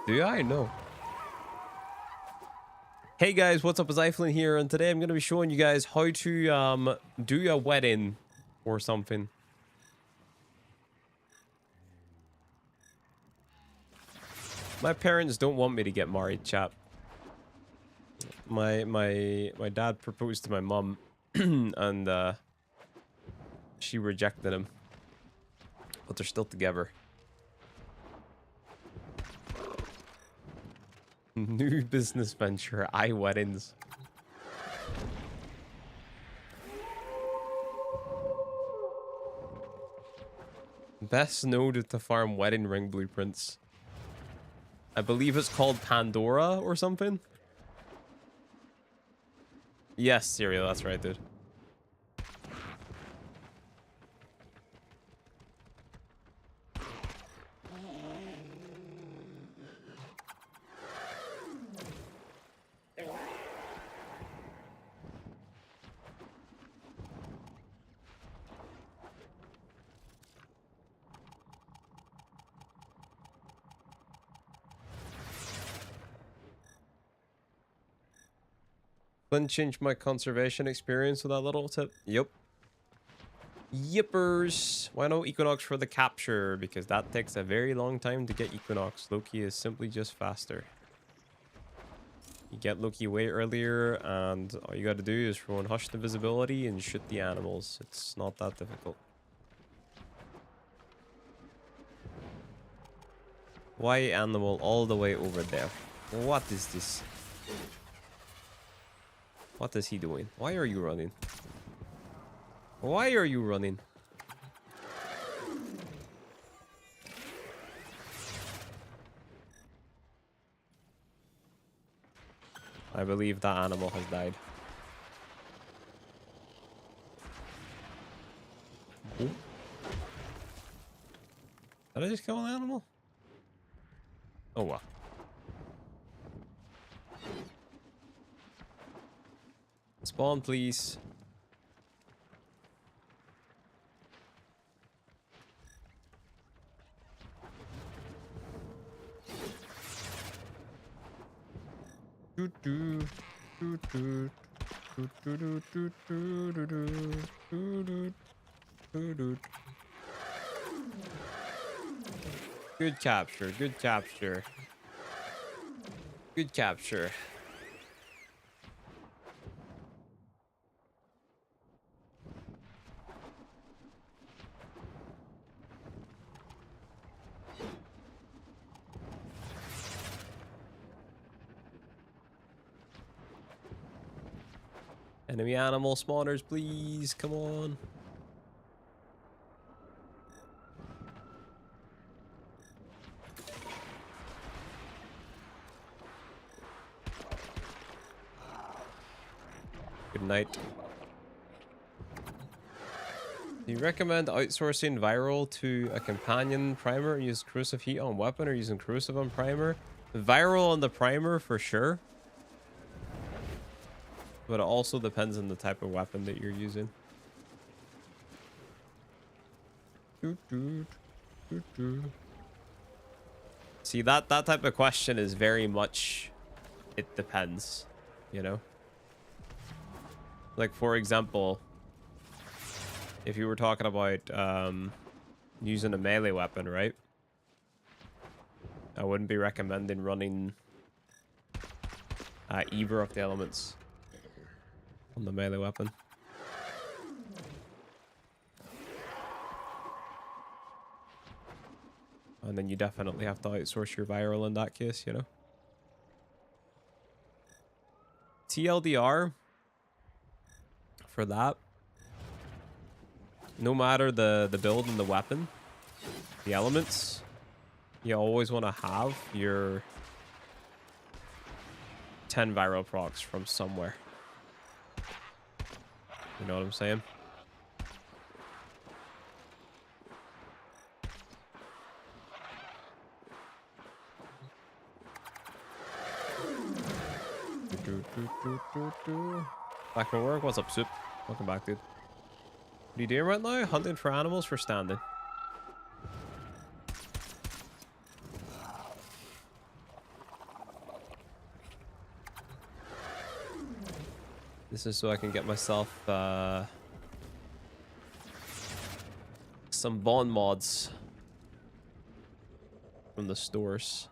Do I? No. Hey guys, what's up? It's Eiflin here, and today I'm going to be showing you guys how to do a wedding or something. My parents don't want me to get married, chap. My dad proposed to my mum, and she rejected him, but they're still together. New business venture, weddings. Best node to farm wedding ring blueprints. I believe it's called Pandora or something. Yes, Cereal, that's right, dude. Then change my conservation experience with that little tip. Yep. Yippers! Why no Equinox for the capture? Because that takes a very long time to get Equinox. Loki is simply just faster. You get Loki way earlier, and all you gotta do is throw in Hushed Invisibility and shoot the animals. It's not that difficult. Why animal all the way over there? What is this? What is he doing? Why are you running? Why are you running? I believe that animal has died. Ooh. Did I just kill an animal? Oh well. Spawn, please. Good capture, good capture. Good capture. Enemy animal spawners, please. Come on. Good night. Do you recommend outsourcing viral to a companion primer and use corrosive heat on weapon, or using corrosive on primer? Viral on the primer for sure. But it also depends on the type of weapon that you're using. See, that type of question is very much, it depends, you know? Like, for example, if you were talking about using a melee weapon, right? I wouldn't be recommending running either of the elements on the melee weapon. And then you definitely have to outsource your viral in that case, you know? TLDR for that, no matter the build and the weapon, the elements, you always want to have your 10 viral procs from somewhere. You know what I'm saying? Back from work? What's up, Soup? Welcome back, dude. What are you doing right now? Hunting for animals for standing. This is so I can get myself some bond mods from the stores.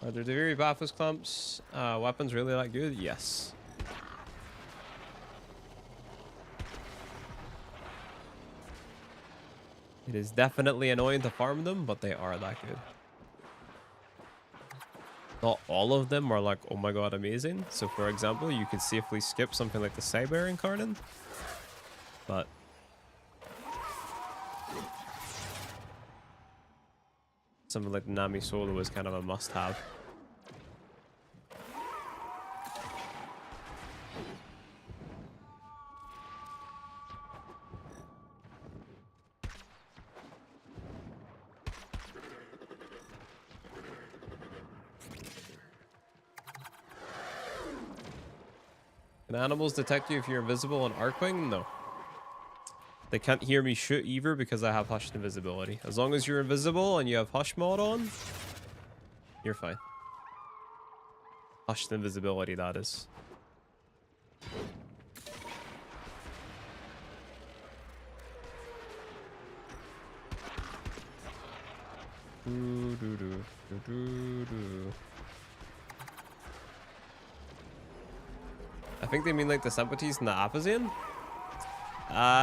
Are there very Baffles clumps? Weapons really that good? Yes. It is definitely annoying to farm them, but they are that good. Not all of them are like, oh my god, amazing. So for example, you could safely skip something like the Cyber Incarnate, but something like the Nami Solo is kind of a must-have. Can animals detect you if you're invisible on Arcwing? No. They can't hear me shoot either because I have Hushed Invisibility. As long as you're invisible and you have Hush mod on, you're fine. Hushed Invisibility, that is. I think they mean like the Sympathies and the Aphasian.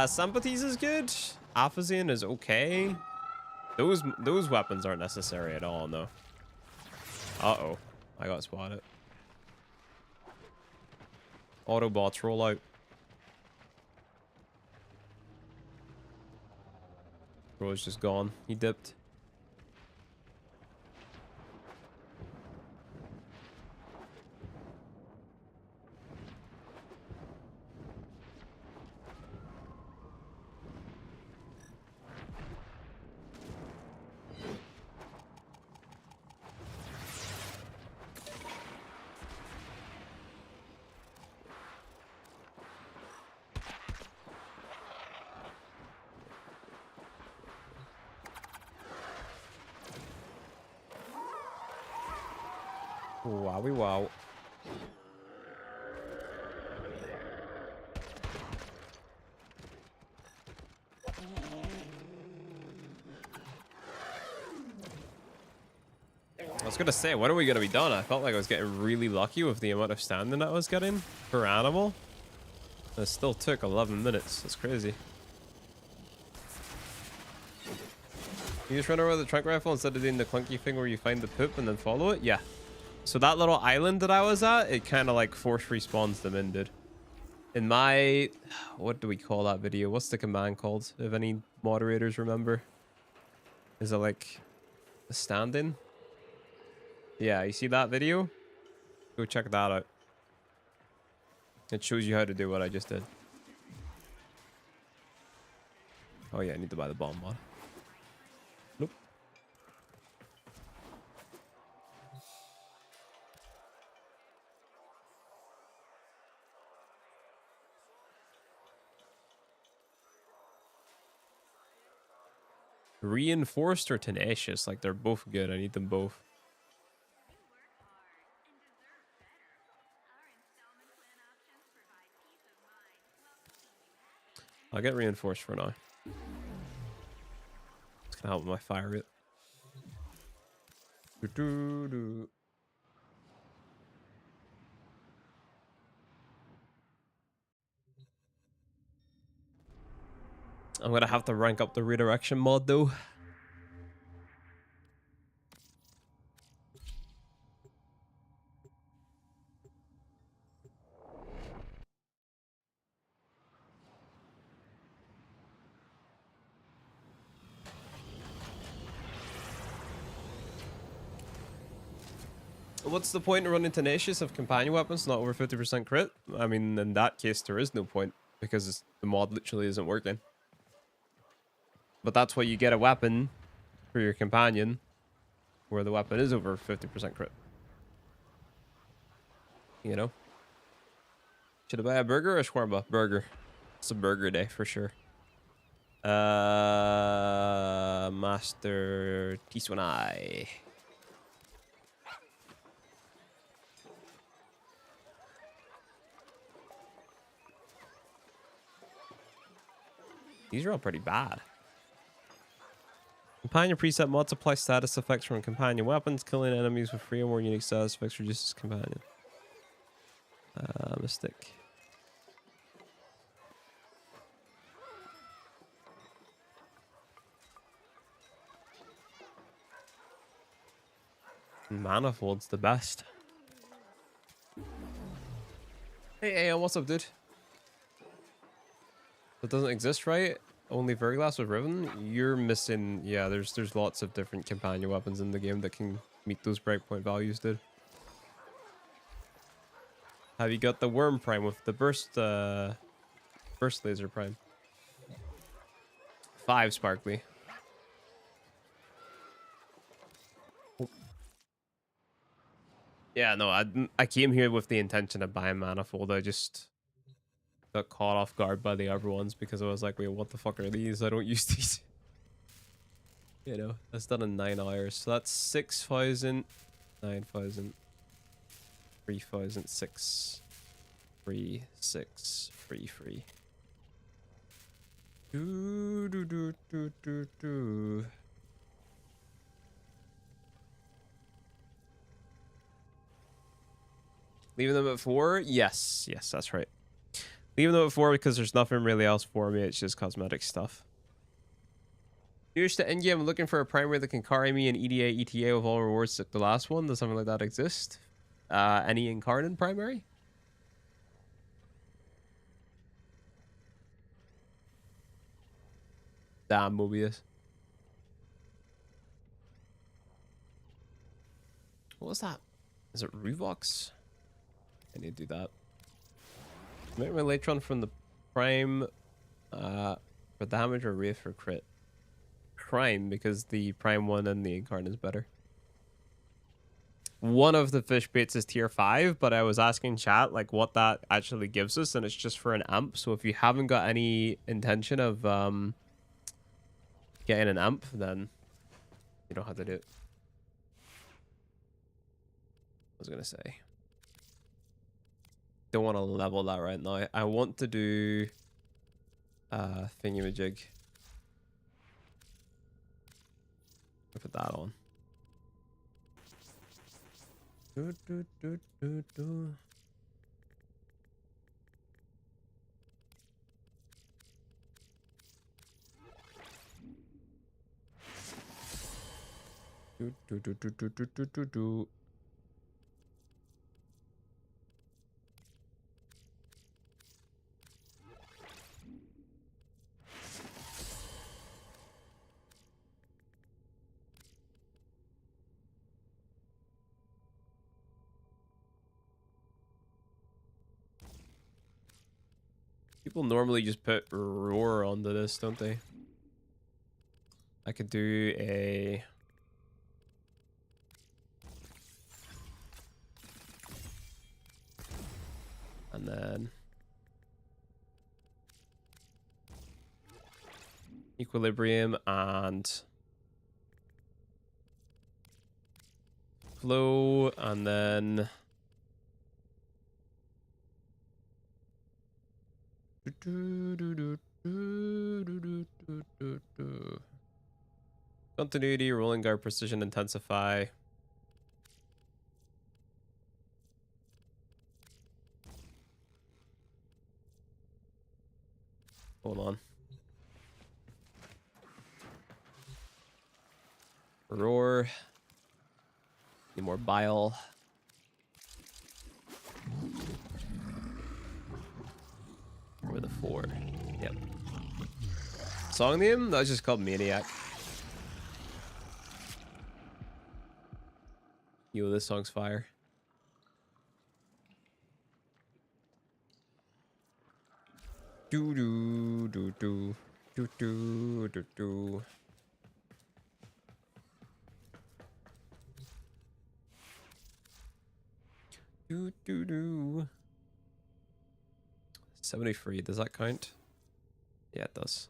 Sympathies is good. Aphasian is okay. Those weapons aren't necessary at all, no. Uh-oh. I got spotted. Autobots roll out. Bro's just gone. He dipped. Wowie wow. I was gonna say, when are we gonna be done? I felt like I was getting really lucky with the amount of standing that I was getting per animal. It still took 11 minutes. That's crazy. You just run over the trunk rifle instead of doing the clunky thing where you find the poop and then follow it? Yeah. So that little island that I was at, it kind of like force respawns them in, dude. In my... What do we call that video? What's the command called? If any moderators remember. Is it like a stand-in? Yeah, you see that video? Go check that out. It shows you how to do what I just did. Oh yeah, I need to buy the bomb mod. Nope. Reinforced or tenacious? Like, they're both good. I need them both. I'll get reinforced for now. It's gonna help with my fire rate. I'm gonna have to rank up the redirection mod though. What's the point of running tenacious if companion weapons not over 50% crit? I mean, in that case, there is no point because the mod literally isn't working. But that's why you get a weapon for your companion where the weapon is over 50% crit. You know? Should I buy a burger or a shawarma? Burger. It's a burger day for sure. Master Tiswanai. These are all pretty bad. Companion preset multiply status effects from companion weapons. Killing enemies with 3 or more unique status effects reduces companion. Mistake. Manifold's the best. Hey, what's up, dude? That doesn't exist, right? Only Verglass with Riven? You're missing... Yeah, there's lots of different companion weapons in the game that can meet those breakpoint values, dude. Have you got the Worm Prime with the Burst Laser Prime? 5 Sparkly. Oh. Yeah, no, I came here with the intention of buying Manifold. I just got caught off guard by the other ones because I was like, wait, what the fuck are these? I don't use these. You know, that's done in 9 hours. So that's 6,000, 9,000, 3,000, 6, 3, 6, 3, 3. Do. Leaving them at 4? Yes. Yes, that's right. Leaving them at 4 because there's nothing really else for me. It's just cosmetic stuff. Here's to endgame. I'm looking for a primary that can carry me in EDA, ETA with all rewards like the last one. Does something like that exist? Any Incarnate primary? Damn, Mobius. What was that? Is it Revox? I need to do that. Make my Latron from the Prime for damage or Wraith for crit? Prime, because the Prime one and the Incarnate is better. One of the fish baits is tier 5, but I was asking chat like what that actually gives us, and it's just for an amp. So if you haven't got any intention of getting an amp, then you don't have to do it. I was gonna say, don't want to level that right now. I want to do thingamajig. Put that on. People normally just put roar onto this, don't they? I could do a... And then... Equilibrium and... Flow, and then... Continuity, rolling guard, precision, intensify. Hold on. Roar. Need more bile. Or the 4. Yep. Song name? That was just called Maniac. Yo, this song's fire. Do do do do do do do do. Do do do. 73. Does that count? Yeah, it does.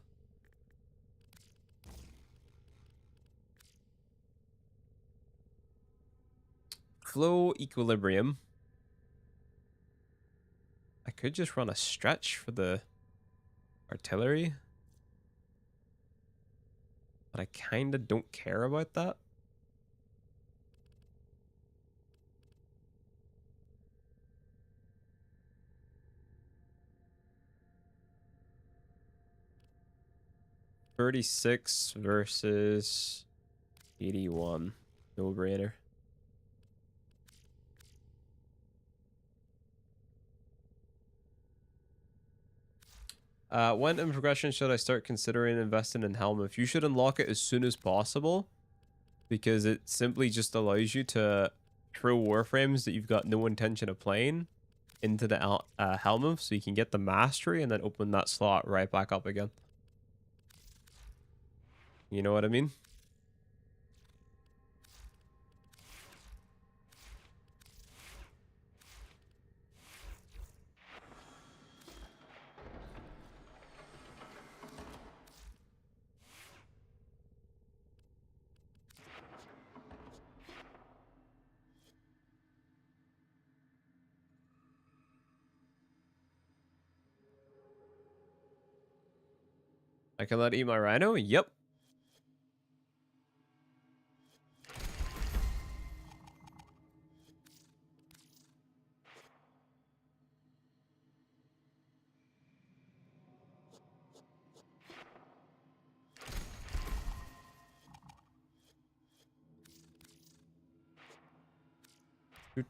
Flow equilibrium. I could just run a stretch for the artillery, but I kind of don't care about that. $36 versus 81. No brainer. When in progression should I start considering investing in Helmuth? You should unlock it as soon as possible, because it simply just allows you to throw Warframes that you've got no intention of playing into the Helmuth, so you can get the mastery and then open that slot right back up again. You know what I mean? I can let eat my rhino? Yep. What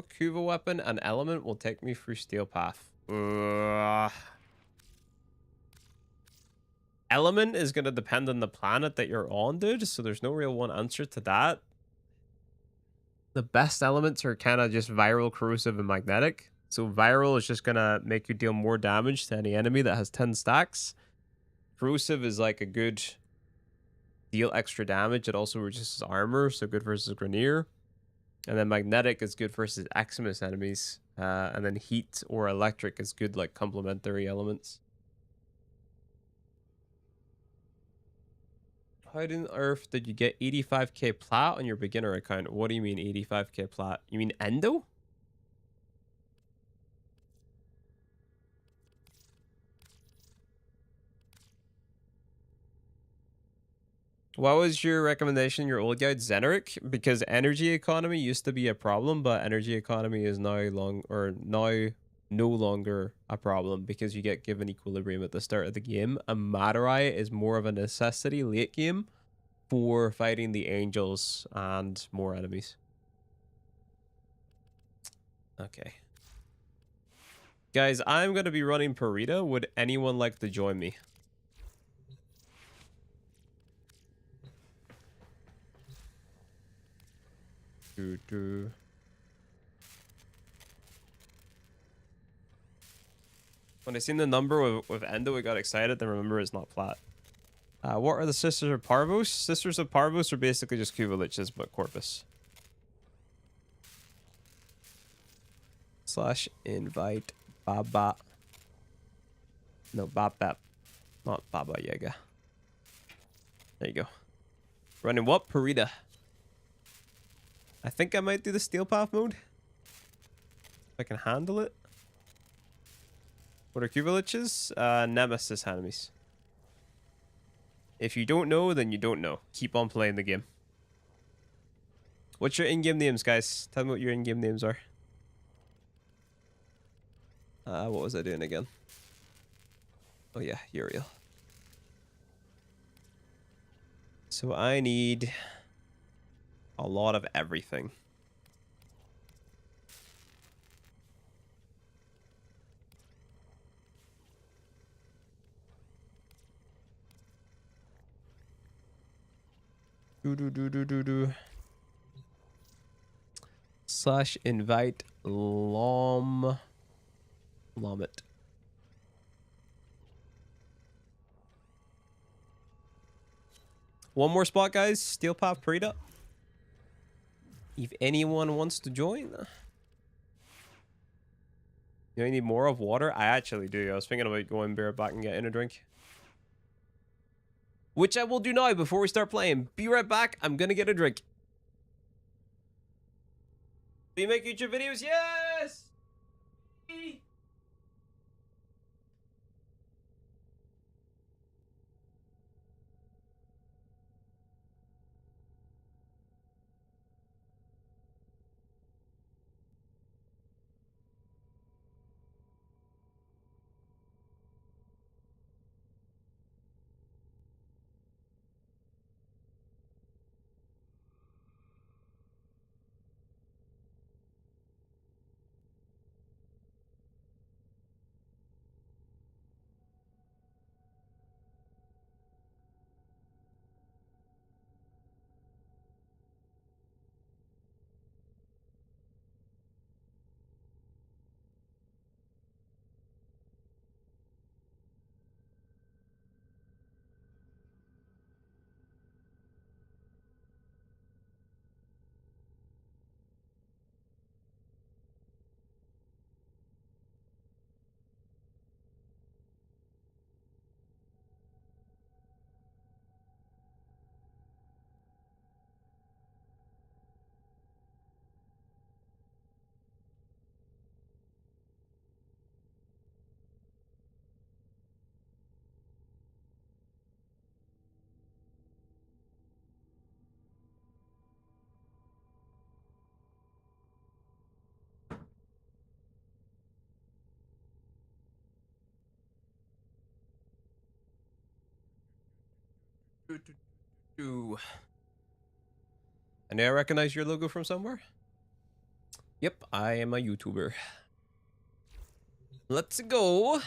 Kuva weapon and element will take me through Steel Path? Element is going to depend on the planet that you're on, dude. So there's no real one answer to that. The best elements are kind of just viral, corrosive, and magnetic. So viral is just going to make you deal more damage to any enemy that has 10 stacks. Corrosive is like a good deal extra damage. It also reduces armor, so good versus Grenier. And then magnetic is good versus Eximus enemies. And then heat or electric is good like complementary elements. How on earth did you get 85k plat on your beginner account? What do you mean 85k plat? You mean Endo? What was your recommendation, your old guide, Zeneric? Because energy economy used to be a problem, but energy economy is now no longer a problem because you get given equilibrium at the start of the game. And Madurai is more of a necessity late game for fighting the angels and more enemies. Okay. Guys, I'm going to be running Parita. Would anyone like to join me? When I seen the number with Endo, I got excited. Then remember, it's not flat. What are the Sisters of Parvos? Sisters of Parvos are basically just Kuvaliches, but Corpus. / invite Baba. No, Baba. Not Baba Yaga. There you go. Running what? Parita. I think I might do the Steel Path mode. If I can handle it. What are Kuvaliches? Nemesis enemies. If you don't know, then you don't know. Keep on playing the game. What's your in-game names, guys? Tell me what your in-game names are. What was I doing again? Oh yeah, Uriel. So I need a lot of everything. / invite Lomit. One more spot, guys. Steel Path Parita. If anyone wants to join. You need more of water? I actually do. I was thinking about going back and getting a drink. Which I will do now before we start playing. Be right back. I'm gonna get a drink. Do you make YouTube videos? Yes! I I know I recognize your logo from somewhere. Yep, I am a YouTuber. Let's go.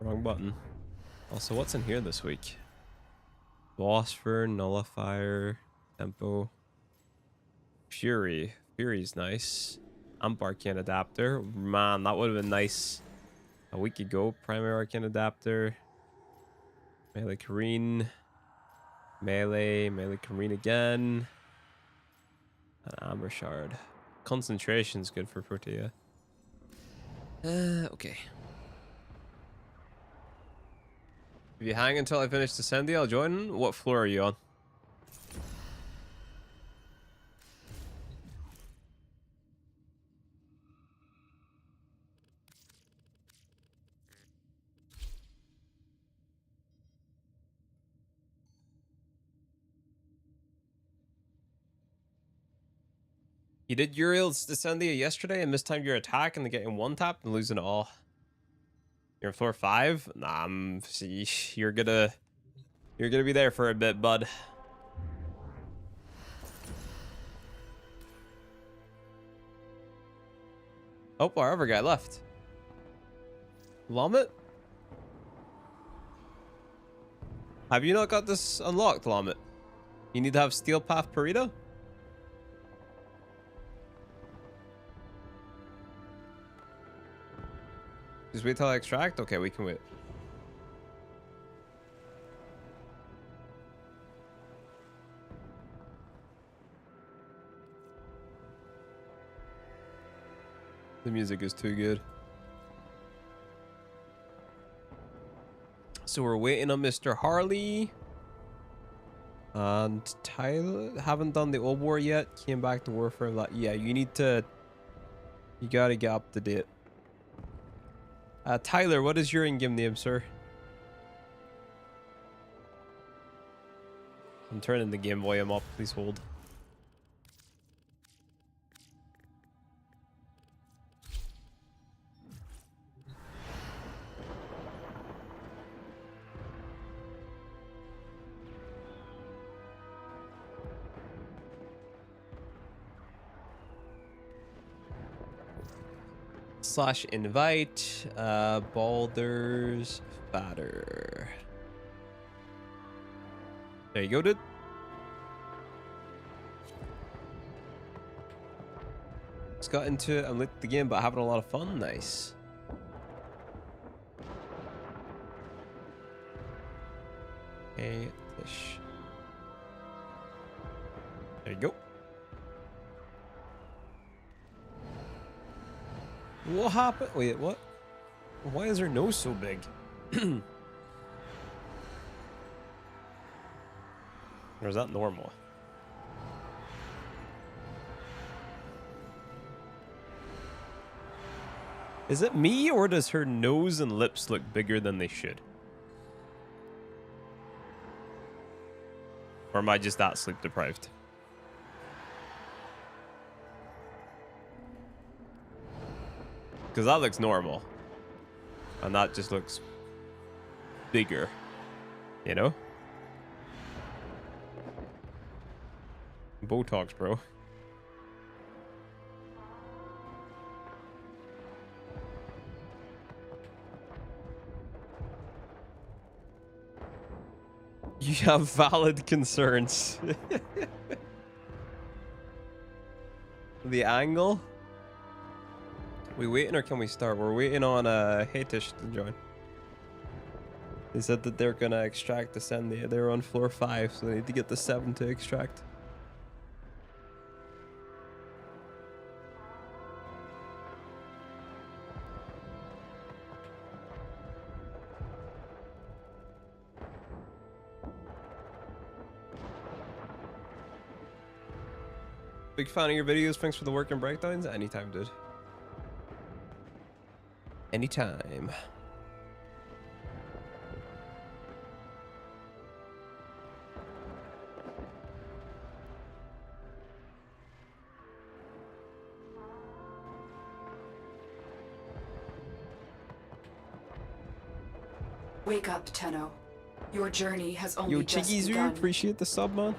Wrong button. Also, what's in here this week? Phosphor, Nullifier, Tempo, Fury. Fury's nice. Amp Arcane Adapter. Man, that would have been nice a week ago. Primary Arcane Adapter. Melee Kareen. Melee Kareen again. An Amber Shard. Concentration's good for Protea. Okay. If you hang until I finish Descendia, I'll join. What floor are you on? You did Uriel's Descendia yesterday and mistimed your attack and then getting one tap and losing it all. You're on floor 5? Nah, see, you're gonna be there for a bit, bud. Oh, our other guy left. Lomit? Have you not got this unlocked, Lomit? You need to have Steel Path Burrito? Just wait till I extract? Okay, we can wait. The music is too good. So we're waiting on Mr. Harley. And Tyler, haven't done the old war yet. Came back to Warframe. Yeah, you gotta get up to date. Tyler, what is your in-game name, sir? I'm turning the game volume up. Please hold. /invite Baldur's Fatter. There you go, dude. Just got into it. I'm lit the game, but having a lot of fun. Nice. Hey, Tish. There you go. What happened? Wait, what? Why is her nose so big? Or is that normal? Is it me, or does her nose and lips look bigger than they should? Or am I just that sleep deprived? Because that looks normal. And that just looks bigger. You know? Botox, bro. You have valid concerns. The angle? We waiting or can we start? We're waiting on Haytish to join. They said that they're gonna extract the send. They're on floor 5, so they need to get the 7 to extract. Big fan of your videos. Thanks for the work and breakdowns. Anytime, dude. Anytime. Wake up, Tenno. Your journey has only Yo, just Chigizu, begun. appreciate the sub, man.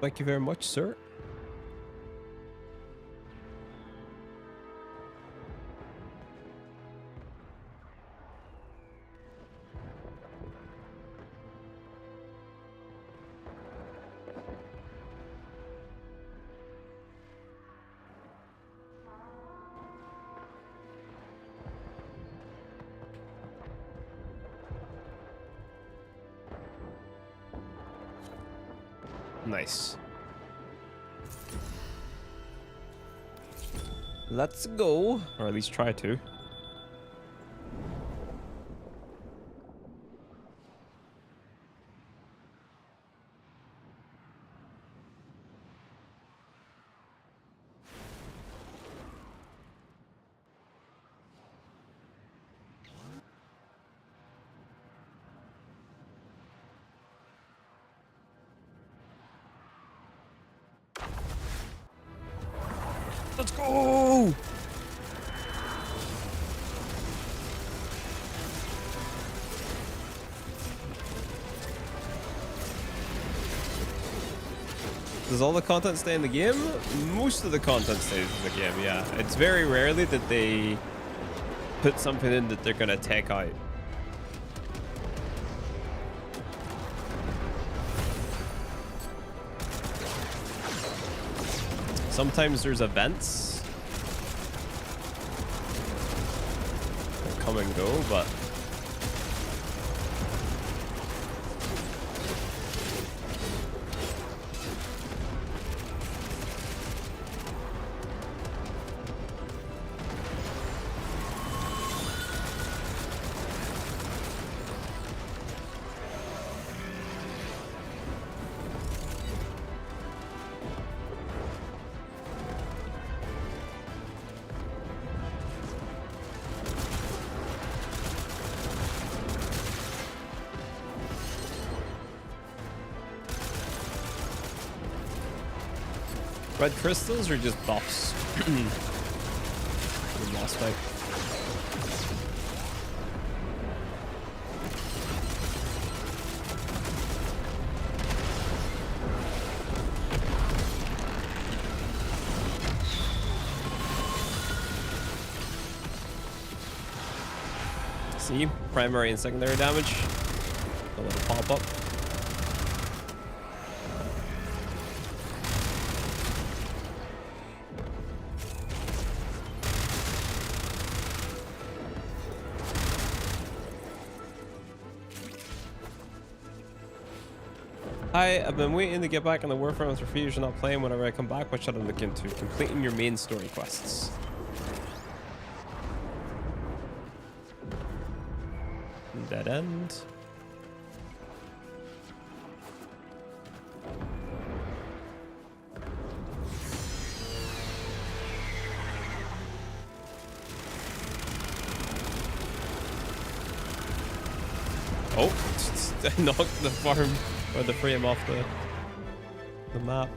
Thank you very much, sir. Nice. Let's go, or at least try to. Let's go! Does all the content stay in the game? Most of the content stays in the game, yeah. It's very rarely that they put something in that they're gonna take out. Sometimes there's events that come and go, but red crystals are just buffs. We lost fight. See, primary and secondary damage. Don't let it pop up. Hi, I've been waiting to get back on the Warframes for years. Not playing. Whenever I come back, what should I look into? Completing your main story quests. Dead end. Oh, knocked the farm or the frame off the map.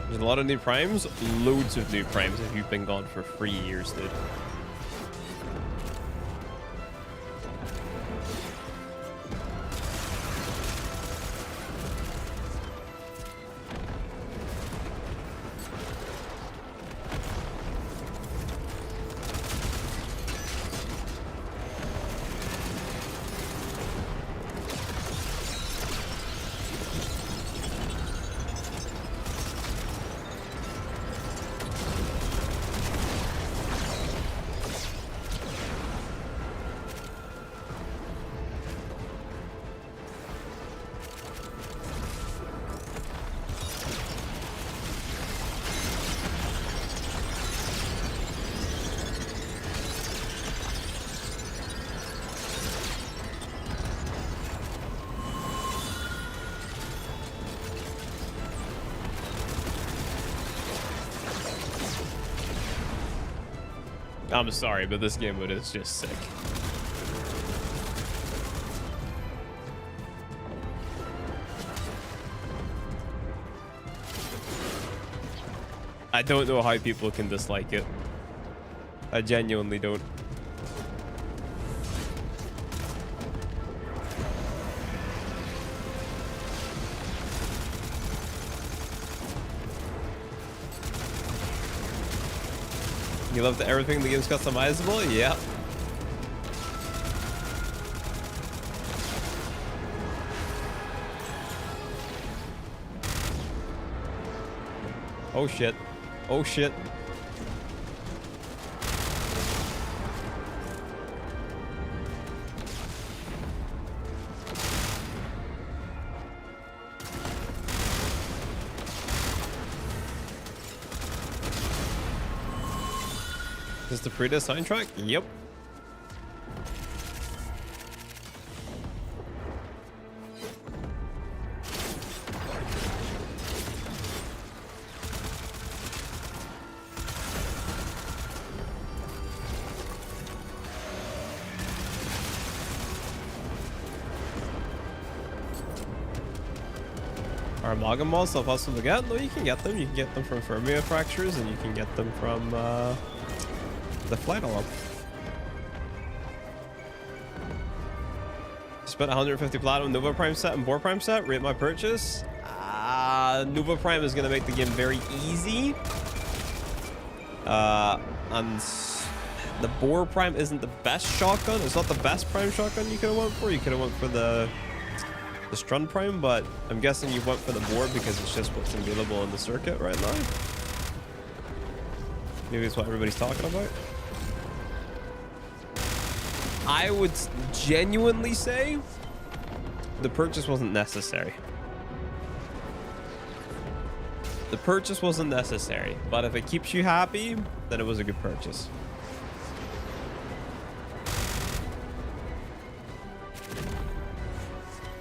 There's a lot of new primes, loads of new primes if you've been gone for 3 years, dude. I'm sorry, but this game mode is just sick. I don't know how people can dislike it. I genuinely don't. You love that everything in the game's customizable? Yeah. Oh shit. Oh shit. Is the Frida soundtrack? Yep. Are amalgam balls so possible to get? No, you can get them. You can get them from Fermia fractures, and you can get them from the flight alarm. Spent 150 platinum Nova Prime set and Boar Prime set. Rate my purchase. Nova Prime is gonna make the game very easy. And the Boar Prime isn't the best shotgun. It's not the best Prime shotgun you could have went for. You could have went for the Strun Prime, but I'm guessing you went for the Boar because it's just what's available in the circuit right now. Maybe it's what everybody's talking about. I would genuinely say the purchase wasn't necessary. The purchase wasn't necessary, but if it keeps you happy, then it was a good purchase.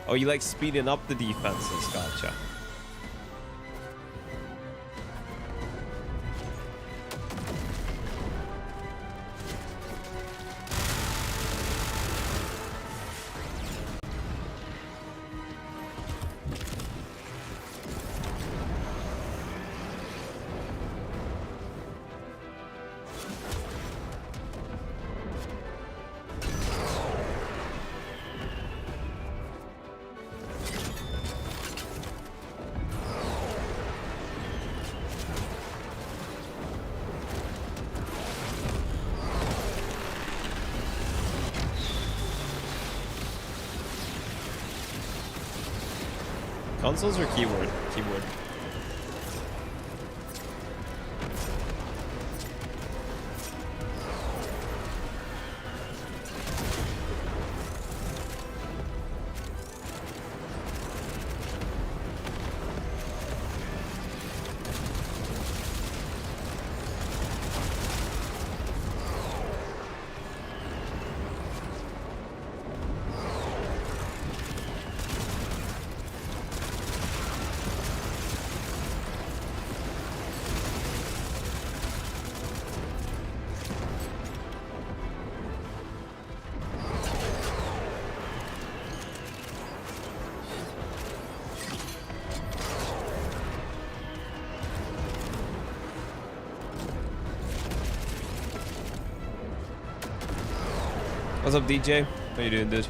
Oh, you like speeding up the defenses? Gotcha. Consoles or keyboard? Keyboard. What's up, DJ? How you doing, dude?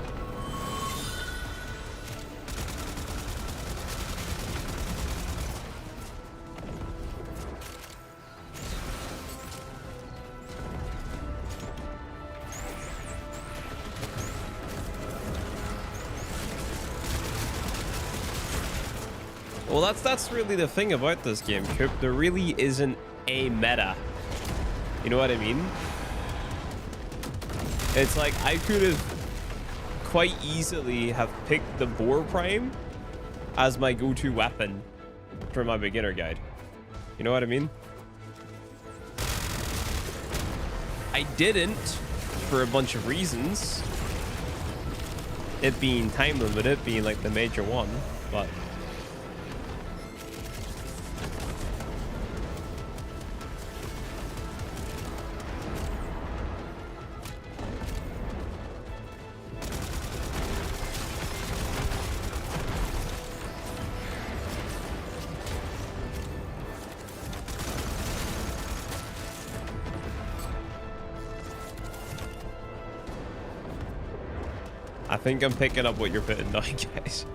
Well, that's really the thing about this game, Coop. There really isn't a meta. You know what I mean? It's like I could have quite easily have picked the Boar Prime as my go-to weapon for my beginner guide. You know what I mean? I didn't for a bunch of reasons. It being time limited, being like the major one, but I think I'm picking up what you're putting down, guys.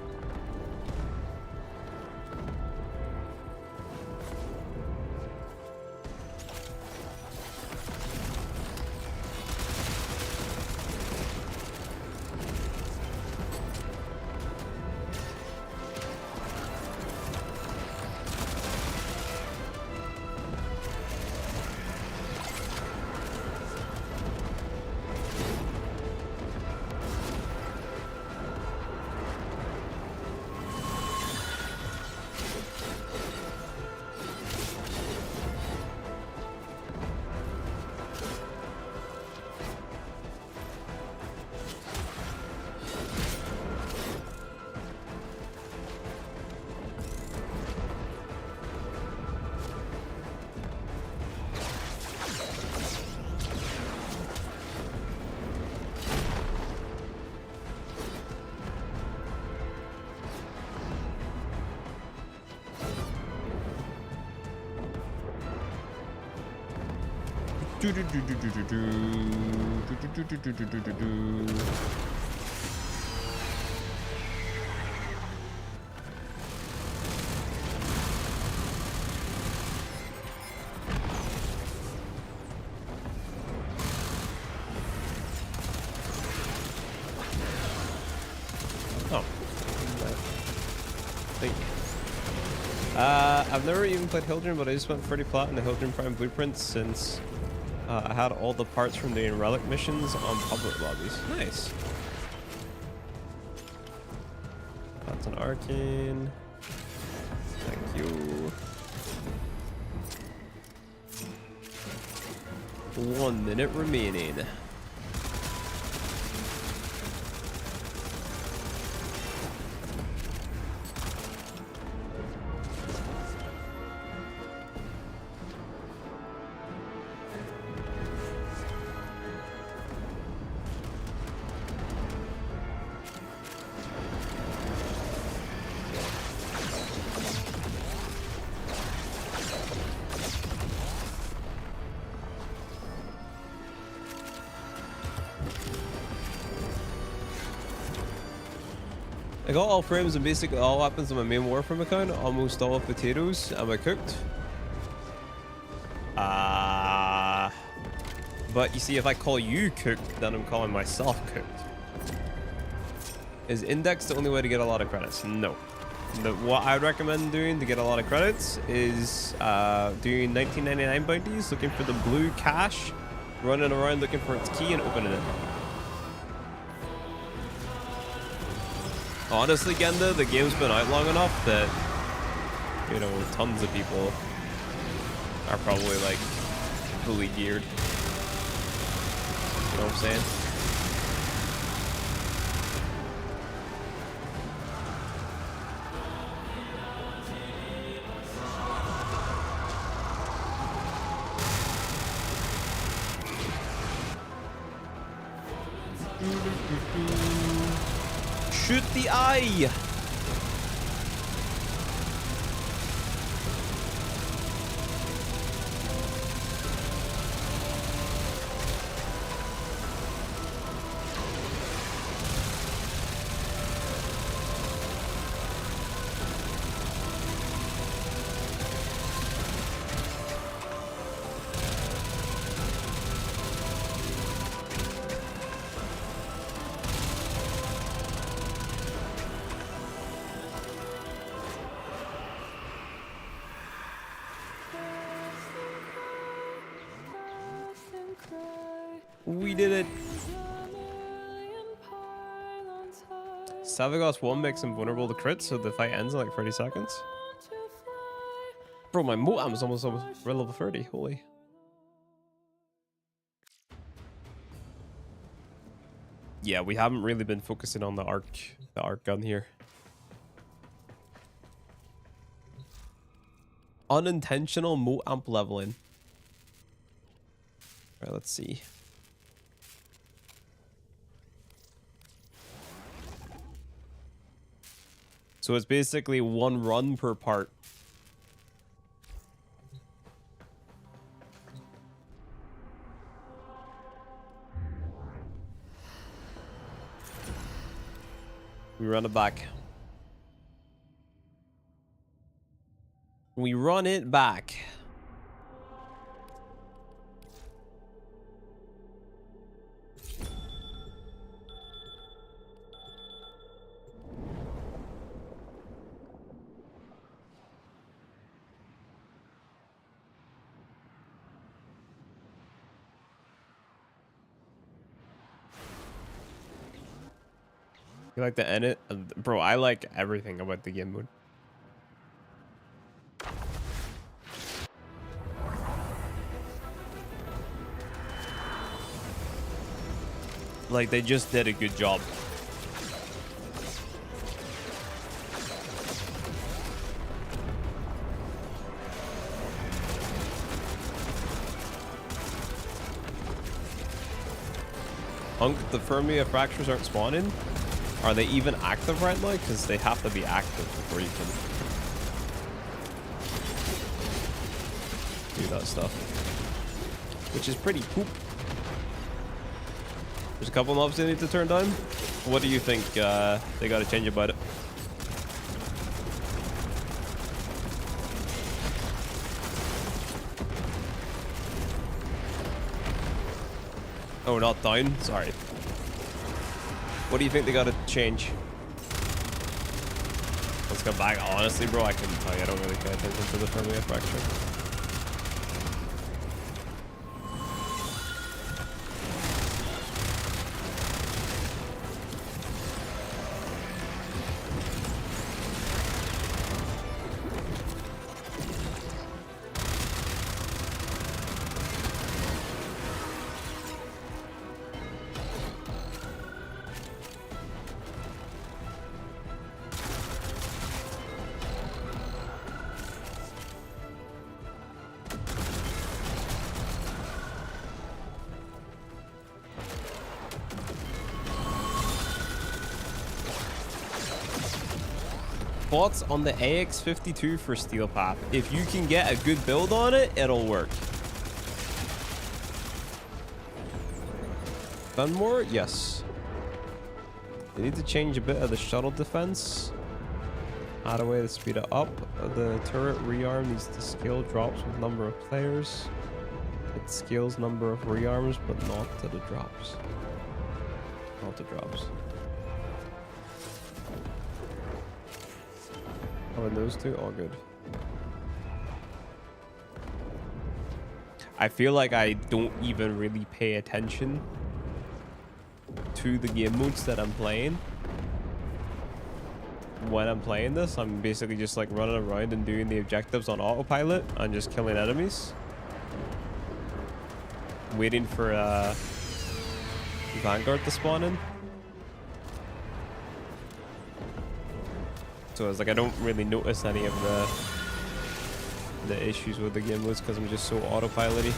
Oh. Thank you. I've never even played Hildren, but I just went pretty flat in the Hildren Prime Blueprint since I had all the parts from doing relic missions on public lobbies. Nice. That's an arcane. Thank you. 1 minute remaining. I got all frames and basically all weapons on my main Warframe account. Almost all potatoes. Am I cooked? But you see, if I call you cooked, then I'm calling myself cooked. Is index the only way to get a lot of credits? No. What I'd recommend doing to get a lot of credits is doing 1999 bounties, looking for the blue cash, running around looking for its key and opening it. Honestly, Genda, the game's been out long enough that, you know, tons of people are probably like fully geared. You know what I'm saying? Shoot the eye! We did it. Savagos 1 makes him vulnerable to crits, so the fight ends in like 30 seconds. Bro, my Motam is almost level 30. Holy. Yeah, we haven't really been focusing on the arc gun here. Unintentional Motamp leveling. Alright, let's see. So it's basically 1 run per part. We run it back. We run it back. You like to end it? Bro, I like everything about the game mode. Like, they just did a good job. Hunk, the Fermia fractures aren't spawning. Are they even active right now? Because they have to be active before you can do that stuff. Which is pretty poop. There's a couple mobs they need to turn down. What do you think they got to change about it? Oh, not down? Sorry. What do you think they got to change? Let's go back. Honestly, bro, I couldn't tell you. I don't really pay attention to the Fermia fracture. Thoughts on the AX52 for Steel Path? If you can get a good build on it, it'll work. Done more? Yes. They need to change a bit of the shuttle defense. Add a way to speed it up. The turret rearm needs to scale drops with number of players. It scales number of rearms, but not to the drops. Not the drops. Oh, and those two? All good. I feel like I don't even really pay attention to the game modes that I'm playing. When I'm playing this, I'm basically just like running around and doing the objectives on autopilot and just killing enemies. Waiting for Vanguard to spawn in. So it's like I don't really notice any of the issues with the game modes because I'm just so autopilot-y.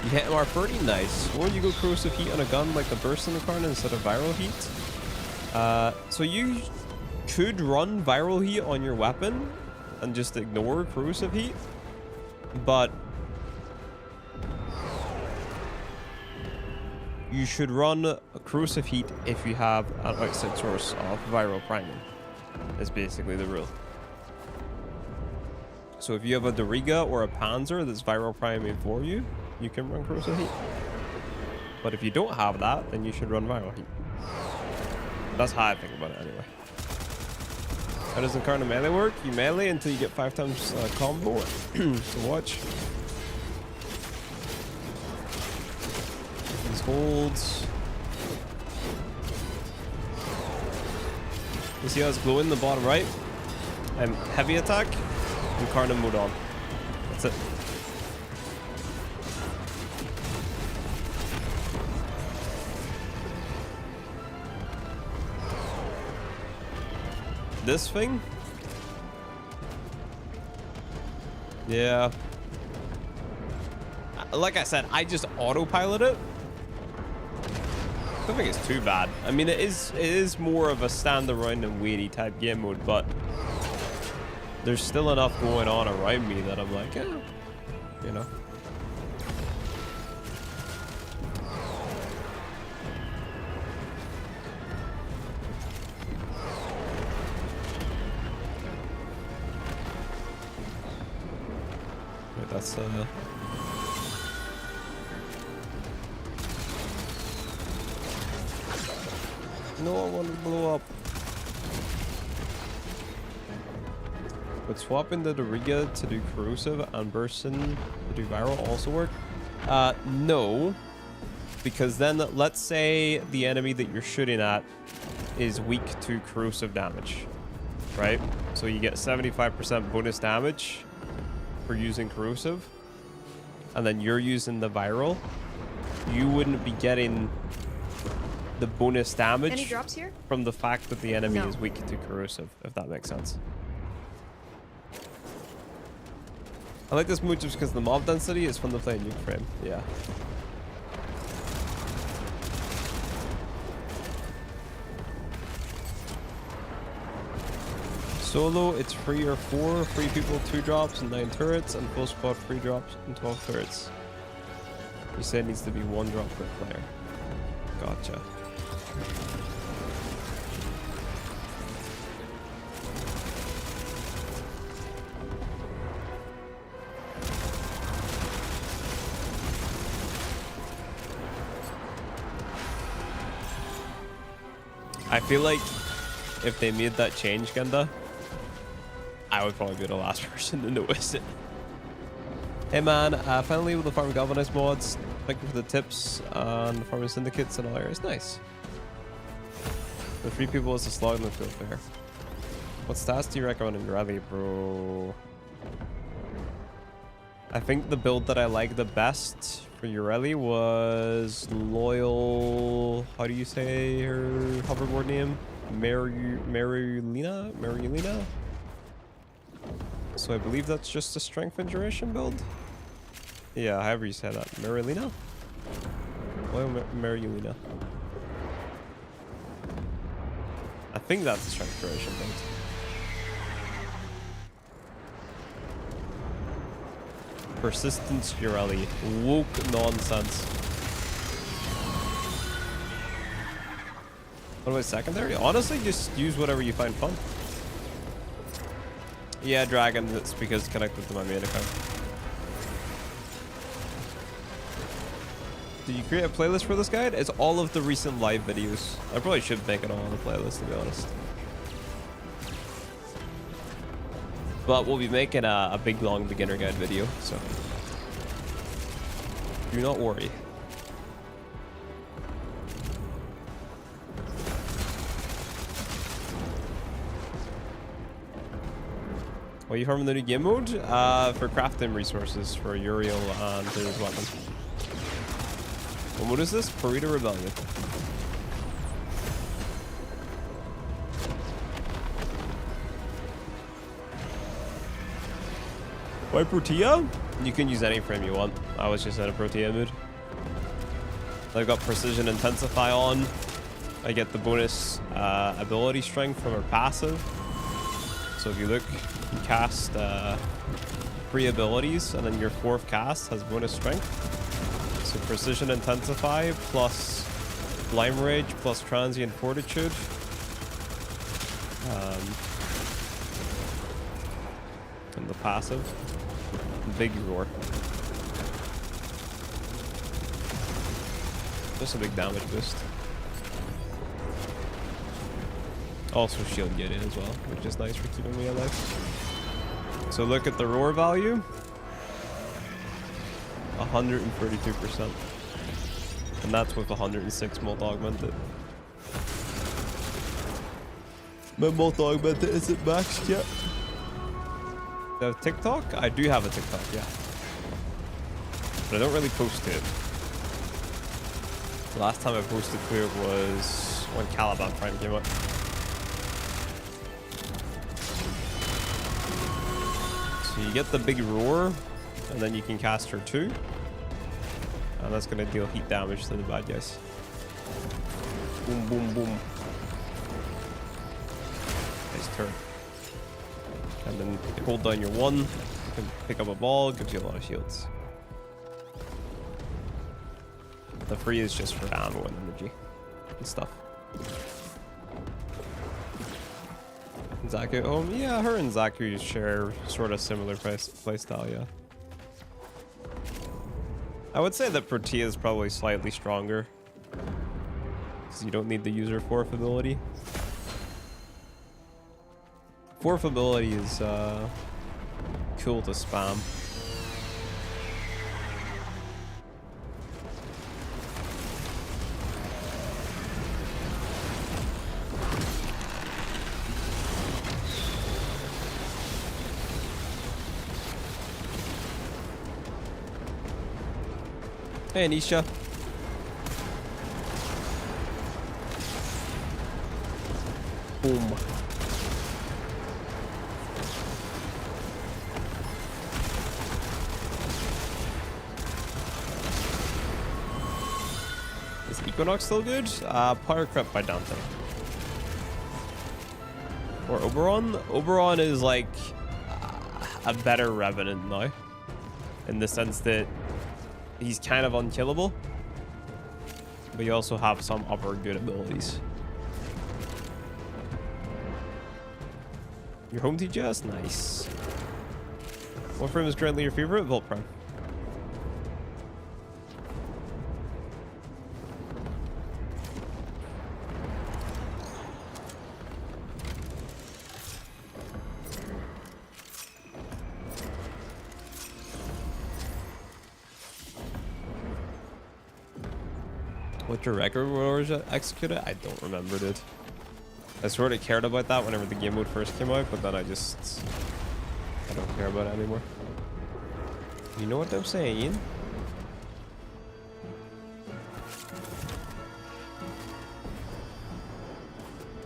You hit him are pretty nice. Or you go corrosive heat on a gun like the burst in the corner instead of viral heat. So you could run viral heat on your weapon and just ignore corrosive heat. But you should run a corrosive heat if you have an outside source of viral priming. That's basically the rule. So if you have a Doriga or a Panzer that's viral priming for you, you can run corrosive heat. But if you don't have that, then you should run viral heat. That's how I think about it anyway. How does Incarnate melee work? You melee until you get 5 times combo. So watch. These holds. You see how it's glowing in the bottom right? Heavy attack. Incarnate mode on. That's it. This thing? Yeah. Like I said, I just autopilot it. I don't think it's too bad. I mean, it is more of a stand around and weighty type game mode, but there's still enough going on around me that I'm like, eh, you know. Wait, that's no, I want to blow up. Would swapping the Doriga to do corrosive and bursting to do viral also work? No. Because then let's say the enemy that you're shooting at is weak to corrosive damage. Right? So you get 75% bonus damage for using corrosive. And then you're using the viral. You wouldn't be getting the bonus damage Any drops here? from the fact that the enemy is weak to corrosive, if that makes sense. I like this move just because the mob density is fun to play in Warframe. Yeah. Solo, it's 3 or 4, 3 people 2 drops and 9 turrets, and full squad 3 drops and 12 turrets. You said it needs to be 1 drop per player. Gotcha. I feel like if they made that change, Genda, I would probably be the last person to notice it. Hey man, finally with the Farm Galvanized mods. Thank you for the tips on the farming syndicates and all areas. Nice. The 3 people is a slog in the field fair. What stats do you recommend in Rally, bro? I think the build that I like the best for Ureli was Loyal. How do you say her hoverboard name? Marulina? Marulina? So I believe that's just a strength and duration build? Yeah, however you say that. Marulina? Loyal Marulina. I think that's a strength duration build. Persistence Ureli. Woke nonsense. What about secondary? Honestly, just use whatever you find fun. Yeah, Dragon, it's because it's connected to my main account. Did you create a playlist for this guide? It's all of the recent live videos. I probably should make it all on the playlist, to be honest. But we'll be making a big long beginner guide video, so do not worry. What are you farming the new game mode? For crafting resources for Uriel and his weapon. What mode is this? Burrito Rebellion. Why Protea? You can use any frame you want. I was just in a Protea mood. I've got Precision Intensify on. I get the bonus ability strength from her passive. So if you look, you can cast 3 abilities, and then your 4th cast has bonus strength. So Precision Intensify plus Blime Rage plus Transient Fortitude. And the passive. Big Roar. Just a big damage boost. Also shield get in as well, which is nice for keeping me alive. So look at the roar value. 132%. And that's with 106 mult augmented. My mult augmented isn't maxed yet. Do I have TikTok? I do have a TikTok, yeah. But I don't really post to it. The last time I posted to it was when Caliban Prime came out. So you get the big roar, and then you can cast her too. And that's gonna deal heat damage to the bad guys. Boom, boom, boom. Nice turn. And then you hold down your 1, you can pick up a ball, gives you a lot of shields. The free is just for ammo and energy and stuff. Zaku, oh yeah, her and Zaku share sort of similar playstyle, yeah. I would say that Protea is probably slightly stronger, because you don't need the user fourth ability. Fourth ability is cool to spam. Hey, Anisha. Boom. Is Equinox still good? Power Crept by Dante. Or Oberon? Oberon is like a better Revenant now. In the sense that he's kind of unkillable, but you also have some other good abilities. Your home TGS? Nice. What frame is currently your favorite? Volt Prime. What's your record was executed? I don't remember, dude. I sort of cared about that whenever the game mode first came out, but then I don't care about it anymore. You know what I'm saying?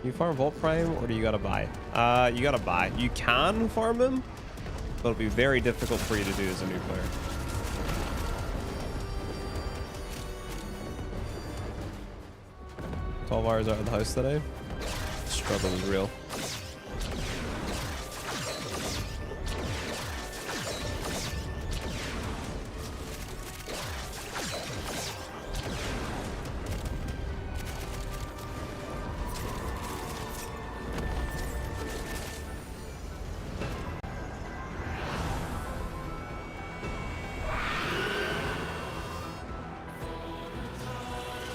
You farm Volt Prime, or do you gotta buy? You gotta buy. You can farm him, but it'll be very difficult for you to do as a new player. 12 hours out of the house today. Struggle is real.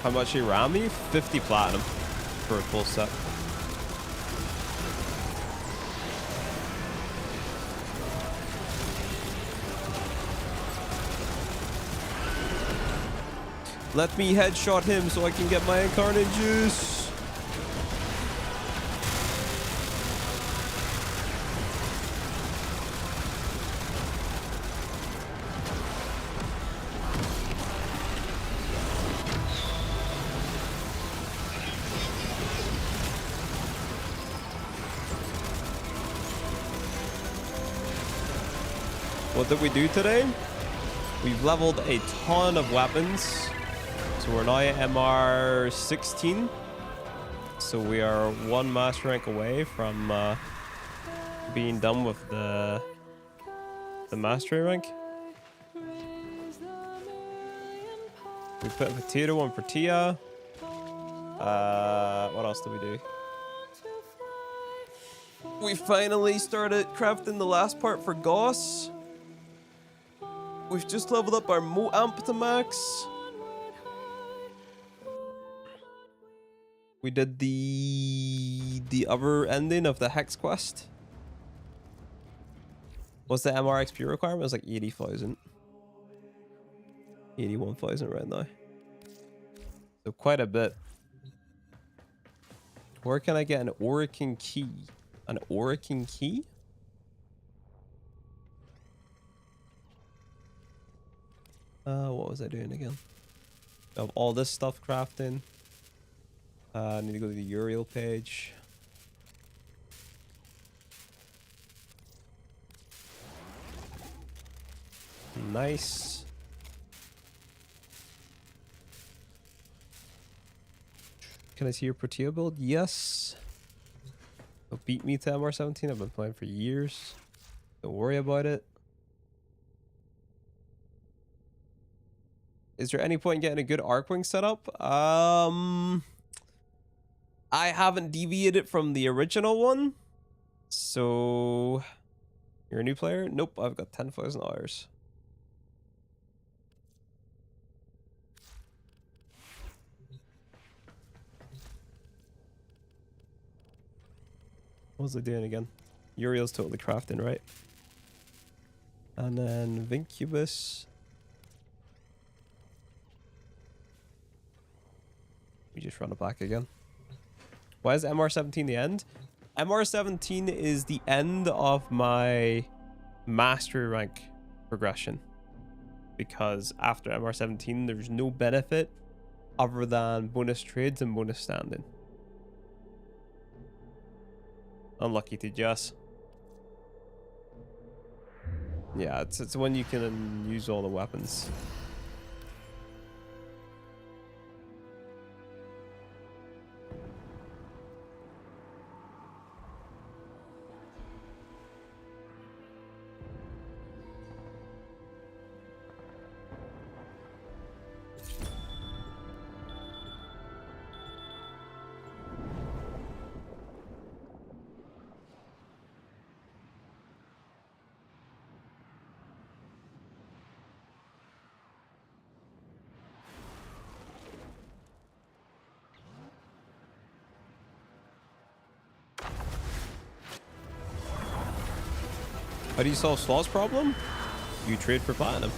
How much he ran me? 50 platinum for a full set. Let me headshot him so I can get my incarnate juice. What did we do today? We've leveled a ton of weapons. So we're now at MR 16. So we are one master rank away from being done with the mastery rank. We put a potato on Protea. What else did we do? We finally started crafting the last part for Gauss. We've just leveled up our Mo Amp to max. We did the other ending of the Hex quest. What's the MR XP requirement? It was like 80,000. 81,000 right now. So quite a bit. Where can I get an Orokin key? An Orokin key? What was I doing again? I have all this stuff crafting. I need to go to the Uriel page. Nice. Can I see your Protea build? Yes. It'll beat me to MR17. I've been playing for years. Don't worry about it. Is there any point in getting a good Arcwing setup? I haven't deviated from the original one. So, you're a new player? Nope, I've got 10,000 hours. What was I doing again? Uriel's totally crafting, right? And then Vincubus. We just run it back again. Why is MR17 the end? MR17 is the end of my mastery rank progression. Because after MR17, there's no benefit other than bonus trades and bonus standing. Unlucky to Jess. Yeah, it's when you can use all the weapons. How do you solve Slaw's problem? You trade for platinum.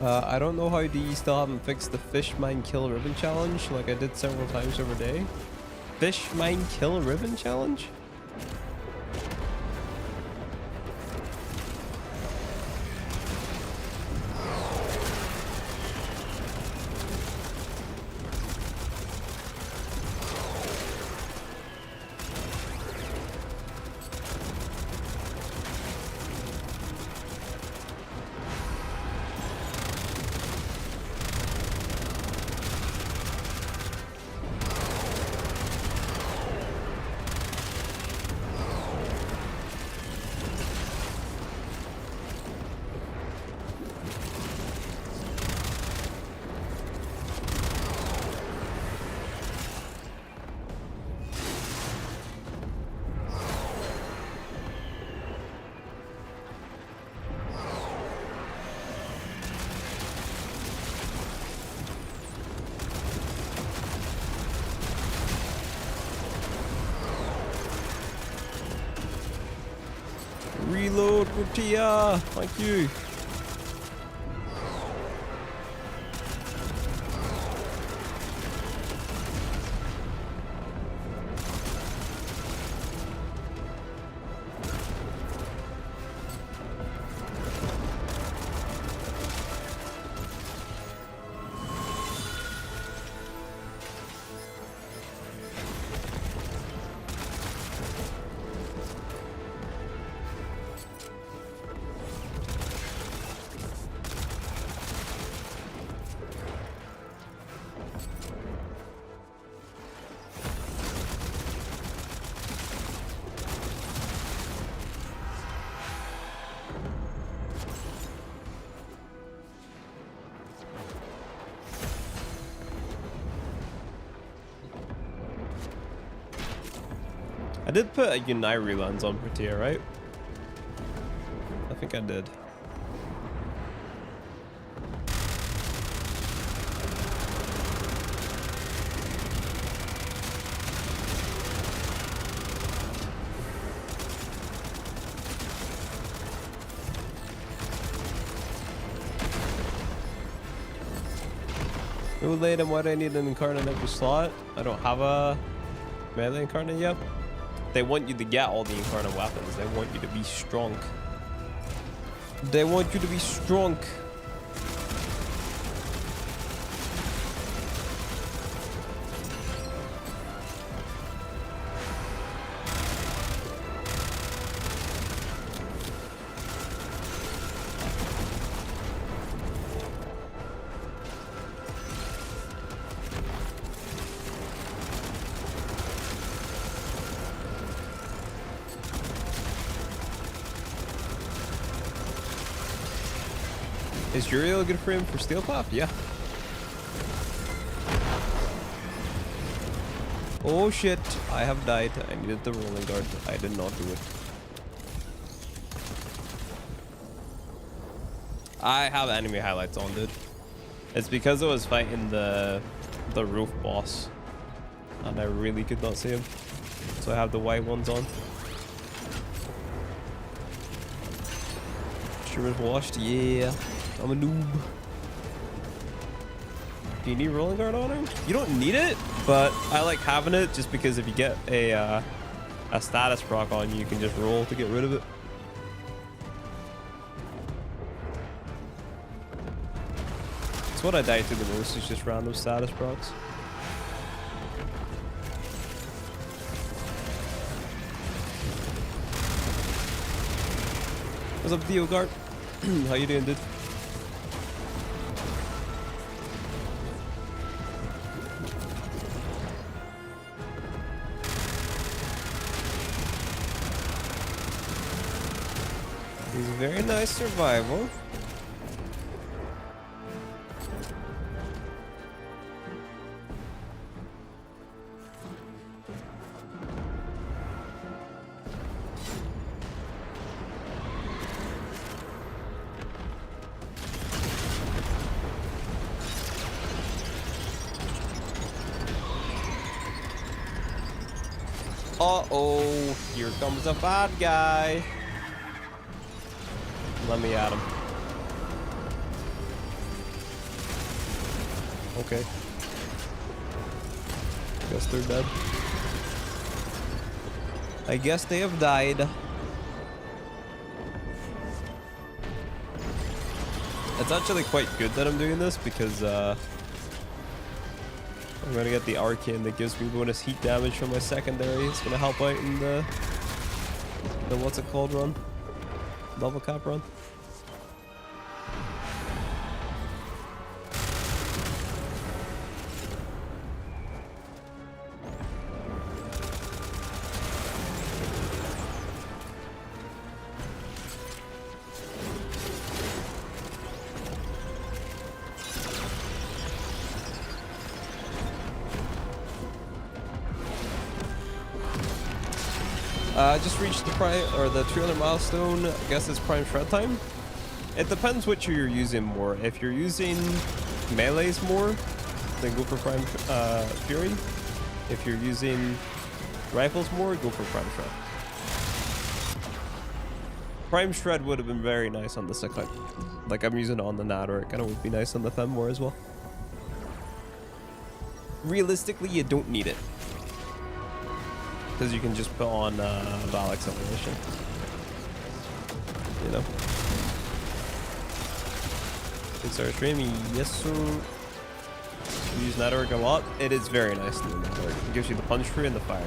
I don't know how you still haven't fixed the fish mine kill ribbon challenge like I did several times over day. Fish mine kill ribbon challenge? Reload, Tortilla! Thank you. I did put a Uniri lens on Protea, right? I think I did. No late, and why do I need an incarnate every slot? I don't have a melee incarnate yet. They want you to get all the incarnate weapons. They want you to be strong. They want you to be strong. Is Uriel a good frame for Steel Path? Yeah. Oh shit, I have died. I needed the rolling guard. I did not do it. I have enemy highlights on, dude. It's because I was fighting the roof boss. And I really could not see him. So I have the white ones on. Streamer's washed? Yeah. I'm a noob. Do you need rolling guard on him? You don't need it, but I like having it just because if you get a status proc on you, you can just roll to get rid of it. It's what I die to the most, is just random status procs. What's up, Theo Gart? How you doing, dude? He's a very nice survival. Uh-oh, here comes a bad guy. Let me at him. Okay. Guess they're dead. I guess they have died. It's actually quite good that I'm doing this because I'm gonna get the arcane that gives me bonus heat damage from my secondary. It's gonna help out in the what's it called run? Level cap run. Just reached the prime or the 300 milestone. I guess it's prime shred time. It depends which you're using more. If you're using melees more, then go for prime fury. If you're using rifles more, go for prime shred. Prime shred would have been very nice on the cyclic. Like I'm using it on the nat, or it kind of would be nice on the fem more as well. Realistically, you don't need it. Because you can just put on Val acceleration. You know? Good start streaming. Yes, sir. You use network a lot. It is very nice in the network. It gives you the punch through and the fire.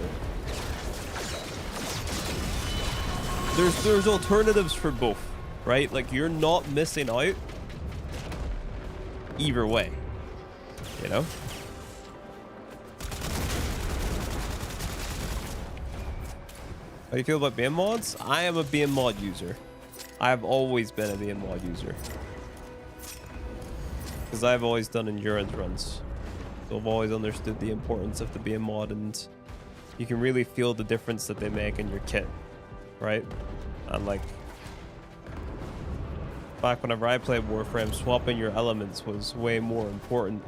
There's alternatives for both, right? Like you're not missing out either way. You know? How do you feel about BM mods? I am a BM mod user. I have always been a BM mod user. Because I've always done endurance runs. So I've always understood the importance of the BM mod, and you can really feel the difference that they make in your kit. Right? And like, back whenever I played Warframe, swapping your elements was way more important.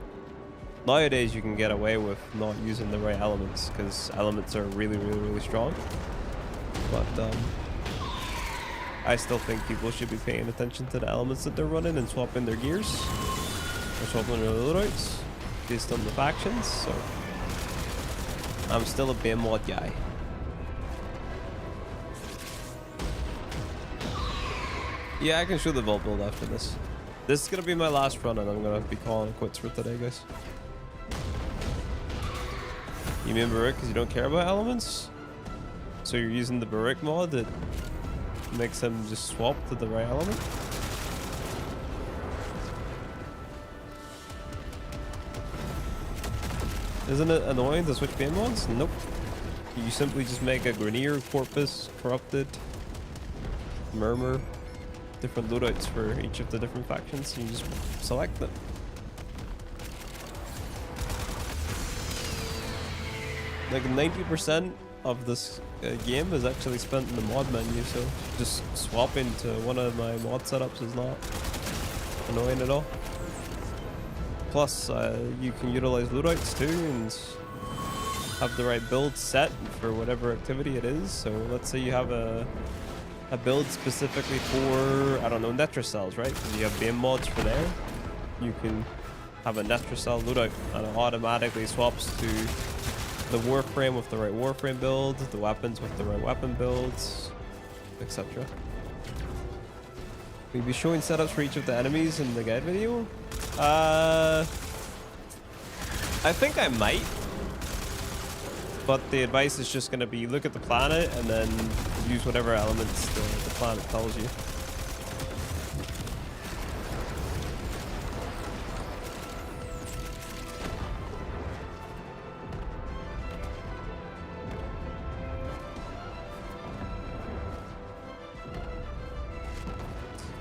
Nowadays you can get away with not using the right elements because elements are really strong. But I still think people should be paying attention to the elements that they're running and swapping their gears or swapping their loadouts based on the factions. So I'm still a BM mod guy. Yeah, I can show the vault build after this. This is gonna be my last run, and I'm gonna be calling it quits for today, guys. You mean Barik because you don't care about elements? So you're using the Barik mod that makes them just swap to the right element? Isn't it annoying to switch BM mods? Nope. You simply just make a Grenier, Corpus, Corrupted, Murmur, different loadouts for each of the different factions. You just select it. Like 90% of this game is actually spent in the mod menu, so just swapping to one of my mod setups is not annoying at all. Plus, you can utilize loadouts too and have the right build set for whatever activity it is. So let's say you have a build specifically for, I don't know, Netracels, right? Because you have BIM mods for there. You can have a Netracel loadout and it automatically swaps to the Warframe with the right Warframe build, the weapons with the right weapon builds, etc. We'll be showing setups for each of the enemies in the guide video. I think I might. But the advice is just going to be look at the planet and then use whatever elements the planet tells you.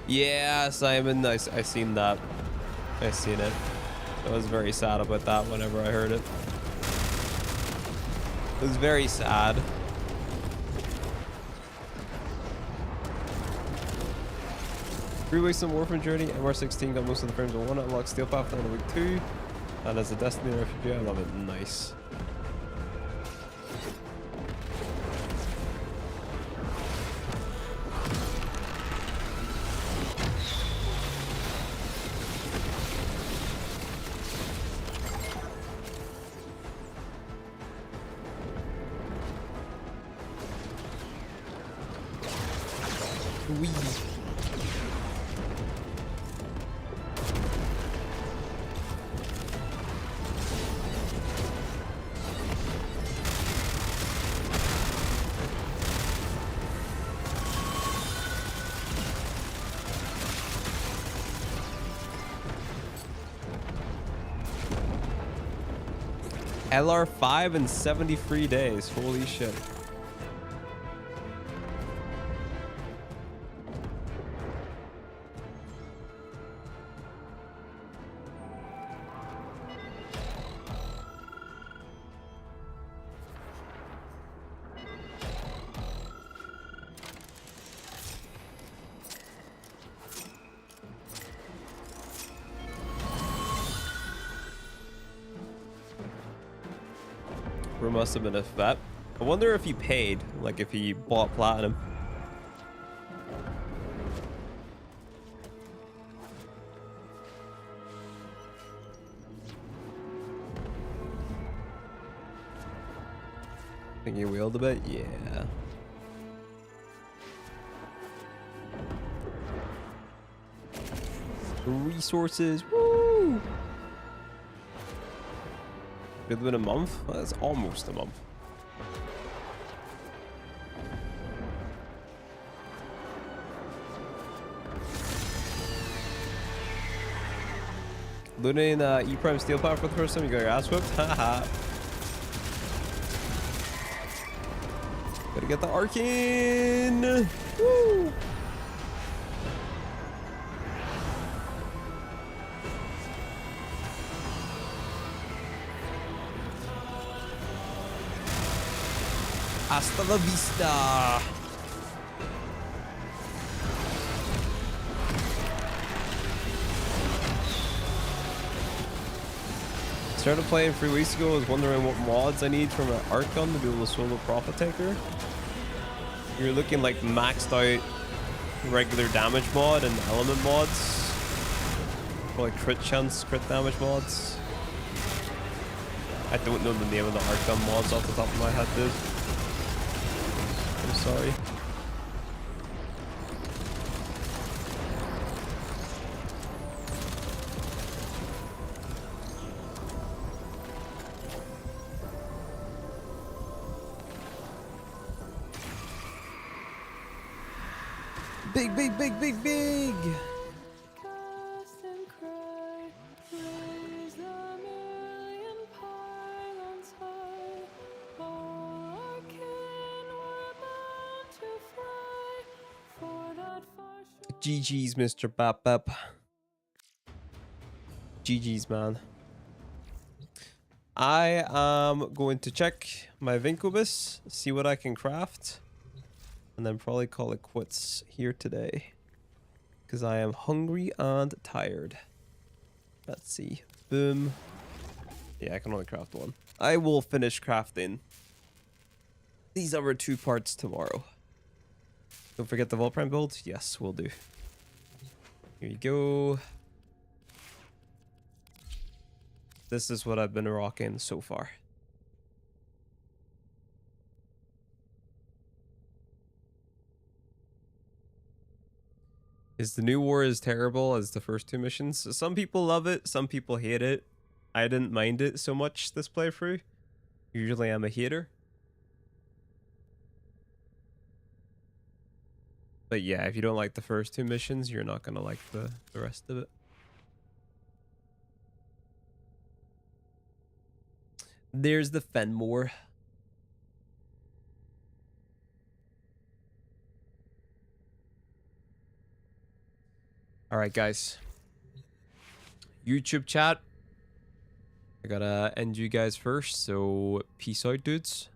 Yeah, Simon, I seen that. I seen it. I was very sad about that whenever I heard it. It was very sad. Three weeks on Warframe journey. MR16 got most of the frames in one. Unlocked Steel Path in week 2. And as a Destiny refugee, I love it. Nice. LR5 in 73 days. Holy shit. Must have been a vet. I wonder if he paid, like if he bought platinum. Think he wheeled a bit? Yeah. Resources. Woo! It's been a month? Well, that's almost a month. Looting E-Prime Steel Power for the first time, you got your ass whipped? Haha. Gotta get the Arcane! Woo! Hasta la vista. Started playing 3 weeks ago. I was wondering what mods I need from an art gun to be able to solo Profit Taker. You're looking like maxed out regular damage mod and element mods. Or like crit chance, crit damage mods. I don't know the name of the art gun mods off the top of my head, dude. I'm sorry. Big, big, big, big, big! GG's, Mr. Bap Bap. GG's, man. I am going to check my Vincubus, see what I can craft, and then probably call it quits here today. Because I am hungry and tired. Let's see. Boom. Yeah, I can only craft one. I will finish crafting these other 2 parts tomorrow. Don't forget the Warframe build. Yes, we'll do. Here you go. This is what I've been rocking so far. Is the new war as terrible as the first 2 missions? Some people love it, some people hate it. I didn't mind it so much this playthrough. Usually I'm a hater. But yeah, if you don't like the first 2 missions, you're not gonna like the rest of it. There's the Fenmore. Alright, guys. YouTube chat. I gotta end you guys first, so peace out, dudes.